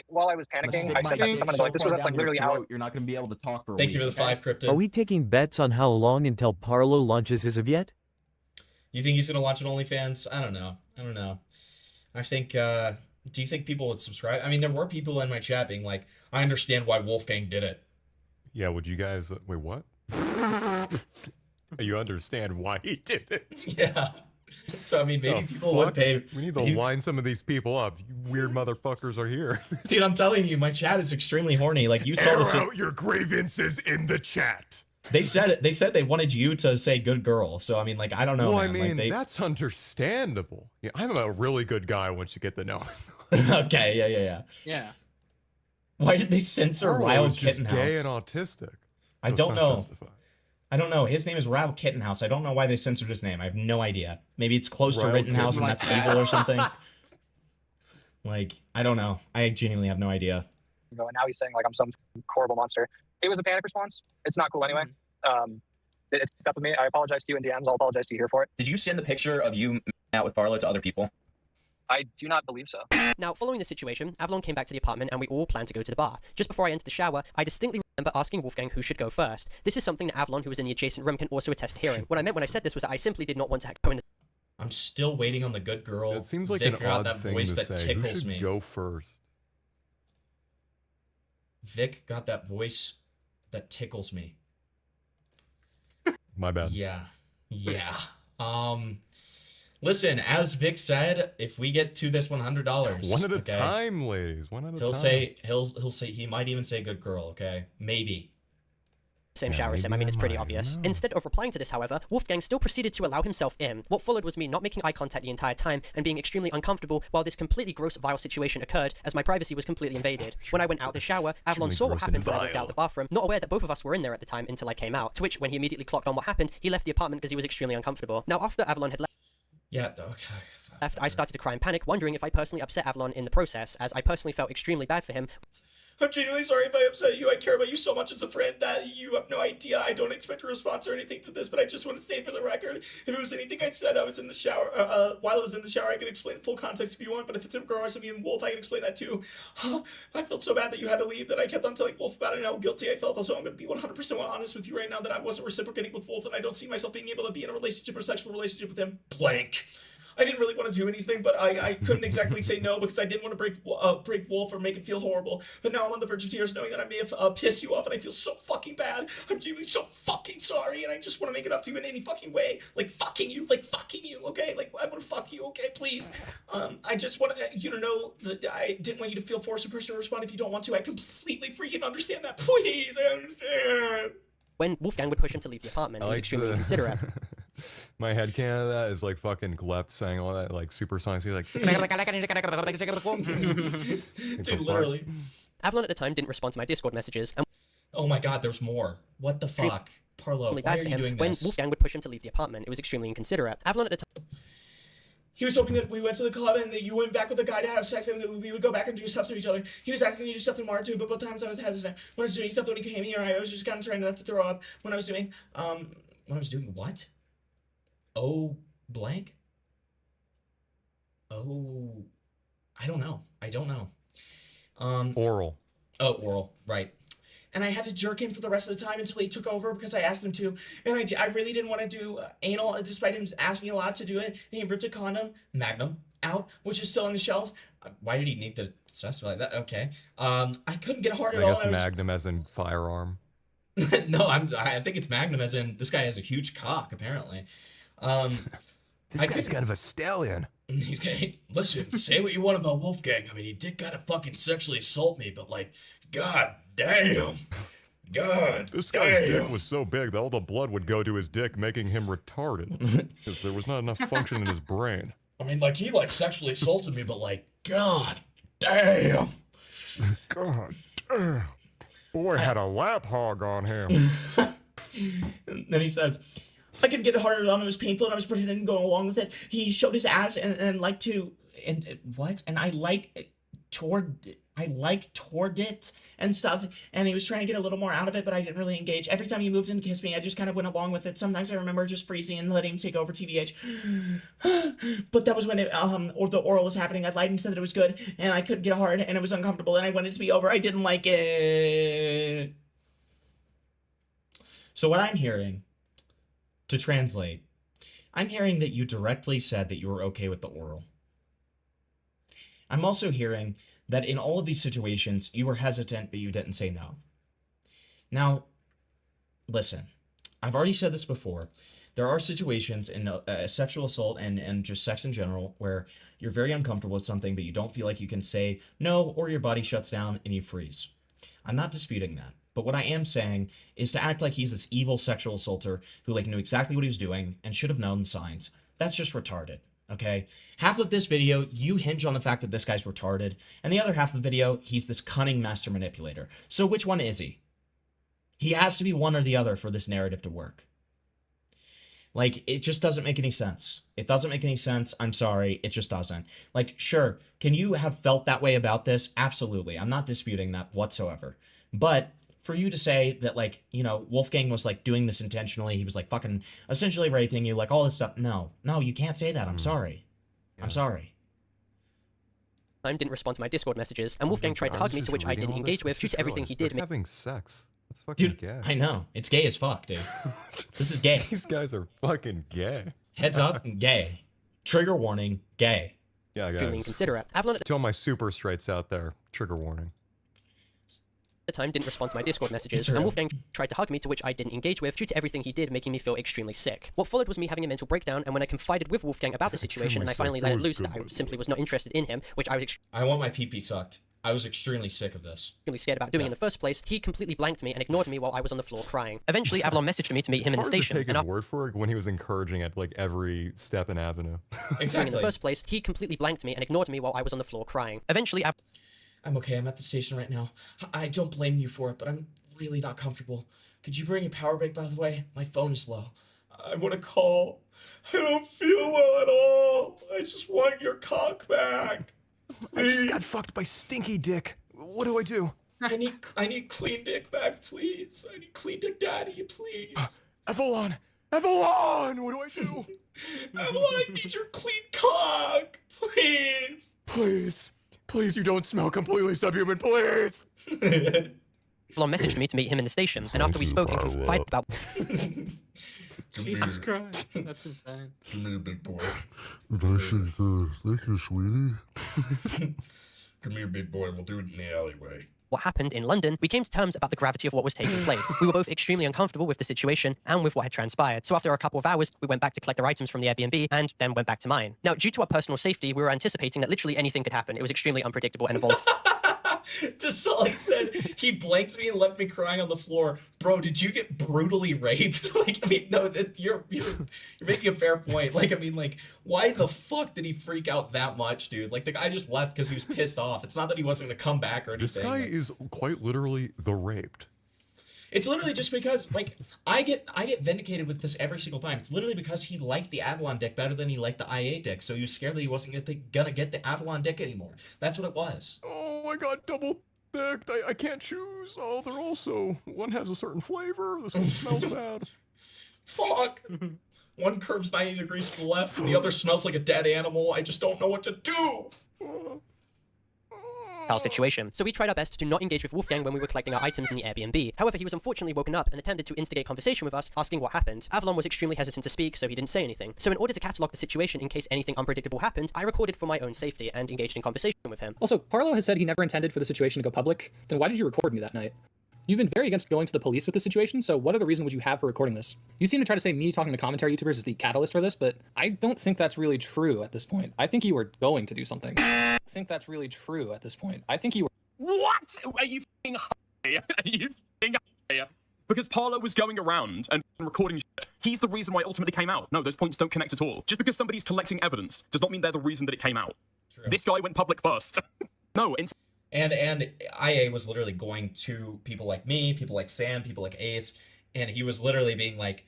while I was panicking, I said that to someone, like, this was us, like, literally out. You're not going to be able to talk for a Thank week. you for the 5, Cryptid. Are we taking bets on how long until Parlo launches his of yet? You think he's gonna launch an OnlyFans? I don't know. I think. Do you think people would subscribe? I mean, there were people in my chat being like, "I understand why Wolfgang did it." Yeah, would you guys wait? What? You understand why he did it? Yeah. So I mean, maybe people would pay. We need to line some of these people up. You weird motherfuckers are here. Dude, I'm telling you, my chat is extremely horny. Like you saw Air this. out your grievances in the chat. They said they wanted you to say "good girl." So I mean, like I don't know. Well, man. I mean, like, that's understandable. Yeah, I'm a really good guy once you get to know. Okay, Yeah. Why did they censor Carlo Wild is just Kittenhouse? gay and autistic. I so don't it's not know. justified. I don't know. His name is Wild Kittenhouse. I don't know why they censored his name. I have no idea. Maybe it's close to Wild Rittenhouse and that's Kittenhouse. evil or something. Like, I don't know. I genuinely have no idea. And now he's saying, like, I'm some horrible monster. It was a panic response. It's not cool anyway. It's up with me. I apologize to you in DMs. I'll apologize to you here for it. Did you send the picture of you out with Parlo to other people? I do not believe so. Now, following the situation, Avalon came back to the apartment and we all planned to go to the bar. Just before I entered the shower, I distinctly remember asking Wolfgang who should go first. This is something that Avalon, who was in the adjacent room, can also attest hearing. What I meant when I said this was that I simply did not want to go in the... I'm still waiting on the good girl. It seems like Vic an got odd that thing voice to that say. Who tickles should me. go first? Vic got that voice that tickles me. My bad. Yeah. Listen, as Vic said, if we get to this $100, One at a time, ladies. One at a time. He'll say he might even say good girl, okay? Maybe. same shower as him. I mean, it's pretty obvious. Instead of replying to this, however, Wolfgang still proceeded to allow himself in. What followed was me not making eye contact the entire time and being extremely uncomfortable while this completely gross, vile situation occurred, as my privacy was completely invaded. When I went out the shower, Avalon saw what happened when I walked out the bathroom, not aware that both of us were in there at the time until I came out, to which, when he immediately clocked on what happened, he left the apartment because he was extremely uncomfortable. Now, after Avalon had left, I started to cry and panic, wondering if I personally upset Avalon in the process, as I personally felt extremely bad for him. I'm genuinely sorry if I upset you. I care about you so much as a friend that you have no idea. I don't expect a response or anything to this, but I just want to say for the record, if it was anything I said, I was in the shower. While I was in the shower, I can explain the full context if you want, but if it's in regards to me and Wolf, I can explain that too. I felt so bad that you had to leave that I kept on telling Wolf about it and how guilty I felt. Also, I'm going to be 100% honest with you right now that I wasn't reciprocating with Wolf and I don't see myself being able to be in a relationship or sexual relationship with him. Blank. I didn't really want to do anything, but I couldn't exactly say no because I didn't want to break Wolf or make him feel horrible. But now I'm on the verge of tears knowing that I may have pissed you off and I feel so fucking bad. I'm genuinely so fucking sorry and I just want to make it up to you in any fucking way. Like fucking you, okay? Like I want to fuck you, okay? Please. I just want you to know that I didn't want you to feel forced or pushed to respond if you don't want to. I completely freaking understand that. Please, I understand. When Wolfgang would push him to leave the apartment, he was extremely inconsiderate. My headcanon of that is like fucking Glept saying all that like super songs. He's like, dude, literally. Avalon at the time didn't respond to my Discord messages, and oh my god, there's more. What the fuck? Parlo, why are you doing when this? Wolfgang would push him to leave the apartment, it was extremely inconsiderate. Avalon at the time... He was hoping that we went to the club and that you went back with a guy to have sex and that we would go back and do stuff to each other. He was asking you to do stuff tomorrow too, but both times I was hesitant. When I was doing stuff when he came here, I was just kind of trying not to throw up. When I was doing what? Oh, blank? Oh, I don't know. Oral. Oh, oral, right. And I had to jerk him for the rest of the time until he took over because I asked him to. And I really didn't want to do anal despite him asking a lot to do it. And he ripped a condom, Magnum, out, which is still on the shelf. Why did he need to specify that? Okay. I couldn't get hard at all. I guess Magnum as in firearm. No, I think it's Magnum as in this guy has a huge cock, apparently. This guy's kind of a stallion. He's gonna listen. Say what you want about Wolfgang. I mean, he did kind of fucking sexually assault me, but like, god damn, god. This guy's dick was so big that all the blood would go to his dick, making him retarded because there was not enough function in his brain. I mean, like, he like sexually assaulted me, but like, god damn. God damn. Boy had a lap hog on him. And then he says, I could get harder on. It was painful, and I was pretending to go along with it. He showed his ass and like to what? And I like toward it and stuff. And he was trying to get a little more out of it, but I didn't really engage. Every time he moved in to kiss me, I just kind of went along with it. Sometimes I remember just freezing and letting him take over, TBH. But that was when it or the oral was happening. I lied and said that it was good, and I couldn't get hard, and it was uncomfortable, and I wanted it to be over. I didn't like it. So what I'm hearing, to translate, I'm hearing that you directly said that you were okay with the oral. I'm also hearing that in all of these situations, you were hesitant, but you didn't say no. Now, listen, I've already said this before. There are situations in sexual assault and just sex in general where you're very uncomfortable with something, but you don't feel like you can say no, or your body shuts down and you freeze. I'm not disputing that. But what I am saying is to act like he's this evil sexual assaulter who like knew exactly what he was doing and should have known the signs. That's just retarded, okay? Half of this video, you hinge on the fact that this guy's retarded, and the other half of the video, he's this cunning master manipulator. So which one is he? He has to be one or the other for this narrative to work. Like, it just doesn't make any sense. It doesn't make any sense. I'm sorry. It just doesn't. Like, sure, can you have felt that way about this? Absolutely. I'm not disputing that whatsoever. But for you to say that, like, you know, Wolfgang was, like, doing this intentionally, he was, like, fucking essentially raping you, like, all this stuff. No, you can't say that. I'm sorry. I'm sorry. I didn't respond to my Discord messages, and Wolfgang tried to hug me, to which I didn't engage with due to everything he did. Having sex. That's fucking Dude, gay. I know. It's gay as fuck, dude. This is gay. These guys are fucking gay. Heads up, gay. Trigger warning, gay. Yeah, guys. Extremely inconsiderate. Avalon To all my super straights out there, trigger warning. at the time didn't respond to my Discord messages, and Wolfgang tried to hug me, to which I didn't engage with due to everything he did, making me feel extremely sick. What followed was me having a mental breakdown, and when I confided with Wolfgang about the situation and I finally let it loose that I simply was not interested in him, which I was I want my pee-pee sucked. I was extremely sick of this. Extremely scared about doing in the first place, he completely blanked me and ignored me while I was on the floor crying. Eventually, Avalon messaged me to meet him in the station. Take his word for it when he was encouraging at like every step in Avenue. Exactly. In the first place, he completely blanked me and ignored me while I was on the floor crying. Eventually, I'm okay. I'm at the station right now. I don't blame you for it, but I'm really not comfortable. Could you bring a power bank, by the way? My phone is low. I want to call. I don't feel well at all. I just want your cock back. I just got fucked by Stinky Dick. What do I do? I need clean dick back, please. I need clean dick daddy, please. Evelyn! Evelyn! What do I do? Evelyn, I need your clean cock, please. Please. Please, you don't smell completely subhuman, please! Avalon messaged me to meet him in the station, and after we spoke and confided about... Jesus Christ, that's insane. Come here, big boy. Did I say thank you, sweetie? Come here, big boy. We'll do it in the alleyway. What happened in London, we came to terms about the gravity of what was taking place. We were both extremely uncomfortable with the situation and with what had transpired. So after a couple of hours, we went back to collect our items from the Airbnb and then went back to mine. Now, due to our personal safety, we were anticipating that literally anything could happen. It was extremely unpredictable and volatile. Desali said he blanked me and left me crying on the floor. Bro, did you get brutally raped? Like, I mean, no, you're making a fair point. Like, I mean, like, why the fuck did he freak out that much, dude? Like, the guy just left because he was pissed off. It's not that he wasn't gonna come back or anything. This guy is quite literally the raped. It's literally just because, like, I get vindicated with this every single time. It's literally because he liked the Avalon dick better than he liked the IA dick, so he was scared that he wasn't gonna get the Avalon dick anymore. That's what it was. Oh my god, double dicked. I can't choose. Oh, they're also... One has a certain flavor. This one smells bad. Fuck! One curves 90 degrees to the left, and the other smells like a dead animal. I just don't know what to do! Our situation. So we tried our best to not engage with Wolfgang when we were collecting our items in the Airbnb. However, he was unfortunately woken up and attempted to instigate conversation with us, asking what happened. Avalon was extremely hesitant to speak, so he didn't say anything. So in order to catalog the situation in case anything unpredictable happened, I recorded for my own safety and engaged in conversation with him. Also, Parlo has said he never intended for the situation to go public. Then why did you record me that night? You've been very against going to the police with this situation, so what other reason would you have for recording this? You seem to try to say me talking to commentary YouTubers is the catalyst for this, but I don't think that's really true at this point. I think you were going to do something. I think that's really true at this point. I think you were... What? Are you f***ing high? Are you f***ing high? Because Parlo was going around and recording shit. He's the reason why it ultimately came out. No, those points don't connect at all. Just because somebody's collecting evidence does not mean they're the reason that it came out. True. This guy went public first. No, And IA was literally going to people like me, people like Sam, people like Ace, and he was literally being like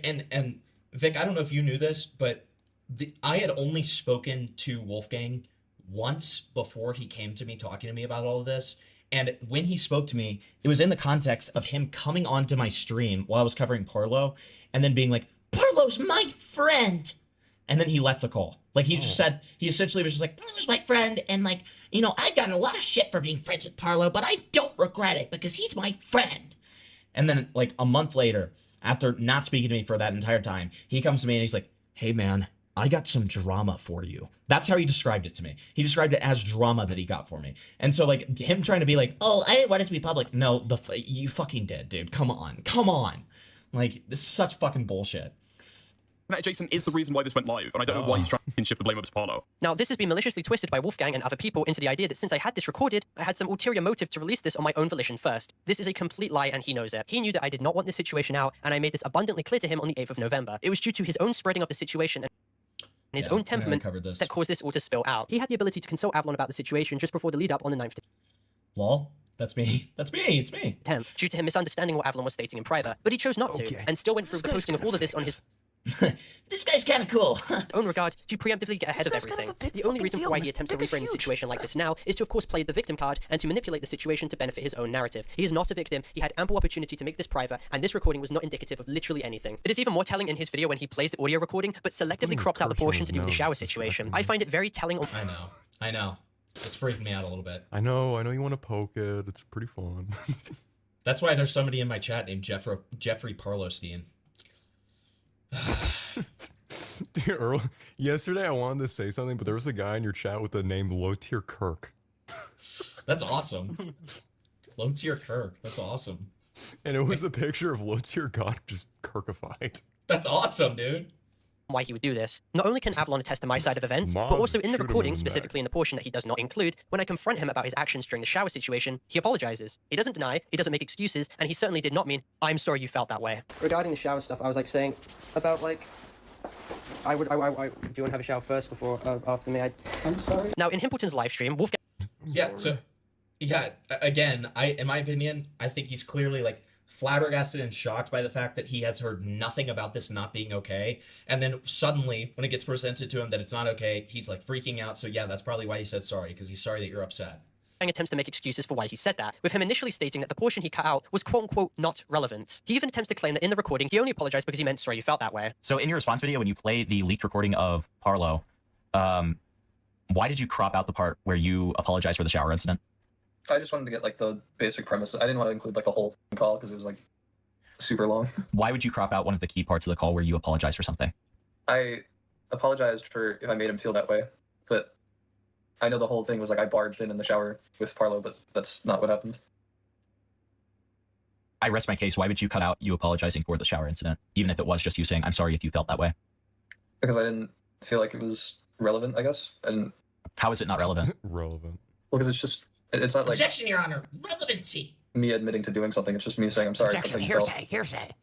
and Vic, I don't know if you knew this, but I had only spoken to Wolfgang once before he came to me talking to me about all of this. And when he spoke to me, it was in the context of him coming onto my stream while I was covering Parlo and then being like, "Parlo's my friend." And then he left the call. Like he just said, he essentially was just like, "Parlo's my friend." And like, you know, I got a lot of shit for being friends with Parlo, but I don't regret it because he's my friend. And then like a month later, after not speaking to me for that entire time, he comes to me and he's like, "Hey man, I got some drama for you." That's how he described it to me. He described it as drama that he got for me. And so like him trying to be like, "Oh, I didn't want it to be public." No, you fucking did, dude. Come on. Like this is such fucking bullshit. Jason is the reason why this went live, and I don't know why he's trying to shift the blame over to Parlo. Now, this has been maliciously twisted by Wolfgang and other people into the idea that since I had this recorded, I had some ulterior motive to release this on my own volition first. This is a complete lie, and he knows it. He knew that I did not want this situation out, and I made this abundantly clear to him on the 8th of November. It was due to his own spreading of the situation and his own temperament that caused this all to spill out. He had the ability to consult Avalon about the situation just before the lead up on the 9th. Lol. That's me. It's me. 10th, due to him misunderstanding what Avalon was stating in private, but he chose not to, and still went through the posting of all of this on his This guy's kind of cool. own regard to preemptively get ahead of everything. The only reason for why he attempts to reframe the situation like this now is to of course play the victim card and to manipulate the situation to benefit his own narrative. He is not a victim, he had ample opportunity to make this private, and this recording was not indicative of literally anything. It is even more telling in his video when he plays the audio recording, but selectively crops out the portion to do with the shower situation. I find it very telling. I know. It's freaking me out a little bit. I know you want to poke it. It's pretty fun. That's why there's somebody in my chat named Jeffrey Parlostein. Dude, Earl, yesterday I wanted to say something, but there was a guy in your chat with the name Low Tier Kirk. That's awesome. Low Tier Kirk. That's awesome. And it was a picture of Low Tier God just Kirkified. That's awesome, dude. Why he would do this. Not only can Avalon attest to my side of events, but also in the recording, specifically in the portion that he does not include, when I confront him about his actions during the shower situation, he apologizes. He doesn't deny, he doesn't make excuses, and he certainly did not mean, "I'm sorry you felt that way." Regarding the shower stuff, I was like saying about like, do you want to have a shower first before, after me? I'm sorry. Now in Himpleton's live stream, Wolfgang... Again, in my opinion, I think he's clearly like flabbergasted and shocked by the fact that he has heard nothing about this not being okay, and then suddenly when it gets presented to him that it's not okay, he's like freaking out. So yeah, that's probably why he said sorry, because he's sorry that you're upset. Attempts to make excuses for why he said that, with him initially stating that the portion he cut out was quote-unquote not relevant. He even attempts to claim that in the recording he only apologized because he meant sorry you felt that way. So in your response video, when you play the leaked recording of Parlo, why did you crop out the part where you apologized for the shower incident? I just wanted to get like the basic premise. I didn't want to include like the whole call because it was like super long. Why would you crop out one of the key parts of the call where you apologize for something? I apologized for if I made him feel that way, but I know the whole thing was like I barged in the shower with Parlo, but that's not what happened. I rest my case. Why would you cut out you apologizing for the shower incident, even if it was just you saying, "I'm sorry if you felt that way"? Because I didn't feel like it was relevant, I guess. And how is it not relevant? Relevant. Well, because it's not like Objection, Your Honor. Relevancy. me admitting to doing something. It's just me saying I'm sorry. Objection. Hearsay.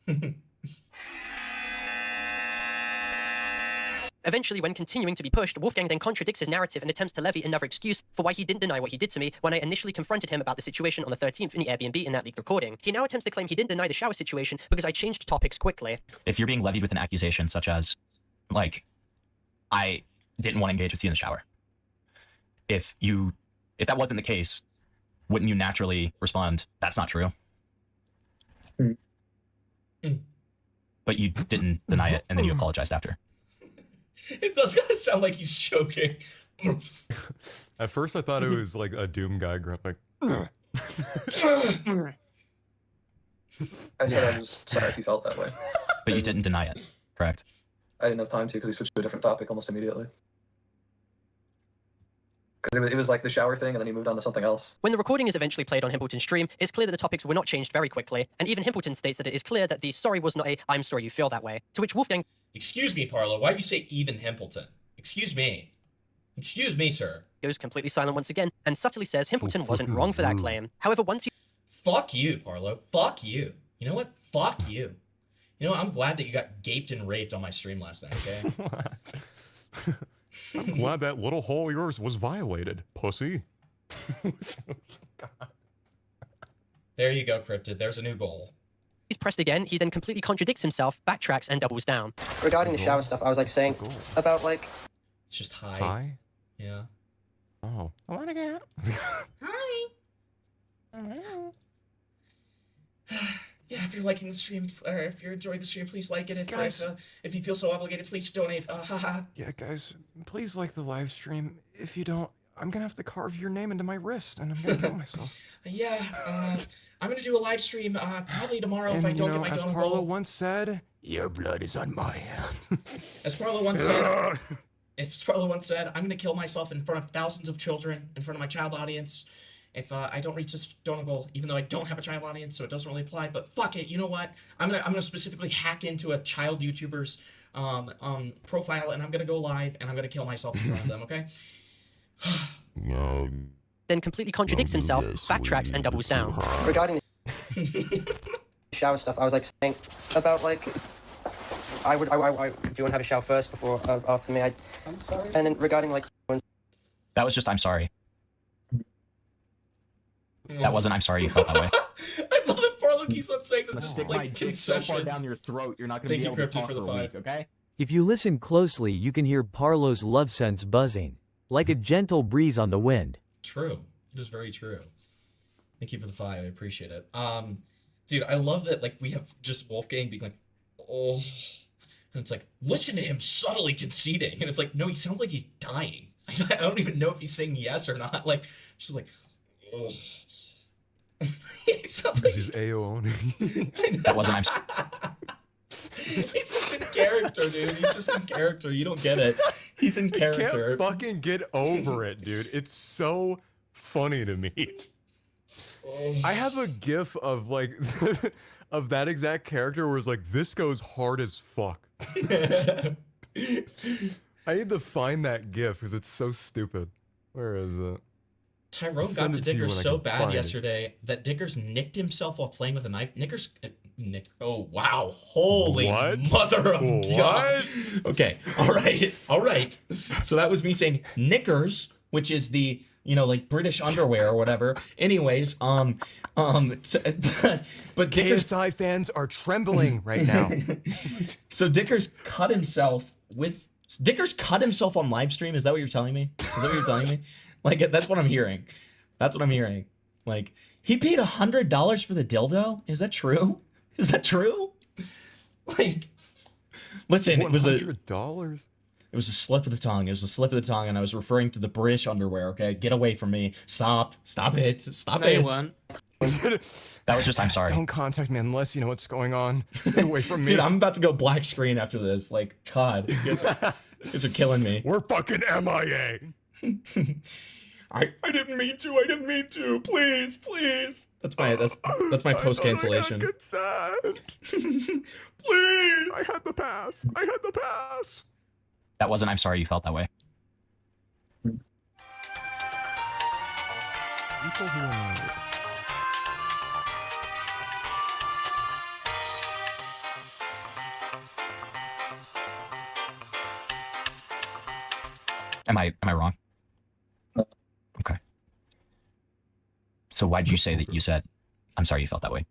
Eventually, when continuing to be pushed, Wolfgang then contradicts his narrative and attempts to levy another excuse for why he didn't deny what he did to me when I initially confronted him about the situation on the 13th in the Airbnb in that leaked recording. He now attempts to claim he didn't deny the shower situation because I changed topics quickly. If you're being levied with an accusation such as, like, I didn't want to engage with you in the shower, if that wasn't the case, wouldn't you naturally respond, "That's not true"? But you didn't deny it, and then you apologized after. It does kind of sound like he's choking. At first, I thought it was like a Doom guy grunt, like. I said I was sorry if you felt that way. But you didn't deny it, correct? I didn't have time to because he switched to a different topic almost immediately. Because it was like the shower thing, and then he moved on to something else. When the recording is eventually played on Himpleton's stream, it's clear that the topics were not changed very quickly, and even Himpleton states that it is clear that the sorry was not a I'm sorry you feel that way, to which Wolfgang... Excuse me, Parlo, why do you say even Himpleton? Excuse me. Excuse me, sir. Goes completely silent once again, and subtly says Himpleton wasn't wrong for that claim. However, once you... Fuck you, Parlo. Fuck you. You know what? Fuck you. You know what? I'm glad that you got gaped and raped on my stream last night, okay? I'm glad that little hole of yours was violated, pussy. There you go, Cryptid. There's a new goal. He's pressed again, he then completely contradicts himself, backtracks, and doubles down. Regarding the shower stuff, I was like saying about like... It's just hi. Hi? Yeah. Oh. I wanna go. Hi. Yeah, if you're liking the stream, or if you're enjoying the stream, please like it. If you feel so obligated, please donate. Yeah, guys, please like the live stream. If you don't, I'm gonna have to carve your name into my wrist, and I'm gonna kill myself. Yeah, I'm gonna do a live stream probably tomorrow if I And, don't you know, get my as donut Parlo goal. once said, your blood is on my hand. As Parlo once said, I'm gonna kill myself in front of thousands of children, in front of my child audience, if I don't reach this donut goal, even though I don't have a child audience, so it doesn't really apply. But fuck it, you know what? I'm gonna specifically hack into a child YouTuber's profile, and I'm gonna go live, and I'm gonna kill myself in front of them. Okay? Then completely contradicts himself, backtracks, and doubles down. Regarding the shower stuff, I was like saying about like... do you want to have a shower first before after me? I'm sorry. And then regarding like... That was just I'm sorry. That wasn't I'm sorry you felt that way. I love that Parlo keeps on saying that this is my like dick so far concessions. down your throat, you're not gonna Thank be you, able to Cryptid, talk for the a 5. week, okay? If you listen closely, you can hear Parlo's love sense buzzing, like a gentle breeze on the wind. True. It is very true. Thank you for the 5. I appreciate it. Dude, I love that, like, we have just Wolfgang being like, oh, and it's like, listen to him subtly conceding, and it's like, no, he sounds like he's dying. I don't even know if he's saying yes or not. Like, she's like, oh. He sounds like he's Aeon. That wasn't I'm sorry. He's just in character, dude. He's just in character. You don't get it. He's in character. I can't fucking get over it, dude. It's so funny to me. I have a gif of like of that exact character where it's like, this goes hard as fuck. I need to find that gif because it's so stupid. Where is it? Tyrone got to Dickers so bad yesterday that Dickers nicked himself while playing with a knife. Oh, wow. Holy mother of God. Okay. All right. So that was me saying knickers, which is the, you know, like British underwear or whatever. Anyways, but Dickers... KSI fans are trembling right now. So Dickers cut himself on live stream. Is that what you're telling me? Is that what you're telling me? Like, that's what I'm hearing. That's what I'm hearing. Like, he paid $100 for the dildo? Is that true? Is that true? Like, listen, it was $100? It was a slip of the tongue. It was a slip of the tongue, and I was referring to the British underwear, okay? Get away from me. Stop. Stop it. Stop it. That was just I'm sorry. Don't contact me unless you know what's going on. Stay away from me. Dude, I'm about to go black screen after this. Like, God. You guys are killing me. We're fucking MIA. I didn't mean to. Please. That's my post cancellation. Get sad. Please. I had the pass. That wasn't I'm sorry you felt that way. People who are Am I wrong? Okay. So why did you say that you said, I'm sorry you felt that way?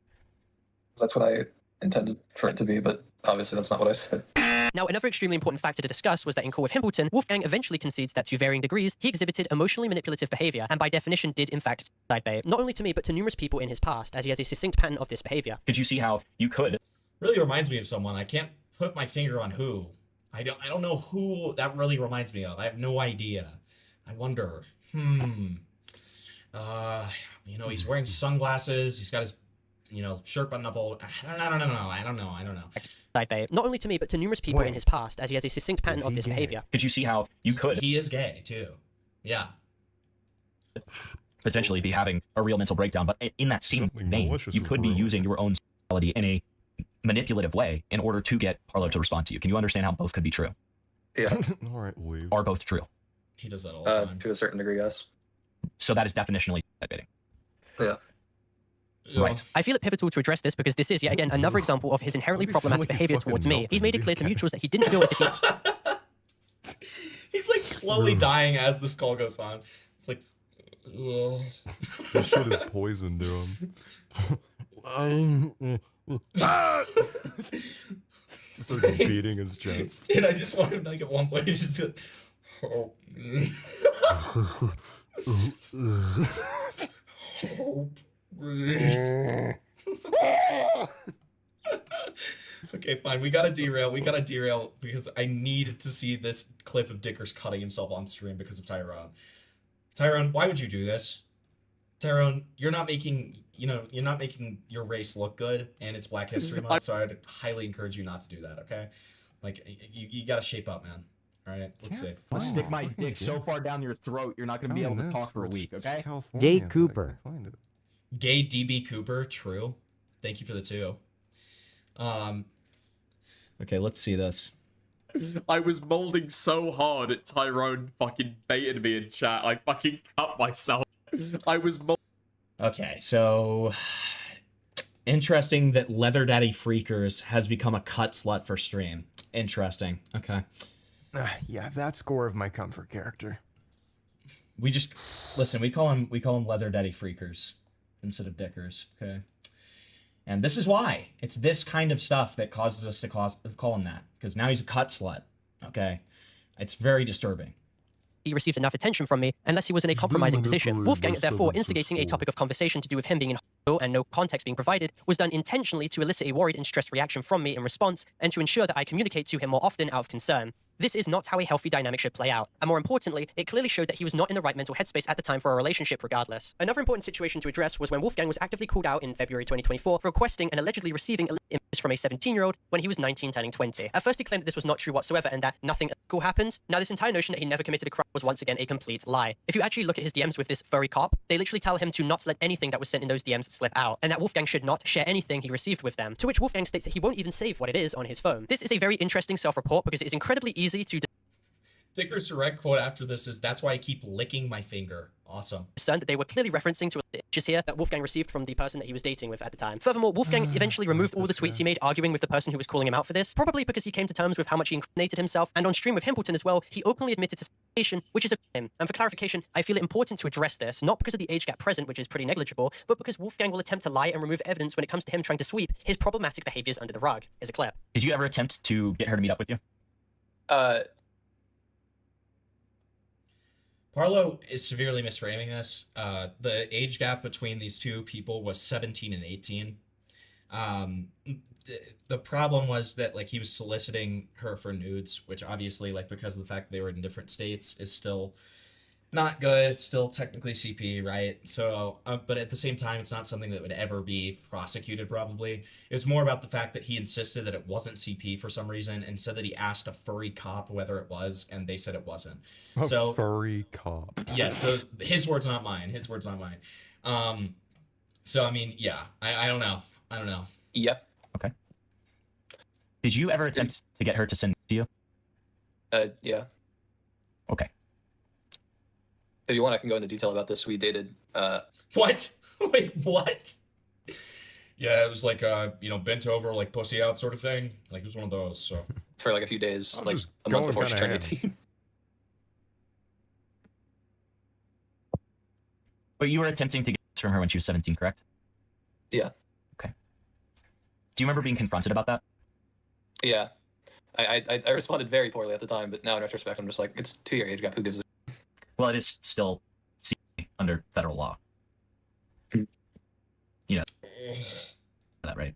That's what I intended for it to be, but obviously that's not what I said. Now, another extremely important factor to discuss was that in Call with Himpleton, Wolfgang eventually concedes that to varying degrees, he exhibited emotionally manipulative behavior, and by definition did in fact side bait, not only to me, but to numerous people in his past, as he has a succinct pattern of this behavior. Could you see how you could? Really reminds me of someone. I can't put my finger on who. I don't know who that really reminds me of. I have no idea. I wonder. You know, he's wearing sunglasses. He's got his, you know, shirt buttoned up all. I don't know. Side bait, not only to me, but to numerous people in his past, as he has a succinct pattern of this behavior. Could you see how you could? He is gay too. Yeah. potentially be having a real mental breakdown, but in that same vein, you could be using your own sexuality in a manipulative way in order to get Parlo to respond to you. Can you understand how both could be true? Yeah. All right, leave. Are both true? He does that all the time. To a certain degree, yes. So that is definitionally baiting. Yeah. Right. I feel it pivotal to address this because this is, yet again, another example of his inherently problematic behavior towards me. He's made it clear to mutuals that he didn't feel as if he... He's like slowly dying as this call goes on. It's like, This shit is poison to him. Started beating his chest. And I just want him to, like, at one point, he's just like, help me. Help me. Okay, fine. We gotta derail. We gotta derail because I need to see this clip of Dickers cutting himself on stream because of Tyrone. Tyrone, why would you do this? Tyrone, you're not making your race look good, and it's Black History Month, so I'd highly encourage you not to do that, okay? Like, you gotta shape up, man. All right, let's see. I'll stick my dick so far down your throat, you're not going to be able to talk for a week, okay? Gay Cooper. Gay DB Cooper, true. Thank you for the 2. Okay, let's see this. I was molding so hard at Tyrone fucking baited me in chat. I fucking cut myself. I was Okay, so interesting that Leather Daddy Freakers has become a cut slut for stream. Interesting. Okay. Yeah, that's core of my comfort character. We just listen. We call him Leather Daddy Freakers instead of Dickers. Okay. And this is why. It's this kind of stuff that causes us to call him that. Because now he's a cut slut. Okay? It's very disturbing. He received enough attention from me unless he was in a compromising position. Wolfgang, therefore, instigating a topic of conversation to do with him being in hospital and no context being provided, was done intentionally to elicit a worried and stressed reaction from me in response and to ensure that I communicate to him more often out of concern. This is not how a healthy dynamic should play out, and more importantly, it clearly showed that he was not in the right mental headspace at the time for a relationship regardless. Another important situation to address was when Wolfgang was actively called out in February 2024 for requesting and allegedly receiving images from a 17-year-old when he was 19 turning 20. At first he claimed that this was not true whatsoever and that nothing illegal happened. Now this entire notion that he never committed a crime was once again a complete lie. If you actually look at his DMs with this furry cop, they literally tell him to not let anything that was sent in those DMs slip out, and that Wolfgang should not share anything he received with them, to which Wolfgang states that he won't even save what it is on his phone. This is a very interesting self-report because it is incredibly easy to Dicker's direct quote after this is, "That's why I keep licking my finger." Awesome. That they were clearly referencing to images here that Wolfgang received from the person that he was dating with at the time. Furthermore, Wolfgang eventually removed all the tweets he made arguing with the person who was calling him out for this, probably because he came to terms with how much he incriminated himself, and on stream with Himpleton as well, he openly admitted to sexualization, which is a crime. And for clarification, I feel it important to address this, not because of the age gap present, which is pretty negligible, but because Wolfgang will attempt to lie and remove evidence when it comes to him trying to sweep his problematic behaviors under the rug. Here's a clip. Did you ever attempt to get her to meet up with you? Parlo is severely misframing this. The age gap between these two people was 17 and 18. The problem was that, like, he was soliciting her for nudes, which obviously, like, because of the fact that they were in different states, is still not good. It's still technically CP, right? So, but at the same time, it's not something that would ever be prosecuted, probably. It was more about the fact that he insisted that it wasn't CP for some reason, and said that he asked a furry cop whether it was, and they said it wasn't. A furry cop. Yes, his words, not mine. His words, not mine. So, I mean, yeah, I don't know. I don't know. Yep. Okay. Did you ever attempt to get her to send to you? Yeah. Okay. If you want, I can go into detail about this. We dated. What? Wait, what? Yeah, it was like bent over, like pussy out sort of thing. Like, it was one of those. So for like a few days, like a month before she turned 18. But you were attempting to get this from her when she was 17, correct? Yeah. Okay. Do you remember being confronted about that? Yeah. I responded very poorly at the time, but now in retrospect, I'm just like, it's 2-year age gap. Who gives a... Well, it is still under federal law. You know that, right?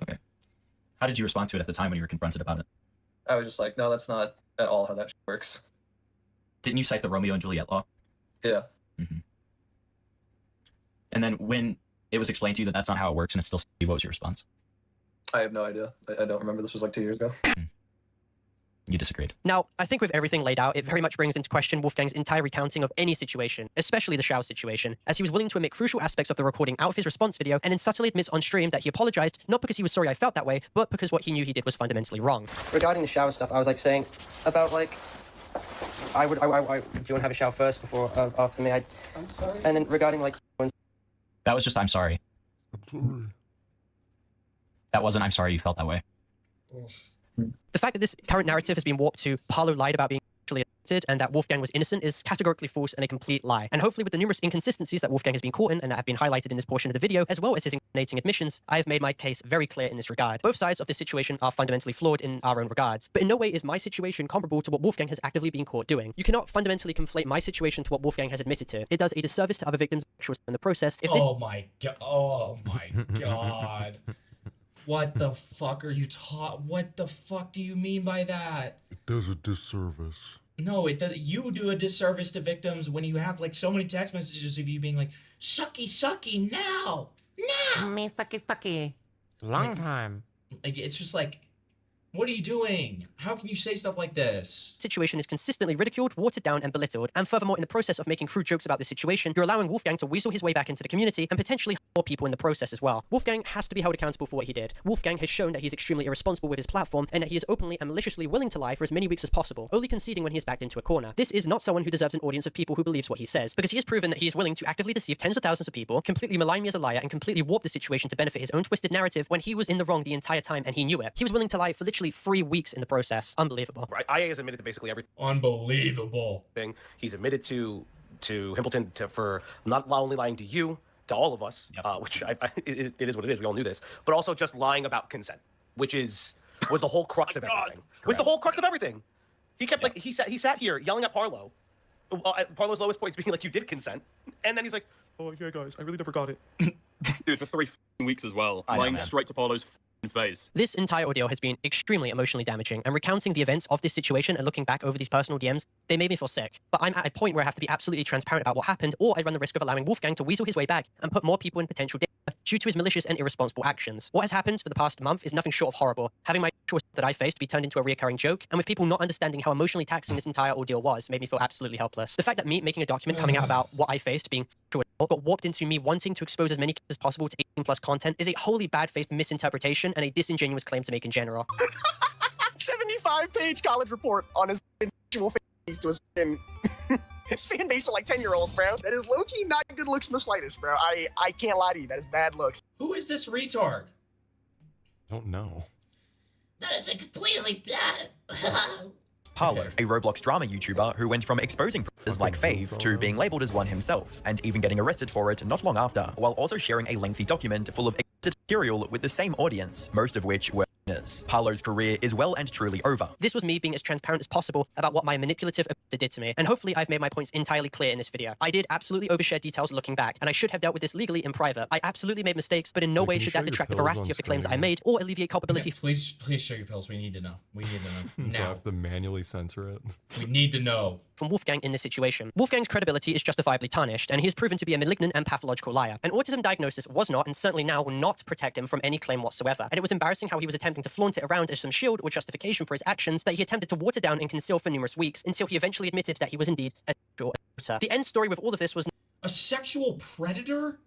Okay. How did you respond to it at the time when you were confronted about it? I was just like, no, that's not at all how that shit works. Didn't you cite the Romeo and Juliet law? Yeah. Mm-hmm. And then when it was explained to you that that's not how it works and it's still CP, what was your response? I have no idea. I don't remember. This was like 2 years ago. you disagreed. Now, I think with everything laid out, it very much brings into question Wolfgang's entire recounting of any situation, especially the Shao situation, as he was willing to omit crucial aspects of the recording out of his response video and then subtly admits on stream that he apologized, not because he was sorry I felt that way, but because what he knew he did was fundamentally wrong. Regarding the shower stuff, I was like saying about like, do you want to have a shower first before, after me? I'm sorry. And then regarding like... That was just, I'm sorry. I'm sorry. That wasn't, I'm sorry you felt that way. The fact that this current narrative has been warped to Parlo lied about being actually assaulted and that Wolfgang was innocent is categorically false and a complete lie. And hopefully with the numerous inconsistencies that Wolfgang has been caught in and that have been highlighted in this portion of the video, as well as his incriminating admissions, I have made my case very clear in this regard. Both sides of this situation are fundamentally flawed in our own regards, but in no way is my situation comparable to what Wolfgang has actively been caught doing. You cannot fundamentally conflate my situation to what Wolfgang has admitted to. It does a disservice to other victims in the process if this— Oh my god. What the fuck are you what the fuck do you mean by that? It does a disservice. No, it does. You do a disservice to victims when you have like so many text messages of you being like, sucky, sucky, now. Me fucky. Long time. Like, it's just like, what are you doing? How can you say stuff like this? Situation is consistently ridiculed, watered down, and belittled. And furthermore, in the process of making crude jokes about this situation, you're allowing Wolfgang to weasel his way back into the community and potentially more people in the process as well. Wolfgang has to be held accountable for what he did. Wolfgang has shown that he's extremely irresponsible with his platform and that he is openly and maliciously willing to lie for as many weeks as possible, only conceding when he is backed into a corner. This is not someone who deserves an audience of people who believes what he says, because he has proven that he is willing to actively deceive tens of thousands of people, completely malign me as a liar, and completely warp the situation to benefit his own twisted narrative when he was in the wrong the entire time and he knew it. He was willing to lie for literally 3 weeks in the process. Unbelievable. Right. IA has admitted to basically everything. Unbelievable. He's admitted to Himpleton for not only lying to you, to all of us, which it is what it is. We all knew this, but also just lying about consent, which was the whole crux of everything. Was the whole crux of everything. He kept like he sat here yelling at Parlo. At Parlo's lowest points being like, you did consent, and then he's like, oh yeah guys, I really never got it. Dude, for 3 weeks as well, lying straight to Parlo's face. This entire ordeal has been extremely emotionally damaging, and recounting the events of this situation and looking back over these personal DMs, they made me feel sick. But I'm at a point where I have to be absolutely transparent about what happened, or I run the risk of allowing Wolfgang to weasel his way back and put more people in potential danger due to his malicious and irresponsible actions. What has happened for the past month is nothing short of horrible. Having my choice that I faced be turned into a reoccurring joke, and with people not understanding how emotionally taxing this entire ordeal was, made me feel absolutely helpless. The fact that me making a document coming out about what I faced being got warped into me wanting to expose as many kids as possible to 18+ content is a wholly bad-faith misinterpretation and a disingenuous claim to make in general. 75-page college report on his actual face to his fan base of like 10-year-olds, bro. That is low-key not good looks in the slightest, bro. I can't lie to you. That is bad looks. Who is this retard? Don't know. That is a completely bad. Parlo, a Roblox drama YouTuber who went from exposing predators like Fave to being labeled as one himself, and even getting arrested for it not long after, while also sharing a lengthy document full of material with the same audience, most of which were minors. Parlo's career is well and truly over. This was me being as transparent as possible about what my manipulative abuser did to me, and hopefully I've made my points entirely clear in this video. I did absolutely overshare details looking back, and I should have dealt with this legally in private. I absolutely made mistakes, but in no way should that detract the veracity of the claims I made or alleviate culpability. Okay, please show your pills. We need to know. We need to know. So I have to manually censor it. We need to know. From Wolfgang in this situation. Wolfgang's credibility is justifiably tarnished, and he is proven to be a malignant and pathological liar. An autism diagnosis was not, and certainly now will not, protect him from any claim whatsoever. And it was embarrassing how he was attempting to flaunt it around as some shield or justification for his actions that he attempted to water down and conceal for numerous weeks until he eventually admitted that he was indeed a sexual predator. The end story with all of this was a sexual predator?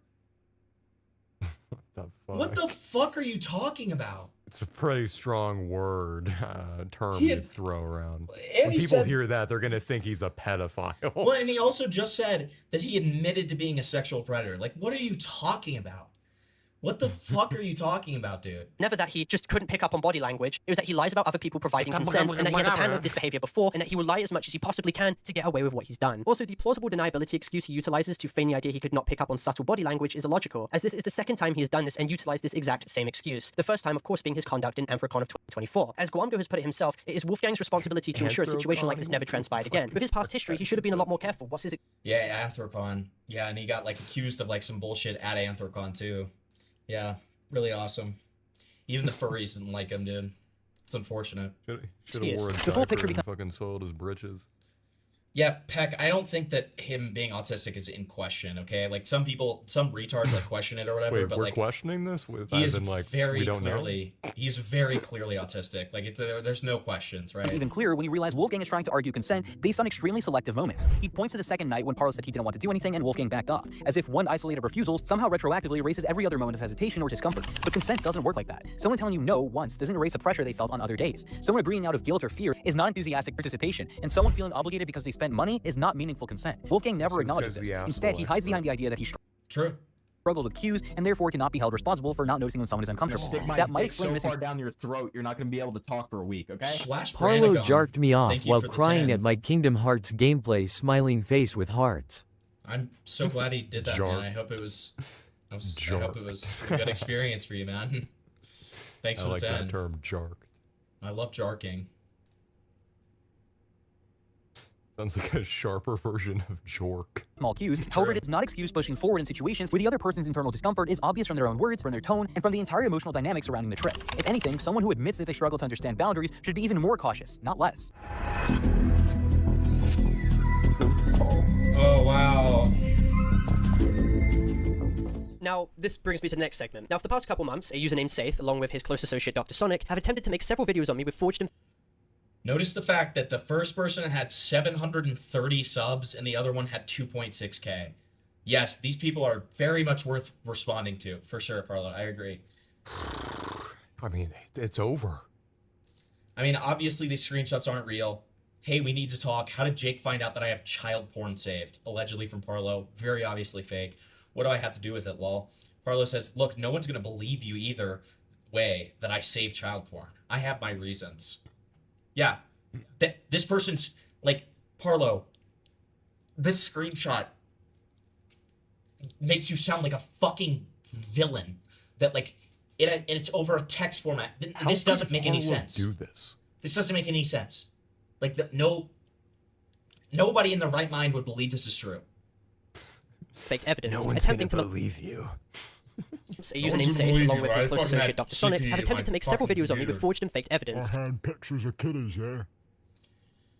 What the fuck are you talking about? It's a pretty strong word, term He you had- throw around. And When he people said- hear that, they're gonna think he's a pedophile. Well, and he also just said that he admitted to being a sexual predator. Like, what are you talking about? What the fuck are you talking about, dude? never that he just couldn't pick up on body language. It was that he lies about other people providing consent, and that he has a pattern of this behavior before, and that he will lie as much as he possibly can to get away with what he's done. Also, the plausible deniability excuse he utilizes to feign the idea he could not pick up on subtle body language is illogical, as this is the second time he has done this and utilized this exact same excuse. The first time, of course, being his conduct in Anthrocon of 2024. As Guamgo has put it himself, it is Wolfgang's responsibility to ensure a situation like this never transpired again. With his past history, he should have been a lot more careful. What's his... Yeah, Anthrocon. Yeah, and he got, like, accused of, like, some bullshit at Anthrocon, too. Yeah, really awesome. Even the furries didn't like him, dude. It's unfortunate. Should have wore a The full picture diaper and fucking soiled his britches. Yeah, Peck, I don't think that him being autistic is in question, okay? Like, some people, some retards, like, question it or whatever, Wait, but, we're like, questioning this? With, he as is in, like, very we don't clearly, he's very clearly autistic. Like, there's no questions, right? It's even clearer when you realize Wolfgang is trying to argue consent based on extremely selective moments. He points to the second night when Parlo said he didn't want to do anything and Wolfgang backed off, as if one isolated refusal somehow retroactively erases every other moment of hesitation or discomfort. But consent doesn't work like that. Someone telling you no once doesn't erase the pressure they felt on other days. Someone agreeing out of guilt or fear is not enthusiastic participation, and someone feeling obligated because they spent money is not meaningful consent. Wolfgang never acknowledges this. Instead, he hides behind the idea that he struggled with cues and therefore cannot be held responsible for not noticing when someone is uncomfortable. Stick my That might dick explain so missing. far down your throat, you're not going to be able to talk for a week, okay? Parlo jarked me off while crying at my Kingdom Hearts gameplay, smiling face with hearts. I'm so glad he did that, man. I hope it was a good experience for you, man. Thanks I for like the 10. that term, jark. I love jarking. Sounds like a sharper version of jork. Small cues. However, it does not excuse pushing forward in situations where the other person's internal discomfort is obvious from their own words, from their tone, and from the entire emotional dynamic surrounding the trip. If anything, someone who admits that they struggle to understand boundaries should be even more cautious, not less. Oh, wow. Now, this brings me to the next segment. Now, for the past couple months, a user named Saith, along with his close associate Dr. Sonic, have attempted to make several videos on me with forged and Notice the fact that the first person had 730 subs and the other one had 2.6k. Yes, these people are very much worth responding to, for sure, Parlo. I agree. I mean, it's over. I mean, obviously these screenshots aren't real. Hey, we need to talk. How did Jake find out that I have child porn saved? Allegedly from Parlo. Very obviously fake. What do I have to do with it, lol? Parlo says, look, no one's going to believe you either way that I save child porn. I have my reasons. Yeah, this person's, like, Parlo, this screenshot makes you sound like a fucking villain. That, like, and it's over a text format. This doesn't make any sense. Do this? This doesn't make any sense. Like, nobody in their right mind would believe this is true. fake evidence, No one's attempting gonna to believe you. A user named Saith, along with his close associate Dr. Sonic, have attempted to make several videos on me with forged and faked evidence. I had pictures of kitties, yeah.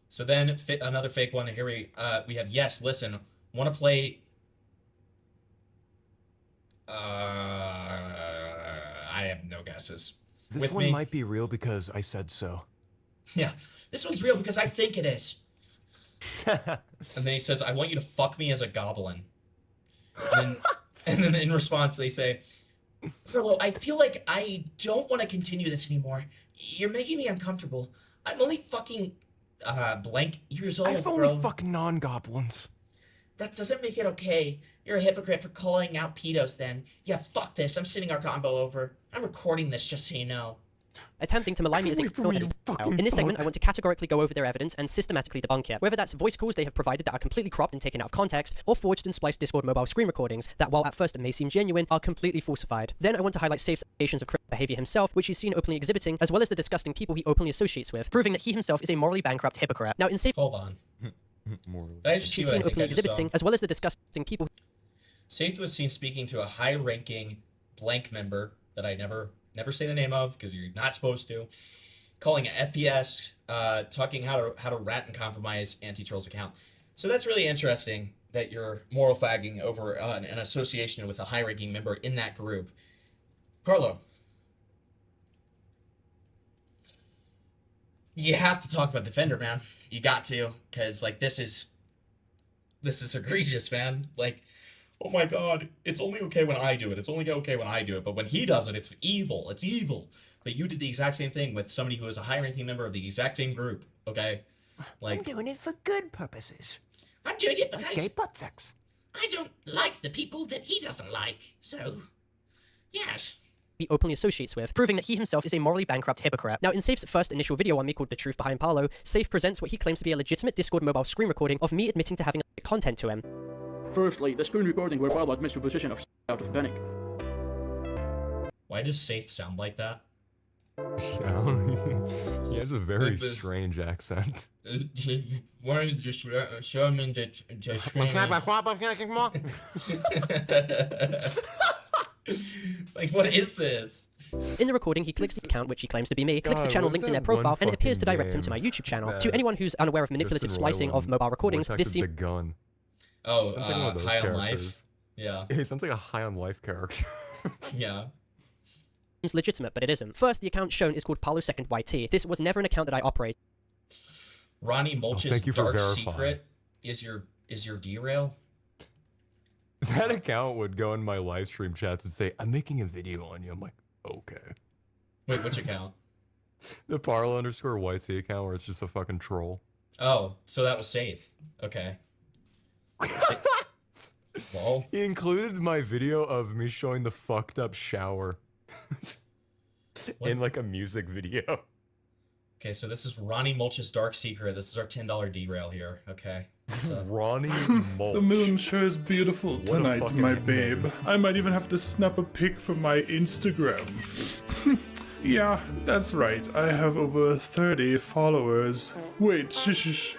So then, another fake one. Here we have, yes, listen, want to play... I have no guesses. This one might be real because I said so. Yeah, this one's real because I think it is. And then he says, I want you to fuck me as a goblin. And then in response, they say, Parlo, I feel like I don't want to continue this anymore. You're making me uncomfortable. I'm only fucking blank years old, I've only fucking non-goblins. That doesn't make it okay. You're a hypocrite for calling out pedos then. Yeah, fuck this. I'm sending our combo over. I'm recording this just so you know. Attempting to malign me as a In this segment, I want to categorically go over their evidence and systematically debunk it. Whether that's voice calls they have provided that are completely cropped and taken out of context, or forged and spliced Discord mobile screen recordings that, while at first it may seem genuine, are completely falsified. Then I want to highlight Safe's allegations of criminal behavior himself, which he's seen openly exhibiting, as well as the disgusting people he openly associates with, proving that he himself is a morally bankrupt hypocrite. Now, in Safe... Hold on. Did I just see he's what I seen think openly I just exhibiting, saw? as well as the disgusting people... Safe was seen speaking to a high-ranking blank member that I never say the name of because you're not supposed to, calling an FPS, talking how to rat and compromise anti-troll's account. So that's really interesting that you're moral fagging over an association with a high-ranking member in that group. Parlo, you have to talk about Defender, man. You got to, because like this is egregious, man. Like, oh my god, it's only okay when I do it. It's only okay when I do it. But when he does it, it's evil. It's evil. But you did the exact same thing with somebody who is a high-ranking member of the exact same group, okay? Like, I'm doing it for good purposes. I'm doing it because Gay butt sex. I don't like the people that he doesn't like. So, yes. He openly associates with, proving that he himself is a morally bankrupt hypocrite. Now, in Safe's first initial video on me called The Truth Behind Parlo, Safe presents what he claims to be a legitimate Discord mobile screen recording of me admitting to having content to him. Firstly, the screen recording where Parlo admits to position of out of panic. Why does Safe sound like that? He has a very strange accent. Why did you show me the screen? Like, what is this? In the recording, he clicks the account which he claims to be me, clicks the God, channel what is linked in their that one profile, and it appears to fucking direct him to my game YouTube channel. that To anyone who's unaware of manipulative Justin splicing Roiland of mobile recordings, voice this acted seems... the gun. Oh, Sounds like one of those High on characters. Life. Yeah. He sounds like a High on Life character. Yeah. Seems legitimate, but it isn't. First, the account shown is called Parlo Second YT. This was never an account that I operated. Ronnie Mulch's thank you for dark verifying. secret is your derail. That account would go in my live stream chats and say, "I'm making a video on you." I'm like, okay. Wait, which account? The Parlo_YT account where it's just a fucking troll. Oh, so that was safe. Okay. Well, he included my video of me showing the fucked up shower in like a music video. Okay, so this is Ronnie Mulch's dark secret. This is our $10 derail here. Okay. Ronnie Mulch. The moon sure is beautiful What a tonight, fucking my name. babe. I might even have to snap a pic for my Instagram. Yeah, that's right. I have over 30 followers. Wait, shush.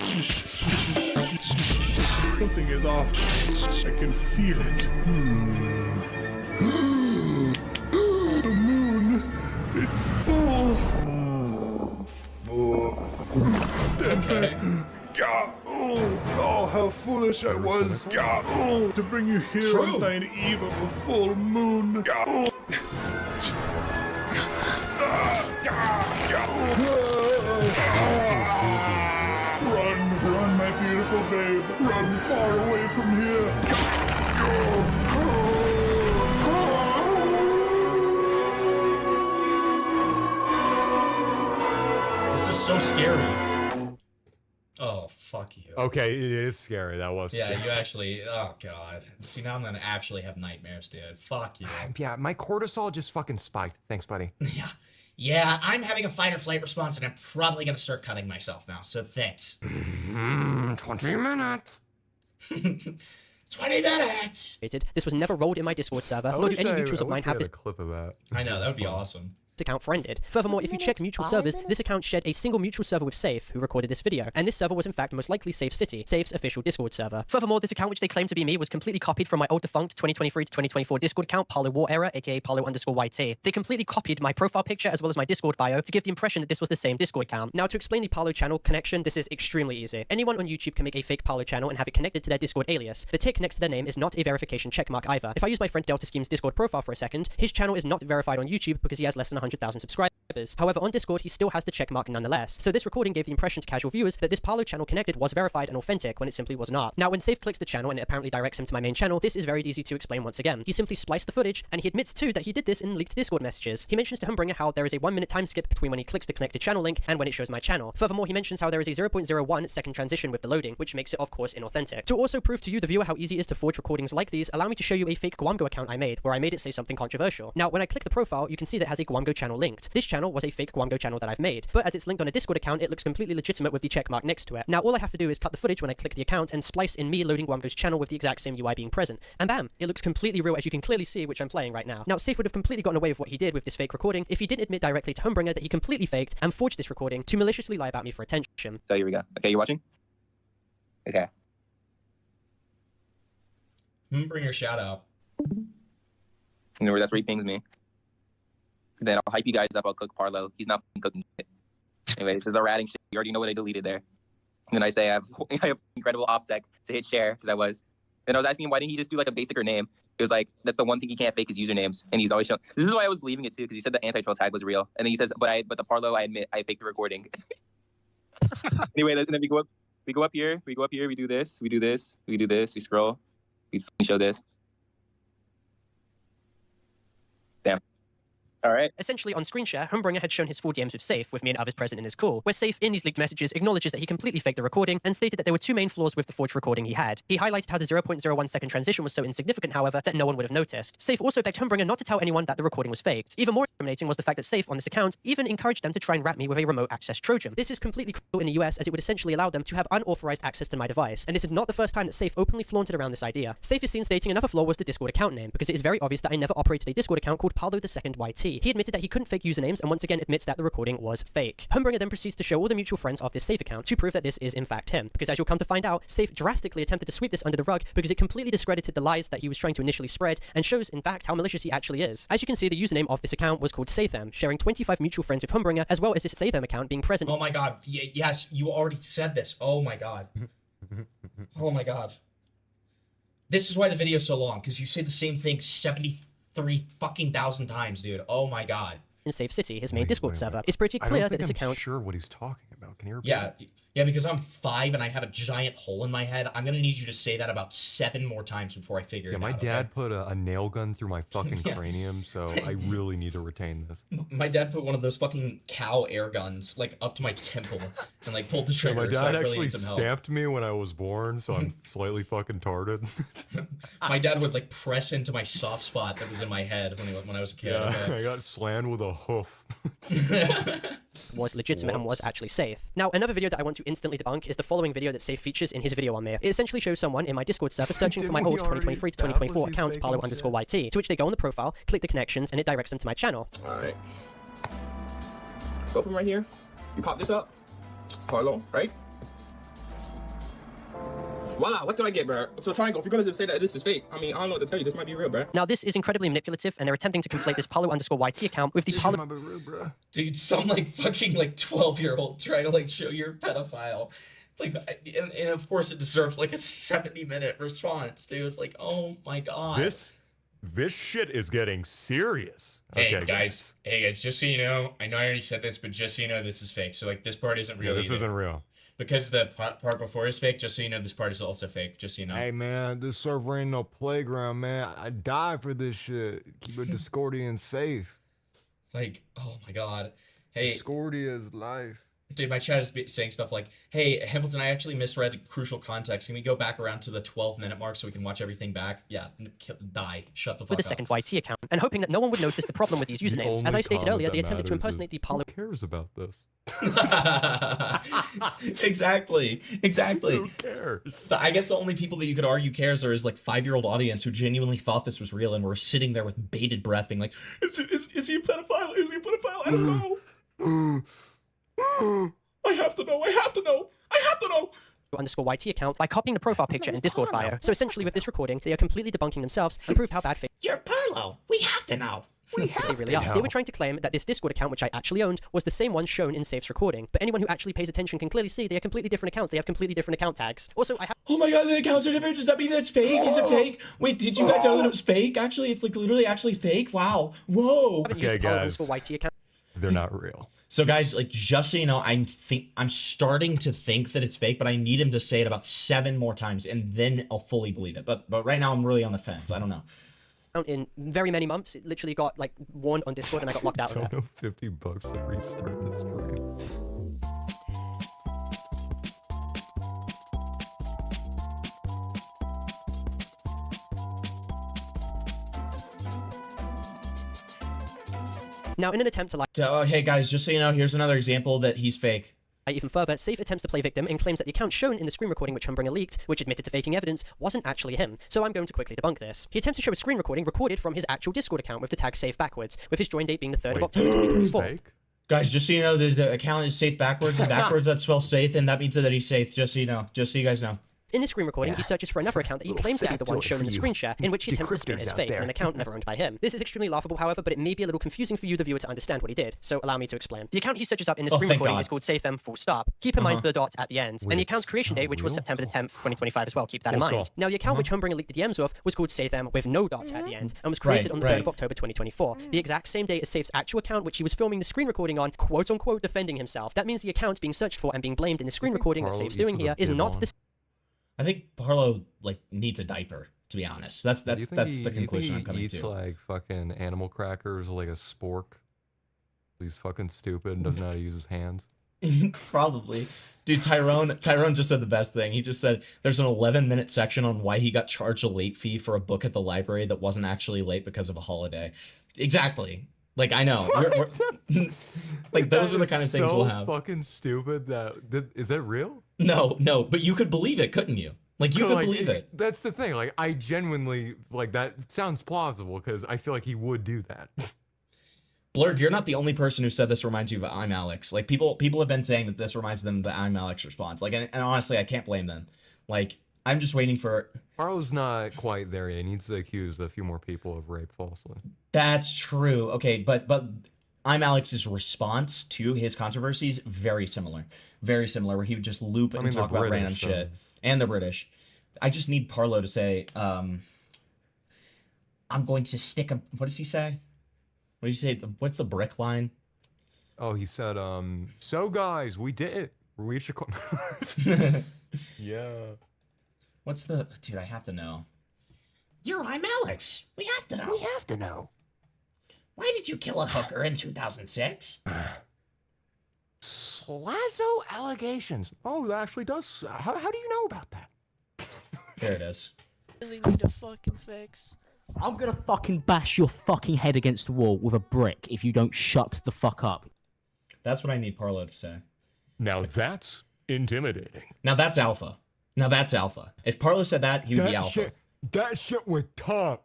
Something is off. I can feel it. The moon. It's full. Stand back. God. Oh, how foolish I was. God. To bring you here on thine eve of a full moon. God. Run, my beautiful babe. Run far away from here. This is so scary. Oh, fuck you. Okay, it is scary. That was Yeah, scary. you actually. Oh, God. See, now I'm gonna actually have nightmares, dude. Fuck you. Yeah, my cortisol just fucking spiked. Thanks, buddy. Yeah. Yeah, I'm having a fight or flight response, and I'm probably gonna start cutting myself now, so thanks. 20 minutes. 20 minutes! This was never rolled in my Discord server, nor do any mutuals of mine have this clip of that. I know, that would be awesome. account friended. Furthermore, if you check mutual servers, this account shared a single mutual server with Safe, who recorded this video, and this server was in fact most likely Safe City, Safe's official Discord server. Furthermore, this account which they claim to be me was completely copied from my old defunct 2023 to 2024 Discord account, Parlo War Era, aka Parlo_YT. They completely copied my profile picture as well as my Discord bio to give the impression that this was the same Discord account. Now, to explain the Parlo channel connection, this is extremely easy. Anyone on YouTube can make a fake Parlo channel and have it connected to their Discord alias. The tick next to their name is not a verification checkmark either. If I use my friend Delta Scheme's Discord profile for a second, his channel is not verified on YouTube because he has less than 100,000 subscribers. However, on Discord, he still has the checkmark nonetheless. So this recording gave the impression to casual viewers that this Parlo channel connected was verified and authentic when it simply was not. Now, when Safe clicks the channel and it apparently directs him to my main channel, this is very easy to explain once again. He simply spliced the footage, and he admits too that he did this in leaked Discord messages. He mentions to Humbringer how there is a 1-minute time skip between when he clicks the connected channel link and when it shows my channel. Furthermore, he mentions how there is a 0.01 second transition with the loading, which makes it of course inauthentic. To also prove to you, the viewer, how easy it is to forge recordings like these, allow me to show you a fake Guamgo account I made, where I made it say something controversial. Now, when I click the profile, you can see that it has a Guamgo channel linked. This channel was a fake Guamgo channel that I've made, but as it's linked on a Discord account, it looks completely legitimate with the checkmark next to it. Now, all I have to do is cut the footage when I click the account and splice in me loading Guamgo's channel with the exact same UI being present. And bam, it looks completely real, as you can clearly see, which I'm playing right now. Now, Safe would have completely gotten away with what he did with this fake recording if he didn't admit directly to Humbringer that he completely faked and forged this recording to maliciously lie about me for attention. So here we go. Okay, you watching? Okay. Humbringer shout out. You know, that's where he pings me. Then I'll hype you guys up. I'll cook Parlo. He's not cooking it. Anyway, this is the ratting shit. You already know what I deleted there. And then I say I have incredible OPSEC to hit share because I was. Then I was asking him, why didn't he just do like a basicer name? It was like, that's the one thing he can't fake is usernames. And he's always shown. This is why I was believing it too, because he said the anti-troll tag was real. And then he says, but the Parlo, I admit, I faked the recording. Anyway, and then we go up here, we do this, we scroll, we show this. Damn. All right. Essentially, on screen share, Humbringer had shown his full DMs with Safe, with me and others present in his call, where Safe, in these leaked messages, acknowledges that he completely faked the recording and stated that there were two main flaws with the forged recording he had. He highlighted how the 0.01 second transition was so insignificant, however, that no one would have noticed. Safe also begged Humbringer not to tell anyone that the recording was faked. Even more incriminating was the fact that Safe, on this account, even encouraged them to try and rat me with a remote access Trojan. This is completely cruel in the US, as it would essentially allow them to have unauthorized access to my device, and this is not the first time that Safe openly flaunted around this idea. Safe is seen stating another flaw was the Discord account name, because it is very obvious that I never operated a Discord account called Parlo II YT. YT. He admitted that he couldn't fake usernames and once again admits that the recording was fake. Homebringer then proceeds to show all the mutual friends of this Safe account to prove that this is in fact him, because as you'll come to find out, Safe drastically attempted to sweep this under the rug because it completely discredited the lies that he was trying to initially spread and shows in fact how malicious he actually is. As you can see, the username of this account was called SafeM, sharing 25 mutual friends with Homebringer, as well as this SafeM account being present. Oh my god, yes, you already said this. Oh my god. Oh my god. This is why the video's so long, because you say the same thing 73 fucking thousand times, dude. Oh my god. In Safe City, his main Discord server. It's pretty clear that this account... I'm sure what he's talking about. Can you repeat? Yeah, because I'm 5 and I have a giant hole in my head. I'm gonna need you to say that about 7 more times before I figure it out. Yeah, my dad put a nail gun through my fucking cranium, so I really need to retain this. My dad put one of those fucking cow air guns like up to my temple and like pulled the trigger. My dad so I really actually need some help. stamped me when I was born, so I'm slightly fucking tarded. My dad would like press into my soft spot that was in my head when I was a kid. Yeah, Okay. I got slammed with a hoof. was legitimate and was actually safe. Now, another video that I want to instantly debunk is the following video that Safe features in his video on me. It essentially shows someone in my Discord server searching for my old 2023 to 2024 account, Parlo_YT, to which they go on the profile, click the connections, and it directs them to my channel. Alright. Go from right here. You pop this up. Parlo, right? Voila, what do I get, bro? So Triangle, if you're gonna say that this is fake, I mean, I don't know what to tell you. This might be real, bro. Now, this is incredibly manipulative, and they're attempting to conflate this Parlo_YT account with the Parlo... Dude, some like fucking like 12-year-old trying to like show you're a pedophile. Like, and of course it deserves like a 70-minute response, dude. Like, oh my god. This shit is getting serious. Hey Okay, guys, just so you know, I know I already said this, but just so you know, this is fake. So like, this part isn't real. Yeah, this either. isn't real. Because the part before is fake, just so you know, this part is also fake, just so you know. Hey man, this server ain't no playground, man. I die for this shit. Keep it Discordian safe. Like, oh my god. Hey, Discordia is life. Dude, my chat is saying stuff like, hey, Hamilton, I actually misread crucial context. Can we go back around to the 12-minute mark so we can watch everything back? Yeah, die. Shut the fuck up. with a second YT account, and hoping that no one would notice the problem with these usernames. As I stated earlier, they attempted to impersonate the Parlo... Who cares about this? Exactly. Who cares? I guess the only people that you could argue cares are his like 5-year-old audience who genuinely thought this was real and were sitting there with bated breath being like, is he a pedophile? Is he a pedophile? I don't know. I have to know. _YT account by copying the profile picture and Discord bio. So essentially with this recording, they are completely debunking themselves and prove how bad fake You're Parlo. We have to know. they really are. They were trying to claim that this Discord account, which I actually owned, was the same one shown in Safe's recording. But anyone who actually pays attention can clearly see they are completely different accounts. They have completely different account tags. Also, I have... Oh my god, the accounts are different. Does that mean that's fake? Is it fake? Wait, did you guys know that it was fake? Actually, it's like literally actually fake. Wow. Whoa. Okay, guys. YT account. They're not real. So guys, like, just so you know, I'm starting to think that it's fake, but I need him to say it about 7 more times, and then I'll fully believe it. But right now, I'm really on the fence. I don't know. In very many months, it literally got like warned on Discord, and I got locked out of that. $50 to restart the stream. Now, in an attempt to like... hey guys, just so you know, here's another example that he's fake. Even further, Safe attempts to play victim and claims that the account shown in the screen recording which Homebringer leaked, which admitted to faking evidence, wasn't actually him. So I'm going to quickly debunk this. He attempts to show a screen recording recorded from his actual Discord account with the tag Safe backwards, with his join date being the 3rd of October 2024. Guys, just so you know, the account is safe backwards, and backwards that spells safe, and that means that he's safe, just so you know. Just so you guys know. In this screen recording, he searches for another account that he claims to be the one shown in the screen share, in which he attempts to spin as fake, an account never owned by him. This is extremely laughable, however, but it may be a little confusing for you, the viewer, to understand what he did, so allow me to explain. The account he searches up in the screen recording is called SafeM full stop. Keep in mind the dot at the end. And the account's creation date, which was September the 10th, 2025 as well, keep that in mind. Now, the account which Homebringer leaked the DMs of was called SafeM with no dots at the end, and was created on the 3rd of October 2024, the exact same day as Safe's actual account, which he was filming the screen recording on, quote-unquote, defending himself. That means the account being searched for and being blamed in the screen recording that Safe's doing here is not the... I think Parlo like needs a diaper, to be honest. That's the conclusion I'm coming to. He eats like fucking animal crackers like a spork. He's fucking stupid and doesn't know how to use his hands. Probably. Dude, Tyrone just said the best thing. He just said there's an 11-minute section on why he got charged a late fee for a book at the library that wasn't actually late because of a holiday. Exactly. Like, I know. Like, those are the kind of things we'll have. Fucking stupid. Is that real? No, but you could believe it, couldn't you? Like, you could believe it. That's the thing. Like, I genuinely, like, that sounds plausible because I feel like he would do that. Blurg, you're not the only person who said this reminds you of I'm Alex. Like, people have been saying that this reminds them of the I'm Alex response. Like, and honestly, I can't blame them. Like, I'm just waiting for... Parlo's not quite there yet. He needs to accuse a few more people of rape falsely. That's true. Okay, but I'm Alex's response to his controversies, very similar. Very similar, where he would just loop and talk about random shit. And the British. I just need Parlo to say, I'm going to stick a... What does he say? What do you say? What's the brick line? Oh, he said, so guys, we did it. We reached Yeah. What's the... Dude, I have to know. You're I'm Alex. We have to know. We have to know. Why did you kill a hooker in 2006? Slazo allegations. Oh, that actually does. How do you know about that? There it is. Really need a fucking fix. I'm gonna fucking bash your fucking head against the wall with a brick if you don't shut the fuck up. That's what I need Parlo to say. Now that's intimidating. Now that's alpha. Now that's alpha. If Parlo said that, he would be alpha. That shit was tough.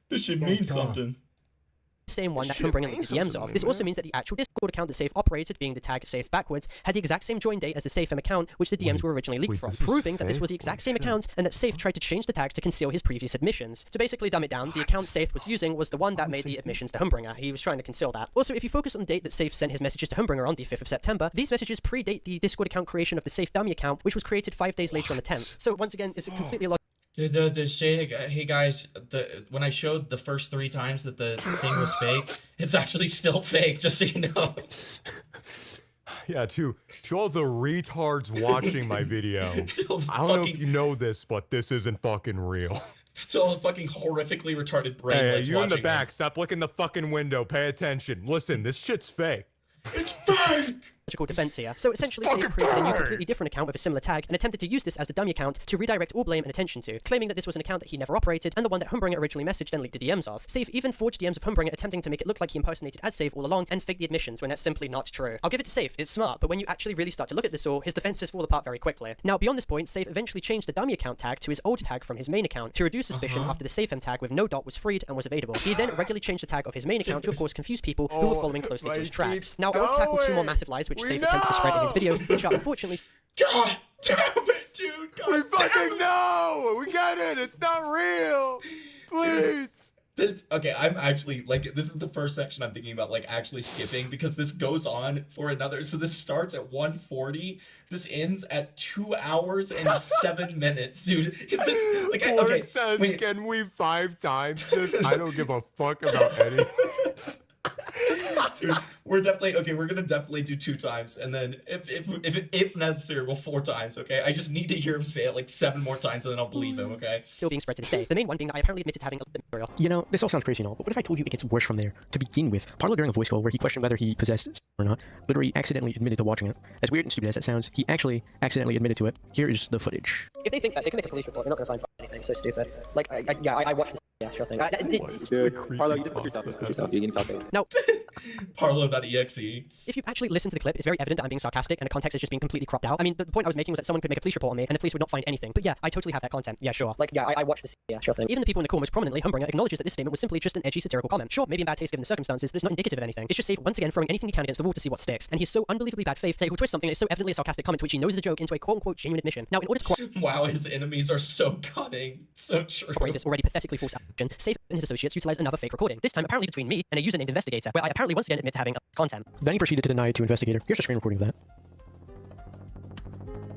This should mean something. Same one that can bring in the DMs of. This also means that the actual Discord account that Safe operated, being the tag Safe backwards, had the exact same join date as the SafeM account, which the DMs were originally leaked from, proving that this was the exact same account and that Safe tried to change the tag to conceal his previous admissions. To basically dumb it down, the account Safe was using was the one that made the admissions to Humbringer. He was trying to conceal that. Also, if you focus on the date that Safe sent his messages to Humbringer on the 5th of September, these messages predate the Discord account creation of the Safe dummy account, which was created 5 days later on the 10th. So once again, it's a completely logical. To say, hey guys, when I showed the first 3 times that the thing was fake, it's actually still fake, just so you know. Yeah, to all the retards watching my video, I don't know if you know this, but this isn't fucking real. Still fucking horrifically retarded brain. Hey, you in the back, stop looking the fucking window, pay attention. Listen, this shit's fake. It's fake! Defense here. So essentially, Safe created a new completely different account with a similar tag and attempted to use this as the dummy account to redirect all blame and attention to, claiming that this was an account that he never operated and the one that Humbringer originally messaged and leaked the DMs of. Safe even forged DMs of Humbringer, attempting to make it look like he impersonated as Safe all along and faked the admissions when that's simply not true. I'll give it to Safe, it's smart, but when you actually really start to look at this all, his defenses fall apart very quickly. Now, beyond this point, Safe eventually changed the dummy account tag to his old tag from his main account to reduce suspicion after the SafeM tag with no dot was freed and was available. He then regularly changed the tag of his main account to, of course, confuse people who were following closely to his tracks. Now, I want to tackle 2 more massive lies which Safe attempted to spread in his video, which are unfortunately... God damn it, dude! We fucking know! We get it! It's not real! Please! Dude, okay, I'm actually, like, this is the first section I'm thinking about, like, actually skipping, because this goes on for another, so this starts at 1:40, this ends at 2 hours and 7 minutes, dude. Is this, like, okay, says, wait. can we 5 times this? I don't give a fuck about any. Dude, we're gonna definitely do 2 times, and then if necessary, we'll 4 times, okay? I just need to hear him say it like 7 more times, and then I'll believe him, okay? Still being spread to this day. The main one being that I apparently admitted to having a material. You know, this all sounds crazy and all, but what if I told you it gets worse from there? To begin with, Parlo during a voice call where he questioned whether he possessed or not, literally accidentally admitted to watching it. As weird and stupid as that sounds, he actually accidentally admitted to it. Here is the footage. If they think that, they can make a police report. They're not gonna find anything so stupid. Like, I watched this. Yeah, sure thing. Parlo, you just put yourself. You can talk. No. Parlo.exe. If you actually listen to the clip, it's very evident that I'm being sarcastic and the context is just being completely cropped out. I mean, the point I was making was that someone could make a police report on me and the police would not find anything. But yeah, I totally have that content. Yeah, sure. Like, yeah, I watched this. Yeah, sure thing. Even the people in the call, most prominently, Humbringer acknowledges that this statement was simply just an edgy satirical comment. Sure, maybe in bad taste given the circumstances, but it's not indicative of anything. It's just Safe once again throwing anything he can against the wall to see what sticks. And he's so unbelievably bad faith that he will twist something that is so evidently a sarcastic comment to which he knows is a joke into a quote-unquote genuine admission. Now, in order to wow, his enemies are so cunning. So true. This already pathetically false action, Safe and his associates utilized another fake recording, this time apparently between me and a user named Investigator, where I apparently once again admit to having content. Then he proceeded to deny it to Investigator. Here's a screen recording of that.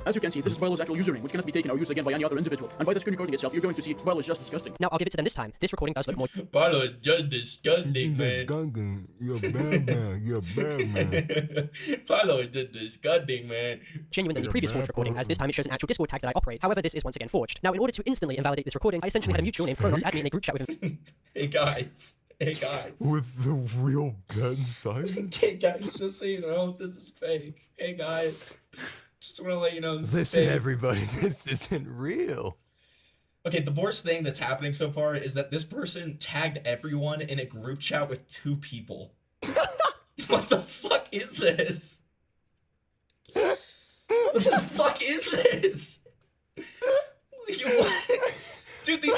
As you can see, this is Parlo's actual username, which cannot be taken or used again by any other individual. And by the screen recording itself, you're going to see Parlo is just disgusting. Now, I'll give it to them this time. This recording does look more... Parlo is just disgusting, man. You're bad man. You're bad man. Parlo is just disgusting, man. Genuine than the previous forged recording, as this time it shows an actual Discord tag that I operate. However, this is once again forged. Now, in order to instantly invalidate this recording, I essentially had a mutual name Kronos add me in a group chat with him. Hey, guys. Hey, guys. With the real Ben Simon? Hey, guys, just so you know, this is fake. Hey, guys. Just want to let you know this is fake. Listen, everybody, this isn't real. Okay, the worst thing that's happening so far is that this person tagged everyone in a group chat with 2 people. What the fuck is this? What the fuck is this? Dude, Dude,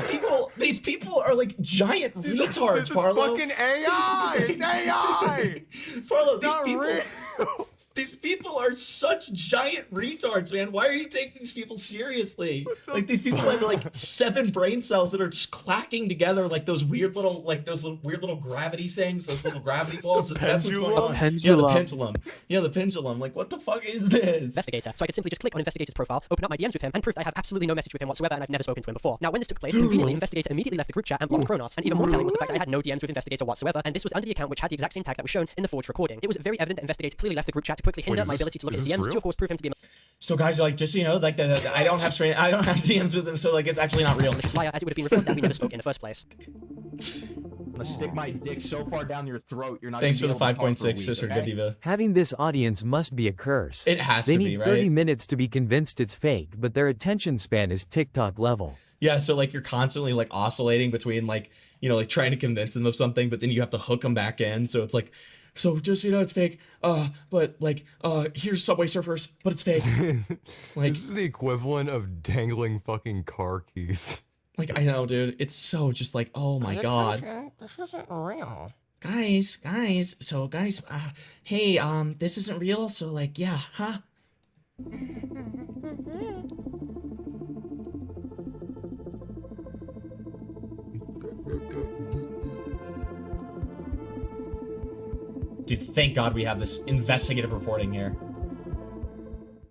these people are like giant retards, This is Parlo. fucking AI. It's AI. Parlo, It's not real. these people are such giant retards, man. Why are you taking these people seriously? Like these people have like 7 brain cells that are just clacking together like those weird little gravity things, those little gravity balls. That's what's going on. Yeah, the pendulum. Yeah, the pendulum. Like, what the fuck is this? Investigator. So I could simply just click on Investigator's profile, open up my DMs with him, and prove that I have absolutely no message with him whatsoever, and I've never spoken to him before. Now, when this took place, conveniently, Investigator immediately left the group chat and blocked Kronos. And even more telling was the fact that I had no DMs with Investigator whatsoever, and this was under the account which had the exact same tag that was shown in the forged recording. It was very evident that Investigator clearly left the group chat to quickly hinder my ability to look at his DMs, to of course prove him to be a So guys, like, just so you know, like, I don't have DMs with him, so like, it's actually not real. malicious liar, as it would have been revealed that we never spoke in the first place. I'm gonna stick my dick so far down your throat, you're not. Thanks for gonna the be able to talk 5.6, for a Sister week, okay? Godiva. Having this audience must be a curse. It has they to need be, right? 30 minutes to be convinced it's fake, but their attention span is TikTok level. Yeah, so like you're constantly like oscillating between like, you know, like trying to convince them of something, but then you have to hook them back in. So it's like, so just, you know, it's fake. But like, here's Subway Surfers, but it's fake. Like, this is the equivalent of dangling fucking car keys. Like, I know, dude. It's so just like, oh my god. This isn't real. Guys, so guys, hey, this isn't real, so like, yeah, huh? Dude, thank God we have this investigative reporting here.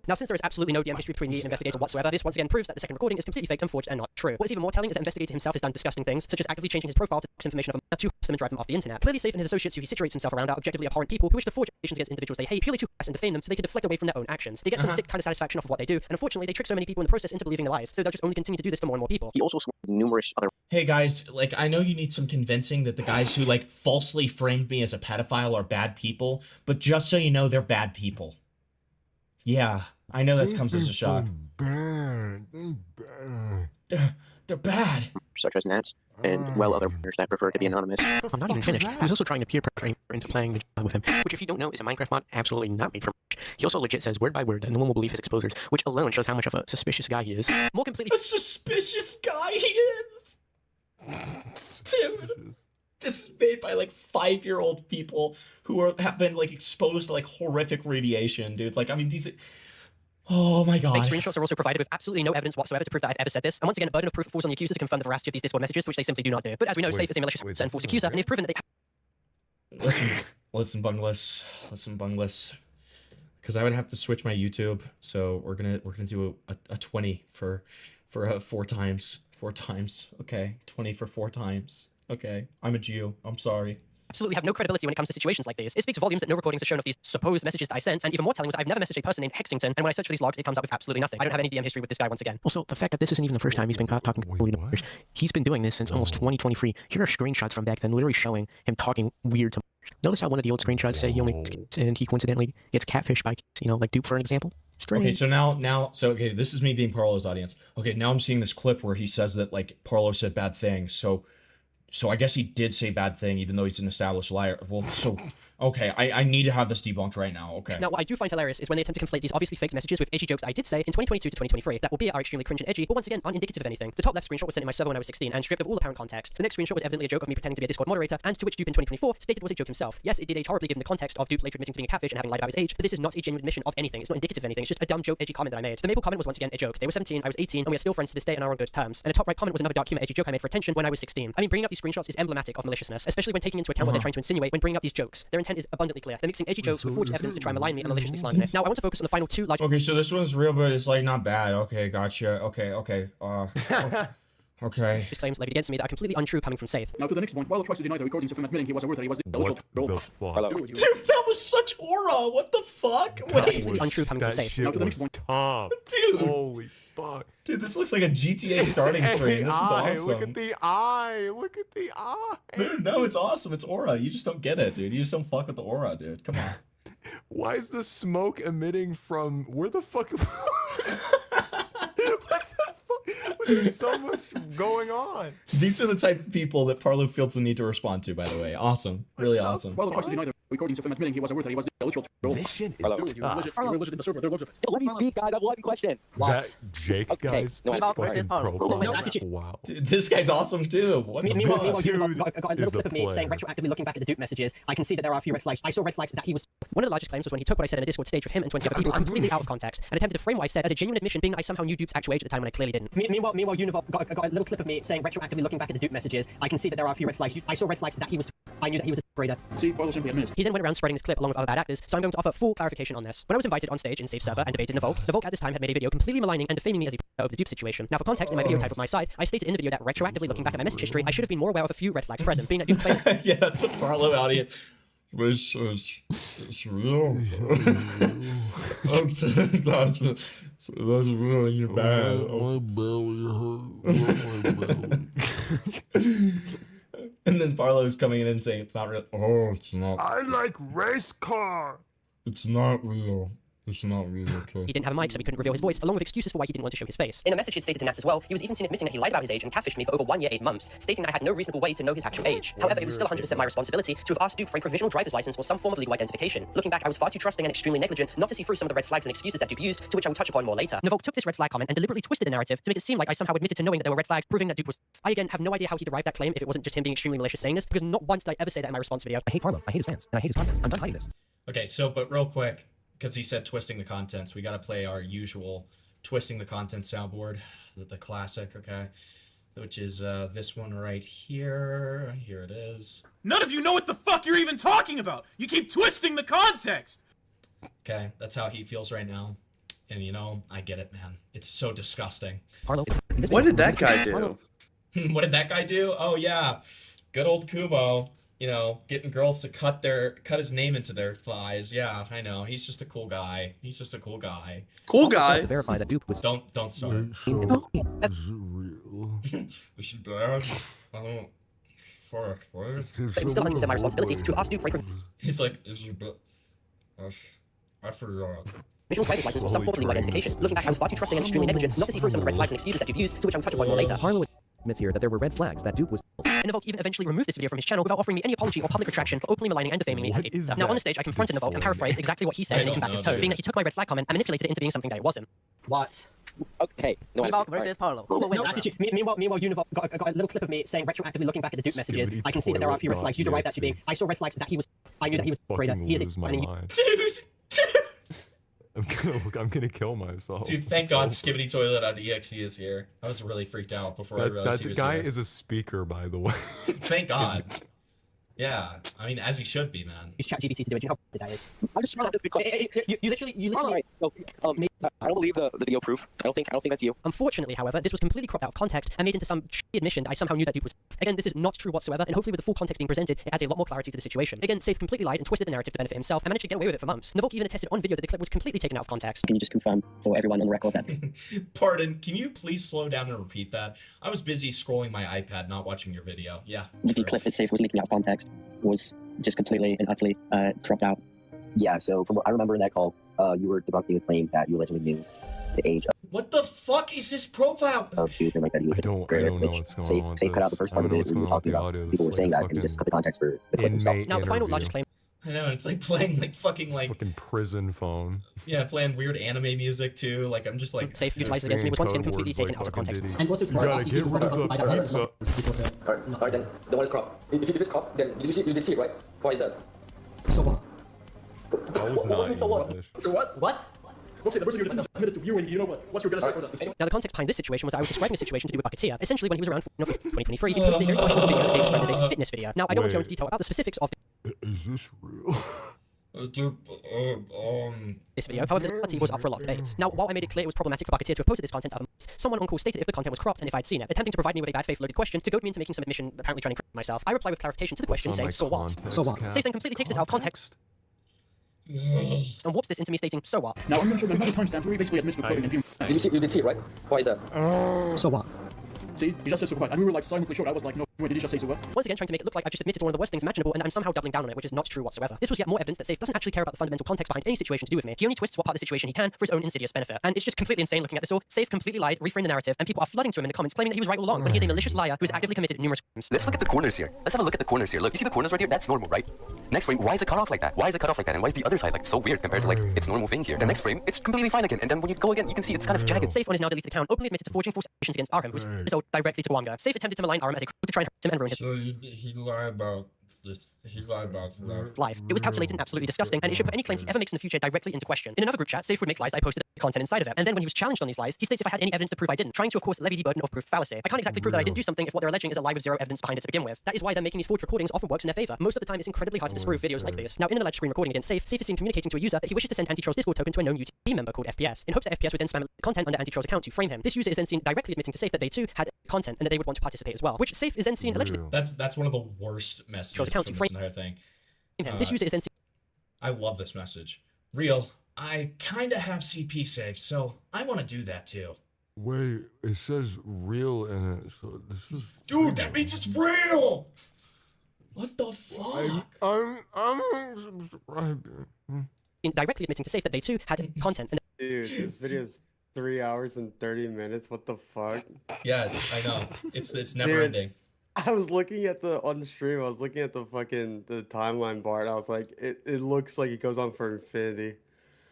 Now, since there is absolutely no DM history between me and Investigator whatsoever, this once again proves that the second recording is completely fake and forged and not true. What is even more telling is that Investigator himself has done disgusting things, such as actively changing his profile to information of them to harass them and drive them off the internet. Clearly, Safe and his associates who he situates himself around are objectively abhorrent people who wish to forge accusations against individuals they hate purely to harass and defame them so they can deflect away from their own actions. They get some sick kind of satisfaction off of what they do, and unfortunately, they trick so many people in the process into believing their lies, so they'll just only continue to do this to more and more people. He also swore numerous other. Hey guys, like, I know you need some convincing that the guys who like falsely framed me as a pedophile are bad people, but just so you know, they're bad people. Yeah, I know that comes as a shock. Bad. They're bad. Such as Nats and well other players that prefer to be anonymous. I'm not even finished. He was also trying to peer pressure into playing the with him, which if you don't know is a Minecraft mod absolutely not made for much. He also legit says word by word that no one will believe his exposures, which alone shows how much of a suspicious guy he is. More completely A suspicious guy he is. Dude. This is made by like 5-year-old people who have been like exposed to like horrific radiation, dude. Like, I mean, these. Oh my god. Fake screenshots are also provided with absolutely no evidence whatsoever to prove that I've ever said this. And once again, a burden of proof falls on the accuser to confirm the veracity of these Discord messages, which they simply do not do. But as we know, Safe is a malicious and false accuser, and they've proven that they Listen, Bungless. Because I would have to switch my YouTube, so we're gonna do a 20 for 4 times. 4 times. Okay. 20 for 4 times. Okay. I'm a Jew. I'm sorry. absolutely have no credibility when it comes to situations like these. It speaks volumes that no recordings are shown of these supposed messages that I sent, and even more telling was I've never messaged a person named Hexington, and when I search for these logs, it comes up with absolutely nothing. I don't have any DM history with this guy once again. Also, the fact that this isn't even the first time he's been caught talking to he's been doing this since almost 2023. Here are screenshots from back then literally showing him talking weird to Notice how one of the old screenshots say he only gets kids, and he coincidentally gets catfished by kids, you know, like Dupe for an example. Strange. Okay, so now, okay, this is me being Parlo's audience. Okay, now I'm seeing this clip where he says that, like, Parlo said bad things, so I guess he did say bad thing, even though he's an established liar. Well, so, okay, I need to have this debunked right now, okay. Now, what I do find hilarious is when they attempt to conflate these obviously fake messages with edgy jokes I did say in 2022 to 2023 that, albeit are extremely cringe and edgy, but once again, aren't indicative of anything. The top left screenshot was sent in my server when I was 16 and stripped of all apparent context. The next screenshot was evidently a joke of me pretending to be a Discord moderator, and to which Dupe in 2024 stated was a joke himself. Yes, it did age horribly given the context of Dupe later admitting to being a catfish and having lied about his age, but this is not a genuine admission of anything. It's not indicative of anything. It's just a dumb joke, edgy comment that I made. The Maple comment was once again a joke. They were 17, I was 18, and we are still friends to this day and are on good terms. And the top right comment was another dark humor edgy joke I made for attention when I was 16. I mean, bringing up these screenshots is emblematic of maliciousness, especially when taking into account what they're trying to insinuate when bringing up these jokes. Their intent is abundantly clear. They're mixing edgy jokes with forged evidence to try and malign me and maliciously slander me. Now, I want to focus on the final two large. Okay, so this one's real, but it's like not bad. Okay, gotcha. Okay. Okay. His claims levied against me that are completely untrue coming from Safe. Now to the next point. While tries to deny the recordings of him admitting he was aware that he was Dude, that was such aura. What the fuck? Wait. Untrue coming from Safe. Now to the next point. Dude. Holy fuck. Dude, this looks like a GTA starting screen. This is awesome. Look at the eye. Look at the eye. Dude, no, it's awesome. It's aura. You just don't get it, dude. You just don't fuck with the aura, dude. Come on. Why is the smoke emitting from where the fuck? What the fuck? There's so much going on. These are the type of people that Parlo feels the need to respond to, by the way. Awesome. Really awesome. While tries to deny the recordings of him admitting he wasn't worth it. He was the literal troll. This shit is Dude, you were legit in the server. There are loads of it. Let me speak, guys. I have one question. That Jake guy's fucking profile. Wow. Dude, this guy's awesome too. What the Meanwhile, fuck? I got a little clip of me saying retroactively looking back at the dupe messages. I can see that there are a few red flags. I saw red flags that he was. One of the largest claims was when he took what I said in a Discord stage with him and 20 other people completely out of context and attempted to frame what I said as a genuine admission, being that I somehow knew Dupe's actual age at the time when I clearly didn't. Meanwhile, Unival got a little clip of me saying retroactively looking back at the dupe messages. I can see that there are a few red flags. I saw red flags that he was. I knew that he was a breeder. See, Parlo simply admits. He then went around spreading this clip along with other bad actors, so I'm going to offer full clarification on this. When I was invited on stage in Safe Server and debated in the Volk at this time had made a video completely maligning and defaming me as a over the dupe situation. Now, for context, in my video titled My Side, I stated in the video that retroactively looking back at my message history, I should have been more aware of a few red flags present, being that Dupe played. Yeah, that's the Parlo audience. It's real. That's really your bad. My belly hurt. And then Parlo's coming in and saying it's not real. Oh, it's not. I like race car. It's not real. It's not real, okay. He didn't have a mic, so he couldn't reveal his voice, along with excuses for why he didn't want to show his face. In a message he'd stated to Nats as well, he was even seen admitting that he lied about his age and catfished me for over 1 year, 8 months, stating that I had no reasonable way to know his actual age. However, it was still 100% my responsibility to have asked Dupe for a provisional driver's license or some form of legal identification. Looking back, I was far too trusting and extremely negligent not to see through some of the red flags and excuses that Dupe used, to which I will touch upon more later. Navolk took this red flag comment and deliberately twisted the narrative to make it seem like I somehow admitted to knowing that there were red flags, proving that Dupe was. I again have no idea how he derived that claim if it wasn't just him being extremely malicious saying this, because not once did I ever say that in my response video. I hate Parlo, I hate his fans, and I hate his content. I'm done hiding this. Okay, so, but real quick, because he said twisting the contents, we got to play our usual twisting the content soundboard, the classic, okay, which is this one right here. Here it is. None of you know what the fuck you're even talking about. You keep twisting the context. Okay, that's how he feels right now. And you know, I get it, man. It's so disgusting. Parlo, what did that guy do? What did that guy do? Oh yeah, good old Kubo. You know, getting girls to cut his name into their thighs. Yeah, I know. He's just a cool guy. He's just a cool guy. Cool guy. To verify that Dupe was. Don't start. Is it real? We should bad. I don't. Fuck. What? But it was still 100% my responsibility to ask Dupe for a He's like, is your butt? I forgot. provisional driver's license or some form of legal identification. Looking back, I was far too trusting and extremely negligent not to see through some of the red flags and excuses that Dupe used, to which I will touch upon more later. Parlo admits here that there were red flags that Dupe was. And Navolk even eventually removed this video from his channel without offering me any apology or public retraction for openly maligning and defaming me as a Now on the stage, I confronted Navolk and paraphrased exactly what he said in a combative tone, being that he took my red flag comment and manipulated it into being something that it wasn't. What? Okay, no, Unival versus Parlo. No attitude. Meanwhile, Unival got a little clip of me saying retroactively looking back at the Dupe messages. I can see that there are a few red flags. You derived that to being. I saw red flags that he was. I knew that he was a breeder. He is a. I'm gonna kill myself. Dude, thank God Skibbity Toilet.exe is here. I was really freaked out before I realized he was guy here. is a speaker, by the way. Thank God. Yeah, I mean, as he should be, man. Use ChatGPT to do it. You know how that is. I'm just trying to ask the question. You literally. Alright, so, I don't believe the video proof. I don't think that's you. Unfortunately, however, this was completely cropped out of context and made into some admission that I somehow knew that Dupe was. Again, this is not true whatsoever, and hopefully with the full context being presented, it adds a lot more clarity to the situation. Again, Safe completely lied and twisted the narrative to benefit himself and managed to get away with it for months. Navolk even attested on video that the clip was completely taken out of context. Can you just confirm for everyone on the record that? Pardon, can you please slow down and repeat that? I was busy scrolling my iPad, not watching your video. Yeah. The clip that Safe was leaking out of context was just completely and utterly cropped out. Yeah, so from what I remember in that call, you were debunking the claim that you allegedly knew the age of. What the fuck is this profile? Of Dupe and like that he was I don't know what's going on. Safe cut out the first part of it where you were talking about people were saying that and just cut the context for the clip himself. Now the final largest claim. I know, it's like playing like fucking prison phone. Yeah, playing weird anime music too. Like I'm just like Safe utilized against me was once again completely taken out of context. And what's it gotta get rid of the pizza. Alright, then the one is cropped. If it is cropped, then you did see it, right? Why is that? So what? That was not So what? English. So what? What? Let's say the person you're admitted to viewing, you know what's your gonna say for that? Now the context behind this situation was I was describing a situation to do with Bucketeer. Essentially, when he was around 2023, he posted a very questionable video that they described as a fitness video. Now I don't want to go into detail about the specifics of Is this real? this video. However, the reality was up for a lot of debates. Now, while I made it clear it was problematic for Bucketeer to have posted this content out of months, someone on call stated if the content was cropped and if I'd seen it, attempting to provide me with a bad faith loaded question to goad me into making some admission, apparently trying to prove myself. I replied with clarification to the question saying, so what? So what? Safe then completely takes this out of context and warps this into me stating, so what? Now I'm not sure the amount of timestamps where he basically admits to recording and You did see it, right? Why is that? So what? See, he just said so what? And we were like silently short. I was like, no. Wait, did he just say so what? Once again, trying to make it look like I've just admitted to one of the worst things imaginable and that I'm somehow doubling down on it, which is not true whatsoever. This was yet more evidence that Safe doesn't actually care about the fundamental context behind any situation to do with me. He only twists what part of the situation he can for his own insidious benefit. And it's just completely insane looking at this all. Safe completely lied, reframed the narrative, and people are flooding to him in the comments claiming that he was right all along when he is a malicious liar who has actively committed numerous crimes. Let's look at the corners here. Let's have a look at the corners here. Look, you see the corners right here? That's normal, right? Next frame, why is it cut off like that? Why is it cut off like that? And why is the other side like so weird compared to like its normal thing here? The next frame, it's completely fine again. And then when you go again, you can see it's kind of jagged. Safe on his now deleted account openly admitted to forging false accusations against Arkham, who's sold directly to Wanga. Safe attempted to malign Arkham as a crook to try and hurt him and ruin his he lied about this. He lied about that. life. It was calculated and absolutely disgusting, and it should put any claims he ever makes in the future directly into question. In another group chat, Safe would make lies that I posted the content inside of it, and then when he was challenged on these lies, he states if I had any evidence to prove I didn't, trying to of course levy the burden of proof fallacy. I can't exactly prove that I didn't do something if what they're alleging is a lie with zero evidence behind it to begin with. That is why they're making these forged recordings often works in their favor. Most of the time, it's incredibly hard to disprove videos like this. Now, in an alleged screen recording against Safe is seen communicating to a user that he wishes to send Anti-Troll's Discord token to a known UTB member called FPS, in hopes that FPS would then spam content under Anti-Troll's account to frame him. This user is then seen directly admitting to Safe that they too had content and that they would want to participate as well, which Safe is then seen allegedly. That's one of the worst messages from this entire thing. This user is then seen. I love this message. Real, I kinda have CP saved, so I want to do that too. Wait, it says real in it, so this is... Dude, that means it's real! What the fuck? I'm subscribed. Directly admitting to Safe that they too had content. And dude, this video is 3 hours and 30 minutes. What the fuck? Yes, I know. It's never ending. I was looking at on the stream. I was looking at the timeline bar, and I was like, it looks like it goes on for infinity.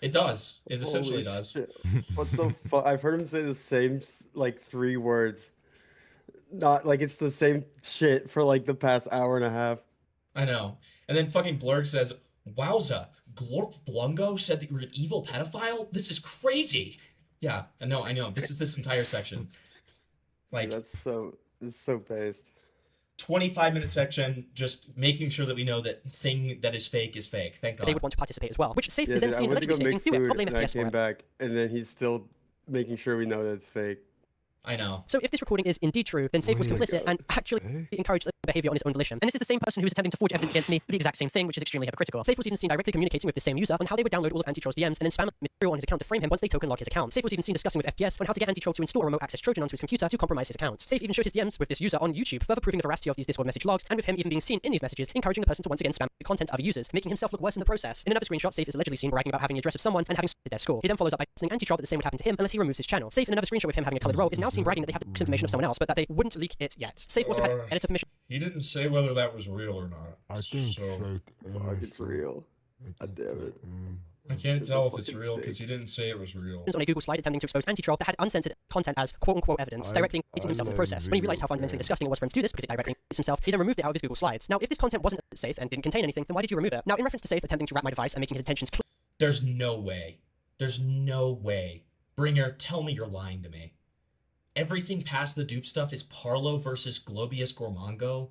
It does. It essentially does. Shit. What the fuck? I've heard him say the same like 3 words. Not like it's the same shit for like the past hour and a half. I know. And then fucking Blurg says, "Wowza, Glorp Blungo said that you were an evil pedophile? This is crazy." Yeah, I know. This is this entire section. Like it's so based. 25-minute section, just making sure that we know that thing that is fake is fake. Thank God. They would want to participate as well, which Safe Yeah, is then dude, I seen went to go allegedly make stating, "Do it, food, I'll blame and I FPS for came it." back, and then he's still making sure we know that it's fake. I know. So if this recording is indeed true, then Safe was complicit and actually encouraged the behavior on his own volition. And this is the same person who was attempting to forge evidence against me for the exact same thing, which is extremely hypocritical. Safe was even seen directly communicating with the same user on how they would download all of Anti-Troll's DMs and then spam material on his account to frame him once they token lock his account. Safe was even seen discussing with FPS on how to get Anti-Troll to install a remote access Trojan onto his computer to compromise his account. Safe even showed his DMs with this user on YouTube, further proving the veracity of these Discord message logs, and with him even being seen in these messages, encouraging the person to once again spam the content of other users, making himself look worse in the process. In another screenshot, Safe is allegedly seen bragging about having the address of someone and having their score. He then follows up by posting Anti-Troll that the same would happen to him unless he removes his channel. Safe in another screenshot with him having a colored role is now seen bragging that they have the information of someone else, but that they wouldn't leak it yet. Safe also had editor permission. He didn't say whether that was real or not. I think Fuck, it's real. God damn it. I can't tell if it's real because he didn't say it was real. On a Google slide attempting to expose Anti-Troll that had uncensored content as quote-unquote evidence, directly engaging himself in the process. When he realized how fundamentally disgusting it was for him to do this because it directly engages himself, he then removed it out of his Google slides. Now, if this content wasn't safe and didn't contain anything, then why did you remove it? Now, in reference to Safe attempting to wrap my device and making his intentions clear. There's no way. There's no way. Bringer, tell me you're lying to me. Everything past the dupe stuff is Parlo versus Globius Gormongo.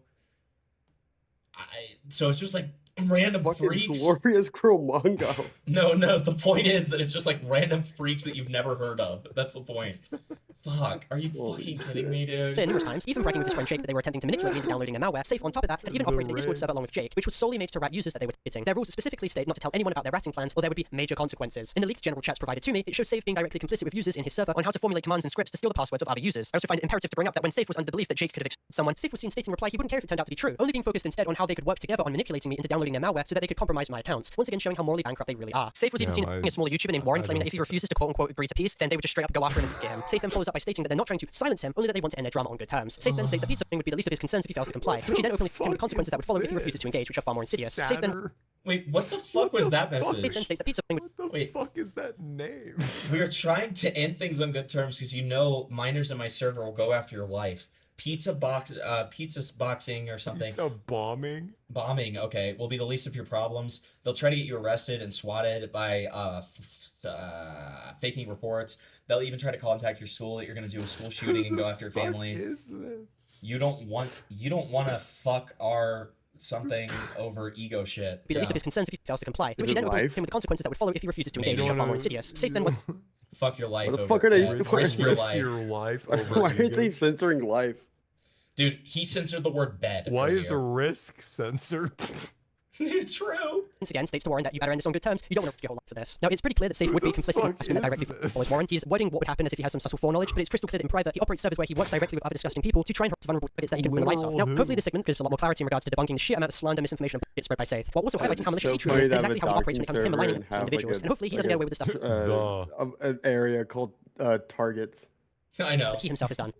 So it's just like random freaks. Glorious Gormongo. No, the point is that it's just like random freaks that you've never heard of. That's the point. Fuck, are you fucking kidding me, dude? Numerous times, even bragging with his friend Jake that they were attempting to manipulate me into downloading a malware. Safe on top of that had even operated a Discord server along with Jake, which was solely made to rat users that they were hitting. Their rules specifically state not to tell anyone about their ratting plans, or there would be major consequences. In the leaked general chats provided to me, it shows Safe being directly complicit with users in his server on how to formulate commands and scripts to steal the passwords of other users. I also find it imperative to bring up that when Safe was under the belief that Jake could have exposed someone, Safe was seen stating in reply he wouldn't care if it turned out to be true, only being focused instead on how they could work together on manipulating me into downloading their malware so that they could compromise my accounts. Once again showing how morally bankrupt they really are. Safe was even seen a smaller YouTuber named Warren claiming that if he refuses to quote-unquote agree to peace, then they would just straight up go after him and get him. Safe then follows up by stating that they're not trying to silence him, only that they want to end their drama on good terms. Safe then states that pizza would be the least of his concerns if he fails to comply, which he then openly confirmed the consequences that would follow if he refuses to engage, which are far more insidious. Safe then... Wait, what the fuck was that message? Safe then states that pizza would... What the fuck is that name? We are trying to end things on good terms because you know minors in my server will go after your life. Pizza boxing or something. Pizza bombing? Bombing, okay, will be the least of your problems. They'll try to get you arrested and swatted by faking reports. They'll even try to contact your school that you're going to do a school shooting and go after your family. What is this? You don't want to fuck our something over ego shit. Be the least of his concerns if he fails to comply, which he then openly him with the consequences that would follow if he refuses to engage, which are far more insidious. Safe then... Fuck your life. What the fuck are they? Risk your life. Why are they censoring life? Dude, he censored the word bed. Why is a risk censored? True. Once again, states to Warren that you better end this on good terms. You don't want to risk your whole life for this. Now, it's pretty clear that Safe would be complicit in asking that directly from Warren. He's wording what would happen as if he has some subtle foreknowledge, but it's crystal clear that in private, he operates servers where he works directly with other disgusting people to try and hurt vulnerable targets that he can ruin the lives of. Now, hopefully this segment gives a lot more clarity in regards to debunking the sheer amount of slander, misinformation, and bullshit spread by Safe, while also highlighting how maliciously true is exactly how he operates when it comes to him aligning with individuals. And hopefully he doesn't get away with this stuff. An area called targets. I know. He himself has done.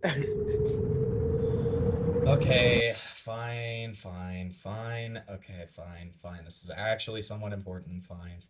Okay, fine. Okay, fine. This is actually somewhat important. Fine.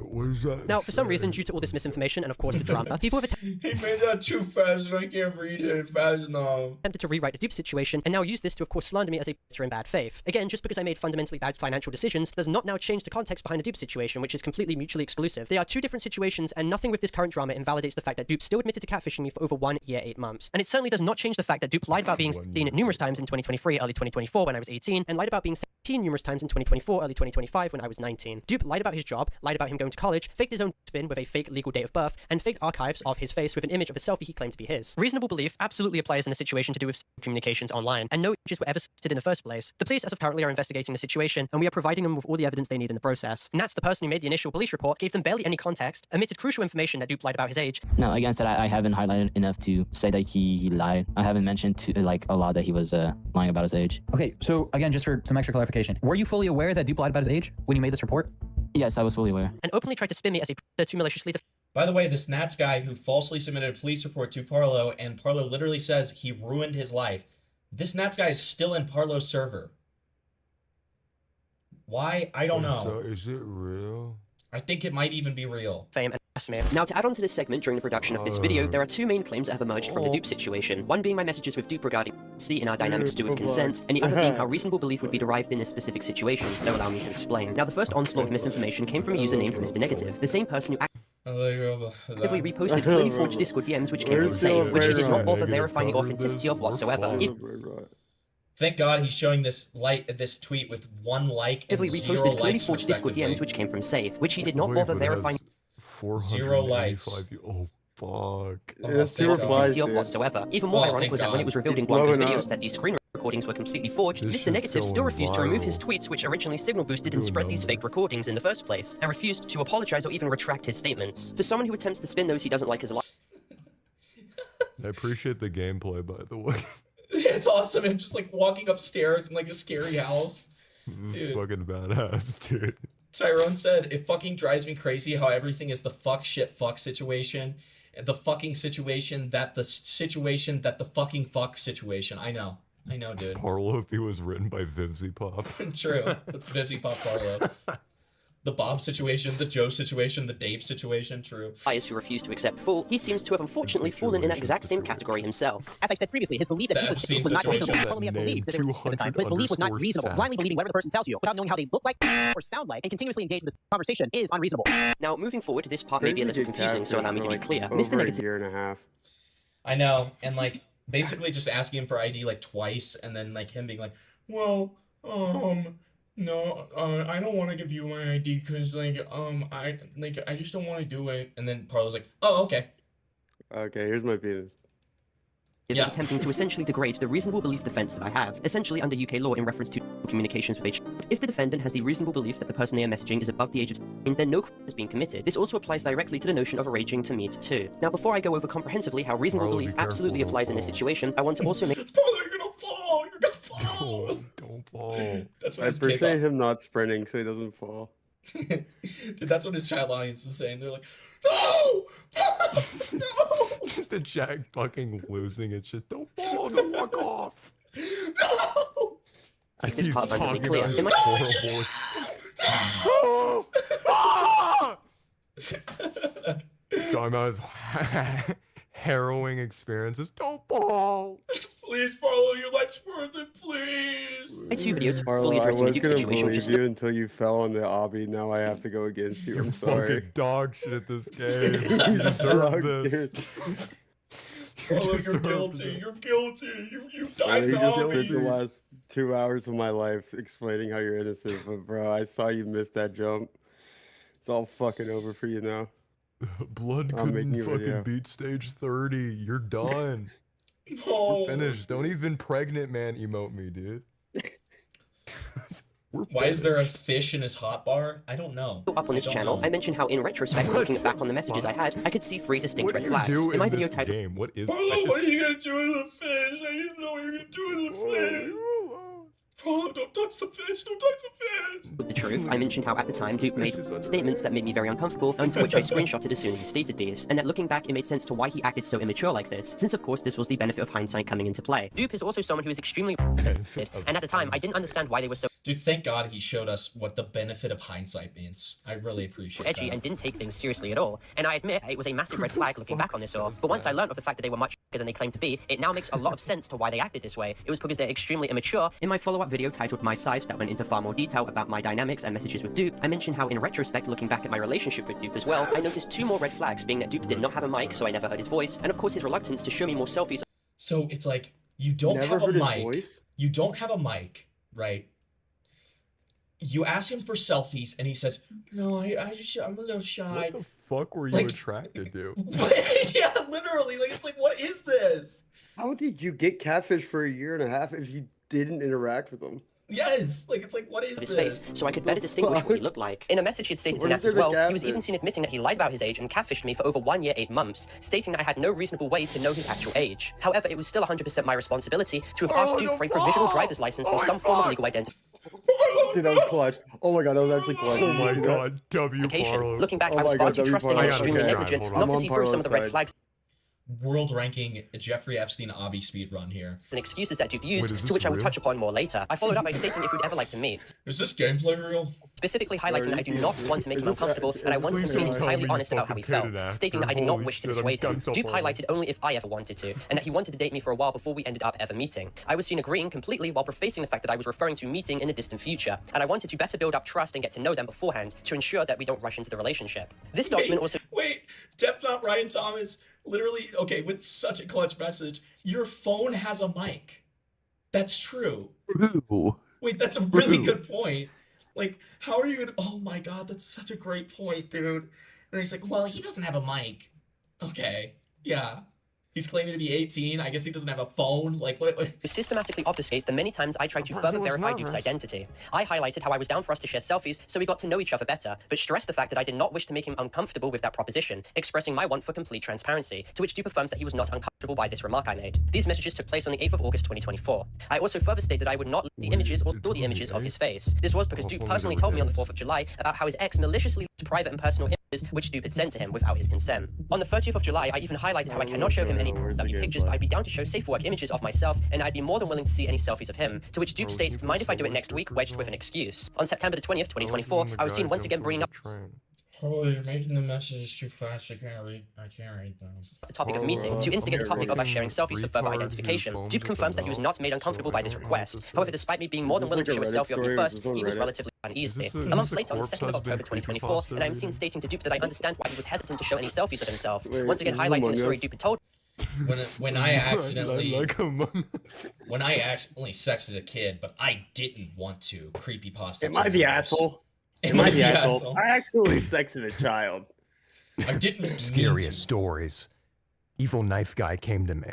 What is that? Now, for some reason, due to all this misinformation and of course the drama, people have He made that too fast and I can't read it fast enough. attempted to rewrite the dupe situation and now use this to of course slander me as a picture in bad faith. Again, just because I made fundamentally bad financial decisions does not now change the context behind the dupe situation, which is completely mutually exclusive. They are two different situations and nothing with this current drama invalidates the fact that Dupe still admitted to catfishing me for over 1 year, 8 months. And it certainly does not change the fact that Dupe lied about being 16 numerous times in 2023, early 2024 when I was 18, and lied about being 17 numerous times in 2024, early 2025 when I was 19. Dupe lied about his job, lied about him going to college, faked his own spin with a fake legal date of birth, and faked archives of his face with an image of a selfie he claimed to be his. Reasonable belief absolutely applies in a situation to do with communications online, and no images were ever cited in the first place. The police as of currently are investigating the situation, and we are providing them with all the evidence they need in the process. And that's the person who made the initial police report, gave them barely any context, omitted crucial information that Dupe lied about his age. No, against that, I haven't highlighted enough to say that he lied. I haven't mentioned a lot that he was lying about his age. Okay, so again, just for some extra clarification, were you fully aware that Dupe lied about his age when you made this report? Yes, I was fully aware. And openly tried to spin me as a predator to maliciously By the way, this Nats guy who falsely submitted a police report to Parlo, and Parlo literally says he ruined his life. This Nats guy is still in Parlo's server. Why? I don't know. Is it real? I think it might even be real. Fame and me. Now, to add on to this segment during the production of this video, there are two main claims that have emerged from the Dupe situation. One being my messages with Dupe regarding C in our dynamics to do with consent, and the other being how reasonable belief would be derived in this specific situation, so allow me to explain. Now, the first onslaught of misinformation came from a user named Mr. Negative, the same person who actively reposted clearly forged Discord DMs which came from Safe, which he did not bother verifying the authenticity of whatsoever. Thank God he's showing this tweet with 1 like and Actively 0 reposted clearly likes, forged Discord respectively. DMs which came from Safe, which he did not bother verifying 0 likes. Oh, fuck. There's 2 replies, of whatsoever. Even more ironic was that when it was revealed in one of his videos that these screen recordings were completely forged, Mr. Negative still refused to remove his tweets which originally signal boosted and spread these fake recordings in the first place, and refused to apologize or even retract his statements. For someone who attempts to spin those he doesn't like his life. I appreciate the gameplay, by the way. It's awesome. Him just like walking upstairs in like a scary house. This is fucking badass, dude. Tyrone said, it fucking drives me crazy how everything is the fuck shit fuck situation. The fucking situation that the fucking fuck situation. I know, dude. Parlo, if he was written by Vivzy Pop. True. That's Vivzy Pop Parlo. The Bob situation, the Joe situation, the Dave situation, true. Bias who refused to accept full, he seems to have unfortunately fallen in that exact same category himself. As I said previously, his belief that he was not reasonable. Probably believed that it was at the time, but his belief was not reasonable. Blindly believing whatever the person tells you, without knowing how they look like or sound like, and continuously engage in this conversation is unreasonable. Now, moving forward, this part may be a little confusing, so allow me to be clear. Mr. Negative. Year and a half. I know, and like basically just asking him for ID like twice, and then like him being like, well, no, I don't want to give you my ID because I just don't want to do it. And then Parlo's like, oh, okay. Okay, here's my penis. Is attempting to essentially degrade the reasonable belief defense that I have, essentially under UK law in reference to communications with a child. If the defendant has the reasonable belief that the person they are messaging is above the age of 16, then no crime has been committed. This also applies directly to the notion of arranging to meet too. Now, before I go over comprehensively how reasonable belief absolutely applies in this situation, I want to also make... You're gonna fall! Don't fall. That's what I his kids appreciate him not sprinting so he doesn't fall. Dude, that's what his child audience is saying. They're like, no! No! Just a Jack fucking losing its shit. Don't fall, don't walk off. No! I see this he's part talking clear. about his Am talking about his harrowing experiences. Don't fall. Please follow your life's worth it, please. My 2 videos Parlo, fully I addressing was the gonna Duke situation. believe you until you fell on the obby. Now I have to go against you. I'm sorry. Fucking dog shit at this game. You deserve this. Parlo, you're guilty. You're guilty. You died in You the just spent the hobby. last 2 hours of my life explaining how you're innocent, but bro, I saw you miss that jump. It's all fucking over for you now. Blood I'm making couldn't a fucking video. beat stage 30. You're done. No. We're finished. Don't even pregnant man emote me, dude. Why is there a fish in his hotbar? I don't know. Up on this channel, I mentioned how in retrospect, looking back on the messages I had, I could see 3 distinct red flags. In my video titled game, what is Parlo, what are you gonna do with the fish? I didn't know what you were gonna do with the fish. Parlo, don't touch the fish, don't touch the fish. With the truth, I mentioned how at the time Duke made statements that made me very uncomfortable, and to which I screenshotted as soon as he stated these, and that looking back it made sense to why he acted so immature like this, since of course this was the benefit of hindsight coming into play. Dupe is also someone who is extremely and at the time I didn't understand why they were so Dude, thank God he showed us what the benefit of hindsight means. I really appreciate edgy that. and didn't take things seriously at all, and I admit it was a massive red flag looking back on this all, but once I learned of the fact that they were much younger than they claimed to be, it now makes a lot of sense to why they acted this way. It was because they're extremely immature. In my follow-up video titled My Side that went into far more detail about my dynamics and messages with Dupe, I mentioned how in retrospect looking back at my relationship with Dupe as well, I noticed 2 more red flags, being that Dupe did not have a mic, so I never heard his voice, and of course his reluctance to show me more selfies. So it's like, you don't Never have a heard his mic. voice? You don't have a mic, right? You ask him for selfies, and he says, "No, I'm a little shy." What the fuck were you Like- attracted to? Yeah, literally. Like, it's like, what is this? How did you get catfish for a year and a half if you didn't interact with them? Yes, like, it's like, what is Of his this? face, so I could better distinguish what he looked like. In a message he had stated to What Nats is as there to well, he was catfish? even seen admitting that he lied about his age and catfished me for over 1 year, 8 months, stating that I had no reasonable way to know his actual age. However, it was still 100% my responsibility to have asked Duke for a provisional driver's license or some form of legal identity. Dude, that was clutch. Oh my god, that was actually clutch. Oh my god, W Parlo. Looking back, Oh I was my far God, too W trusting Parlo. and I gotta extremely get it. negligent Hold not on. to I'm see on through some of the red Parlo's flags World ranking Jeffrey Epstein Obby speed run here. and excuses that Duke used, is to this which I will real? touch upon more later. I followed up by stating if he'd ever like to meet. Is this gameplay real? Specifically highlighting that I do not want to make him uncomfortable, and I wanted him to be entirely honest about how he felt, stating that I did not wish to dissuade him. Dupe highlighted only if I ever wanted to, and that he wanted to date me for a while before we ended up ever meeting. I was seen agreeing completely while prefacing the fact that I was referring to meeting in the distant future, and I wanted to better build up trust and get to know them beforehand to ensure that we don't rush into the relationship. This document also Wait, Def Not Ryan Thomas, literally, okay, with such a clutch message, your phone has a mic. That's true. Wait, that's a really good point. Like, how are you gonna, oh my god, that's such a great point, dude. And he's like, well, he doesn't have a mic. Okay, yeah. He's claiming to be 18. I guess he doesn't have a phone. Like, what? systematically obfuscates the many times I tried to further verify Duke's identity. I highlighted how I was down for us to share selfies so we got to know each other better, but stressed the fact that I did not wish to make him uncomfortable with that proposition, expressing my want for complete transparency, to which Duke affirms that he was not uncomfortable by this remark I made. These messages took place on the 8th of August 2024. I also further stated that I would not leak the images or store the images of his face. This was because Duke personally told me on the 4th of July about how his ex maliciously leaked private and personal images which Duke had sent to him without his consent. On the 30th of July, I even highlighted how I cannot show him any W pictures, but I'd be down to show safe work images of myself, and I'd be more than willing to see any selfies of him, to which Duke states, mind if I do it next week, wedged with an excuse. On September the 20th, 2024, I was seen once again bringing up Oh, you're making the messages too fast. I can't read them. the topic of meeting, to instigate the topic of us sharing selfies for further identification. Duke confirms that he was not made uncomfortable by this request. However, despite me being more than willing to show a selfie of me first, he was relatively uneasy. A month later, on the 2nd of October 2024, and I am seen stating to Duke that I understand why he was hesitant to show any selfies of himself. Once again highlighting a story Duke had told When I accidentally when I accidentally sexted a kid, but I didn't want to. Creepypasta. Am I the asshole? Am I the asshole? I actually sexted a child. I didn't. Scariest stories. Evil knife guy came to me.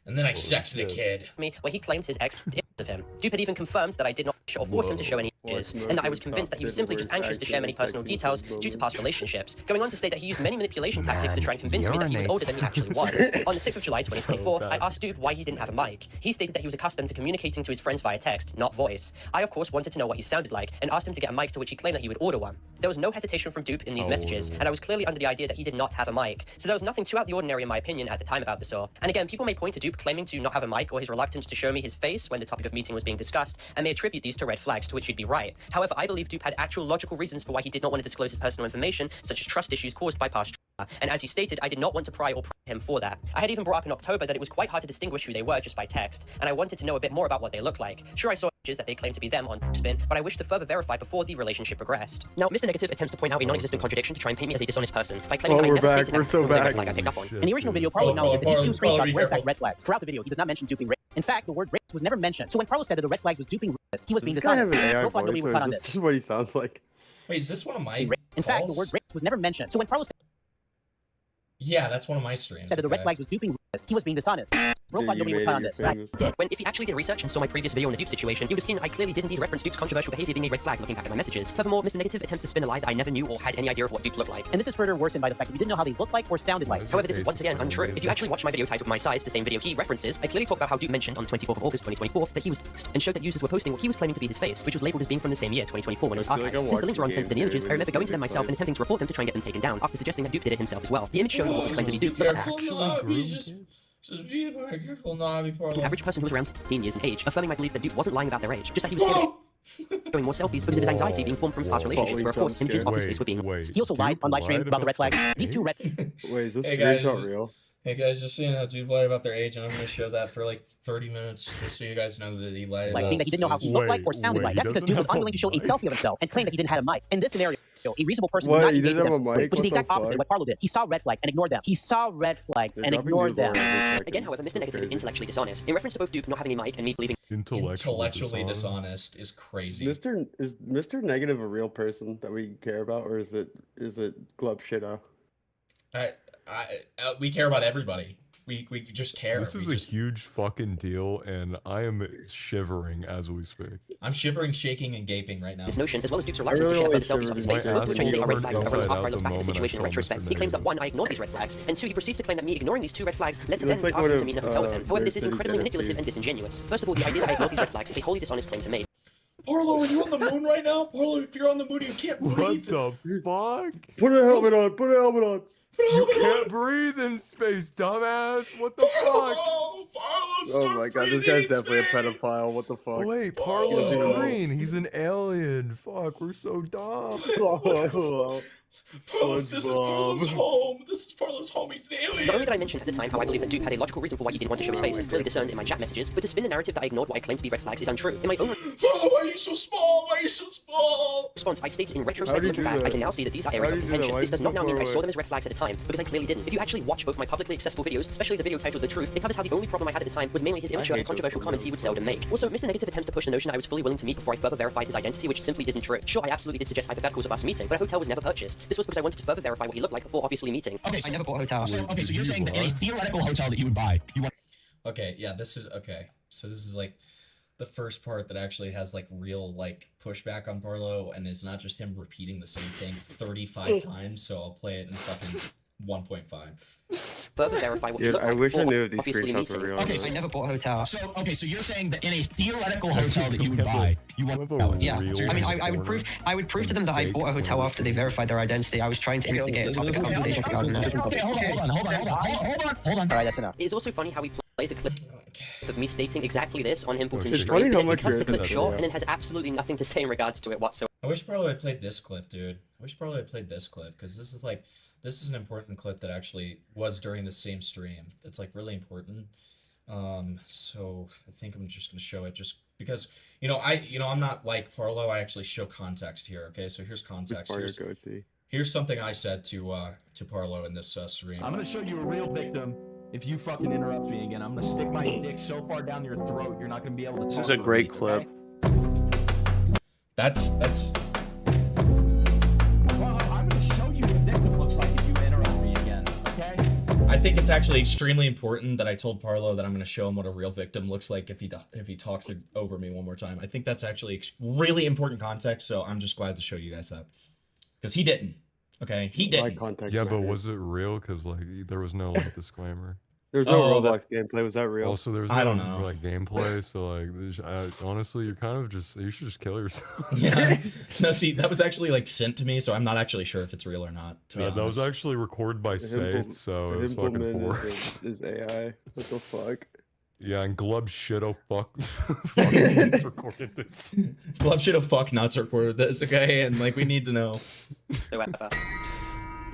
And then I sexted a kid. me where he claimed his ex did of him. Dupe had even confirmed that I did not or force him to show any images, and that I was convinced that he was simply just anxious to share many personal details due to past relationships, going on to state that he used many manipulation tactics to try and convince me that he was older than he actually was. On the 6th of July 2024, I asked Dupe why he didn't have a mic. He stated that he was accustomed to communicating to his friends via text, not voice. I of course wanted to know what he sounded like, and asked him to get a mic, to which he claimed that he would order one. There was no hesitation from Dupe in these messages, and I was clearly under the idea that he did not have a mic, so there was nothing too out of the ordinary in my opinion at the time about this all. And again, people may point to Dupe claiming to not have a mic or his reluctance to show me his face when the topic of meeting was being discussed, and may attribute these to red flags, to which you'd be right. However, I believe Dupe had actual logical reasons for why he did not want to disclose his personal information, such as trust issues caused by past trauma, and as he stated, I did not want to pry or pry him for that. I had even brought up in October that it was quite hard to distinguish who they were just by text, and I wanted to know a bit more about what they looked like. Sure, I saw images that they claimed to be them on Spin, but I wished to further verify before the relationship progressed. Now, Mr. Negative attempts to point out a non-existent contradiction to try and paint me as a dishonest person by claiming that I never stated that it was a red flag I picked up on. In the original video, Parlo acknowledges that these 2 screenshots were in fact red flags. Throughout the video, he does not mention duping race. In fact, the word race was never mentioned. So when Parlo said that the red flags was duping race, he was being This guy dishonest. has an AI No fund will voice, be so put on this this. is what he sounds like. Wait, is this one of my In fact, the word race was never mentioned. So when Parlo Yeah, that's one of my streams. said that the red okay. flags was duping, he was being dishonest. Bro thought nobody would cut on this, right? When if he actually did research and saw my previous video on the dupe situation, he would have seen I clearly did indeed reference Dupe's controversial behavior being a red flag looking back at my messages. Furthermore, Mr. Negative attempts to spin a lie that I never knew or had any idea of what Dupe looked like. And this is further worsened by the fact that you didn't know how they looked like or sounded like. However, this is once again untrue. If you actually watch my video titled My Side, the same video he references, I clearly talk about how Dupe mentioned on 24th of August 2024 that he was and showed that users were posting what he was claiming to be his face, which was labeled as being from the same year, 2024, when it was archived. Since the links were uncensored images, I remember going to them myself and attempting to report them to try and get them taken down, after suggesting that Dupe did it himself as well. The image showing what was claimed to be Dupe looked Just be very careful, not be Parlo. the average person who was around 16 years in age, affirming my belief that Dupe wasn't lying about their age, just that he was scared of showing more selfies because of his anxiety being formed from his past relationships, where of course images of his face were being. He also lied on live stream about the red flag. These two red. Wait, is this Hey guys, screenshot real? Hey guys, just seeing how dude lied about their age, and I'm gonna show that for like 30 minutes, just so you guys know that he lied. Like, saying that he didn't know how he looked like or sounded like. That's because Dupe was unwilling to show a selfie of himself and claimed that he didn't have a mic. In this scenario, a reasonable person would What? not He engage didn't with have a them, mic? which is the What exact the opposite of fuck? what Parlo did. He saw red flags and ignored them. He saw red flags and ignored them. Again, however, Mr. Negative is intellectually dishonest. In reference to both Dupe not having a mic and me believing Intellectually dishonest is crazy. Is Mr. Negative a real person that we care about, or is it Glub Shitta? We care about everybody. We just care. This is We a huge fucking deal, and I am shivering as we speak. I'm shivering, shaking, and gaping right now. this notion, as well as Dupe's reluctance to share further selfies of his face, both of which I say are red flags that everyone's after I look back at the situation in retrospect. He claims that 1, I ignored these red flags, and 2, he proceeds to claim that me ignoring these 2 red flags led to then Looks like asking one to meet in a of, hotel with him. However, this is Thursday's incredibly NFTs. manipulative and disingenuous. First of all, the idea that I ignored these red flags is a wholly dishonest claim to make. Parlo, are you on the moon right now? Parlo, if you're on the moon, you can't breathe. What the fuck? Put a helmet on. Put a helmet on. You can't breathe in space, dumbass. What the fuck? Oh my god, this guy's definitely a pedophile. What the fuck? Wait, Parlo's green. He's an alien. Fuck, we're so dumb. Parlo, this is Parlo's home. This is Parlo's home. He's an alien. Not only did I mention at the time how I believe that Dupe had a logical reason for why he didn't want to show his face, as clearly discerned in my chat messages, but to spin the narrative that I ignored what I claimed to be red flags is untrue. In my own Parlo, why are you so small? Why are you so small? response, I stated in How retrospect, do you looking do back, I that? can now see that these are How areas do of you do that? contention. Why This is does it not now so mean that I far saw away? them as red flags at the time, because I clearly didn't. If you actually watch both my publicly accessible videos, especially the video titled The Truth, it covers how the only problem I had at the time was mainly his immature and controversial comments he would seldom make. Also, Mr. Negative attempts to push the notion I was fully willing to meet before I further verified his identity, which simply isn't true. Sure, I absolutely did suggest hypotheticals of us meeting, but a hotel was never purchased. This was because I wanted to further verify what he looked like before obviously meeting. Okay, so I never bought a hotel. So you're saying that in a theoretical hotel that you would buy, you want. Okay, yeah, this is okay. So this is like the first part that actually has like real like pushback on Parlo, and it's not just him repeating the same thing 35 times. So I'll play it in fucking 1.5. Further verify what he Dude, looked I like wish I before knew if these obviously screenshots were meeting. real. Okay, so I never bought a hotel. So so you're saying that in a theoretical hotel that you would buy, you want. Yeah, I mean, I would prove to them that I bought a hotel after they verified their identity. I was trying to instigate a topic of conversation regarding that. Okay, hold on. Alright, that's enough. It is also funny how he plays a clip of me stating exactly this on Himpleton It's Street, funny how but much it cuts the you're clip into short, that, and it has absolutely nothing to say in regards to it whatsoever. I wish Parlo had played this clip, dude. I wish Parlo had played this clip, because this is an important clip that actually was during the same stream. It's like really important. So I think I'm just gonna show it just because I'm not like Parlo. I actually show context here. Okay, so here's context. Here's something I said to Parlo in this stream. I'm gonna show you a real victim. If you fucking interrupt me again, I'm gonna stick my dick so far down your throat, you're not gonna be able to. This is a great clip. That's. Well, I'm gonna show you what a victim looks like if you interrupt me again. Okay? I think it's actually extremely important that I told Parlo that I'm gonna show him what a real victim looks like if he talks over me one more time. I think that's actually really important context. So I'm just glad to show you guys that because he didn't. Okay, he didn't. Yeah, but was it real? Because like there was no like disclaimer. There's no Roblox gameplay. Was that real? Also, there's no I don't know. like gameplay. So like, honestly, you're kind of you should just kill yourself. Yeah. No, see, that was actually like sent to me, so I'm not actually sure if it's real or not. To be honest. That was actually recorded by Saith, so it's fucking four. Is AI? What the fuck? Yeah, and Glub Shitto fuck recorded this. Glub Shitto fuck nuts recorded this, okay? And like we need to know.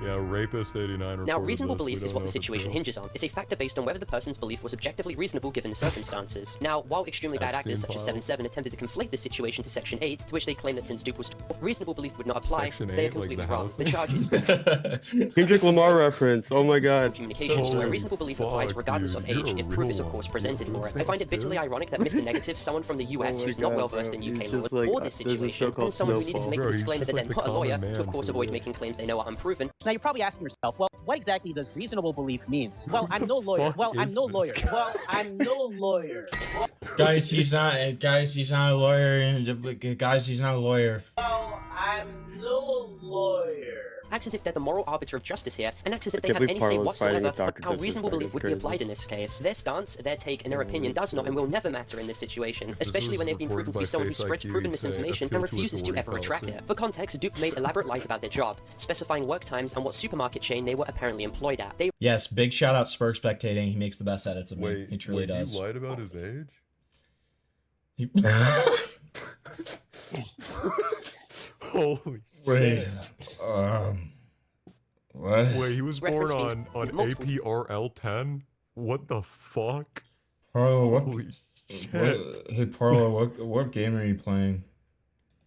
Yeah, rapist 89 reported Now, reasonable this. belief We is don't what know the if it's situation real. hinges on. It's a factor based on whether the person's belief was objectively reasonable given the circumstances. Now, while extremely bad actors such as 7-7 attempted to conflate this situation to Section 8, to which they claim that since Dupe was reasonable belief would not apply, Section they are 8, like completely the wrong. house? The charge is Kendrick Lamar reference. Oh my god. communications, where Holy reasonable belief applies fuck, regardless of dude, age, you're a if proof is real of course one. presented You're for it. a I find it snitch, bitterly dude. ironic that Mr. Negative, someone from the US Oh my who's not God, well versed bro. in UK He's law, just like, for this there's a show situation, called and someone who needed to Snowfall. make Bro, the he's disclaimer just that like they're the not a lawyer, common to of man course for avoid real. making claims they know are unproven. Now you're probably asking yourself, well, what exactly does reasonable belief means? Well, I'm no lawyer. fuck Well, I'm is no this lawyer. guy? Well, I'm no lawyer. Guys, he's not a lawyer. Guys, he's not a lawyer. Well, I'm no lawyer. Acts as if they're the moral arbiter of justice here, and acts as if they can't have believe any say Parlo's fighting whatsoever with Dr. on how reasonable Disrespect. belief would That's be crazy. applied in this case. Their stance, their take, and their opinion does not and will never matter in this situation, especially when they've been proven to be someone who spreads proven misinformation and refuses to ever retract it. For context, Dupe made elaborate lies about their job, specifying work times and what supermarket chain they were apparently employed at. They Yes, big shout out Spur Spectating. He makes the best edits of me. Wait, He truly does. He lied about his age? Holy Wait. shit. What? Wait, he was born Reference on multiple- APRL10? What the fuck? Parlo, Holy shit. Hey Parlo, what game are you playing?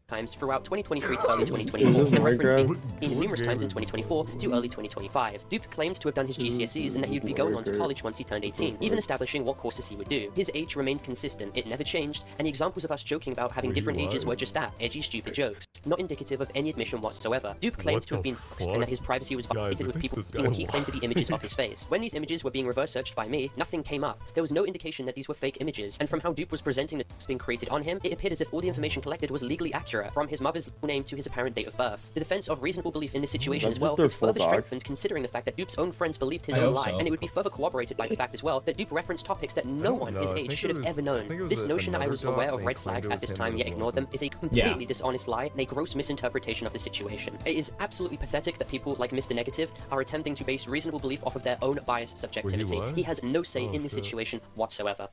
times throughout 2023 to early 2024, and referenced Minecraft? being numerous times in 2024 to early 2025. Dupe claimed to have done his GCSEs and that he would be going on to college once he turned 18, even establishing what courses he would do. His age remained consistent, it never changed, and the examples of us joking about having Wait, he different ages lied? were just that, edgy, stupid jokes, not indicative of any admission whatsoever. Dupe claimed What to have the been doxxed and that his privacy was Guys, violated I with think people this guy what he claimed to be lied. images of his face. When these images were being reverse searched by me, nothing came up. There was no indication that these were fake images, and from how Dupe was presenting the text being created on him, it appeared as if all the information collected was legally accurate, from his mother's name to his apparent date of birth. The defense of reasonable belief in this situation That's as well just their is further full docs. strengthened considering the fact that Dupe's own friends believed his I own hope lie, so. and it would be further corroborated by the fact as well that Dupe referenced topics that no don't one know. his I age think should it have was- ever I known. think it was This notion that I another was aware doc of and red claimed flags it at was this him time as yet well. ignored them is a completely dishonest lie and a gross misinterpretation of the situation. It is absolutely pathetic that people like Mr. Negative are attempting to base reasonable belief off of their own biased subjectivity. lied? He has no say Oh, in this shit. situation whatsoever.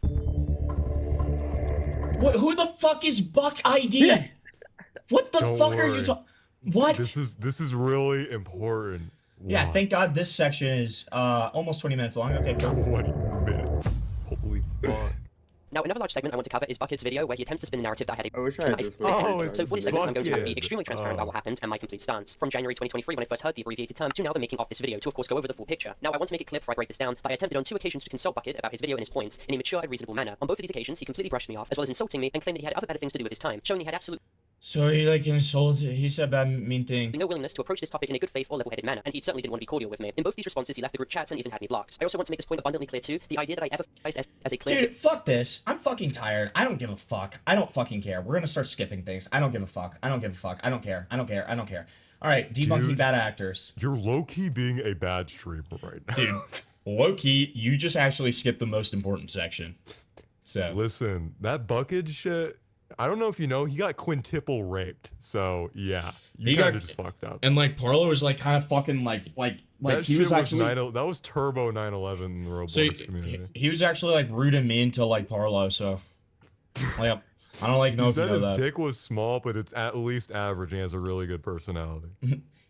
What? Who the fuck is Buck ID? What the Don't fuck are you worry. talking? What? This is really important. Yeah, Wow. thank God this section is almost 20 minutes long. Okay, cool. 20 minutes. Holy fuck. Now, another large segment I want to cover is Bucket's video, where he attempts to spin the narrative that I had a I wish I had knife. this version. Oh, So for this segment, I'm going to have to be Bucket. extremely transparent about what happened and my complete stance. From January 2023, when I first heard the abbreviated term, to now the making of this video, to of course go over the full picture. Now, I want to make it clear before I break this down that I attempted on 2 occasions to consult Bucket about his video and his points in a mature and reasonable manner. On both of these occasions, he completely brushed me off, as well as insulting me, and claimed that he had other better things to do with his time, showing he had absolutely So he like insulted. He said bad mean thing. no willingness to approach this topic in a good faith or level-headed manner, and he certainly didn't want to be cordial with me. In both these responses, he left the group chats and even had me blocked. I also want to make this point abundantly clear too, the idea that I ever as a clear Dude, fuck this. I'm fucking tired. I don't give a fuck. I don't fucking care. We're gonna start skipping things. I don't give a fuck. I don't give a fuck. I don't care. I don't care. I don't care. All right, debunking Dude. bad actors. You're low-key being a bad streamer right now. Dude, low-key, you just actually skipped the most important section. So Listen, that Bucket shit, I don't know if you know, he got quintuple raped. So, yeah. He You got- kind of just fucked up. and like Parlo was like kind of fucking like that he shit was actually that was turbo 9/11 in the Roblox so community. he was actually like rude and mean to like Parlo. So like I don't like know He if you said know his that. dick was small, but it's at least average. And he has a really good personality.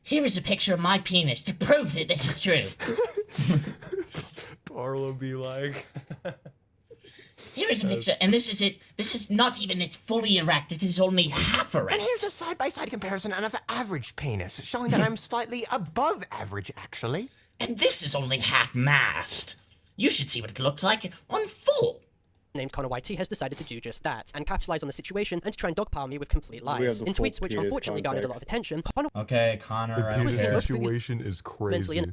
Here is a picture of my penis to prove that this is true. Parlo be like, Here is a picture, and this is it. This is not even it's fully erect. It is only half erect. And here's a side-by-side comparison of an average penis, showing that I'm slightly above average, actually. And this is only half mast. You should see what it looked like on full. named Connor YT has decided to do just that, and capitalize on the situation and to try and dogpile me with complete lies. the In full tweets which penis unfortunately garnered a lot of attention, Connor Okay, Connor. the right penis there. situation is crazy.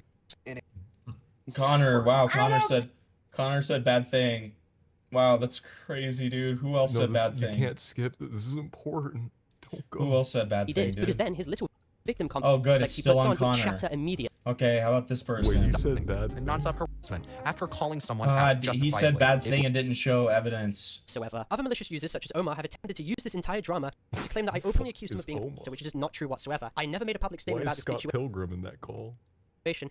Connor, wow, Connor said bad thing. Wow, that's crazy, dude. Who else No, said this, bad you thing? can't skip this. This is important. Don't go. Who else said bad he thing, did, dude? because then his little victim Oh, good, like it's he still puts on would Connor. shatter immediately. Okay, how about this person? Wait, you said bad. Non-stop harassment after calling someone out God, he said justifiably. bad thing and didn't show evidence. Whatsoever. Other malicious users such as Omar have attempted to use this entire drama to claim that I openly accused him is of being Omar? a which is not true whatsoever. I never made a public Why statement is about this Scott situation Pilgrim in that call?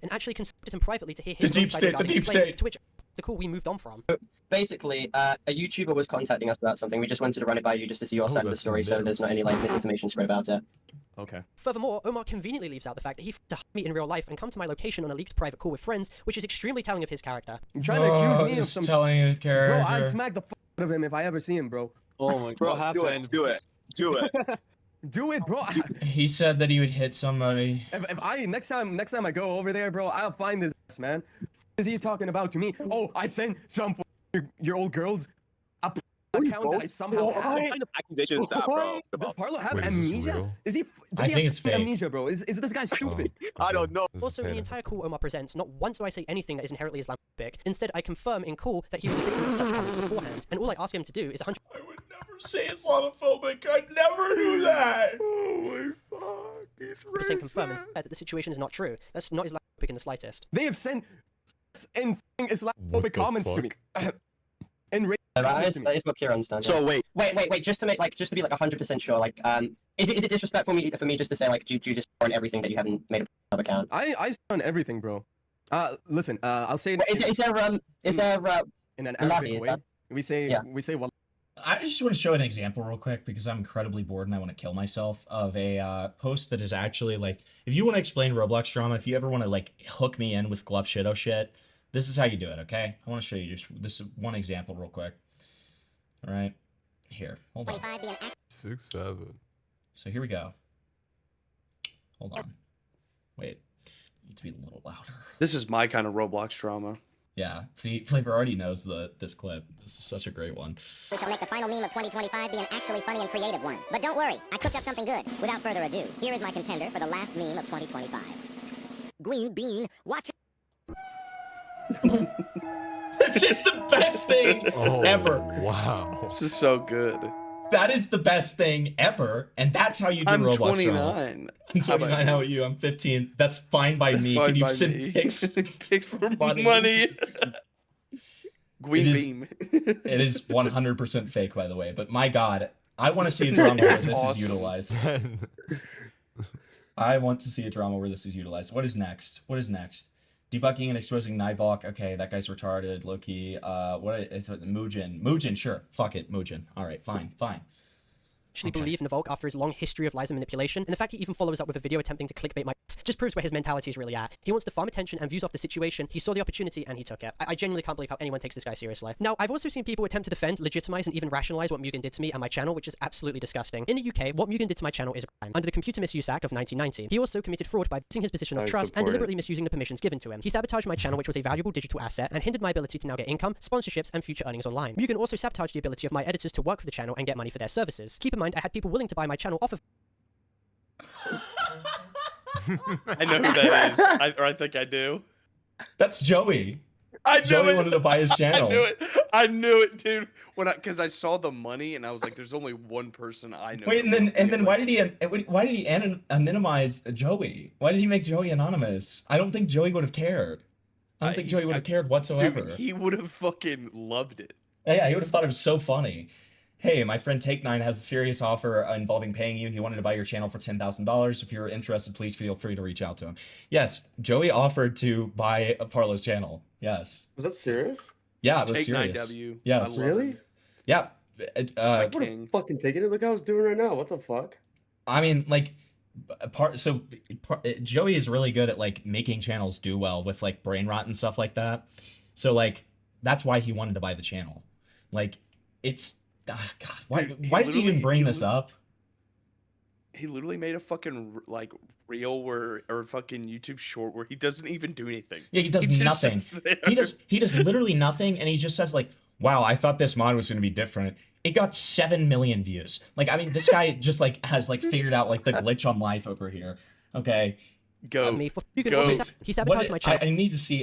and actually consulted him privately to hear The his deep own side state, the regarding deep claims, state. to which the call we moved on from. Basically, a YouTuber was contacting us about something. We just wanted to run it by you just to see your Oh, side of the that's story, so new. there's not any like misinformation spread about it. Okay. Furthermore, Omar conveniently leaves out the fact that he f***ed me in real life and come to my location on a leaked private call with friends, which is extremely telling of his character. You're trying to accuse me of some... telling his character. Bro, I smack the f*** out of him if I ever see him, bro. Oh my god. Do it. Do it. Do it, bro. He said that he would hit somebody. If I next time I go over there, bro, I'll find this ass, man. What is he talking about to me? Oh, I sent some your old girls a account that I somehow have. What kind of accusation is that, bro? Does Parlo have Wait, is this amnesia? real? Is he? I think it's fake. Amnesia, bro. Is this guy stupid? I don't know. Also, in the entire call Omar presents, not once do I say anything that is inherently Islamophobic. Instead, I confirm in call that he was a victim of such comments beforehand, and all I ask him to do is 100. I would never say Islamophobic. I'd never do that. Oh my fuck. He's percent confirm and that the situation is not true. That's not Islamophobic in the slightest. They have sent Islamophobic comments to me. And That is what Kira understands. So wait, just to be 100% sure, like, is it disrespectful for me just to say, like, do you just on everything that you haven't made a account? I on everything, bro. Listen, I'll say. Is there in an Arabic way? We say well. I just want to show an example real quick because I'm incredibly bored and I want to kill myself of a post that is actually like, if you want to explain Roblox drama, if you ever want to like hook me in with Glove Shido shit, this is how you do it, okay? I want to show you just this one example real quick. All right, here, hold on. 6, 7. So here we go. Hold on. Wait, need to be a little louder. This is my kind of Roblox drama. Yeah, see, Flavor already knows this clip. This is such a great one. We shall make the final meme of 2025 be an actually funny and creative one. But don't worry, I cooked up something good. Without further ado, here is my contender for the last meme of 2025. Green bean, watch This is the best thing ever. Wow. This is so good. That is the best thing ever, and that's how you do I'm Roblox 29. drama. I'm 29. How about you? I'm 15. That's fine by me. fine Can you by send me. pics? Pics for money. Green beam. It is 100% fake, by the way. But my God, I want to see a drama where That's this awesome. is utilized. I want to see a drama where this is utilized. What is next? What is next? Debunking and exposing Nivok. Okay, that guy's retarded. Loki. What is it? Muujin, sure. Fuck it, Muujin. All right, fine. Actually believe Nivok after his long history of lies and manipulation, and the fact he even follows up with a video attempting to clickbait my just proves where his mentality is really at. He wants to farm attention and views off the situation. He saw the opportunity and he took it. I genuinely can't believe how anyone takes this guy seriously. Now, I've also seen people attempt to defend, legitimize, and even rationalize what Mugen did to me and my channel, which is absolutely disgusting. In the UK, what Mugen did to my channel is a crime under the Computer Misuse Act of 1990. He also committed fraud by using his position of trust and deliberately misusing the permissions given to him. He sabotaged my channel, which was a valuable digital asset, and hindered my ability to now get income, sponsorships, and future earnings online. Mugen also sabotaged the ability of my editors to work for the channel and get money for their services. Keep in mind, I had people willing to buy my channel off of I know who that is. I think I do. That's Joey. I knew Joey it. wanted to buy his channel. I knew it, dude. Because I saw the money and I was like, "There's only one person I know." Wait, and then why did he anonymize Joey? Why did he make Joey anonymous? I don't think Joey would have cared. I don't think Joey would have cared whatsoever. Dude, he would have fucking loved it. Yeah, he would have thought it was so funny. Hey, my friend Take9 has a serious offer involving paying you. He wanted to buy your channel for $10,000. If you're interested, please feel free to reach out to him. Yes, Joey offered to buy Parlo's channel. Yes. Was that serious? Yeah, it was serious. Take9W. Yes. Really? Yeah. I would have fucking taken it. Look how I was doing right now. What the fuck? I mean, like, Joey is really good at like making channels do well with like brain rot and stuff like that. So like that's why he wanted to buy the channel. Like it's God, why does he even bring this up? He literally made a fucking like reel or fucking YouTube short where he doesn't even do anything. Yeah, he does nothing. He does literally nothing, and he just says like, "Wow, I thought this mod was going to be different." It got 7 million views. Like, I mean, this guy just like has like figured out like the glitch on life over here. Okay, go. He sabotaged my channel. I need to see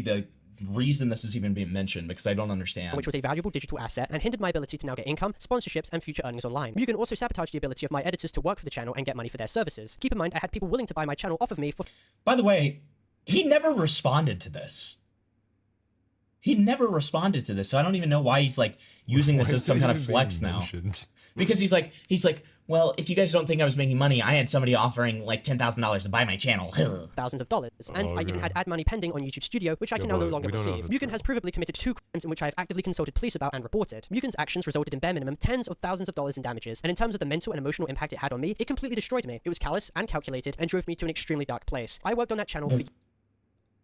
the reason this is even being mentioned because I don't understand. Which was a valuable digital asset and hindered my ability to now get income, sponsorships, and future earnings online. Mugen also sabotaged the ability of my editors to work for the channel and get money for their services. Keep in mind, I had people willing to buy my channel off of me for. By the way, he never responded to this. He never responded to this, so I don't even know why he's like using this as some kind of flex now. Because he's like, Well, if you guys don't think I was making money, I had somebody offering like $10,000 to buy my channel. Thousands of dollars, and I even had ad money pending on YouTube Studio, which I can now no longer receive. Mugen has provably committed 2 crimes in which I have actively consulted police about and reported. Mugen's actions resulted in bare minimum tens of thousands of dollars in damages, and in terms of the mental and emotional impact it had on me, it completely destroyed me. It was callous and calculated, and drove me to an extremely dark place. I worked on that channel for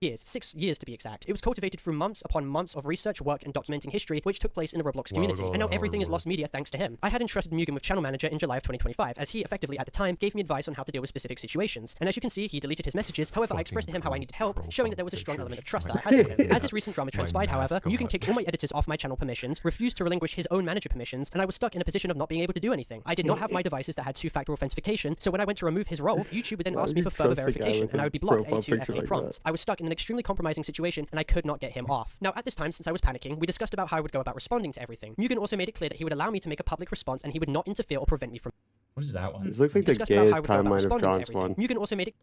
years, 6 years to be exact. It was cultivated through months upon months of research, work, and documenting history, which took place in the Roblox community, and now everything is lost media thanks to him. I had entrusted Mugen with Channel Manager in July of 2025, as he effectively at the time gave me advice on how to deal with specific situations, and as you can see, he deleted his messages. However, I expressed to him how I needed help, showing that there was a strong element of trust that I had for him. As this recent drama transpired, however, Mugen kicked all my editors off my channel permissions, refused to relinquish his own manager permissions, and I was stuck in a position of not being able to do anything. I did not have my devices that had 2-factor authentication, so when I went to remove his role, YouTube would then ask me for further verification, and I would be blocked A2 FA prompts. I was stuck in an extremely compromising situation, and I could not get him off. Now, at this time, since I was panicking, we discussed about how I would go about responding to everything. Mugen also made it clear that he would allow me to make a public response, and he would not interfere or prevent me from. What is that one? This looks like the gayest timeline of John's one. Mugen also made it.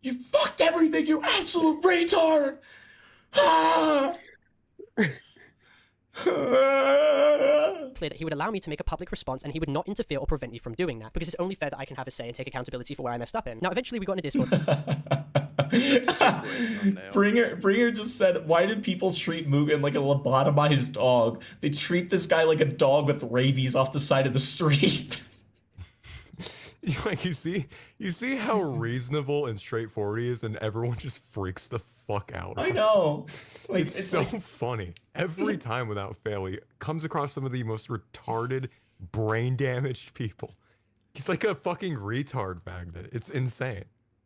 You fucked everything, you absolute retard! Ah! Clear that he would allow me to make a public response, and he would not interfere or prevent me from doing that, because it's only fair that I can have a say and take accountability for where I messed up in. Now, eventually, we got in a Discord. Bringer just said, why did people treat Mugen like a lobotomized dog? They treat this guy like a dog with rabies off the side of the street. Like, you see how reasonable and straightforward he is, and everyone just freaks the fuck out. I know. Like, it's so funny. Every time without fail, he comes across some of the most retarded, brain-damaged people. He's like a fucking retard magnet. It's insane.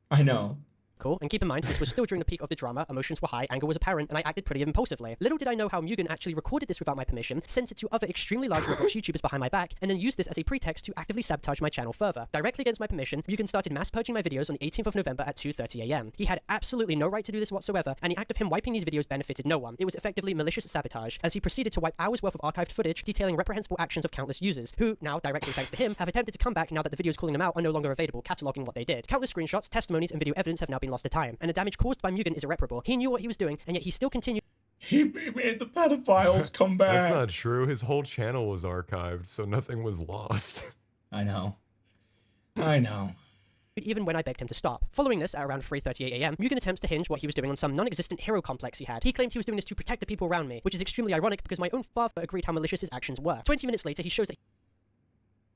I know. Cool, and keep in mind, this was still during the peak of the drama, emotions were high, anger was apparent, and I acted pretty impulsively. Little did I know how Mugen actually recorded this without my permission, sent it to other extremely large Roblox YouTubers behind my back, and then used this as a pretext to actively sabotage my channel further. Directly against my permission, Mugen started mass purging my videos on the 18th of November at 2:30 AM. He had absolutely no right to do this whatsoever, and the act of him wiping these videos benefited no one. It was effectively malicious sabotage, as he proceeded to wipe hours worth of archived footage detailing reprehensible actions of countless users, who, now directly thanks to him, have attempted to come back now that the videos calling them out are no longer available, cataloging what they did. Countless screenshots, testimonies, and video evidence have now been lost to time, and the damage caused by Mugen is irreparable. He knew what he was doing, and yet he still continued. He made the pedophiles come back. That's not true. His whole channel was archived, so nothing was lost. I know. I know. Even when I begged him to stop. Following this, at around 3:38 AM, Mugen attempts to hinge what he was doing on some non-existent hero complex he had. He claimed he was doing this to protect the people around me, which is extremely ironic because my own father agreed how malicious his actions were. 20 minutes later, he shows that he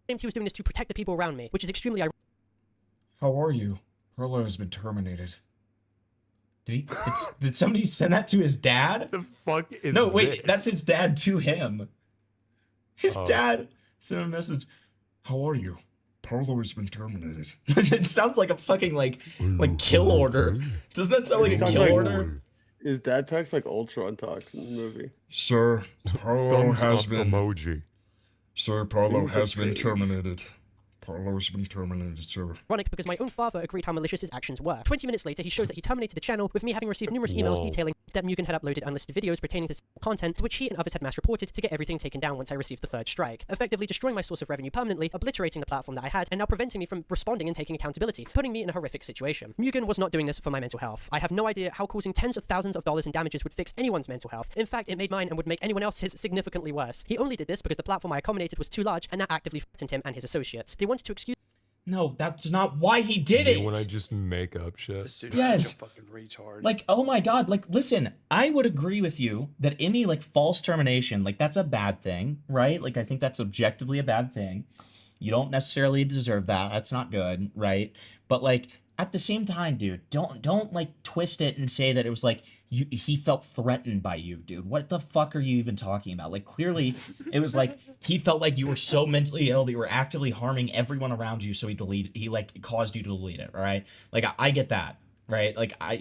claimed he was doing this to protect the people around me, which is extremely ironic. How are you? Parlo has been terminated. Did somebody send that to his dad? The fuck is No, wait, this? that's his dad to him. His dad sent a message. How are you? Parlo has been terminated. It sounds like a fucking like kill order. Doesn't that sound like a kill order? His dad talks like Ultron talks in the movie. Sir, Parlo has been emoji. Sir, Parlo has been terminated. Parlo has been terminated, sir. Ironic because my own father agreed how malicious his actions were. 20 minutes later, he shows that he terminated the channel, with me having received numerous emails detailing that Mugen had uploaded unlisted videos pertaining to content, to which he and others had mass reported to get everything taken down once I received the third strike, effectively destroying my source of revenue permanently, obliterating the platform that I had, and now preventing me from responding and taking accountability, putting me in a horrific situation. Mugen was not doing this for my mental health. I have no idea how causing tens of thousands of dollars in damages would fix anyone's mental health. In fact, it made mine and would make anyone else's significantly worse. He only did this because the platform I accommodated was too large, and that actively threatened him and his associates. They wanted to excuse. No, that's not why he did it. When I just make up shit. This dude Yes. is such a fucking retard. Like, oh my god, like, listen, I would agree with you that any, like, false termination, like, that's a bad thing, right? Like, I think that's objectively a bad thing. You don't necessarily deserve that. That's not good, right? But, like, at the same time, dude, don't like, twist it and say that it was, like, he felt threatened by you, dude. What the fuck are you even talking about? Like, clearly, it was like he felt like you were so mentally ill that you were actively harming everyone around you, so he like caused you to delete it. All right, like I get that, right? Like I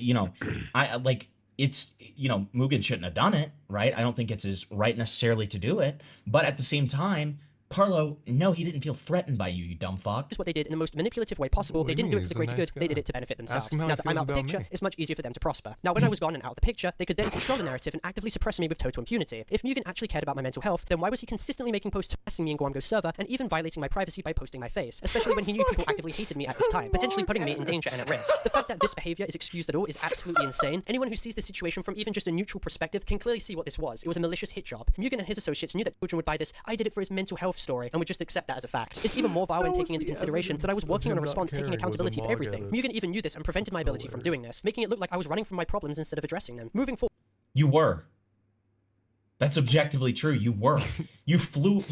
like it's Mugen shouldn't have done it, right? I don't think it's his right necessarily to do it, but at the same time, Parlo, no, he didn't feel threatened by you, you dumb fuck. What they did in the most manipulative way possible. They didn't do it for the greater good. They did it to benefit themselves. Now that I'm out of the picture, it's much easier for them to prosper. Now, when I was gone and out of the picture, they could then control the narrative and actively suppress me with total impunity. If Mugen actually cared about my mental health, then why was he consistently making posts harassing me in Guamgo's server and even violating my privacy by posting my face, especially when he knew people actively hated me at this time, potentially putting me in danger and at risk. The fact that this behavior is excused at all is absolutely insane. Anyone who sees this situation from even just a neutral perspective can clearly see what this was. It was a malicious hit job. Mugen and his associates knew that children would buy this "I did it for his mental health" story and would just accept that as a fact. It's even more vile when taking into consideration that I was working on a response taking accountability for everything. Mugen even knew this and prevented my ability from doing this, making it look like I was running from my problems instead of addressing them. Moving forward. You were. That's objectively true. You were. You flew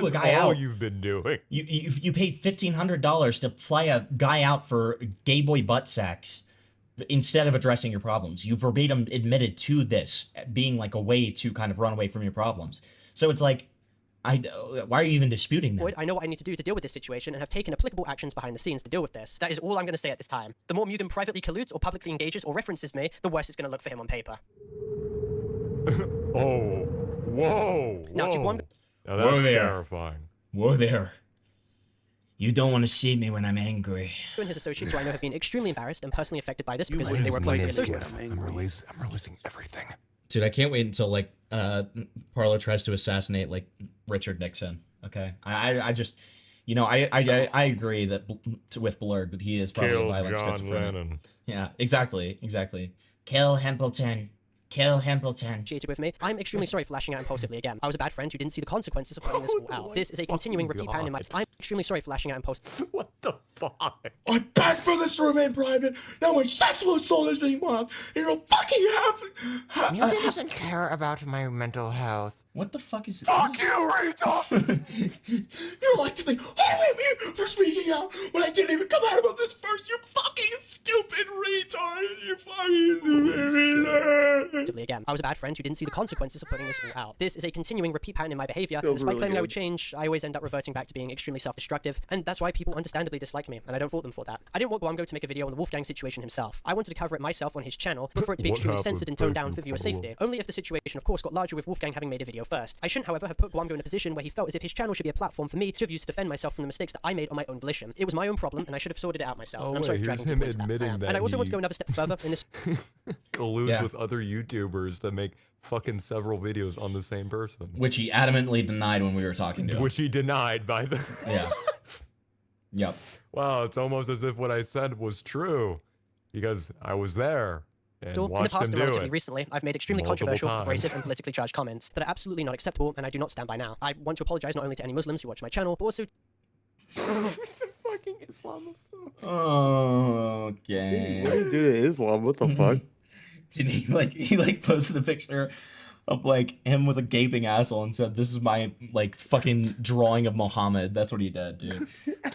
a guy out. All you've been doing. You paid $1,500 to fly a guy out for gay boy butt sex instead of addressing your problems. You verbatim admitted to this being like a way to kind of run away from your problems. So it's like, why are you even disputing that? I know what I need to do to deal with this situation and have taken applicable actions behind the scenes to deal with this. That is all I'm going to say at this time. The more Mugen privately colludes or publicly engages or references me, the worse it's going to look for him on paper. Oh, whoa. Now, Now that's terrifying. Whoa there. You don't want to see me when I'm angry. And his associates, who I know have been extremely embarrassed and personally affected by this because they were close to the I'm releasing everything. Dude, I can't wait until like Parlo tries to assassinate like Richard Nixon. Okay, I just, you know, I agree that with Blurg that he is probably a violent schizophrenic. Yeah, exactly. Kill Hempleton. Kill Hempleton. With me. I'm extremely sorry for lashing out impulsively again. I was a bad friend who didn't see the consequences of putting this all out. This is a continuing repeat pattern in my... I'm extremely sorry for lashing out impulsively. What the fuck? I begged for this to remain private. Now my sexual assault is being mocked. You don't fucking have... Mugen doesn't care about my mental health. What the fuck is... Fuck you, retard! You're like to think, oh, me for speaking out when I didn't even come out about this first, you fucking stupid retard! You fucking... Again, I was a bad friend who didn't see the consequences of putting this all out. This is a continuing repeat pattern in my behavior, and despite claiming I would change, I always end up reverting back to being extremely self-destructive, and that's why people understandably dislike me, and I don't fault them for that. I didn't want Guamgo to make a video on the Wolfgang situation himself. I wanted to cover it myself on his channel, but for it to be extremely censored and toned down for viewer safety. Only if the situation, of course, got larger with Wolfgang having made a video first. I shouldn't, however, have put Guamgo in a position where he felt as if his channel should be a platform for me to have used to defend myself from the mistakes that I made on my own volition. It was my own problem, and I should have sorted it out myself. And I'm sorry for dragging people into that. And I also want to go another step further in this. Colludes with other YouTubers to make fucking several videos on the same person. Which he adamantly denied when we were talking to him. Which he denied by the... Yeah. Yep. Wow, it's almost as if what I said was true. Because I was there. And in the past and relatively it. recently, I've made extremely controversial, abrasive, and politically charged comments that are absolutely not acceptable, and I do not stand by now. I want to apologize not only to any Muslims who watch my channel, but also... It's a fucking Islamophobe. Oh, okay. What do you do to Islam? What the fuck? Did he posted a picture of like him with a gaping asshole and said, "This is my like fucking drawing of Muhammad." That's what he did, dude.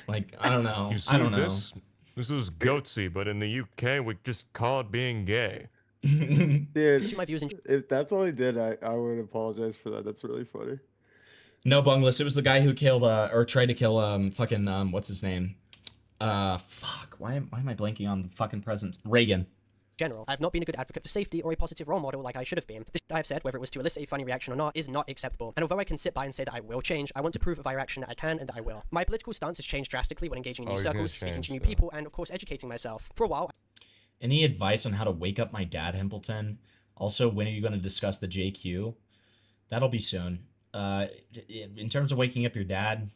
Like, I don't know. You see, I don't know. This is goatsy, but in the UK we just call it being gay. Dude, if that's all he did, I would apologize for that. That's really funny. No, Bungless. It was the guy who killed or tried to kill fucking what's his name? Fuck. Why am I blanking on the fucking president? Reagan. General, I have not been a good advocate for safety or a positive role model like I should have been. The shit I have said, whether it was to elicit a funny reaction or not, is not acceptable. And although I can sit by and say that I will change, I want to prove via action that I can and that I will. My political stance has changed drastically when engaging in new circles, speaking to new people, and of course educating myself. For a while... Any advice on how to wake up my dad, Hempleton? Also, when are you going to discuss the JQ? That'll be soon. In terms of waking up your dad...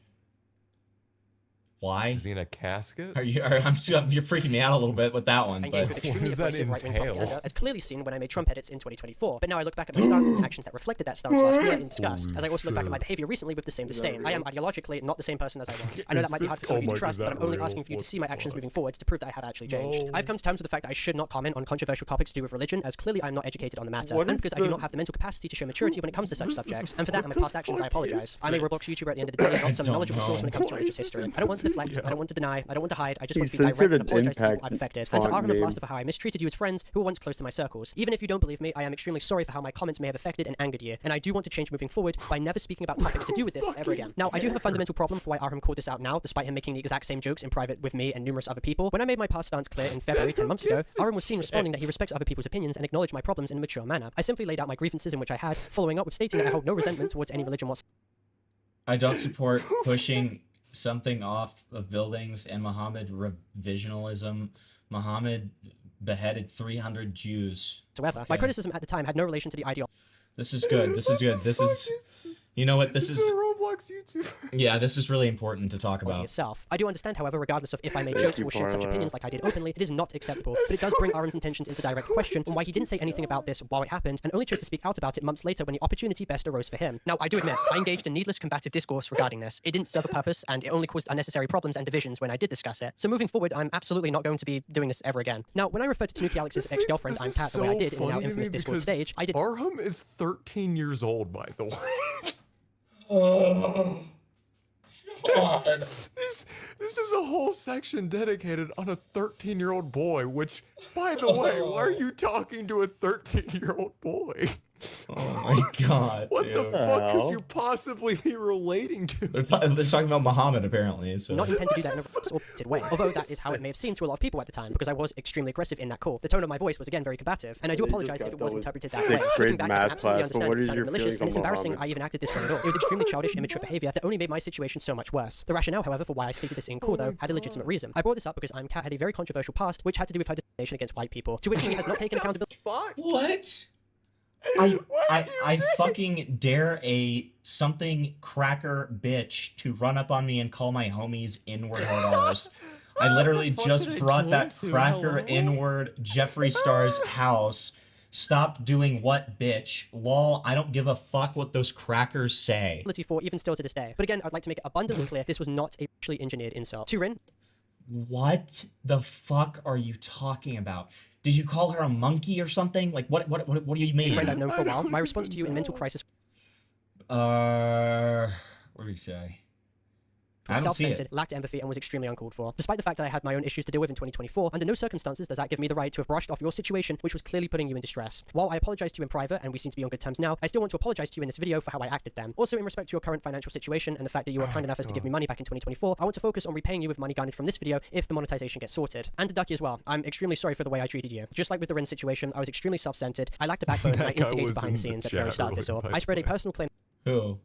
Why? Is he in a casket? You're freaking me out a little bit with that one. But what does that entail? As clearly seen when I made Trump edits in 2024. But now I look back at my stance and actions that reflected that stance last year in disgust. As I also look back at my behavior recently with the same disdain. I am ideologically not the same person as I was. I know that might be hard for some of you to trust, but I'm only asking for you to see my actions moving forward to prove that I have actually changed. I've come to terms with the fact that I should not comment on controversial topics to do with religion, as clearly I'm not educated on the matter, and because I do not have the mental capacity to show maturity when it comes to such subjects. And for that and my past actions, I apologize. I'm a Roblox YouTuber at the end of the day, not some knowledgeable source when it comes to religious history. I don't want to deflect. I don't want to deny. I don't want to hide. I just want to be direct and apologize to people I've affected. And to Aaron and Blaster for how I mistreated you as friends who were once close to my circles. Even if you don't believe me, I am extremely sorry for how my comments may have affected and angered you. And I do want to change moving forward by never speaking about topics to do with this ever again. Now, I do have a fundamental problem for why Arham called this out now, despite him making the exact same jokes in private with me and numerous other people. When I made my past stance clear in February 10 months ago, Arham was seen responding that he respects other people's opinions and acknowledged my problems in a mature manner. I simply laid out my grievances in which I had, following up with stating that I hold no resentment towards any religion whatsoever. I don't support pushing something off of buildings and Muhammad revisionism. Muhammad beheaded 300 Jews. Okay. My criticism at the time had no relation to the ideology. This is good. This is good. This is... You know what? This is... Roblox YouTuber. Yeah, this is really important to talk about. Itself. I do understand, however, regardless of if I made jokes or shared such opinions like I did openly, it is not acceptable. But it does bring Aaron's intentions into direct question on why he didn't say anything about this while it happened, and only chose to speak out about it months later when the opportunity best arose for him. Now, I do admit, I engaged in needless combative discourse regarding this. It didn't serve a purpose, and it only caused unnecessary problems and divisions when I did discuss it. So moving forward, I'm absolutely not going to be doing this ever again. Now, when I referred to Tanuki Alex's ex-girlfriend, I'm Kat, the way I did in the now infamous Discord stage, I did. Arham is 13 years old, by the way. Oh. God. This is a whole section dedicated on a 13-year-old boy, which, by the way, why are you talking to a 13-year-old boy? Oh my god. What dude. the fuck could you possibly be relating to? They're talking about Muhammad, apparently. So. Not intend to do that in a assaulted way, although that is how it may have seemed to a lot of people at the time, because I was extremely aggressive in that call. The tone of my voice was again very combative, and I do apologize if it was interpreted that way. Looking back, I can absolutely understand it sounded malicious, and it's embarrassing I even acted this way at all. It was extremely childish, immature behavior that only made my situation so much worse. The rationale, however, for why I stated this in call, though, had a legitimate reason. I brought this up because Kat had a very controversial past, which had to do with her discrimination against white people, to which she has not taken accountability. What? I fucking dare a something cracker bitch to run up on me and call my homies N-word hardars. I literally just brought that cracker N-word Jeffree Star's house. Stop doing what, bitch? Lol, I don't give a fuck what those crackers say. For even still to this day. But again, I'd like to make it abundantly clear this was not a racially engineered insult. To Rin. What the fuck are you talking about? Did you call her a monkey or something? Like, what do you mean? A friend I've known for a while. My response to you in mental crisis. What do you say? Self-centered, lacked empathy, and was extremely uncalled for. Despite the fact that I had my own issues to deal with in 2024, under no circumstances does that give me the right to have brushed off your situation, which was clearly putting you in distress. While I apologize to you in private, and we seem to be on good terms now, I still want to apologize to you in this video for how I acted then. Also, in respect to your current financial situation and the fact that you were kind enough as to give me money back in 2024, I want to focus on repaying you with money garnered from this video if the monetization gets sorted. And to Ducky as well, I'm extremely sorry for the way I treated you. Just like with the Rin situation, I was extremely self-centered, I lacked a backbone, and I instigated behind the scenes at the very start of this all. I spread a personal claim. Who?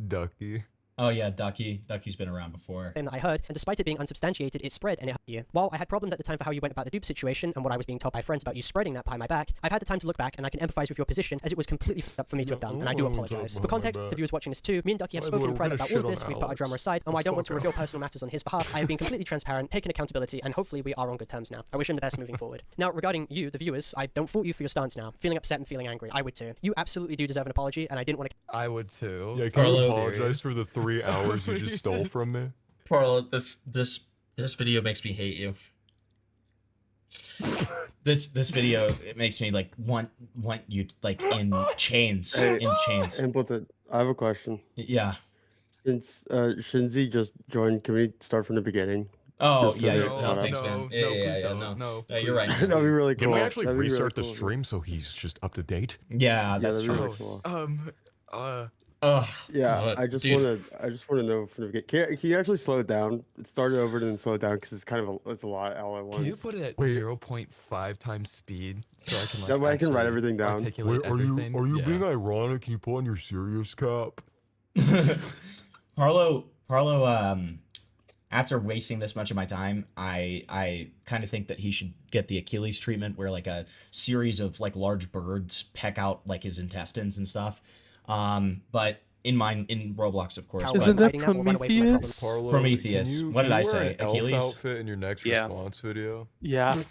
Ducky. Oh yeah, Ducky. Ducky's been around before. That I heard, and despite it being unsubstantiated, it spread and it hurt you. While I had problems at the time for how you went about the dupe situation and what I was being told by friends about you spreading that behind my back, I've had the time to look back and I can empathize with your position as it was completely f***ed up for me to have done, and I do apologize. For context, to viewers watching this too, me and Ducky have spoken in private about all of this, we've put our drummer aside, and while I don't want to reveal personal matters on his behalf, I have been completely transparent, taken accountability, and hopefully we are on good terms now. I wish him the best moving forward. Now, regarding you, the viewers, I don't fault you for your stance now. Feeling upset and feeling angry, I would too. You absolutely do deserve an apology, and I didn't want to... I would too. Yeah, can you apologize for the 3 hours you just stole from me? Parlo, this video makes me hate you. This video, it makes me like want you like in chains. Hey, in chains. Impleton, I have a question. Yeah. Since Shinzi just joined, can we start from the beginning? Oh Just so yeah, that- no, thanks, man. Yeah, you're right. That'd be really cool. Can we actually That'd be really restart the cool. stream so he's just up to date? Yeah, that's that'd be true. really cool. Yeah, I just want to know from the beginning. Can you actually slow it down? It started over and then slow it down because it's kind of it's a lot all at once. Can you put it at 0.5 times speed so I can like That way I can write actually everything down. articulate Wait, are you everything? being ironic? Can you put on your serious cap? Parlo, after wasting this much of my time, I kind of think that he should get the Achilles treatment, where like a series of like large birds peck out like his intestines and stuff. But in Roblox, of course. Isn't but- that Prometheus? Prometheus. What did I say? An elf Achilles. outfit in your next response video. Yeah.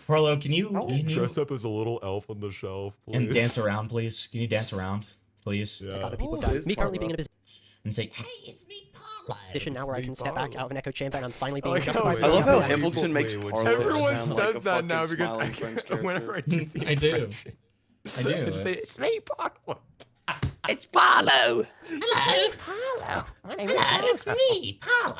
Parlo, can you Dress up as a little elf on the shelf, please. and dance around, please? Can you dance around, please? Yeah. Me currently being in a position And say, Hey, it's me, Parlo. now where I can step back out of an echo chamber and I'm finally being like justified. how- I love how for Impleton makes Parlo Everyone sound says like a that now fucking because Smiling Friends whenever I do the I do. impression. I do. Say, it's me, Parlo. It's Parlo. Hello, Parlo. Hello, it's me, Parlo.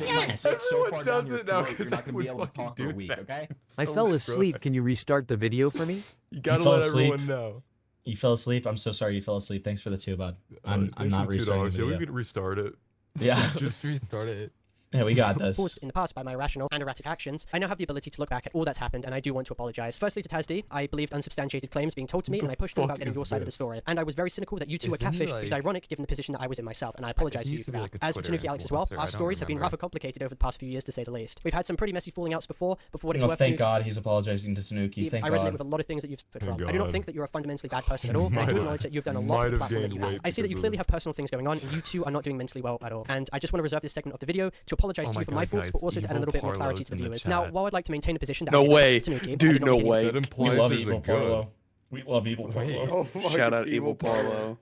Yes. Everyone does it now because I would fucking do that. I So fell much asleep. growth. Can you restart the video for me? You gotta fell let asleep? everyone know. You fell asleep. I'm so sorry you fell asleep. Thanks for the 2, bud. I'm not restarting the Yeah, we video. could restart it. Yeah. Just restart it. Yeah, we got this. Caused in the past by my irrational and erratic actions, I now have the ability to look back at all that's happened, and I do want to apologize. Firstly to Tazd, I believed unsubstantiated claims being told to me, and I pushed them about getting your side of the story. And I was very cynical that you two were Isn't he, catfish, which is like- ironic given the position that I was in myself, and I apologize to you used for to be, that. like, a As for Twitter Tanuki Alex as well, influencer, I our don't stories have been remember. rather complicated over the past few years to say the least. We've had some pretty messy falling outs before, but for what it's Oh, worth, thank Tanuki, God he's apologizing to Tanuki. Thank I resonate God. with a lot of things that you've suffered Thank from. I do not God. think that you're a fundamentally bad person at all, but I Might do have- acknowledge that you've done a lot might with the have platform that gained you have. weight I see that you because of clearly it. have personal things going on, and you two are not doing mentally well at all. And I just want to reserve this segment of the video to apologize Oh to my you for my God, faults, but guys, also to add a Evil little bit more clarity Parlo's to the in the viewers. Now, chat. while I'd like to maintain a position that No I did not way. give to Tanuki, I Dude, did not no get any- way. That We implies love there's Evil a good. Parlo. We love Evil Parlo. Oh, fuck, Shout out it's Evil Parlo.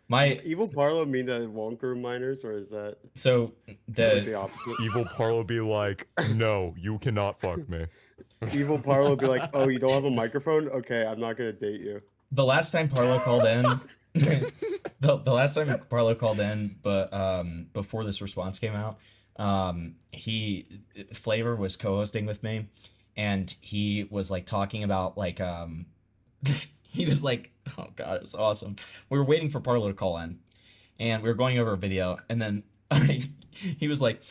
My Evil Parlo mean the Wonker miners, or is that so like the the opposite? Evil Parlo be like, no, you cannot fuck me. Evil Parlo be like, oh, you don't have a microphone? Okay, I'm not gonna date you. the last time Parlo called in, the last time Parlo called in, but before this response came out, Flavor was co-hosting with me, and he was like talking about like he was like, oh god, it was awesome. We were waiting for Parlo to call in, and we were going over a video, and then he was like,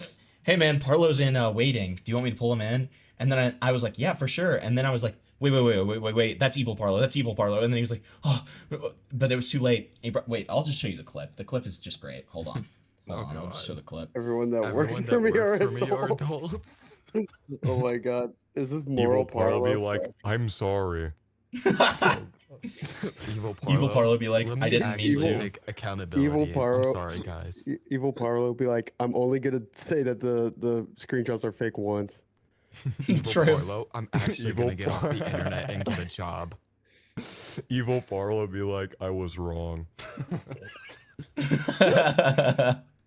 hey man, Parlo's in waiting. Do you want me to pull him in? And then I was like, yeah, for sure. And then I was like, wait, that's Evil Parlo. That's Evil Parlo. And then he was like, oh, but it was too late. Wait, I'll just show you the clip. The clip is just great. Hold on. I'll just show the clip. Everyone that works Everyone for me that are works for me are adults. adults. Oh my god, is this moral Evil Parlo be Parlo? like, I'm sorry. Evil Parlo. Evil Parlo be like, Let I me didn't mean actually to. take accountability. Evil Parlo. I'm sorry, guys. Evil Parlo be like, I'm only gonna say that the screenshots are fake once. Evil True. Parlo, I'm actually Evil gonna get off the Par- internet and get a job. Evil Parlo be like, I was wrong.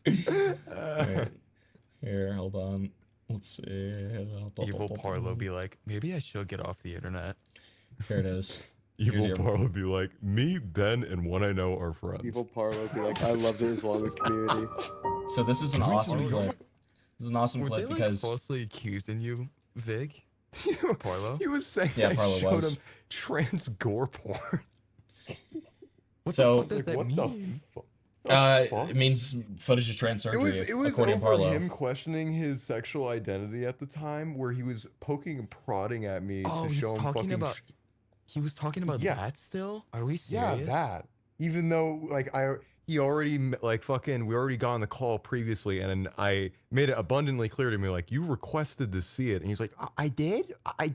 Wait. Here, hold on. Let's see. Evil Parlo be like, maybe I should get off the internet. Here it is. Here's Evil your- Parlo be like, me, Ben, and one I know are friends. Evil Parlo be like, I love the Islamic community. So this is an awesome clip. This is an awesome Were clip they like because falsely accusing you, Vig? Parlo? He was saying Yeah, I Parlo showed was. him trans gore porn. What So- the fuck does that What mean? the fuck? it means footage of trans surgery. It was according to over Parlo. him questioning his sexual identity at the time, where he was poking and prodding at me Oh, to he's show him talking fucking. about. He was talking about Yeah. that still? Are we Yeah, serious? that. Even though he already like fucking we already got on the call previously, and I made it abundantly clear to me like you requested to see it, and he's like, I did.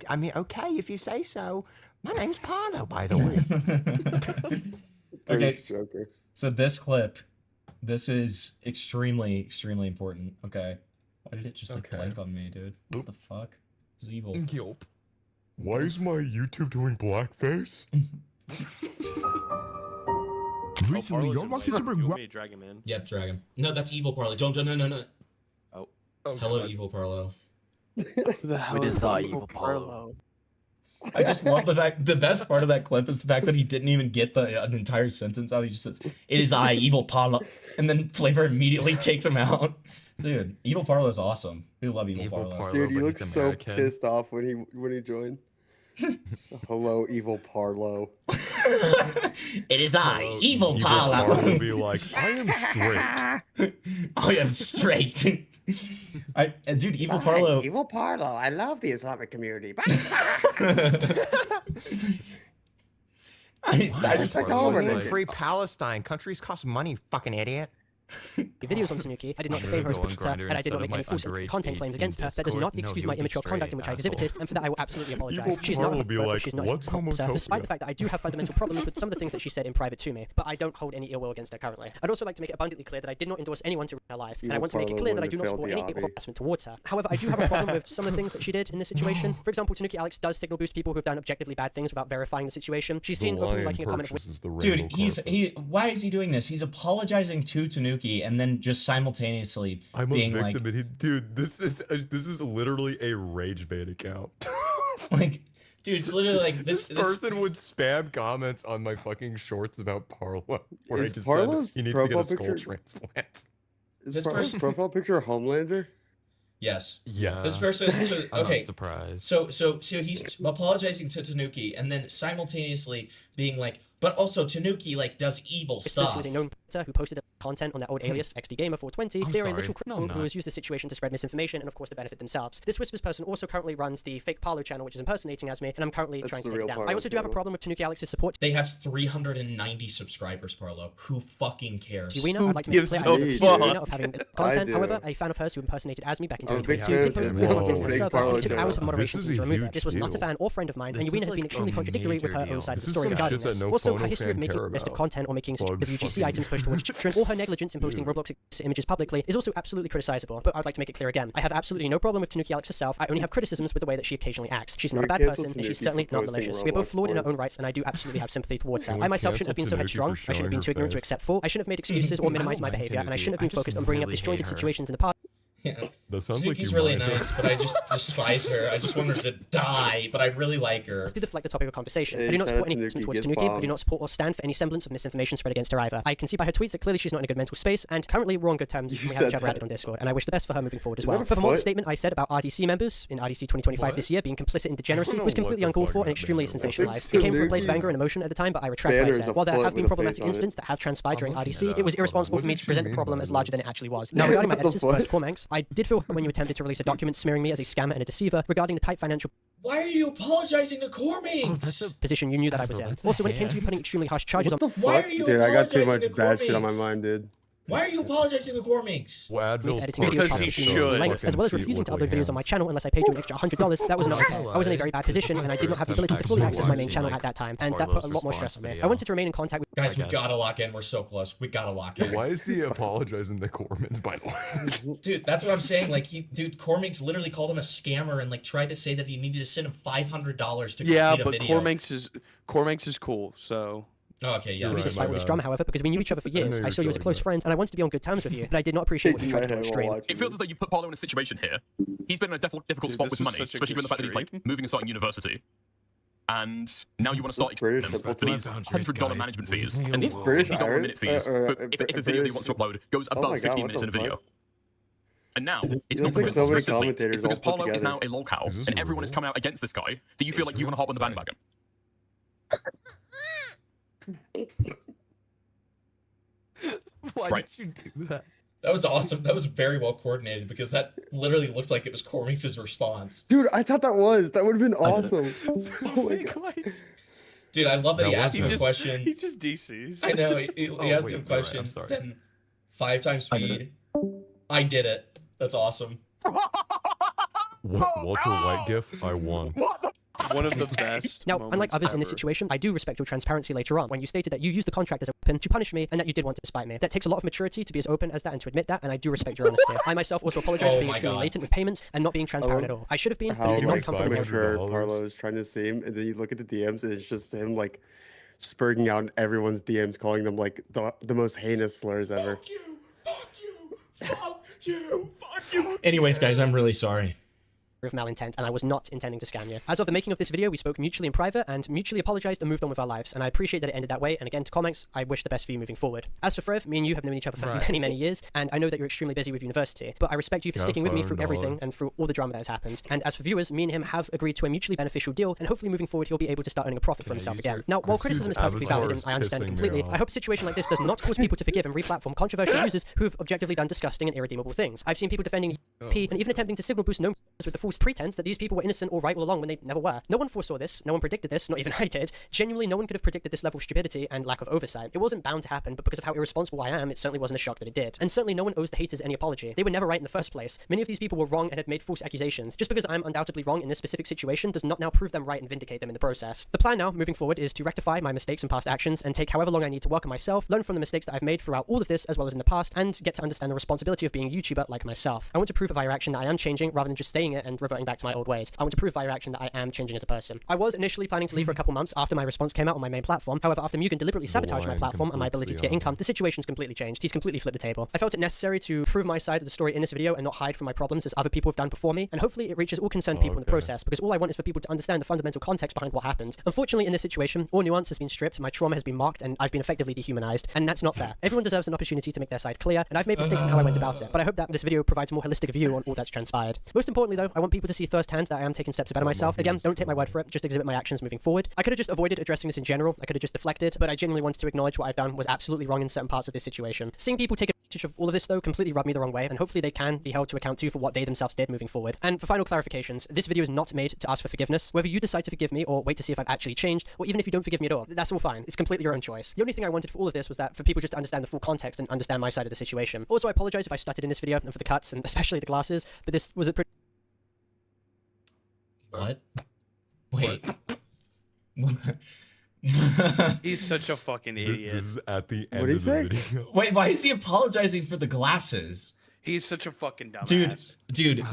I mean, okay, if you say so. My name's Parlo, by the way. Okay, Joker. so this clip, this is extremely, extremely important. Okay, why did it just like Okay. blank on me, dude? What the fuck? This is evil. Yup. Why is my YouTube doing blackface? Recently, your box is You want me to drag him in? Yep, dragon. No, that's evil Parlo. Don't, no. Oh. Hello, God. evil Parlo. The hell is Evil Parlo? I just love the fact. The best part of that clip is the fact that he didn't even get an entire sentence out. He just says, "It is I, evil Parlo," and then Flavor immediately takes him out. Dude, evil Parlo is awesome. We love evil, Evil Parlo. Parlo. Dude, he but looks he's so American. pissed off when he joined. Hello, Evil Parlo. It is I, evil Evil Parlo. Parlo be like, I am straight. I am straight. Dude, evil Parlo. Evil Parlo. I love the Islamic community. I just like love all it. religions. Free Palestine. Countries cost money, fucking idiot. The videos on Tanuki, I did not I'm defame her as gonna a go on visitor, Grindr and I did not instead make of any my false underage content claims 18 against her. That does Discord. not No, excuse you'll my be immature conduct in which I exhibited, and for that I will absolutely apologize. Evil She's not Parlo a be pervert, like, she's not "What's a homophobe, despite the homotopia?" fact that I do have fundamental problems with some of the things that she said in private to me, but I don't hold any ill will against her currently. I'd also like to make it abundantly clear that I did not endorse anyone to ruin her life, and I Evil want to make it Parlo clear that I wouldn't do not have support failed any the ill obby. harassment towards her. However, I do have a problem with some of the things that she did in this situation. For example, Tanuki Alex does signal boost people who have done objectively bad things without verifying the situation. She's seen openly liking a comment of Dude, why is he doing this? He's apologizing to Tanuki and then just simultaneously I'm a being victim, like, and dude, this is literally a rage bait account. like, dude, it's literally like this person would spam comments on my fucking shorts about Parlo, where I Is just Parlo's said he needs to get a profile skull picture- transplant. Is This Parlo's person- profile picture Homelander? yes. Yeah. This person, so, I'm okay. not surprised. So he's apologizing to Tanuki and then simultaneously being like, But also, Tanuki, like, does evil This stuff. was a known predator who posted content on their old alias, XDGamer420. They are a literal criminal who has used the situation to spread misinformation and, of course, to benefit themselves. This Whispers person also currently runs the fake Parlo channel, which is impersonating as me, and I'm currently trying to take it down. I also do have a problem with Tanuki Alex's support. They have 390 subscribers, Parlo. Who fucking cares? Tiwina, I'd like to make it clear, I accuse Tiwina of having content. However, a fan of hers who impersonated as me back in 2022 did post content on the server. It took hours for moderation to remove it. This was not a fan or friend of mine, and Tiwina has been extremely contradictory with her own side of the story regarding this. Also, her history of making listed content or making WGC items pushed towards children, or her negligence in posting Roblox images publicly is also absolutely criticizable. But I'd like to make it clear again. I have absolutely no problem with Tanuki Alex herself. I only have criticisms with the way that she occasionally acts. She's not a bad person, and she's certainly not malicious. We're both flawed in our own rights, and I do absolutely have sympathy towards her. I myself shouldn't have been so headstrong. I shouldn't have been too ignorant to accept fault. I shouldn't have made excuses or minimized my behavior, and I shouldn't have been focused on bringing up disjointed situations in the past. Yeah. That sounds Tanuki's like really nice, but I just despise her. I just want her to die, but I really like her. Let's deflect the topic of conversation. I do not support any harassment towards Tanuki. I do not support or stand for any semblance of misinformation spread against her either. I can see by her tweets that clearly she's not in a good mental space, and currently we're on good terms. We have each other added on Discord, and I wish the best for her moving forward as well. Furthermore, the statement I said about RDC members in RDC 2025 this year being complicit in degeneracy was completely uncalled for and extremely sensationalized. It came from a place of anger and emotion at the time, but I retract what I said. While there have been problematic incidents that have transpired during RDC, it was irresponsible for me to present the problem as larger than it actually was. Now, regarding my editors, first Cormanx, I did feel when you attempted to release a document smearing me as a scammer and a deceiver regarding the tight financial Why are you apologizing to Cormanx? position you knew that I was in. Also, when it came to you putting extremely harsh charges on Why are you Dude, I got too apologizing much to bad shit on my Cormanx? mind, dude. Why are you apologizing to Cormanx? Well, Because he should. As well as refusing to upload videos on my channel unless I paid you an extra $100, that was not okay. I was in a very bad position, and I did not have the ability to fully access my main channel at that time, and that put a lot more stress on me. I wanted to remain in contact with Guys, we gotta lock in. We're so close. We gotta lock in. Why is he apologizing to Cormans, by the way? Dude, that's what I'm saying. Like, Cormanx literally called him a scammer and like tried to say that he needed to send him $500 to Yeah, complete a but video. Cormanx is cool, so. Oh, okay, yeah. We just fight with this drama, however, because we knew each other for years. I saw you as a close friend, and I wanted to be on good terms with you, but I did not appreciate what you tried to do on stream. It feels as though you put Parlo in a situation here. He's been in a difficult spot with money, especially given the fact that he's like moving and starting university. And now you want to start extending him for these $100 management fees and these $50 a minute fees if a video that he wants to upload goes above 15 minutes in a video. And now, it's not because it's because Parlo is now a lolcow, and everyone is coming out against this guy, that you feel like you want to hop on the bandwagon. Why Right. did you do that? That was awesome. That was very well coordinated because that literally looked like it was Cormanx's response. Dude, I thought that would have been awesome. Oh my god. Dude, I love that he asked him a question. He just DCs. I know. He asked him a question. Then 5 times speed. I did it. That's awesome. Walter White gif, I won. One of the best. Now, unlike others in this ever. situation, I do respect your transparency later on when you stated that you used the contract as a weapon to punish me and that you did want to spite me. That takes a lot of maturity to be as open as that and to admit that, and I do respect your honesty. I myself also apologize for being extremely latent with payments and not being transparent at all. I should have been, but it did not come from the mature Parlo is trying to seem, and then you look at the DMs and it's just him like spurting out in everyone's DMs, calling them like the most heinous slurs ever. Anyways, guys, I'm really sorry. Of malintent, and I was not intending to scam you. As of the making of this video, we spoke mutually in private and mutually apologized and moved on with our lives, and I appreciate that it ended that way, and again, to Cormanx, I wish the best for you moving forward. As for Frev, me and you have known each other for many, many years, and I know that you're extremely busy with university, but I respect you for sticking with me through everything and through all the drama that has happened. And as for viewers, me and him have agreed to a mutually beneficial deal, and hopefully moving forward, he'll be able to start earning a profit for himself again. Now, while criticism is perfectly valid, and I understand it completely, I hope a situation like this does not cause people to forgive and re-platform controversial users who have objectively done disgusting and irredeemable things. I've seen people defending P and even attempting to signal boost known with the false pretense that these people were innocent or right all along when they never were. No one foresaw this, no one predicted this, not even I did. Genuinely, no one could have predicted this level of stupidity and lack of oversight. It wasn't bound to happen, but because of how irresponsible I am, it certainly wasn't a shock that it did. And certainly no one owes the haters any apology. They were never right in the first place. Many of these people were wrong and had made false accusations. Just because I'm undoubtedly wrong in this specific situation does not now prove them right and vindicate them in the process. The plan now, moving forward, is to rectify my mistakes and past actions and take however long I need to work on myself, learn from the mistakes that I've made throughout all of this as well as in the past, and get to understand the responsibility of being a YouTuber like myself. I want to prove via action that I am changing rather than just staying it and reverting back to my old ways. I want to prove via action that I am changing as a person. I was initially planning to leave for a couple months after my response came out on my main platform. However, after Mugen deliberately sabotaged my platform and my ability to get income, the situation's completely changed. He's completely flipped the table. I felt it necessary to prove my side of the story in this video and not hide from my problems as other people have done before me, and hopefully it reaches all concerned people in the process, because all I want is for people to understand the fundamental context behind what happened. Unfortunately, in this situation, all nuance has been stripped, my trauma has been mocked, and I've been effectively dehumanized, and that's not fair. Everyone deserves an opportunity to make their side clear, and I've made mistakes in how I went about it, but I hope that this video provides a more holistic view on all that's transpired. Most importantly, Ultimately, though, I want people to see firsthand that I am taking steps to better myself. Again, don't take my word for it, just exhibit my actions moving forward. I could have just avoided addressing this in general, I could have just deflected, but I genuinely wanted to acknowledge what I've done was absolutely wrong in certain parts of this situation. Seeing people take advantage of all of this, though, completely rubbed me the wrong way, and hopefully they can be held to account too for what they themselves did moving forward. And for final clarifications, this video is not made to ask for forgiveness. Whether you decide to forgive me or wait to see if I've actually changed, or even if you don't forgive me at all, that's all fine. It's completely your own choice. The only thing I wanted for all of this was that for people just to understand the full context and understand my side of the situation. Also, I apologize if I stuttered in this video and for the cuts and especially the glasses, but this was a pretty... What? Wait. He's such a fucking idiot. This is at the end What'd of he the say? video. Wait, why is he apologizing for the glasses? He's such a fucking dumbass. Dude,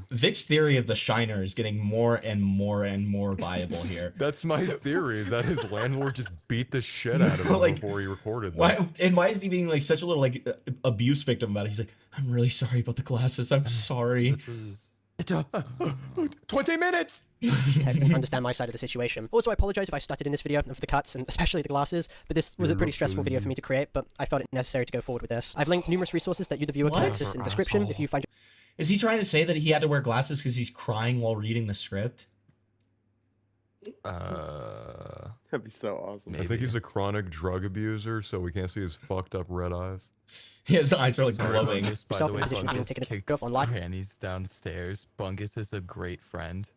Vic's theory of the Shiner is getting more and more and more viable here. That's my theory, is that his landlord just beat the shit out of him Like, before he recorded this. why is he being like such a little like abuse victim about it? He's like, I'm really sorry about the glasses. I'm sorry. 20 minutes! Text and understand my side of the situation. Also, I apologize if I stuttered in this video and for the cuts and especially the glasses, but this was a pretty stressful video for me to create, but I felt it necessary to go forward with this. I've linked numerous resources that you, the viewer, can access in the description if you find... Is he trying to say that he had to wear glasses because he's crying while reading the script? That'd be so awesome. I think he's a chronic drug abuser, so we can't see his fucked up red eyes. His eyes are like glowing. By the way, Bungus kicks grannies downstairs. Bungus is a great friend.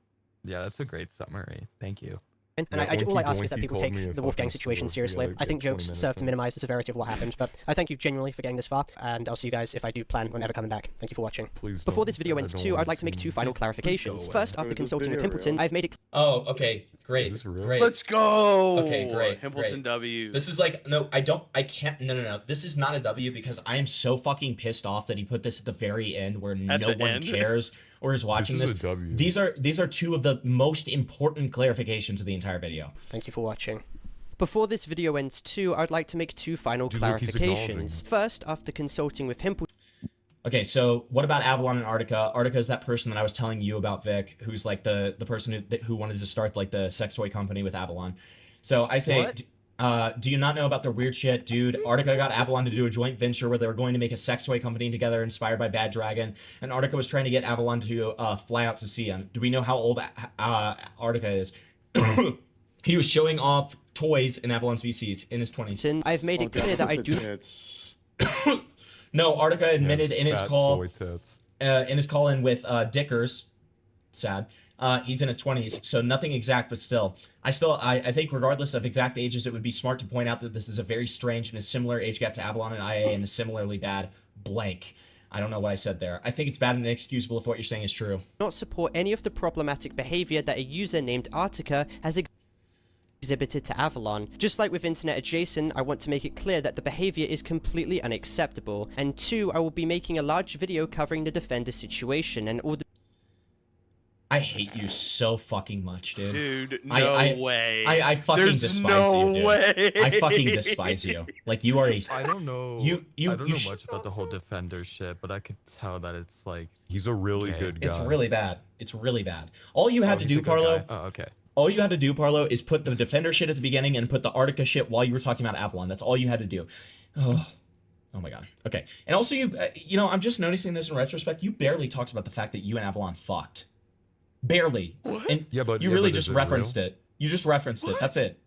Yeah, that's a great summary. Thank you. And all I ask is that people take the Wolfgang situation seriously. I think jokes serve to minimize the severity of what happened, but I thank you genuinely for getting this far, and I'll see you guys if I do plan on ever coming back. Thank you for watching. Before this video ends too, I'd like to make two final clarifications. First, after consulting with Himpleton, I've made it... Oh, okay, great, great. Let's go! Okay, great, Himpleton great. W. This is like, no, I can't, no. This is not a W because I am so fucking pissed off that he put this at the very end where no one cares or is watching this. This is a W. These are two of the most important clarifications of the entire video. Thank you for watching. Before this video ends too, I'd like to make two final clarifications. First, after consulting with Himpleton... Okay, so what about Avalon and Artica? Artica is that person that I was telling you about, Vic, who's like the person who wanted to start like the sex toy company with Avalon. So I say, do you not know about their weird shit, dude? Artica got Avalon to do a joint venture where they were going to make a sex toy company together inspired by Bad Dragon, and Artica was trying to get Avalon to fly out to see him. Do we know how old Artica is? He was showing off toys in Avalon's VCs in his 20s. I've made it clear that I do... No, Artica admitted in his call in with Dickers, sad. He's in his 20s, so nothing exact, but still. I think regardless of exact ages, it would be smart to point out that this is a very strange and a similar age gap to Avalon and IA and a similarly bad blank. I don't know what I said there. I think it's bad and inexcusable if what you're saying is true. Not support any of the problematic behavior that a user named Artica has exhibited to Avalon. Just like with Internet Adjacent, I want to make it clear that the behavior is completely unacceptable. And two, I will be making a large video covering the Defender situation and all the... I hate you so fucking much, dude. Dude, no way. I fucking despise you, dude. I fucking despise you. Like, you are a... I don't know. I don't know much about the whole Defender shit, but I could tell that it's like... He's a really good guy. It's really bad. It's really bad. All you had to do, Parlo... Oh, okay. All you had to do, Parlo, is put the Defender shit at the beginning and put the Artica shit while you were talking about Avalon. That's all you had to do. Oh my god. Okay. And also, you know, I'm just noticing this in retrospect. You barely talked about the fact that you and Avalon fucked. Barely. What? And you really just referenced it. You just referenced it. That's it.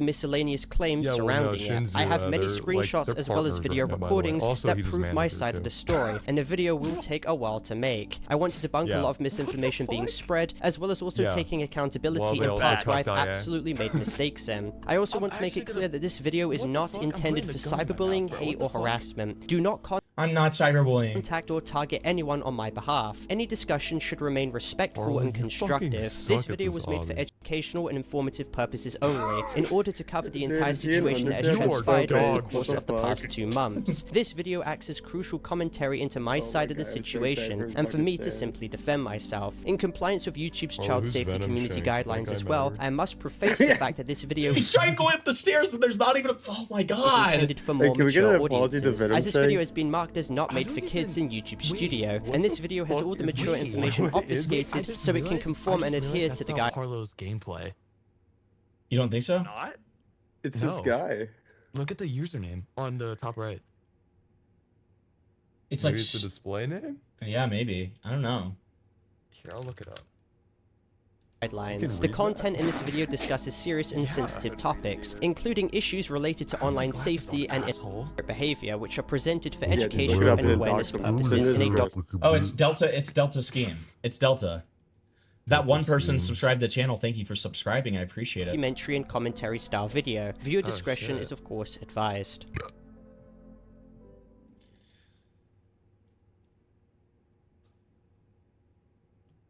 Miscellaneous claims surrounding it. I have many screenshots as well as video recordings that prove my side of the story, and the video will take a while to make. I want to debunk a lot of misinformation being spread, as well as also taking accountability in parts where I've absolutely made mistakes in. I also want to make it clear that this video is not intended for cyberbullying, hate, or harassment. Do not I'm not cyberbullying. Contact or target anyone on my behalf. Any discussion should remain respectful and constructive. This video was made for educational and informative purposes only, in order to cover the entire situation that has transpired over the course of the past 2 months. This video acts as crucial commentary into my side of the situation, and for me to simply defend myself. In compliance with YouTube's child safety community guidelines as well, I must preface the fact that this video He's trying to go up the stairs and there's not even a... Oh my god! Intended for more mature audiences, as this video has been marked as not made for kids in YouTube Studio, and this video has all the mature information obfuscated so it can conform and adhere to the guide. Parlo's gameplay. You don't think so? Not? It's this guy. Look at the username on the top right. It's maybe like it's the display name? Yeah, maybe. I don't know. Here, I'll look it up. Guidelines. The content in this video discusses serious and sensitive topics, including issues related to online safety and inappropriate behavior, which are presented for educational and awareness purposes in a Oh, it's Delta. It's Delta scheme. It's Delta. That one person subscribed to the channel. Thank you for subscribing. I appreciate it. documentary and commentary style video. Viewer discretion is of course advised.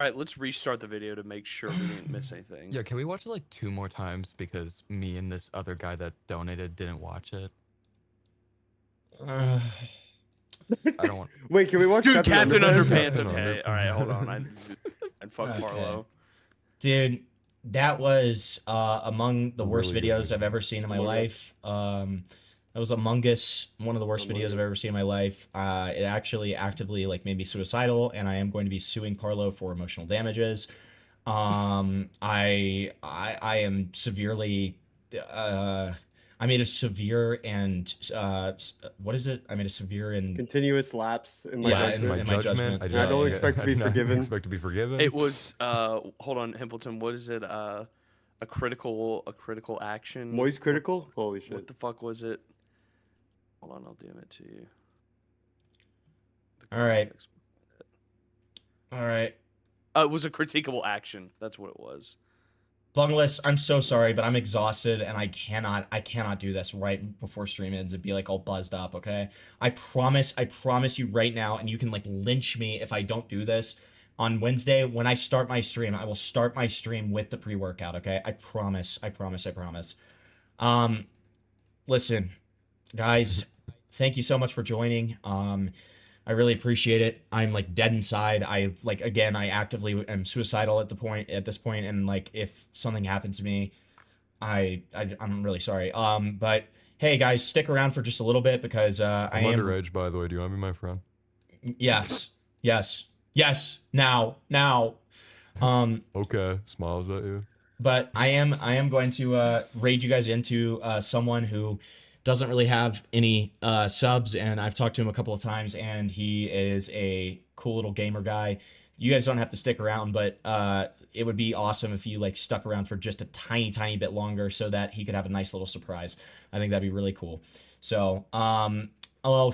All right, let's restart the video to make sure we didn't miss anything. Yeah, can we watch it like 2 more times because me and this other guy that donated didn't watch it? I don't want. Wait, can we watch Dude, Captain Underpants? Okay, all right, hold on. I'd fuck Parlo. Dude, that was among the worst videos I've ever seen in my life. That was Among Us, one of the worst videos I've ever seen in my life. It actually actively like made me suicidal, and I am going to be suing Parlo for emotional damages. I am severely I made a severe and what is it? I made a severe and continuous lapse in my judgment. I don't expect to be forgiven. Expect to be forgiven. It was hold on, Himpleton. What is it? A critical action. Moist critical? Holy shit! What the fuck was it? Hold on, I'll DM it to you. All right. All right. It was a critiquable action. That's what it was. Bungless, I'm so sorry, but I'm exhausted and I cannot do this right before stream ends and be like all buzzed up, okay? I promise you right now, and you can like lynch me if I don't do this. On Wednesday, when I start my stream, I will start my stream with the pre-workout, okay? I promise. Listen, guys, thank you so much for joining. I really appreciate it. I'm like dead inside. I actively am suicidal at this point, and like if something happens to me, I'm really sorry. But hey guys, stick around for just a little bit because I'm underage, by the way. Do you want to be my friend? Yes. Now. Okay, smiles at you. But I am going to raid you guys into someone who doesn't really have any subs, and I've talked to him a couple of times, and he is a cool little gamer guy. You guys don't have to stick around, but it would be awesome if you like stuck around for just a tiny bit longer so that he could have a nice little surprise. I think that'd be really cool. So I'll